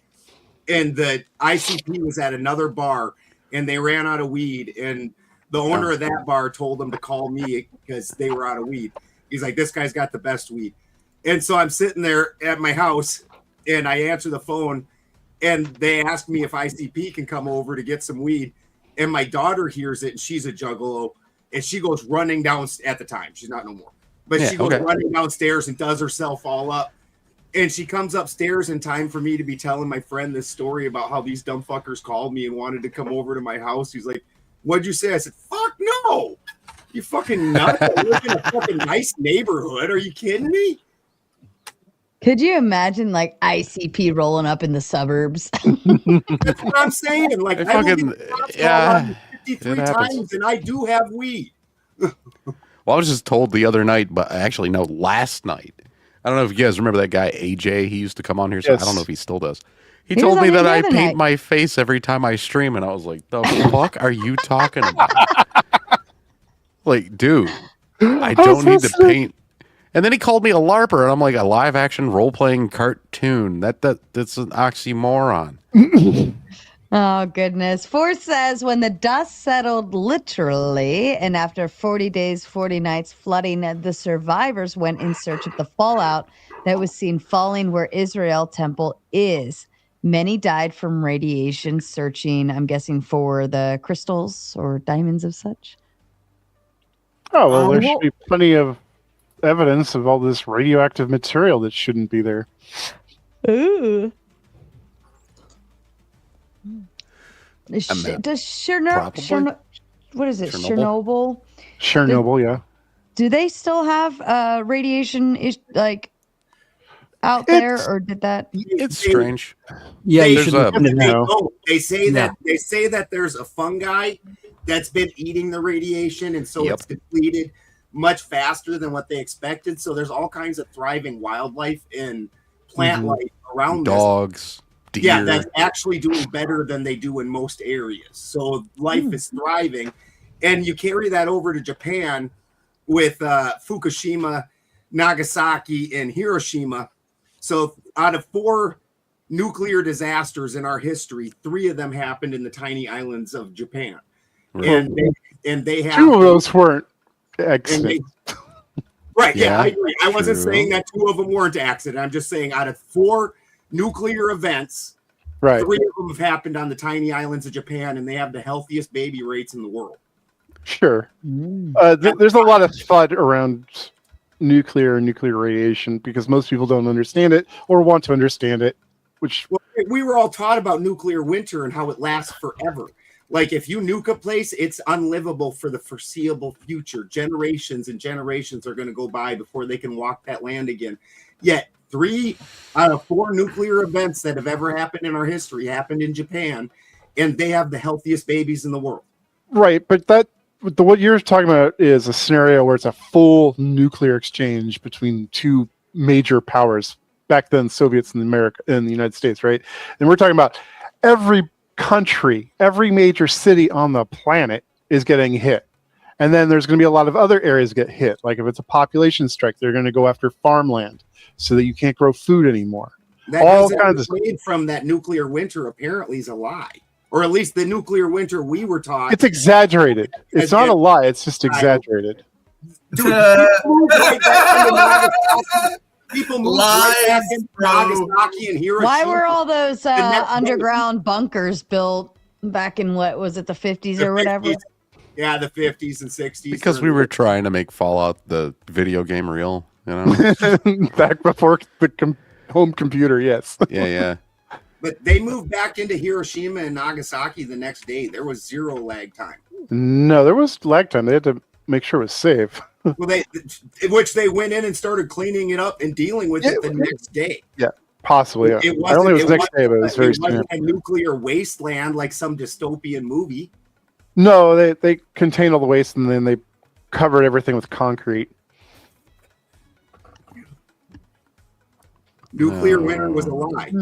and the ICP was at another bar, and they ran out of weed, and the owner of that bar told them to call me because they were out of weed. He's like, this guy's got the best weed. And so I'm sitting there at my house, and I answer the phone, and they ask me if ICP can come over to get some weed. And my daughter hears it, and she's a juggalo, and she goes running down at the time. She's not no more. But she goes running downstairs and does herself all up. And she comes upstairs in time for me to be telling my friend this story about how these dumb fuckers called me and wanted to come over to my house. He's like, what'd you say? I said, fuck no. You fucking nuts. I live in a fucking nice neighborhood. Are you kidding me? Could you imagine like ICP rolling up in the suburbs? That's what I'm saying. Like, I will get $50 53 It happens. times, and I do have weed. Well, I was just told the other night, but actually, no, last night. I don't know if you guys remember that guy, AJ. He used to come on here. So I don't know if he still does. He He was told on me here that the I other paint night. my face every time I stream, and I was like, the fuck are you talking about? Like, dude, I don't need to paint. And then he called me a LARPer, and I'm like, a live action role playing cartoon. That's an oxymoron. Oh, goodness. Force says when the dust settled literally, and after 40 days, 40 nights flooding, the survivors went in search of the fallout that was seen falling where Israel temple is. Many died from radiation searching, I'm guessing, for the crystals or diamonds of such. Oh, well, there should be plenty of evidence of all this radioactive material that shouldn't be there. Ooh. Does Probably. what is it? Chernobyl? Chernobyl? Chernobyl, yeah. Do they still have radiation out there, or did that? It's strange. Yeah, you There's should look into that. They say that there's a fungi that's been eating the radiation, and so it's depleted much faster than what they expected. So there's all kinds of thriving wildlife and plant life around dogs, this. deer. Yeah, that's actually doing better than they do in most areas. So life is thriving, and you carry that over to Japan with Fukushima, Nagasaki, and Hiroshima. So out of 4 nuclear disasters in our history, 3 of them happened in the tiny islands of Japan. Right. And they have 2 of those weren't accidents. Right. Yeah, Yeah, I agree. I wasn't true. saying that 2 of them weren't accident. I'm just saying out of 4 nuclear events, Right. 3 of them have happened on the tiny islands of Japan, and they have the healthiest baby rates in the world. Sure. There's a lot of FUD around nuclear and nuclear radiation because most people don't understand it or want to understand it, which We were all taught about nuclear winter and how it lasts forever. Like if you nuke a place, it's unlivable for the foreseeable future. Generations and generations are going to go by before they can walk that land again. Yet 3 out of 4 nuclear events that have ever happened in our history happened in Japan, and they have the healthiest babies in the world. right, but what you're talking about is a scenario where it's a full nuclear exchange between 2 major powers. Back then, Soviets and the United States, right? And we're talking about every country, every major city on the planet is getting hit. And then there's going to be a lot of other areas get hit. Like if it's a population strike, they're going to go after farmland so that you can't grow food anymore. That All kinds of made from that nuclear winter apparently is a lie, or at least the nuclear winter we were taught. It's exaggerated. It's not a lie. It's just exaggerated. People moved right back into Nagasaki and Hiroshima. Why were all those underground bunkers built back in what was it, the 50s or whatever? Yeah, the 50s and 60s. Because we were trying to make Fallout the video game real, you know? Back before the home computer, yes. Yeah. But they moved back into Hiroshima and Nagasaki the next day. There was 0 lag time. No, there was lag time. They had to make sure it was safe. Well, which they went in and started cleaning it up and dealing with it the next day. Yeah, possibly. Yeah. I don't think it was next day, but it was very soon. Wasn't a nuclear wasteland like some dystopian movie. No, they contained all the waste and then they covered everything with concrete. Nuclear winter was a lie.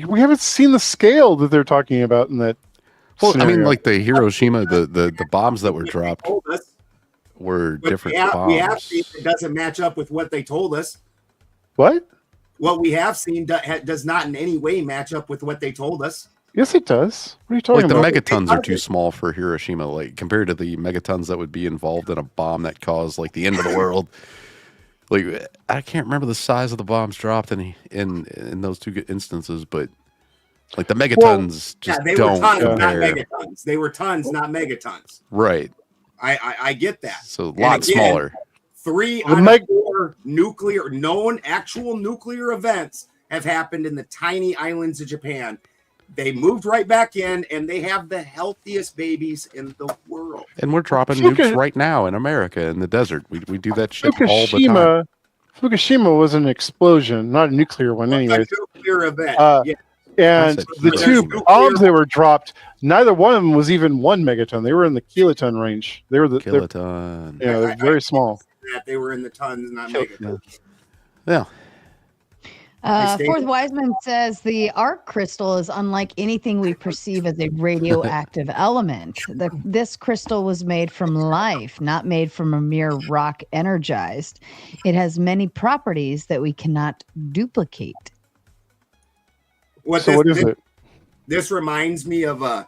We haven't seen the scale that they're talking about in that. Well, I mean, scenario. like the Hiroshima, the bombs that were dropped were different We have bombs. seen it doesn't match up with what they told us. What? What we have seen does not in any way match up with what they told us. Yes, it does. What are you talking Like the about? megatons are too small for Hiroshima, like compared to the megatons that would be involved in a bomb that caused like the end of the world. Like I can't remember the size of the bombs dropped in those 2 instances, but like the megatons just they don't were tons, not compare. megatons. They were tons, not megatons. Right. I get that. So a lot smaller. 3 The out of 4 known actual nuclear events have happened in the tiny islands of Japan. They moved right back in, and they have the healthiest babies in the world. And we're dropping nukes right now in America in the desert. We do that shit all the time. Fukushima was an explosion, not a nuclear one, anyways. A nuclear event. Yeah. And said the two kiloton. bombs that were dropped, neither one of them was even 1 megaton. They were in the kiloton range. They were kiloton. They're very small. That they were in the tons, not megatons. Yeah. Fourth Wiseman says the arc crystal is unlike anything we perceive as a radioactive element. This crystal was made from life, not made from a mere rock energized. It has many properties that we cannot duplicate. What is it? This reminds me of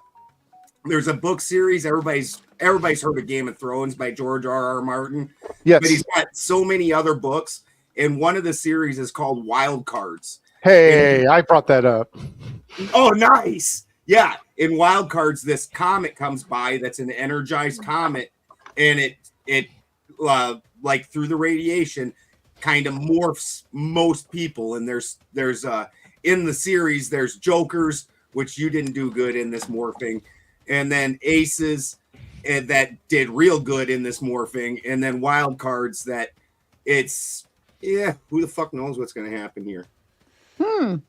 there's a book series. Everybody's heard of Game of Thrones by George R.R. Martin. Yes. But he's got so many other books. And one of the series is called Wild Cards. Hey, I brought that up. Oh, nice. Yeah. In Wild Cards, this comet comes by that's an energized comet, and it like through the radiation kind of morphs most people. And there's in the series, there's jokers, which you didn't do good in this morphing, and then aces that did real good in this morphing, and then wild cards that who the fuck knows what's going to happen here. It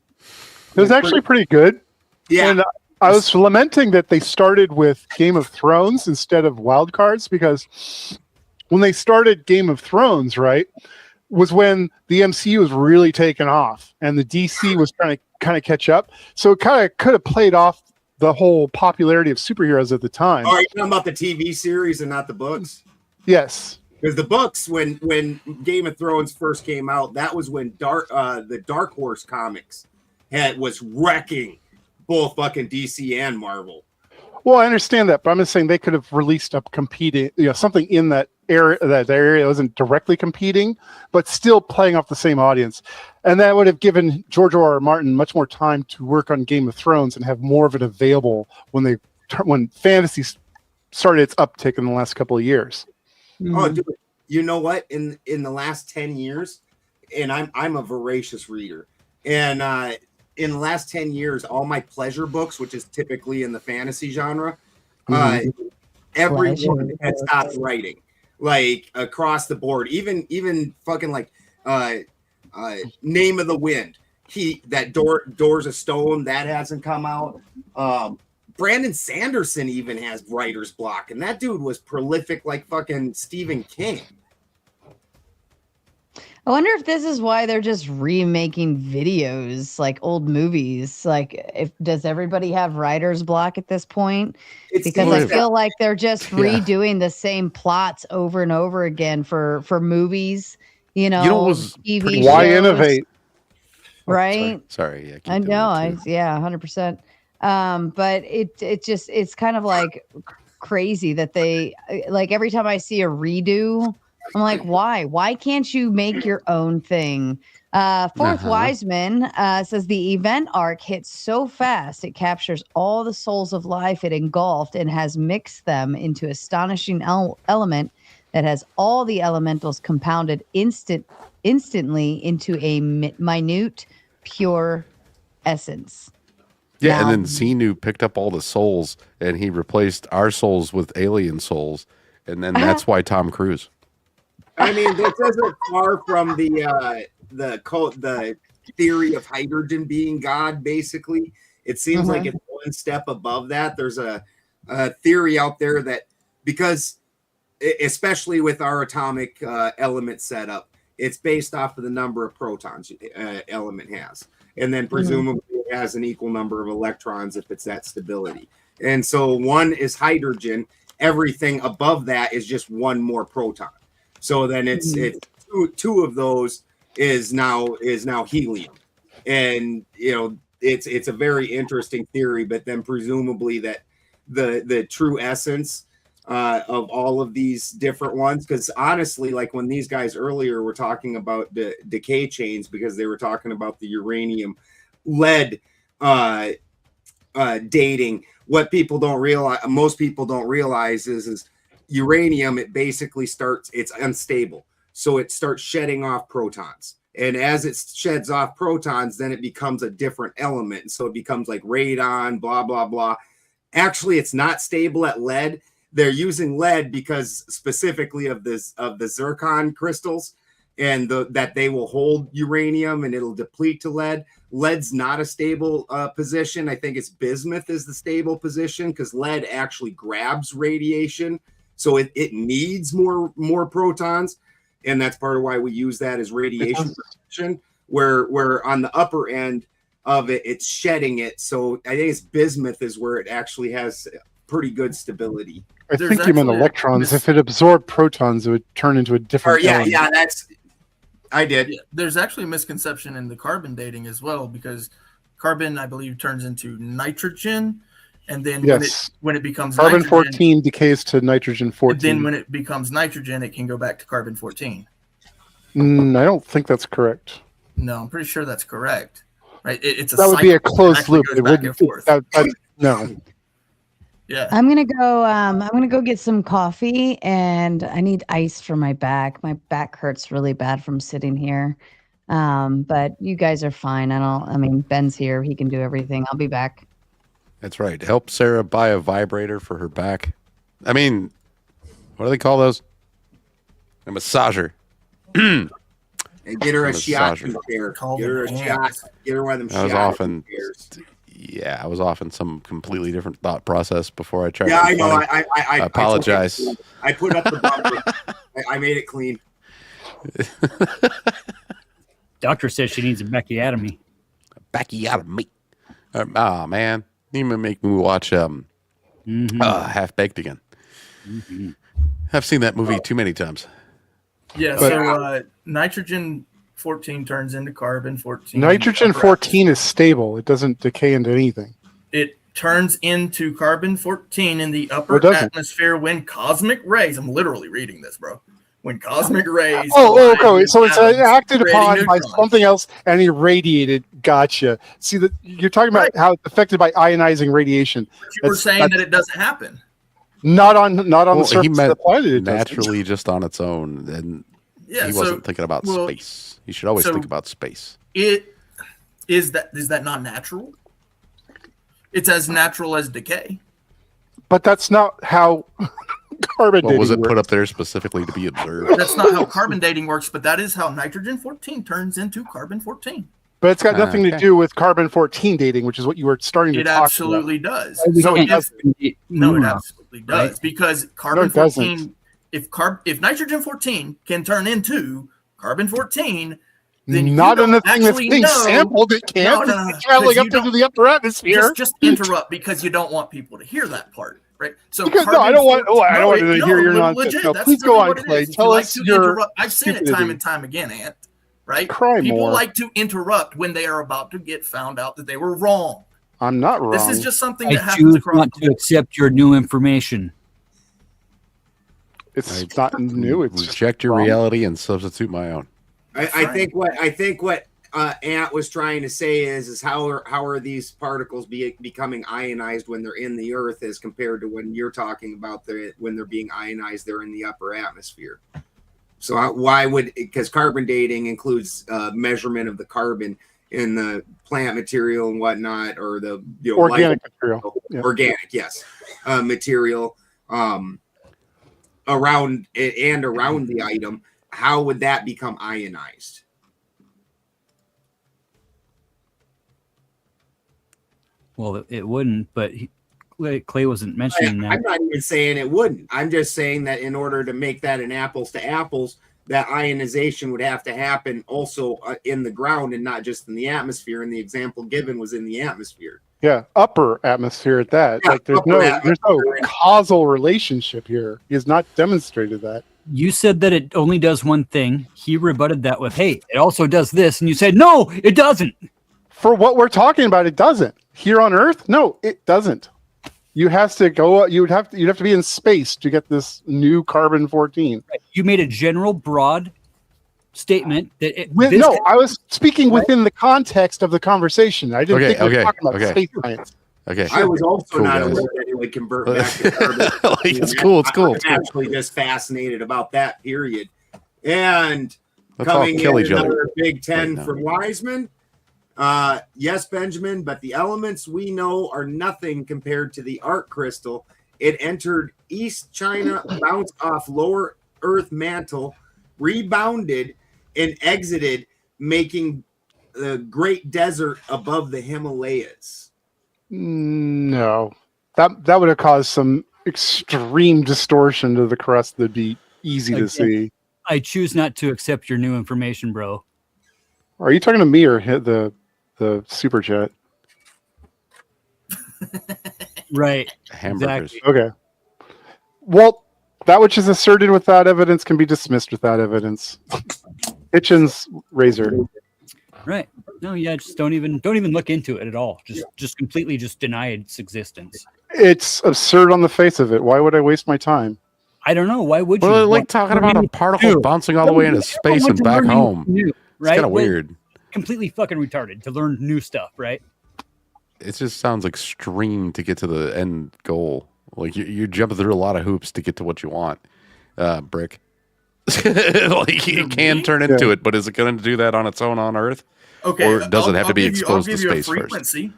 was actually pretty good. Yeah. And I was lamenting that they started with Game of Thrones instead of Wild Cards, because when they started Game of Thrones, right, was when the MCU was really taking off and the DC was trying to kind of catch up. So it kind of could have played off the whole popularity of superheroes at the time. All right, you're talking about the TV series and not the books? Yes. Because the books, when Game of Thrones first came out, that was when the Dark Horse comics was wrecking both fucking DC and Marvel. Well, I understand that, but I'm just saying they could have released up competing, something in that area that wasn't directly competing, but still playing off the same audience, and that would have given George R.R. Martin much more time to work on Game of Thrones and have more of it available when fantasy started its uptick in the last couple of years. Oh, dude, you know what? In the last 10 years, and I'm a voracious reader, and in the last 10 years, all my pleasure books, which is typically in the fantasy genre, everyone had stopped writing, like across the board. Even fucking like Name of the Wind. Doors of Stone, that hasn't come out. Brandon Sanderson even has writer's block, and that dude was prolific like fucking Stephen King. I wonder if this is why they're just remaking videos like old movies. Like, does everybody have writer's block at this point? Because I feel like they're just redoing the same plots over and over again for movies. You know what was TV why shows, innovate? right? Sorry. Yeah, I know. 100%. But it's kind of like crazy that they like every time I see a redo, I'm like, why can't you make your own thing? Fourth Wiseman says the event arc hits so fast it captures all the souls of life it engulfed and has mixed them into astonishing element that has all the elementals compounded instantly into a minute pure essence. Yeah, and then Xenu picked up all the souls and he replaced our souls with alien souls, and then that's why Tom Cruise. I mean, this isn't far from the theory of hydrogen being God. Basically, it seems like it's one step above that. There's a theory out there that because, especially with our atomic element setup, it's based off of the number of protons element has, and then presumably it has an equal number of electrons if it's that stability. And so one is hydrogen. Everything above that is just one more proton. So then it's two of those is now helium, and it's a very interesting theory. But then presumably that the true essence of all of these different ones, because honestly, like when these guys earlier were talking about the decay chains, because they were talking about the uranium lead dating, what people don't realize, most people don't realize is uranium, it basically it's unstable. So it starts shedding off protons. And as it sheds off protons, then it becomes a different element. So it becomes like radon, blah, blah, blah. Actually, it's not stable at lead. They're using lead because specifically of the zircon crystals. and that they will hold uranium and it'll deplete to lead. Lead's not a stable position. I think it's bismuth is the stable position because lead actually grabs radiation, so it needs more protons, and that's part of why we use that as radiation protection. Where on the upper end of it, it's shedding it. So I think it's bismuth is where it actually has pretty good stability. I think you meant electrons. If it absorbed protons, it would turn into a different element. Yeah, that's. I did. Yeah, there's actually a misconception in the carbon dating as well, because carbon, I believe, turns into nitrogen, and then when it becomes carbon nitrogen, 14 decays to nitrogen 14. then when it becomes nitrogen, it can go back to carbon 14. I don't think that's correct. No, I'm pretty sure that's correct. Right? It's a that would be a cycle. closed loop. Goes It back wouldn't. and forth. No. Yeah. I'm gonna go get some coffee, and I need ice for my back. My back hurts really bad from sitting here. But you guys are fine. I mean, Ben's here. He can do everything. I'll be back. That's right. Help Sarah buy a vibrator for her back. I mean, what do they call those? A massager. And get her a shot massager. chair. Get her a shot. Get her one of them I was shot often, chairs. yeah, I was off in some completely different thought process before I tried. Yeah, to I be know. funny. I apologize. I put up the bumper. I made it clean. Doctor says she needs a Becchiotomy. Becchiotomy. Oh man, you even make me watch Half Baked again. Mm-hmm. I've seen that movie too many times. Yeah. But- So nitrogen 14 turns into carbon 14. Nitrogen 14 is stable. It doesn't decay into anything. It turns into carbon 14 in the Or upper does it? atmosphere when cosmic rays. I'm literally reading this, bro. When cosmic rays. Okay. collide So it's with atoms, acted creating upon by neutrons. something else and irradiated. Gotcha. See that you're talking about how it's affected by ionizing radiation. You were saying that it doesn't happen. Not on the Well, surface he of meant the planet. It doesn't. naturally just on its own, and Yeah, he so- wasn't thinking about well, space. You should always so- think about space. It is that not natural? It's as natural as decay. But that's not how carbon Well, was it dating put works. up there specifically to be observed? That's not how carbon dating works, but that is how nitrogen 14 turns into carbon 14. But it's got nothing to Okay. do with carbon 14 dating, which is what you were starting to It talk absolutely does. about. So No, it if, doesn't. no, it absolutely does, Right? because carbon No, it doesn't. 14. If nitrogen 14 can turn into carbon 14, then you Not in the don't thing that's actually being know. sampled. It can't. No, It's traveling 'cause up you into don't- the upper atmosphere. Just interrupt because you don't want people to hear that part, right? So Because, no, I carbon don't want. 14 I don't want to hear your no, nonsense. legit, No, that's please go really on, what it Clay. is. If you Tell like us to your. interrupt, I've seen it time stupidity. and time again, Ant. Right? Cry People more. like to interrupt when they are about to get found out that they were wrong. I'm not wrong. This is just something I that happens choose across not to accept your new information. It's not new. It's just Reject your wrong. reality and substitute my own. I think what Ant was trying to say is how are these particles becoming ionized when they're in the Earth as compared to when you're talking about when they're being ionized, they're in the upper atmosphere. So why would, because carbon dating includes measurement of the carbon in the plant material and whatnot, or the Organic material. Yeah. Organic, yes, material around the item. How would that become ionized? Well, it wouldn't, but Clay wasn't mentioning that. I'm not even saying it wouldn't. I'm just saying that in order to make that an apples to apples, that ionization would have to happen also in the ground and not just in the atmosphere. And the example given was in the atmosphere. Yeah, upper atmosphere at that. Yeah, like there's upper no atmosphere. causal relationship here. He has not demonstrated that. You said that it only does one thing. He rebutted that with, "Hey, it also does this," and you said, "No, it doesn't." For what we're talking about, it doesn't. Here on Earth, no, it doesn't. You have to go. You'd have to be in space to get this new carbon 14. You made a general, broad statement that I was speaking within the context of the conversation. I didn't think we were talking about space science. Okay. I was also Cool, not guys. aware that it would convert back to carbon. It's cool, it's cool, I'm it's cool. actually just fascinated about that period. And Let's all coming kill in each other another Big Ten right now. from Wiseman. Yes, Benjamin, but the elements we know are nothing compared to the arc crystal. It entered East China, bounced off lower Earth mantle, rebounded, and exited, making the Great Desert above the Himalayas. No, that would have caused some extreme distortion to the crust that'd be easy to see. I choose not to accept your new information, bro. Are you talking to me or hit the super chat? Right. Hamburgers. Exactly. Okay. Well, that which is asserted without evidence can be dismissed without evidence. Hitchens razor. Right. No, yeah, just don't even look into it at all. Just completely just deny its existence. It's absurd on the face of it. Why would I waste my time? I don't know. Why would you? Well, like talking about a particle bouncing all the way into space and back home. Right? It's kind of weird. Completely fucking retarded to learn new stuff, right? It just sounds extreme to get to the end goal. Like you're jumping through a lot of hoops to get to what you want. Brick. Like it can turn into it, but is it going to do that on its own on Earth? Okay, Or does it have to be exposed to I'll give you space a first? frequency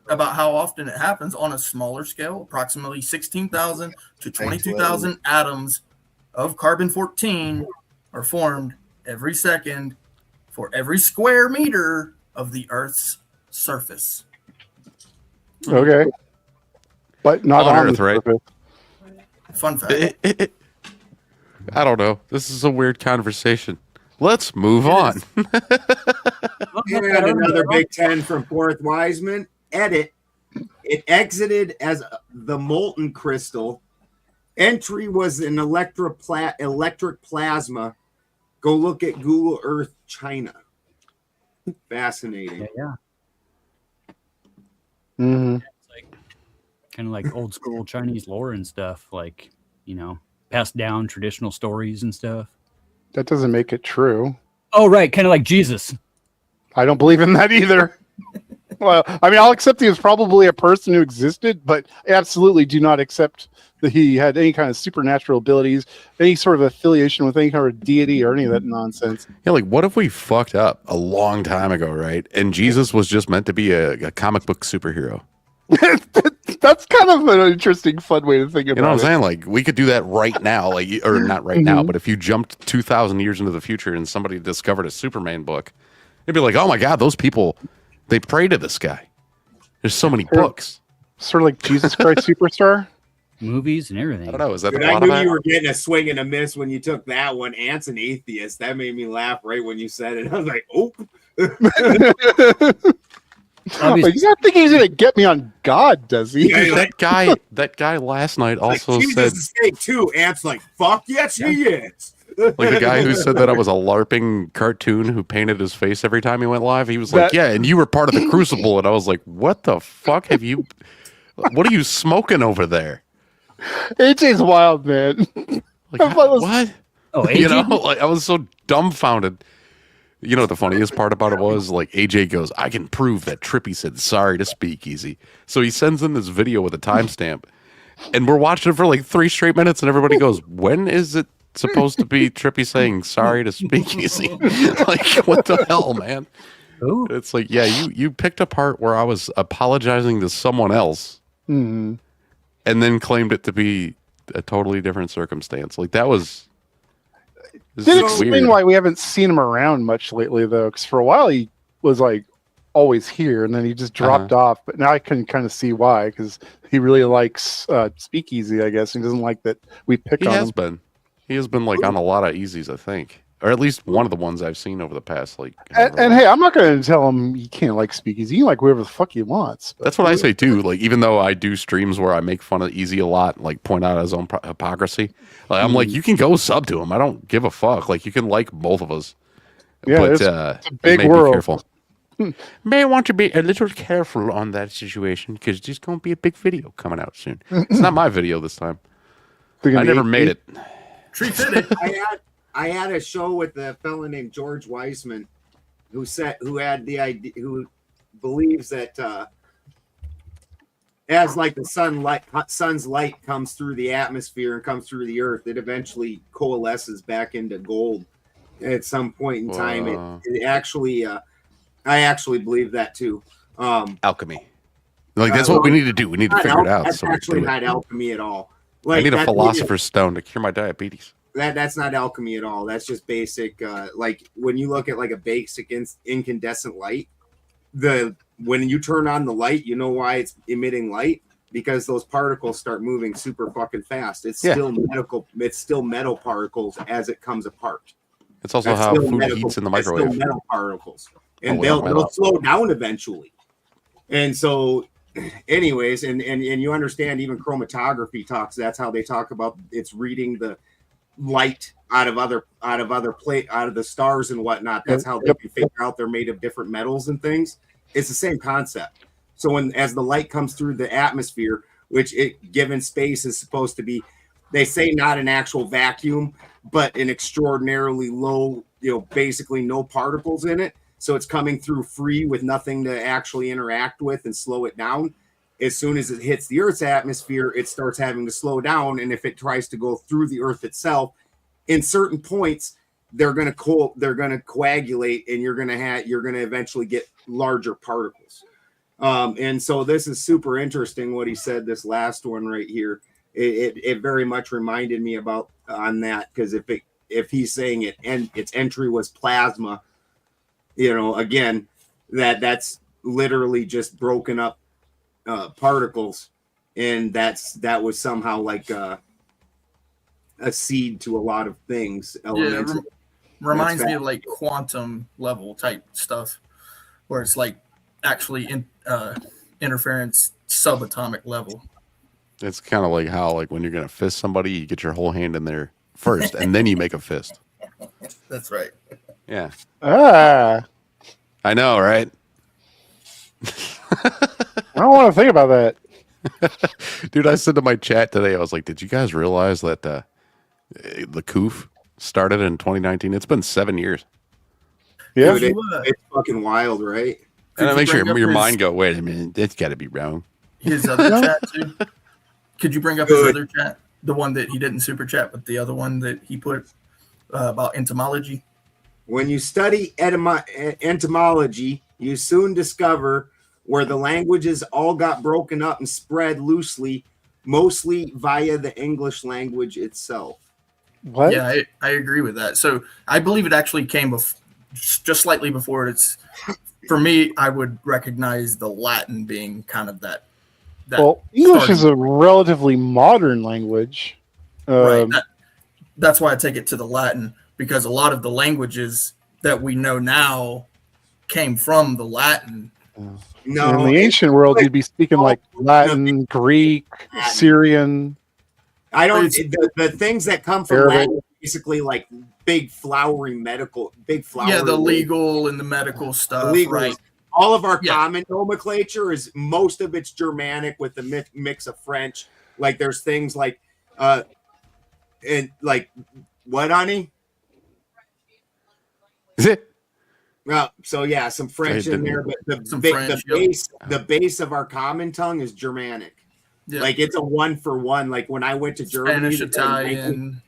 about how often it happens on a smaller scale. Approximately 16,000 to 22,000 atoms of carbon-14 are formed every second for every square meter of the Earth's surface. Okay. But not On on Earth, the right? surface. Fun fact. I don't know. This is a weird conversation. Let's move on. And another Big Ten from Forth Wiseman. Edit. It exited as the molten crystal. Entry was an electric plasma. Go look at Google Earth China. Fascinating. Yeah. Mm-hmm. Kind of like old school Chinese lore and stuff, like, passed down traditional stories and stuff. That doesn't make it true. Oh, right. Kind of like Jesus. I don't believe in that either. Well, I mean, I'll accept he was probably a person who existed, but I absolutely do not accept that he had any kind of supernatural abilities, any sort of affiliation with any kind of deity or any of that nonsense. Yeah, like what if we fucked up a long time ago, right? And Jesus was just meant to be a comic book superhero. That's kind of an interesting, fun way to think about it. You know what I'm saying? Like we could do that right now, like or not right now, but if you jumped 2,000 years into the future and somebody discovered a Superman book, they'd be like, "Oh my God, those people, they pray to this guy." There's so many books. Sort of like Jesus Christ Superstar. Movies and everything. I don't know. Is that Dude, the I plot knew of that? you were getting a swing and a miss when you took that one. Ant's an atheist. That made me laugh right when you said it. I was like, oh. He's not thinking he's going to get me on God, does he? Yeah, that guy last night also like, Jesus said, is fake too. Ant's like, fuck yes, he is. like the guy who said that I was a LARPing cartoon who painted his face every time he went live. He was like, "Yeah, and you were part of the Crucible," and I was like, "What the fuck have you? What are you smoking over there?" AJ's wild, man. Like what? Oh, you AJ? know, like I was so dumbfounded. You know what the funniest part about it was? Like AJ goes, "I can prove that Trippy said sorry to Speakeasy." So he sends in this video with a timestamp, and we're watching it for like 3 straight minutes, and everybody goes, "When is it supposed to be Trippy saying sorry to Speakeasy?" Like, what the hell, man? Ooh. It's like, yeah, you picked a part where I was apologizing to someone else, Mm-hmm. and then claimed it to be a totally different circumstance. Like that was. Did explain why we haven't seen him around much lately, though, because for a while he was like always here, and then he just dropped off. But now I can kind of see why, because he really likes Speakeasy, I guess. He doesn't like that we pick on him. He has been like on a lot of easies, I think, or at least one of the ones I've seen over the past like. And hey, I'm not going to tell him he can't like Speakeasy. He can like whoever the fuck he wants. That's what I say too. Like, even though I do streams where I make fun of Easy a lot, like point out his own hypocrisy, like, I'm like, you can go sub to him. I don't give a fuck. Like, you can like both of us. Yeah, but it's a big world. Be careful. May want to be a little careful on that situation because there's going to be a big video coming out soon. It's not my video this time. I never made it. Tree fitted. I had a show with a fellow named George Weissman, who had the idea, who believes that as like the sun's light comes through the atmosphere and comes through the earth, it eventually coalesces back into gold at some point in time. It actually, I actually believe that too. Alchemy. Like that's what we need to do. We need to figure it out. That's So we actually can do not it. alchemy at all. I need a philosopher's stone to cure my diabetes. That's not alchemy at all. That's just basic. Like when you look at like a basic incandescent light, when you turn on the light, you know why it's emitting light? Because those particles start moving super fucking fast. It's still metal particles as it comes apart. It's also how food heats in the microwave. Still metal particles, and they'll slow down eventually. And so, anyways, and you understand even chromatography talks. That's how they talk about it's reading the light out of the stars and whatnot. That's how they can figure out they're made of different metals and things. It's the same concept. So as the light comes through the atmosphere, which given space is supposed to be, they say not an actual vacuum, but an extraordinarily low, basically no particles in it. So it's coming through free with nothing to actually interact with and slow it down. As soon as it hits the Earth's atmosphere, it starts having to slow down. And if it tries to go through the Earth itself, in certain points, they're going to coagulate, and you're going to eventually get larger particles. And so this is super interesting what he said. This last one right here, it very much reminded me about on that, because if he's saying it and its entry was plasma, again, that's literally just broken up particles, and that was somehow like a seed to a lot of things. Reminds me of like quantum level type stuff, where it's like actually interference subatomic level. It's kind of like how, like, when you're gonna fist somebody, you get your whole hand in there first, and then you make a fist. That's right. Yeah. I know, right? I don't want to think about that. Dude, I said to my chat today, I was like, did you guys realize that the COOF started in 2019? It's been 7 years. Yeah. Dude, it's fucking wild, right? And that makes your mind go, wait a minute, that's got to be wrong. His other chat, too? Could you bring up his other chat? The one that he didn't super chat, but the other one that he put about entomology? When you study entomology, you soon discover where the languages all got broken up and spread loosely, mostly via the English language itself. What? Yeah, I agree with that. So I believe it actually came just slightly before. It's, for me, I would recognize the Latin being kind of that. Well, English is a relatively modern language. Right. That's why I take it to the Latin, because a lot of the languages that we know now came from the Latin. No, in the ancient world, you'd be speaking like Latin, Greek, Syrian. I don't. The things that come from Latin are basically like big flowery. Yeah, the legal and the medical stuff, right? All of our common nomenclature is, most of it's Germanic with the mix of French. Like there's things like, and like what, honey? Is it? Well, so yeah, some French in there, but the base of our common tongue is Germanic. Yeah. Like it's a 1-for-1. Like when I went to Germany, Spanish, Italian.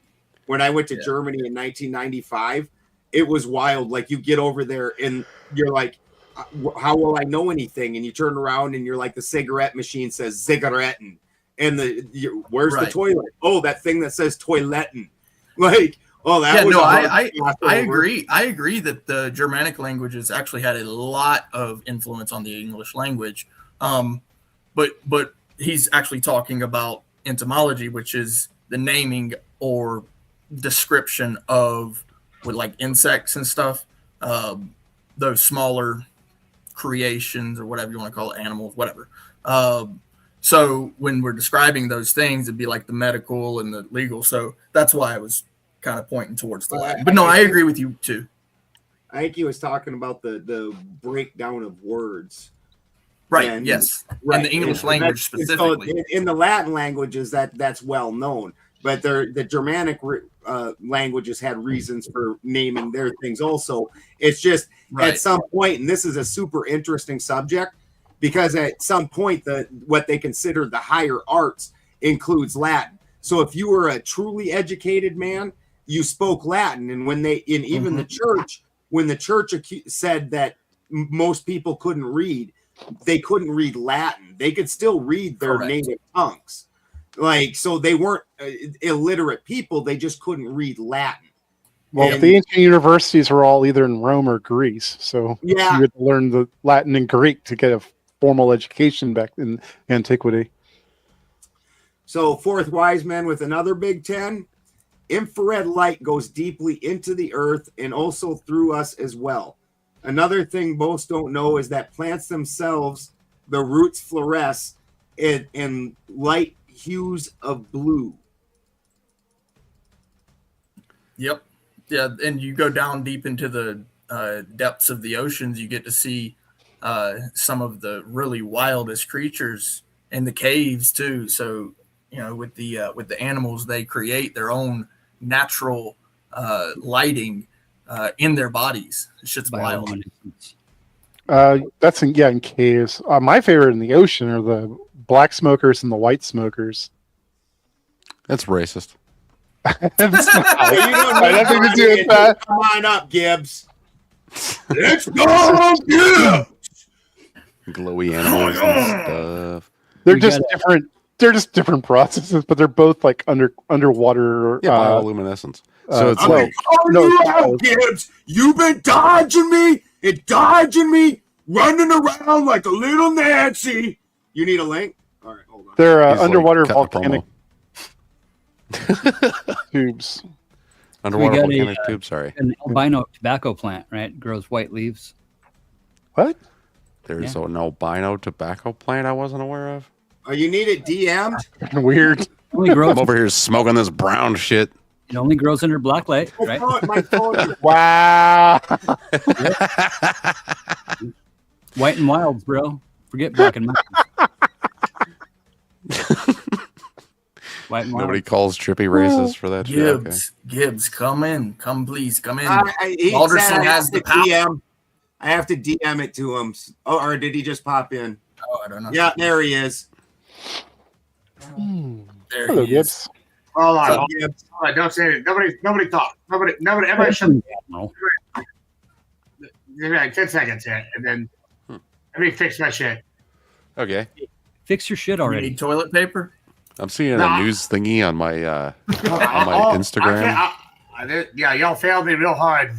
When I went to Germany in 1995, it was wild. Like you get over there and you're like, how will I know anything? And you turn around and you're like, the cigarette machine says Zigaretten, and where's the toilet? Oh, that thing that says toiletten. Like, oh, that was. No, I agree. I agree that the Germanic languages actually had a lot of influence on the English language. But he's actually talking about entomology, which is the naming or description of, with like insects and stuff, those smaller creations or whatever you want to call it, animals, whatever. So when we're describing those things, it'd be like the medical and the legal. So that's why I was kind of pointing towards the Latin. But no, I agree with you too. I think he was talking about the breakdown of words. Right. And, yes. Right. In the English language specifically. So in the Latin languages, that's well known. But the Germanic languages had reasons for naming their things also. It's just at some point, and this is a super interesting subject, because at some point, what they consider the higher arts includes Latin. So if you were a truly educated man, you spoke Latin. And when even the church, when the church said that most people couldn't read, they couldn't read Latin. They could still read their native tongues. Like, so they weren't illiterate people. They just couldn't read Latin. Well, And- the ancient universities were all either in Rome or Greece, so Yeah. you had to learn the Latin and Greek to get a formal education back in antiquity. So, fourth wise man with another Big Ten. Infrared light goes deeply into the earth and also through us as well. Another thing most don't know is that plants themselves, the roots fluoresce in light hues of blue. Yep. Yeah, and you go down deep into the depths of the oceans, you get to see some of the really wildest creatures in the caves too. So, with the animals, they create their own natural lighting in their bodies. Shit's wild. That's in caves. My favorite in the ocean are the black smokers and the white smokers. That's racist. That's not, Hey, you don't I have nothing to do with that. Come on up, Gibbs. Let's go, Gibbs. Glowy animals and stuff. They're just different. They're just different processes, but they're both like underwater. Yeah, bioluminescence. So it's like you out, Gibbs. You've been dodging me and dodging me, running around like a little Nancy. You need a link? All right, hold on. They're He's, like, underwater cutting the volcanic tubes. underwater We got volcanic tube. Sorry, an albino tobacco plant, right? Grows white leaves. What? there's an albino tobacco plant I wasn't aware of. Oh, you need it DM'd? Weird. Only grows, I'm over here smoking this brown shit. it only grows under black light, right? My phone. Wow. White and wilds, bro. Forget black and white. White and Nobody wild. calls Trippy racist for that shit. Okay. Gibbs, come in. Please, come in. He Alderson said I has have the to power. DM. I have to DM it to him. Oh, or did he just pop in? Oh, I don't know. Yeah, there he is. There Hello, he is. Gibbs. Hold on. What's up, Hold Gibbs? on. Don't say it. Nobody talk. Nobody, everybody shut No. 10 seconds here, and then let me fix my shit. Okay. Fix your shit You already. need toilet paper? I'm seeing Nah. a news thingy on my on my Oh, Instagram. Yeah, y'all failed me real hard.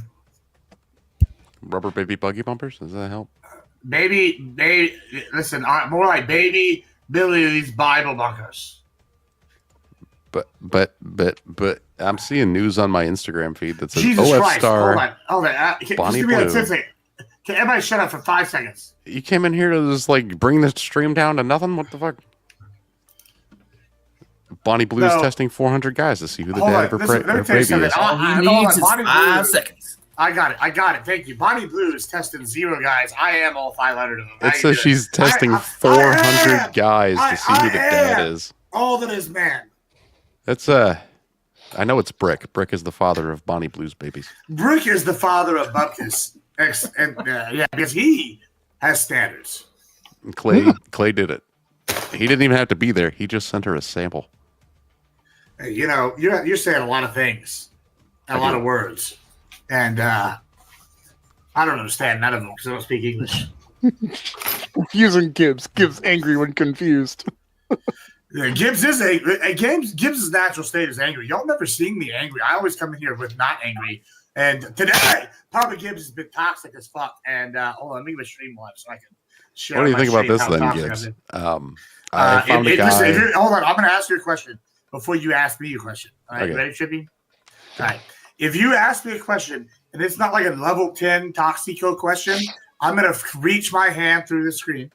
Rubber baby buggy bumpers. Does that help? Baby, listen, more like baby Billy these Bible bunkers. But I'm seeing news on my Instagram feed that says Jesus OF Christ. star Hold on. Just Bonnie give me a Blue. 10 second. Can everybody shut up for 5 seconds? You came in here to just like bring the stream down to nothing. What the fuck? Bonnie Blue's No. testing 400 guys to see who the Hold dad on. of her, Listen, let me her tell you baby something. is. All he hold needs on. is Bonnie 5 Blue- seconds. I got it. Thank you. Bonnie Blue is testing 0 guys. I am all 500 of them. It says she's testing 400 guys to see who the dad is. All that is man. That's I know it's Brick. Brick is the father of Bonnie Blue's babies. Brick is the father of Bupkis. Yeah, because he has standards. And Clay did it. He didn't even have to be there. He just sent her a sample. Hey, you're saying a lot of things, a lot of words, and I don't understand none of them because I don't speak English. Confusing Gibbs. Gibbs angry when confused. Yeah, Gibbs is angry. Gibbs' natural state is angry. Y'all never seen me angry. I always come in here with not angry. And today, Papa Gibbs has been toxic as fuck. And hold on, let me get my stream live so I can share. What do you my think about stream this how then, toxic I've Gibbs? been. I found a guy. Listen, hold on, I'm going to ask you a question before you ask me a question. All right, Okay. ready, Chippy? All right. If you ask me a question and it's not like a level 10 Toxico question, I'm going to reach my hand through the screen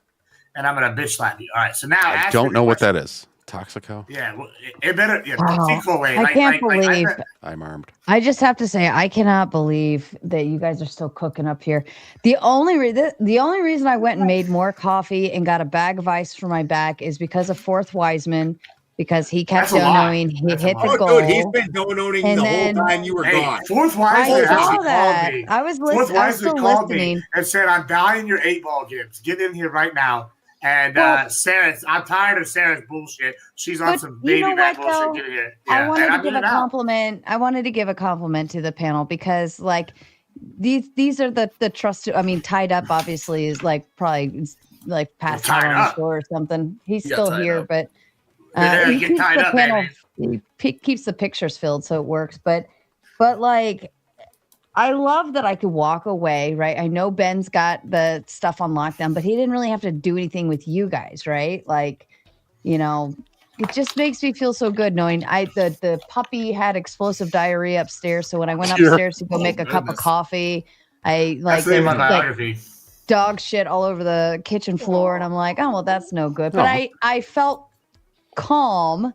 and I'm going to bitch slap you. All right. So now I ask don't me know the what question. that is. Toxico? Yeah, well, it better. Yeah, Wow. Toxico way. I can't believe. I'm armed. I just have to say, I cannot believe that you guys are still cooking up here. The only reason I went and made more coffee and got a bag of ice for my back is because of Fourth Wiseman, because he kept That's a lie. donating. He That's a hit lie. the goal. Oh, dude, he's been donating And the then- whole time you were gone. Fourth I Wiseman saw actually that. called me. I was Fourth listening. I was Wiseman still called listening. me and said, "I'm buying your 8-ball, Gibbs. Get in here right now." And Well- Sarah's, I'm tired of Sarah's bullshit. She's on But some you baby know back what, though? bullshit. Get in here. I Yeah, wanted and to I'm give in a and out. compliment. I wanted to give a compliment to the panel because, like, these are the trust. I mean, tied up obviously is like probably like passed out tied on the up. floor or something. He's He got still tied here, up. but He get keeps tied the up, panel, baby. he keeps the pictures filled, so it works. But like, I love that I could walk away, right? I know Ben's got the stuff on lockdown, but he didn't really have to do anything with you guys, right? Like, you know, it just makes me feel so good knowing the puppy had explosive diarrhea upstairs. So when I went upstairs to go make a cup of coffee, I like That's in my there's, biography. dog shit all over the kitchen floor, and I'm like, oh well, that's no good. But I felt calm,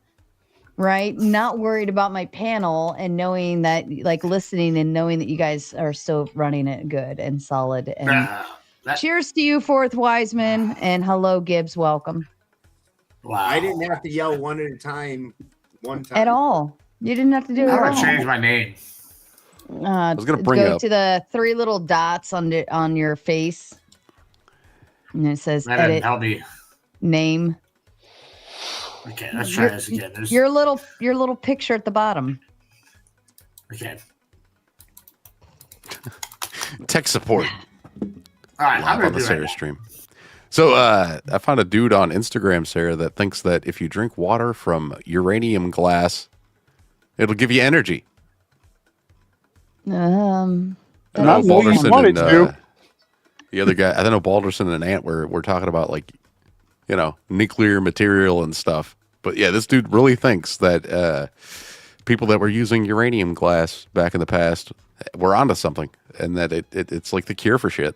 right? Not worried about my panel, and knowing that, like, listening and knowing that you guys are still running it good and solid. And cheers to you, Fourth Wiseman, and hello, Gibbs. Welcome. Wow. I didn't have to yell one at a time, one time At all. You didn't have to do it I'm at gonna all. change my name. I was gonna bring go up- to the 3 little dots on your face, and it says That didn't edit help me. name. Okay, let's try this again. There's Your little picture at the bottom. okay. Tech support. All right, I'm Live gonna on the do it Sarah right now. stream. So I found a dude on Instagram, Sarah, that thinks that if you drink water from uranium glass, it'll give you energy. That I know is Balderson wanted and to. the other guy, I don't know, Balderson and Ant were talking about, like, you know, nuclear material and stuff. But yeah, this dude really thinks that people that were using uranium glass back in the past were onto something, and that it's like the cure for shit.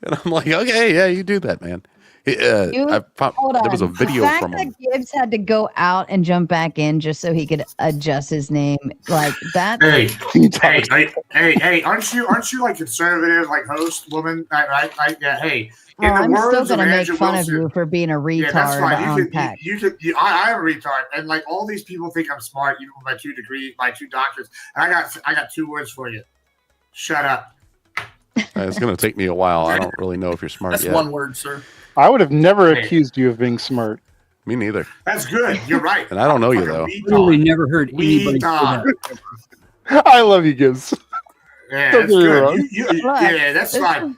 And I'm like, okay, yeah, you do that, man. I found, Hold on. there was a video the fact from him. that Gibbs had to go out and jump back in just so he could adjust his name, like that. Hey, aren't you like conservative, like host woman? Right? Yeah. Hey, in the I'm still words of gonna make Andrew fun Wilson, of you for being a retard. yeah, that's fine. on Pack. I am a retard, and like all these people think I'm smart, even with my 2 degrees, my 2 doctors. And I got 2 words for you. Shut up. It's going to take me a while. I don't really know if you're smart That's yet. one word, sir. I would have never Hey. accused you of being smart. Me neither. That's good. You're right. And I don't know you, though. Really never heard anybody say Retard. that. I love you, Gibbs. Yeah, Don't that's get me good. wrong. Yeah, that's fine.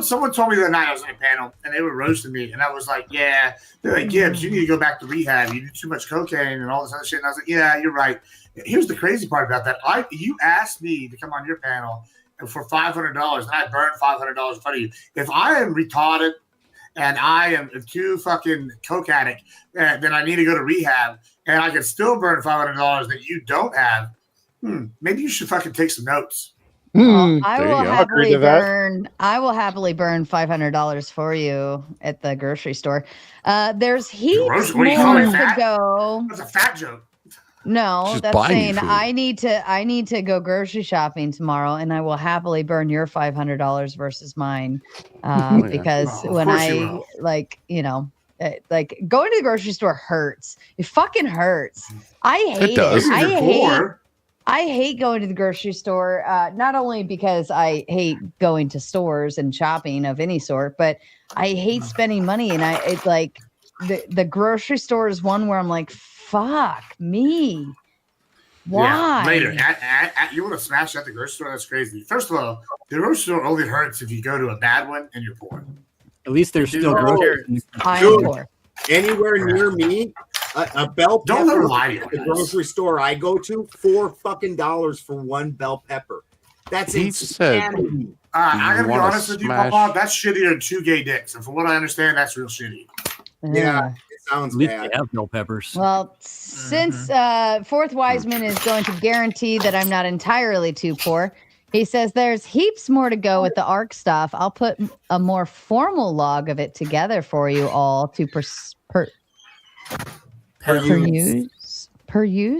Someone told me the other night I was on a panel and they were roasting me, and I was like, yeah, they're like, Gibbs, you need to go back to rehab. You do too much cocaine and all this other shit. And I was like, yeah, you're right. Here's the crazy part about that. You asked me to come on your panel for $500, and I burned $500 in front of you. If I am retarded and I am too fucking coke addict, then I need to go to rehab, and I can still burn $500 that you don't have. Maybe you should fucking take some notes. I will happily burn. I will happily burn $500 for you at the grocery store. There's heaps What do you call more it, to fat? go. That's a fat joke. No, She's that's buying you saying food. I need to go grocery shopping tomorrow, and I will happily burn your $500 versus mine, yeah. because Oh, of when course you I will. like going to the grocery store hurts. It fucking hurts. I hate does. it. I hate going to the grocery store, not only because I hate going to stores and shopping of any sort, but I hate spending money. And it's like the grocery store is one where I'm like, fuck me. Why? Yeah, later. You want to smash at the grocery store? That's crazy. First of all, the grocery store only hurts if you go to a bad one and you're poor. At least there's still groceries. Dude, anywhere near me, a bell Don't pepper let her lie to you, at the guys. grocery store I go to, $4 fucking for one bell pepper. That's He said, insanity. I gotta be wanna honest with you, smash- Papa. That's shittier than 2 gay dicks. And from what I understand, that's real shitty. Yeah, it sounds At least bad. they have bell peppers. Well, since Fourth Wiseman is going to guarantee that I'm not entirely too poor, he says there's heaps more to go with the ARC stuff. I'll put a more formal log of it together for you all to peruse.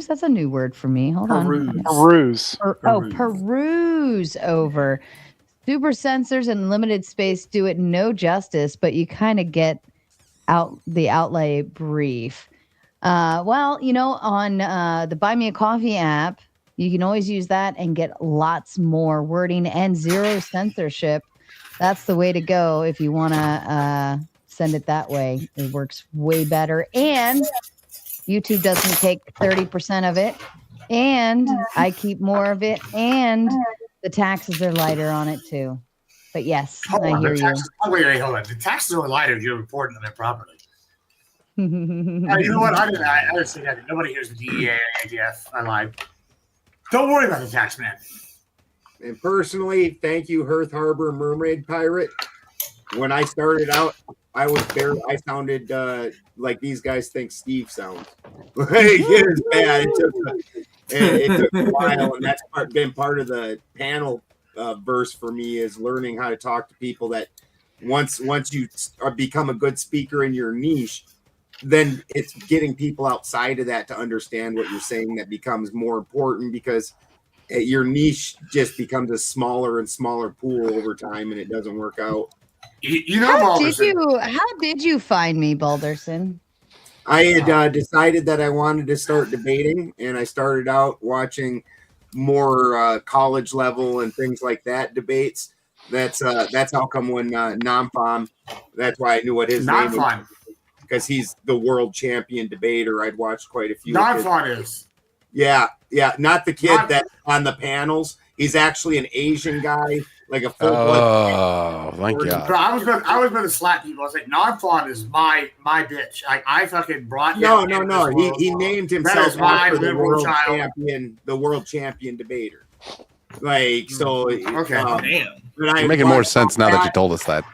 That's a new word for me. Hold on. Peruse. Peruse over. Super sensors and limited space do it no justice, but you kind of get out the outlay brief. Well, on the Buy Me a Coffee app, you can always use that and get lots more wording and zero censorship. That's the way to go if you want to send it that way. It works way better. And YouTube doesn't take 30% of it. And I keep more of it. And the taxes are lighter on it too. But yes, Hold I on, hear the you. taxes, hold on. The taxes only lie if you're reporting them improperly. You know what? I didn't say that. Nobody hears the DEA, ADF. I lied. Don't worry about the tax man. And personally, thank you, Hearth Harbor Mermaid Pirate. When I started out, I sounded like these guys think Steve sounds. Like, it was bad. It took a while, and that's been part of the panel verse for me, is learning how to talk to people that once you become a good speaker in your niche, then it's getting people outside of that to understand what you're saying that becomes more important, because your niche just becomes a smaller and smaller pool over time, and it doesn't work out. You know, how did you find me, Balderson? I had decided that I wanted to start debating, and I started out watching more college level and things like that debates. That's how come when Namfam, that's why I knew what his name was, because he's the world champion debater. I'd watched quite a few. Namfam is. Yeah, not the kid that's on the panels. He's actually an Asian guy, like a full blood. Oh, thank God. Bro, I was going to slap people. I was like, Namfam is my bitch. I fucking brought him. No. He named himself after the world champion debater. Like, so. Okay, damn. You're making more sense now that you told us that.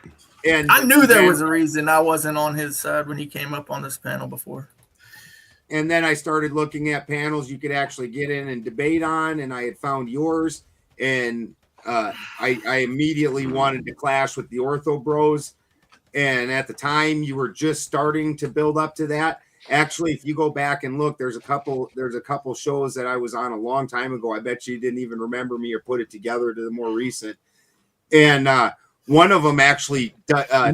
And I knew there was a reason I wasn't on his side when he came up on this panel before. And then I started looking at panels you could actually get in and debate on, and I had found yours, and I immediately wanted to clash with the Ortho Bros. And at the time, you were just starting to build up to that. Actually, if you go back and look, there's a couple shows that I was on a long time ago. I bet you didn't even remember me or put it together to the more recent. And one of them actually,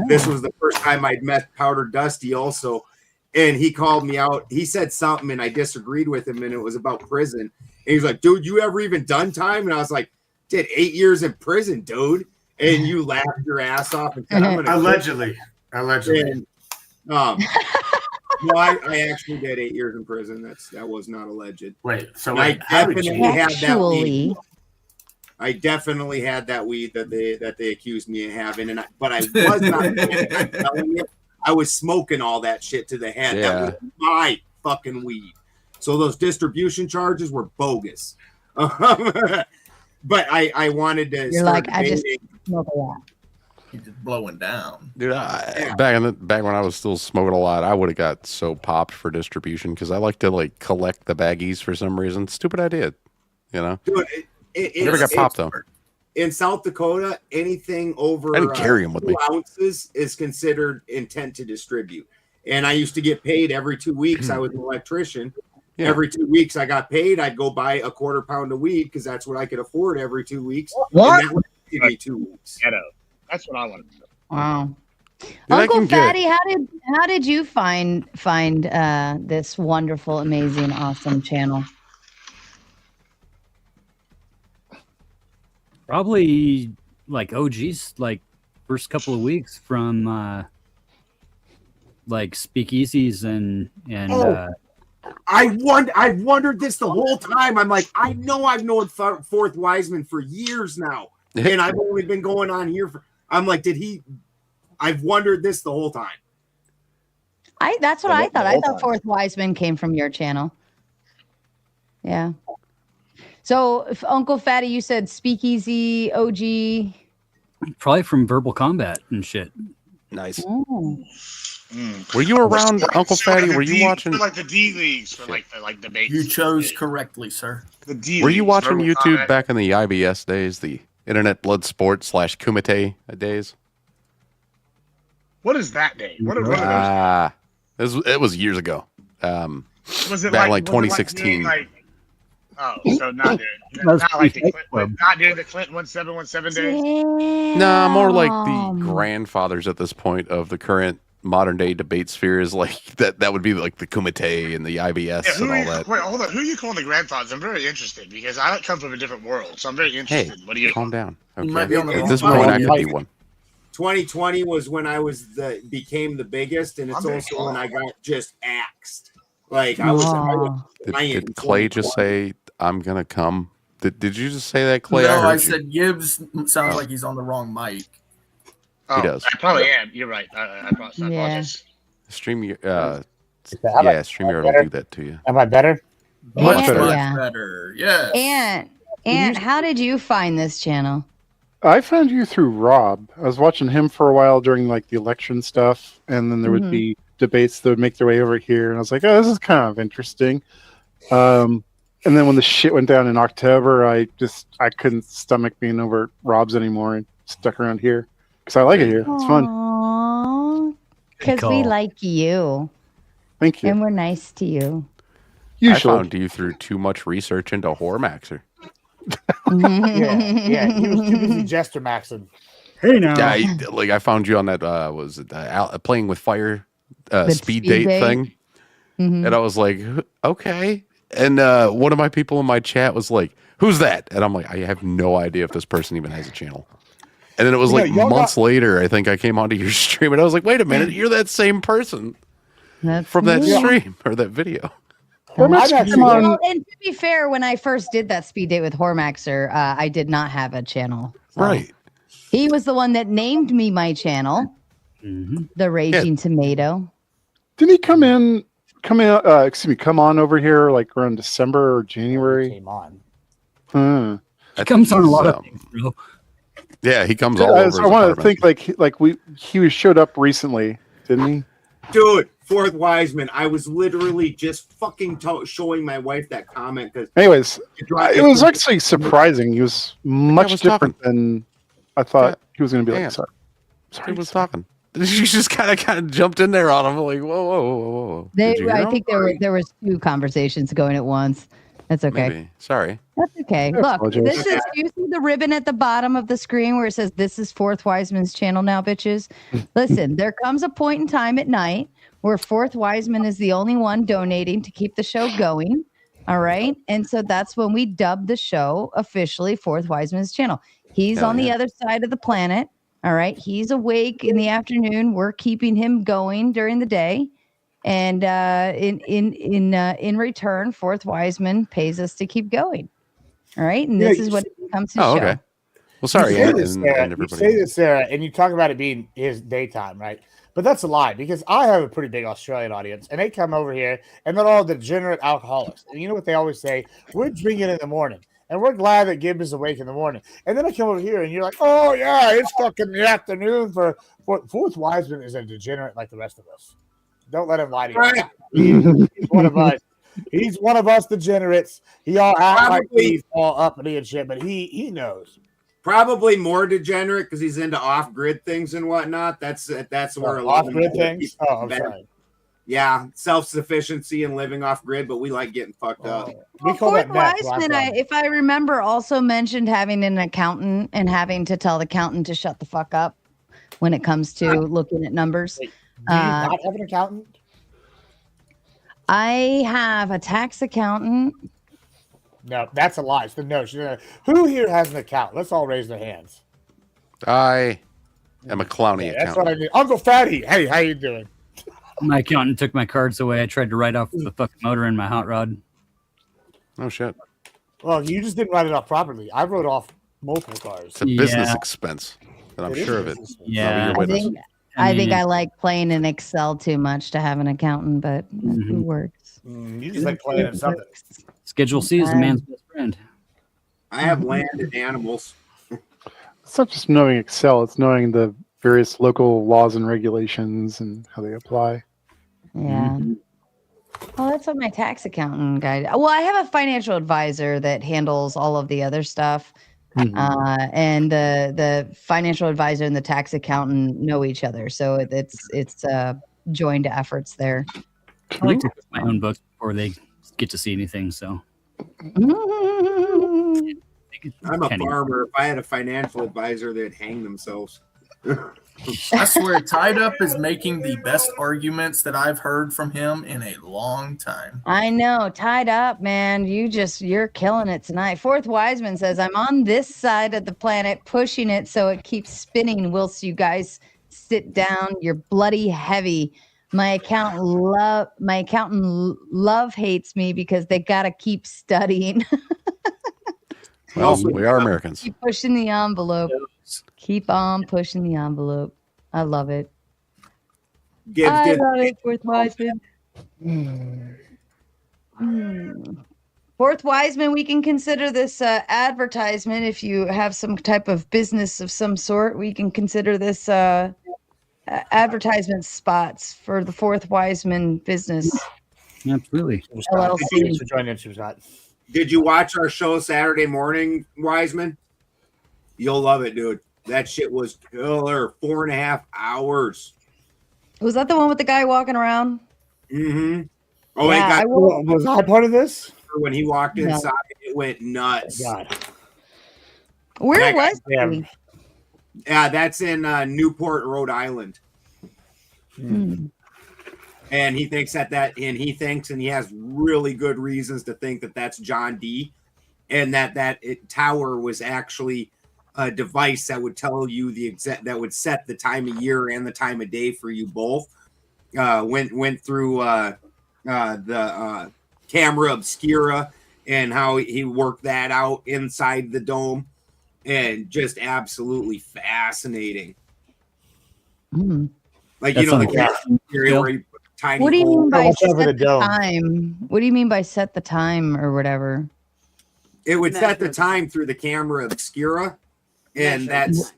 this was the first time I'd met Powder Dusty also. And he called me out. He said something, and I disagreed with him, and it was about prison. And he's like, dude, you ever even done time? And I was like, did 8 years in prison, dude. And you laughed your ass off. And said, I'm gonna Allegedly. And, no, I actually did 8 years in prison. That was not alleged. Wait, so I definitely had that weed. Actually. I definitely had that weed that they accused me of having, but I was not I'm telling you, I was smoking all that shit to the head. Yeah. That was my fucking weed. So those distribution charges were bogus. But I wanted to. You're start like, I just debating. smoke a lot. He's just blowing down. Dude, back when I was still smoking a lot, I would have got so popped for distribution because I like to like collect the baggies for some reason. Stupid idea, you know. Dude, never got popped though. In South Dakota, anything over I didn't carry 'em with 2 me. ounces is considered intent to distribute. And I used to get paid every 2 weeks. I was an electrician. Yeah. Every 2 weeks I got paid. I'd go buy a quarter pound of weed because that's what I could afford every 2 weeks. What? And that would give me 2 weeks. Ghetto. That's what I want to do. Wow. I Uncle can get- Fatty, how did you find this wonderful, amazing, awesome channel? Probably like OGs, like first couple of weeks from like speakeasies and I've wondered this the whole time. I'm like, I know I've known Fourth Wiseman for years now, and I've only been going on here for. I'm like, I've wondered this the whole time. That's what I thought. I thought Fourth Wiseman came from your channel. Yeah. So, if Uncle Fatty, you said speakeasy, OG. probably from Verbal Combat and shit. Nice. Oh. Were you around, Uncle Fatty? Were you watching? For like the D leagues for like debates. You chose correctly, sir. The D Were you leagues, watching Verbal YouTube Combat. back in the IBS days, the Internet Blood Sport / Kumite days? What is that day? What are those? It was years ago. Was it back like in, like, was it 2016. So not doing That's not like the Fight Clinton, not doing the Clinton 1717 days. Nah, more like the grandfathers at this point of the current modern day debate sphere is like that. That would be like the Kumite and the IBS Yeah, and all that. Wait, hold on. Who are you calling the grandfathers? I'm very interested because I come from a different world, so I'm very Hey, interested. What do you? calm down. You might be on the At wrong this side. point, I could be one. 2020 was when I became the biggest, and it's I'm very also when calm. I got just axed. Like I was Did Clay just say, "I'm gonna come"? Did you just say that, Clay? No, I you. said Gibbs sounds like he's on the wrong mic. Oh, does. I probably am. You're right. I apologize. StreamYard, Am I StreamYard better? will do that to you. Am I better? Much Yeah. better. Yes. And how did you find this channel? I found you through Rob. I was watching him for a while during like the election stuff, and then there would be debates that would make their way over here, and I was like, "Oh, this is kind of interesting." And then when the shit went down in October, I couldn't stomach being over at Rob's anymore and stuck around here because I like it here. It's fun. Because we like you. Thank you. And we're nice to you. Usually. I found you through too much research into Horror Maxer. Yeah. He was too busy Jester Maxing. Hey now. I found you on that was it playing with fire speed date thing, and I was like, okay. And one of my people in my chat was like, "Who's that?" And I'm like, I have no idea if this person even has a channel. And then it was like months later, I think I came onto your stream, and I was like, "Wait a minute, you're that same person from that stream or that video." Well, and to be fair, when I first did that speed date with Hormaxer, I did not have a channel. So. Right. He was the one that named me my channel, The Raging Tomato. Didn't he come on over here like around December or January? Came on. He comes on a lot of things, bro. Yeah, he comes all over. I want to think he showed up recently, didn't he? Dude, Fourth Wiseman. I was literally just fucking showing my wife that comment because. Anyways, it was actually surprising. He was much different than I thought he was going to be. Sorry, he was talking. You just kind of jumped in there on him, like whoa. I think there was two conversations going at once. That's okay. Maybe. Sorry. That's okay. Look, this is. Do you see the ribbon at the bottom of the screen where it says "This is Fourth Wiseman's channel now, bitches"? Listen, there comes a point in time at night where Fourth Wiseman is the only one donating to keep the show going. All right, and so that's when we dubbed the show officially Fourth Wiseman's channel. He's on the other side of the planet. All right. He's awake in the afternoon. We're keeping him going during the day. And in return, Fourth Wiseman pays us to keep going. All right. And this is what it comes to show. Okay. Well, sorry. You say this, Sarah, and you talk about it being his daytime, right? But that's a lie because I have a pretty big Australian audience and they come over here and they're all degenerate alcoholics. And you know what they always say? We're drinking in the morning. And we're glad that Gibb is awake in the morning. And then I come over here and you're like, oh, yeah, it's fucking the afternoon for Fourth Wiseman is a degenerate like the rest of us. Don't let him lie to you. He's one of us. He's one of us degenerates. He all acts like he's all uppity and shit, but he knows. Probably more degenerate because he's into off-grid things and whatnot. That's where a lot off-grid things. Oh, I'm sorry. Yeah, self-sufficiency and living off-grid, but we like getting fucked up. Well, Fourth Wiseman, if I remember, also mentioned having an accountant and having to tell the accountant to shut the fuck up when it comes to looking at numbers. Wait, do you not have an accountant? I have a tax accountant. No, that's a lie. It's the notion. Who here has an account? Let's all raise their hands. I am a clowny That's accountant. what I mean. Uncle Fatty, hey, how you doing? My accountant took my cards away. I tried to write off the fucking motor in my hot rod. Oh shit! Well, you just didn't write it off properly. I wrote off multiple cars. It's a business expense, and I'm sure of it. Yeah, I think I like playing in Excel too much to have an accountant, but it works. You just like playing in something. Schedule C is a man's best friend. I have land and animals. It's not just knowing Excel; it's knowing the various local laws and regulations and how they apply. Yeah. Well, that's what my tax accountant guy. Well, I have a financial advisor that handles all of the other stuff. And the financial advisor and the tax accountant know each other, so it's joined efforts there. I like to put my own books before they get to see anything. So I'm a farmer. If I had a financial advisor, they'd hang themselves. I swear, Tied Up is making the best arguments that I've heard from him in a long time. I know, Tied Up, man. You're killing it tonight. Fourth Wiseman says, I'm on this side of the planet pushing it so it keeps spinning whilst you guys sit down. You're bloody heavy. My accountant love hates me because they gotta keep studying. Well, we are Americans. Keep pushing the envelope. Keep on pushing the envelope. I love it. I love it, Fourth Wiseman. Fourth Wiseman, we can consider this advertisement. If you have some type of business of some sort, we can consider this advertisement spots for the Fourth Wiseman business. Absolutely. LLC. Did you watch our show Saturday morning, Wiseman? You'll love it, dude. That shit was killer. 4.5 hours. Was that the one with the guy walking around? Mm-hmm. Oh, Yeah, it got was I part of this? When he walked No. inside, it went nuts. God. Where was he? Yeah, that's in Newport, Rhode Island. And he thinks and he has really good reasons to think that that's John D. And that tower was actually a device that would tell you that would set the time of year and the time of day for you both. Went through the camera obscura and how he worked that out inside the dome, and just absolutely fascinating. Like, you know, the camera where you put tiny. What do you mean by holes. set the time? What do you mean by set the time or whatever? It would set the time through the camera obscura, and that's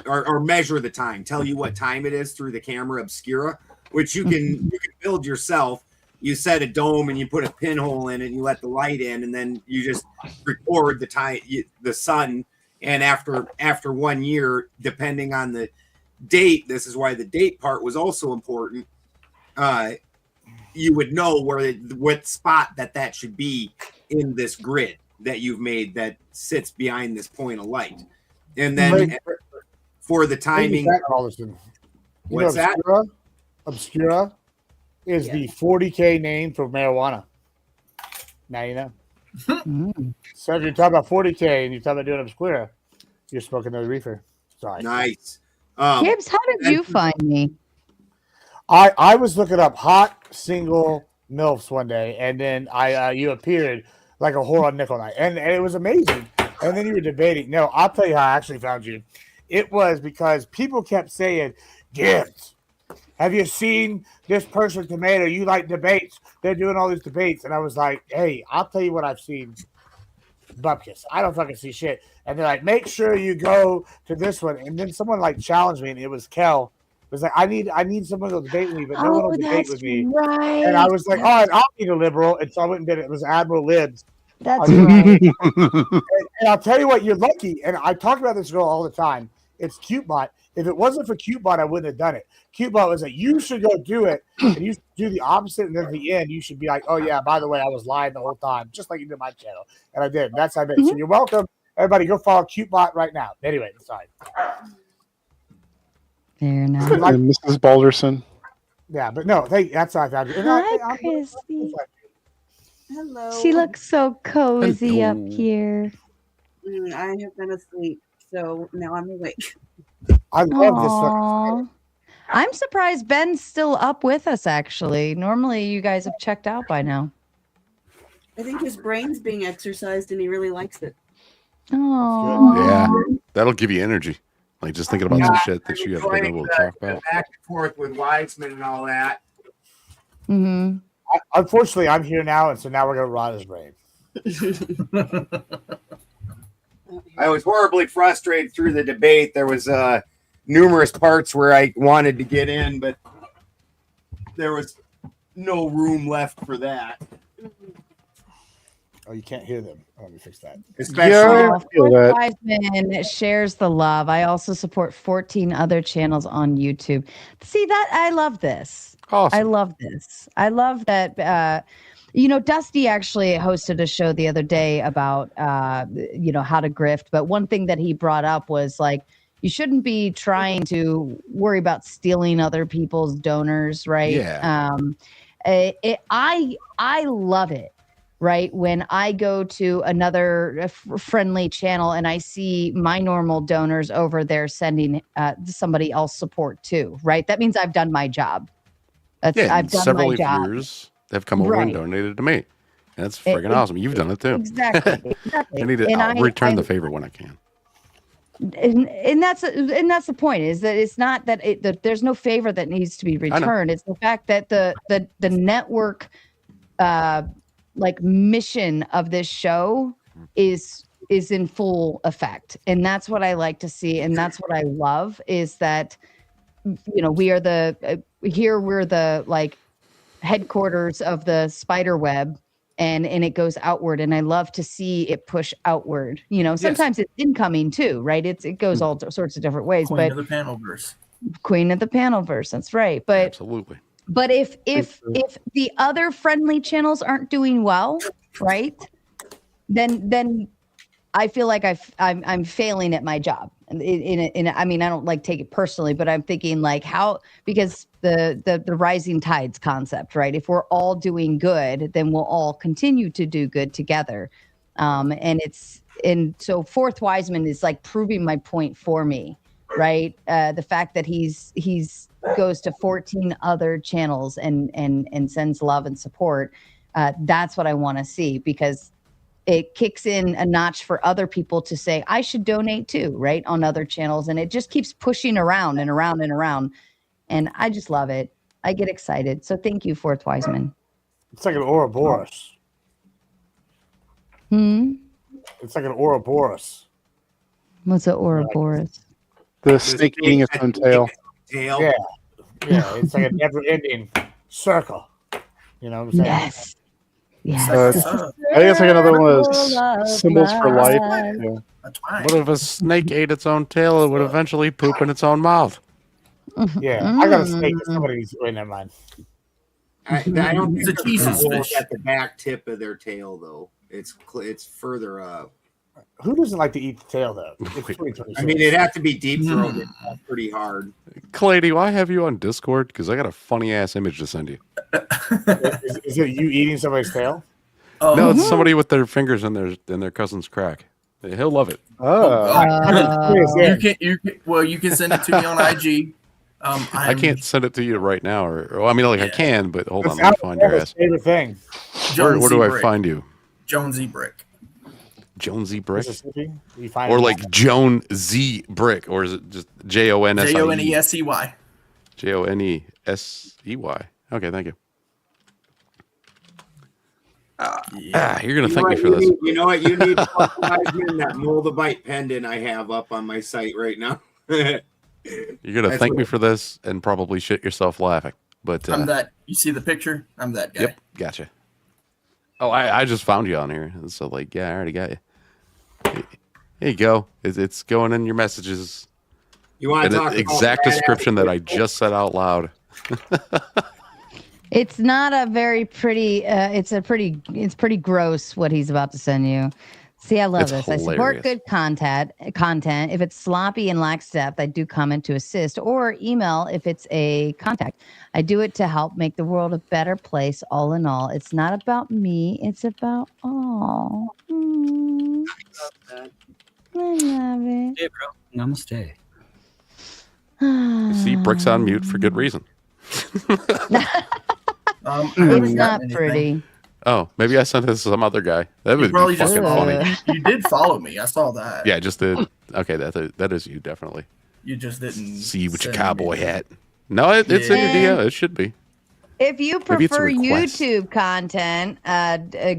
or measure the time, tell you what time it is through the camera obscura, which you can build yourself. You set a dome and you put a pinhole in it, and you let the light in, and then you just record the time, the sun. And after 1 year, depending on the date, this is why the date part was also important. You would know what spot that should be in this grid that you've made that sits behind this point of light, and then for the timing. What's that? Obscura is the 40K name for marijuana. Now you know. So if you're talking about 40K and you're talking about doing obscura, you're smoking another reefer. Sorry. Nice. Gibbs, how did you find me? I was looking up hot single MILFs one day, and then you appeared like a whore on nickel night, and it was amazing. And then you were debating. No, I'll tell you how I actually found you. It was because people kept saying, "Gibbs, have you seen this person tomato? You like debates? They're doing all these debates." And I was like, "Hey, I'll tell you what I've seen. Bupkis. I don't fucking see shit." And they're like, "Make sure you go to this one." And then someone like challenged me, and it was Kel. It was like, I need someone to debate with me, but no one will debate with me. Right. And I was like, all right, I'll be the liberal. And so I went and did it. It was Admiral Libs. That's right. And I'll tell you what, you're lucky. And I talk about this girl all the time. It's CuteBot. If it wasn't for CuteBot, I wouldn't have done it. CuteBot was like, you should go do it. And you should do the opposite. And then at the end, you should be like, oh, yeah, by the way, I was lying the whole time, just like you did my channel. And I did. That's how I did. So you're welcome. Everybody go follow CuteBot right now. Anyway, sorry. Fair enough. And Mrs. Balderson. Yeah, but no, that's how I found you. Hi, Christy. Hello. She looks so cozy up here. I have been asleep, so now I'm awake. I love Aww. I'm surprised Ben's still up with us, actually. Normally, you guys have checked out by now. I think his brain's being exercised and he really likes it. Oh, Yeah, that'll give you energy. Like just thinking about some shit that you have been able to talk about. Back and forth with Weizmann and all that. Mm-hmm. Unfortunately, I'm here now, and so now we're gonna rot his brain. I was horribly frustrated through the debate. There was numerous parts where I wanted to get in, but there was no room left for that. Oh, you can't hear them. Oh, let me fix that. Wiseman shares the love. I also support 14 other channels on YouTube. See that? I love this. Awesome. I love this. I love that. Dusty actually hosted a show the other day about, how to grift. But one thing that he brought up was like, you shouldn't be trying to worry about stealing other people's donors, right? Yeah. I love it. Right. When I go to another friendly channel and I see my normal donors over there sending somebody else support too. Right. That means I've done my job. Yeah, I've done several my of job. yours have come over and donated to me. That's friggin' awesome. You've done it too. Exactly. I need to. And I'll return the favor when I can. And that's the point, is that it's not that there's no favor that needs to be returned. It's the fact that the network like mission of this show is in full effect, and that's what I like to see, and that's what I love, is that we are we're the like headquarters of the spider web, and it goes outward, and I love to see it push outward. Sometimes it's incoming too, right? It goes all sorts of different ways. Queen of the Panelverse. Queen of the Panelverse, that's right. But absolutely. But if the other friendly channels aren't doing well, right, then I feel like I'm failing at my job. I mean, I don't like take it personally, but I'm thinking like because the rising tides concept, right? If we're all doing good, then we'll all continue to do good together. And so Fourth Wiseman is like proving my point for me, right? The fact that he's goes to 14 other channels and sends love and support. That's what I want to see, because it kicks in a notch for other people to say, I should donate too, right? On other channels. And it just keeps pushing around and around and around. And I just love it. I get excited. So thank you, Fourth Wiseman. It's like an Ouroboros. It's like an Ouroboros. What's an Ouroboros? The snake eating its own tail. Yeah. Yeah, it's like a never-ending circle. You know what I'm saying? Yes. I think it's like another one of those symbols for life. Yeah. What if a snake ate its own tail? It would eventually poop in its own mouth. Yeah, I got a snake. Somebody's wait, never mind. I don't think It's a they're Jesus gonna fish. look at the back tip of their tail, though. It's further up. Who doesn't like to eat the tail, though? It's 2026. I mean, it'd have to be deep throated pretty hard. Clay, do I have you on Discord? Because I got a funny ass image to send you. Is it you eating somebody's tail? No, it's somebody with their fingers in their cousin's crack. He'll love it. You can send it to me on IG. I can't send it to you right now, or I mean, I can, but hold on, let me find your ass. Favorite thing. Where do I find you? Jonesy Brick. Jonesy Brick, You find or it like Joan Z Brick, or is it just JONSEY? JONESEY. JONESEY. Okay, thank you. You're gonna thank me for this. You know what? You need that Moldavite pendant I have up on my site right now. You're gonna thank me for this and probably shit yourself laughing. But I'm that. You see the picture? I'm that guy. Yep, gotcha. Oh, I just found you on here, so like, yeah, I already got you. Here you go. It's going in your messages. You want to talk about exact description that I just said out loud. It's not a very pretty. It's pretty gross what he's about to send you. See, I love It's this. I support hilarious. good content. If it's sloppy and lacks depth, I do comment to assist or email if it's a contact. I do it to help make the world a better place. All in all, it's not about me. It's about all. I love it. Hey, bro. Namaste. See, Brick's on mute for good reason. It's not pretty. Oh, maybe I sent this to some other guy. That would be Probably fucking just funny. You did follow me. I saw that. Yeah, I just did. Okay, that is you definitely. You just didn't See you with your send cowboy me. hat. No, it's in your DM. It should be. If you Maybe it's a prefer request. YouTube content,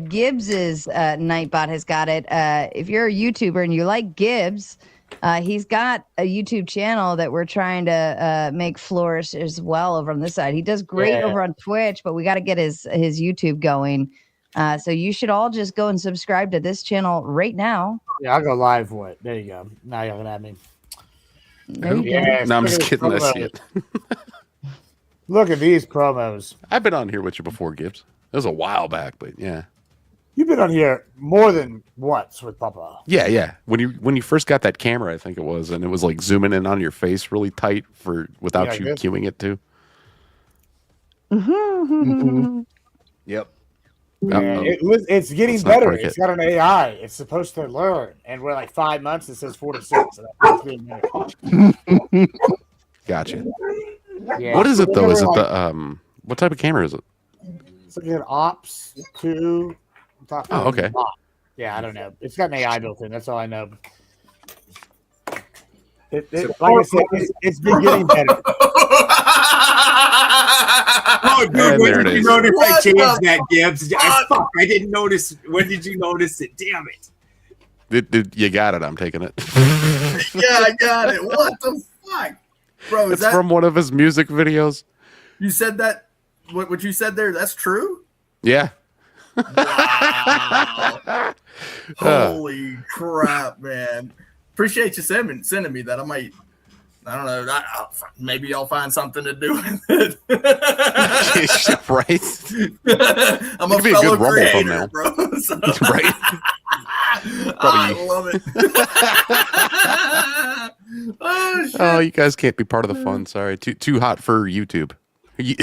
Gibbs's Nightbot has got it. If you're a YouTuber and you like Gibbs, he's got a YouTube channel that we're trying to make flourish as well over on this side. He does great over on Twitch, but we got to get his YouTube going. So you should all just go and subscribe to this channel right now. Yeah, I'll go live for it. There you go. Now you're gonna have me. There you go. No, I'm just look at kidding. I these see it. Look at these promos. I've been on here with you before, Gibbs. It was a while back, but yeah. You've been on here more than once with Papa. Yeah. When you first got that camera, I think it was, and it was like zooming in on your face really tight without Yeah, you this- cueing it too. Yep. Yeah, it's getting Let's not better. break It's it. got an AI. It's supposed to learn, and we're like 5 months. It says 4 to 6. So that's getting better. Gotcha. Yeah. What is it though? Is it Like- the what type of camera is it? It's like an Ops 2 Top Oh, okay. Yeah, I don't know. It's got an AI built in. That's all I know. Like I said, it's been getting better. Oh, dude, And when there did it you is. notice I What changed the that, Gibbs? Fuck, I didn't notice. When did you notice it? Damn it. You got it. I'm taking it. Yeah, I got it. What the fuck, bro? Is It's that from one of his music videos. you said that? What you said there? That's true. Yeah. Wow. Holy crap, man! Appreciate you sending me that. I don't know. Maybe I'll find something to do with it. Right. I'm It a could be a fellow good Rumble creator, thumbnail. bro. So. Right. I love it. Oh shit! Oh, you guys can't be part of the fun. Sorry. Too hot for YouTube.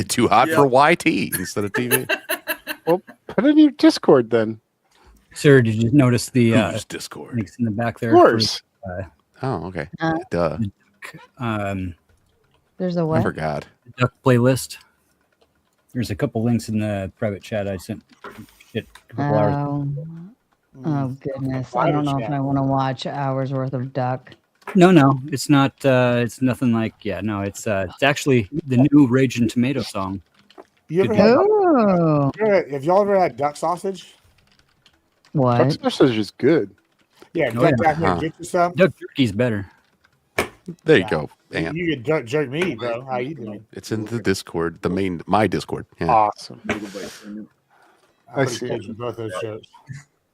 Too hot for YT instead of TV. Well, put it in your Discord then. Sir, did you notice the Who's Discord? links in the back there? Of course. Oh, okay. Uh, Duh. There's a I what? forgot. Duck playlist. There's a couple links in the private chat I sent it a couple hours. Oh goodness! I don't know if I want to watch hours worth of Duck. No, it's not. It's nothing like. Yeah, no, it's actually the new Raging Tomato song. You ever Oh. have y'all ever had duck sausage? What? Duck sausage is good. Yeah, Oh, duck yeah. back there, get you some. Duck jerky's better. There you go. Ant. You can duck jerk me, bro. How you doing? It's in the Discord, my Discord. Yeah. Awesome. I Pretty see close it. to both those shows.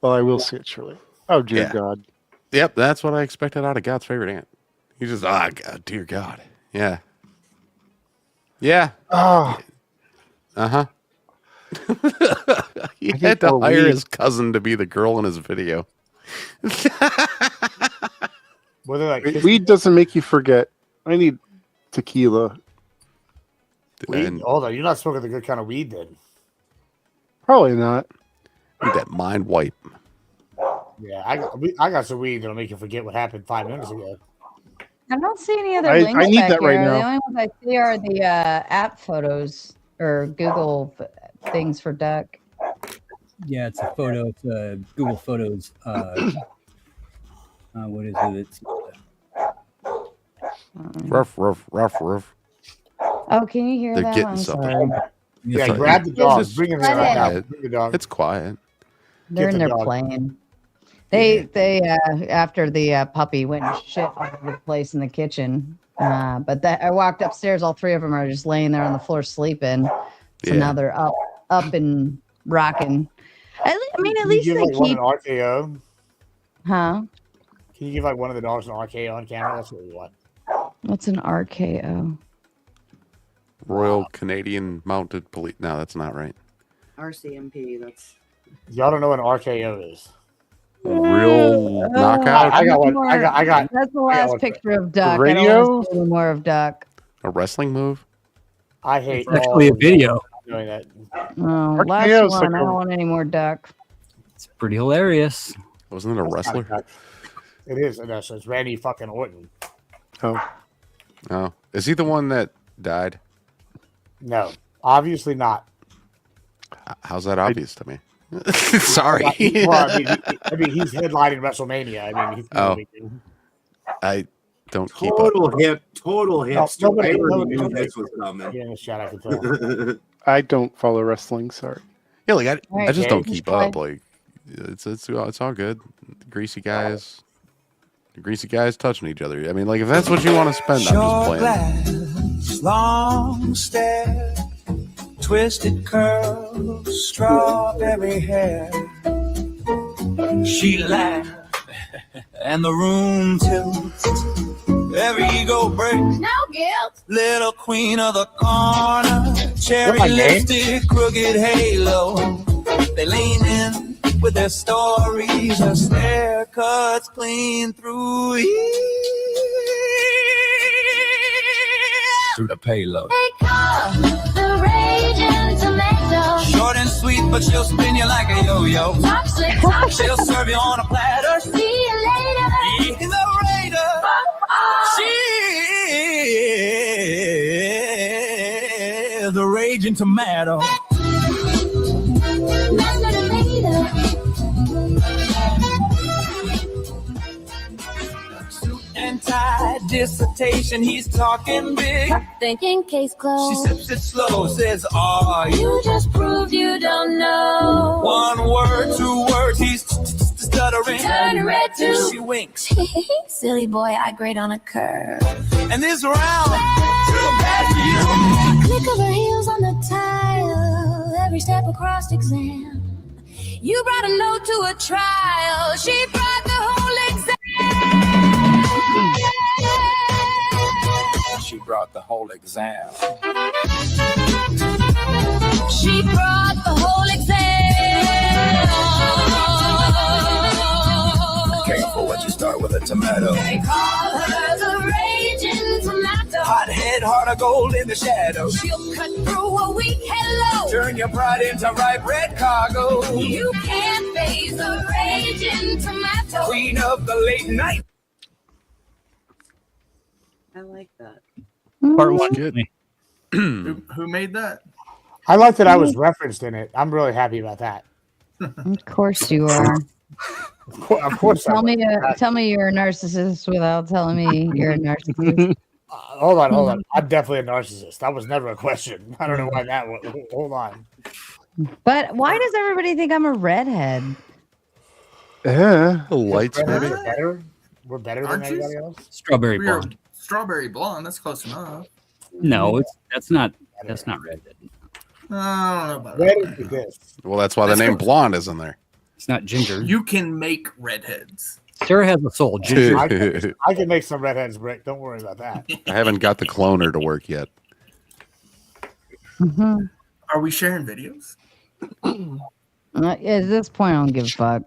Well, I will see it shortly. Oh, dear Yeah. God. Yep, that's what I expected out of God's favorite ant. He just, God, dear God. Yeah. Yeah. Oh, Uh-huh. He need had to more hire weed. his cousin to be the girl in his video. Well, they're like weed doesn't make you forget. I need tequila. weed. And Hold on, you're not smoking the good kind of weed then. Probably not. need that mind wipe. Yeah, I got some weed that'll make you forget what happened 5 minutes ago. I don't see any other I links need back that right here. The now. only ones I see are the app photos or Google things for Duck. Yeah, it's a photo. It's Google Photos. What is it? It's Rough. Oh, can you hear They're that? getting I'm something. sorry. Yeah, It's grab the it's dog. just Bring him Let in right now. quiet. Bring the dog. It's quiet. They're Get in the there dog. playing. They after the puppy went and shit all over the place in the kitchen. But I walked upstairs. All three of them are just laying there on the floor sleeping. So Yeah. now they're up and rocking. I mean, at Can you least give they like one keep. an RKO? Huh? Can you give like one of the dogs an RKO on camera? That's what we want. What's an RKO? Royal Canadian Mounted Police. No, that's not right. RCMP. That's Y'all don't know what an RKO is. Real knockout. I got one. I got. That's the I got last one. picture of Duck. I Radio? don't want to see any more of Duck. A wrestling move. I hate It's actually a all video. doing that. Oh, RKO last is one. like I don't a- want any more Duck. It's pretty hilarious. Wasn't it a wrestler? It is. No, so it's Randy fucking Orton. Oh, is he the one that died? No, obviously not. How's that obvious to me? Sorry. Well, I mean, he's headlining WrestleMania. I mean, he's Oh. I don't keep up. Total hipster. nobody- I already nobody- knew this was coming. Yeah, in the chat, I can tell. I don't follow wrestling. Sorry. Yeah, like I Right, just okay. don't keep up. Like it's all good. Greasy guys touching each other. I mean, like if that's what you want to spend, I'm just playing. glass, long stare, twisted curls, strawberry hair. She laughed, and the room tilts. Every ego breaks. No guilt. Little queen of the corner, cherry What's my name? lipstick, crooked halo. They lean in with their stories, her stare cuts clean through the payload. They call the raging tomato. Short and sweet, but she'll spin you like a yo-yo. Talk slick, She'll serve you on a platter. see you later. She's a raider. She's the raging tomato. Mr. Tomato. dissertation, he's talking big. Thinking case closed. She sips it slow, says, "Are You you?" just proved you don't know. One word, 2 words, he's stuttering. Turn red too. She winks. Silly boy, I grade on a curve. And this round, too bad for you. Click of her heels on the tile. Every step across exam. You brought a note to a trial. She brought the whole exam. She brought the whole exam. She brought the whole exam. Careful when you start with a tomato. They call her the raging tomato. Hot head, heart of gold in the shadows. She'll cut through a weak hello. Turn your pride into ripe red cargo. You can't face the raging tomato. Queen of the late night. I like that. Part one. Who made that? I like that I was referenced in it. I'm really happy about that. Of course you are. Of course. Tell me you're a narcissist without telling me you're a narcissist. Hold on. I'm definitely a narcissist. That was never a question. I don't know why that was. Hold on. But why does everybody think I'm a redhead? The lights, We're maybe. better. We're better than Aren't you? anybody else. Strawberry We are blonde. strawberry blonde. That's close enough. No, that's not redhead. I don't know about Red that. is this. Well, that's why the name blonde is in there. It's not ginger. You can make redheads. Sarah has a soul. Ginger. I can make some redheads break. Don't worry about that. I haven't got the cloner to work yet. Mm-hmm. Are we sharing videos? At this point, I don't give a fuck.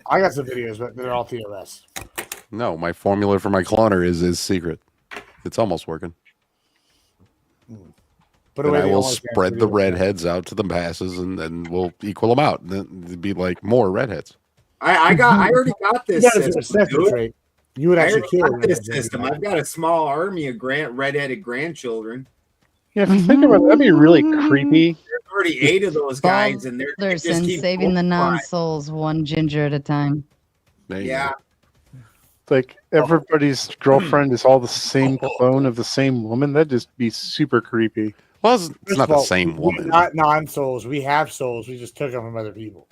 I got some videos, but they're all TOS. No, my formula for my cloner is secret. It's almost working. But And I will spread the redheads out to the masses, and then we'll equal them out. And then it'd be like more redheads. I already got this system. Dude. You would I actually already kill got this system. I've got a small army of redheaded grandchildren. Yeah, if you think about it, that'd be really creepy. There's already 8 of those guys, and they're just Anderson keep saving the multiplying. non-souls one ginger at a time. Yeah. It's like everybody's girlfriend is all the same clone of the same woman. That'd just be super creepy. Well, it's not the same We're woman. not non-souls. We have souls. We just took them from other people.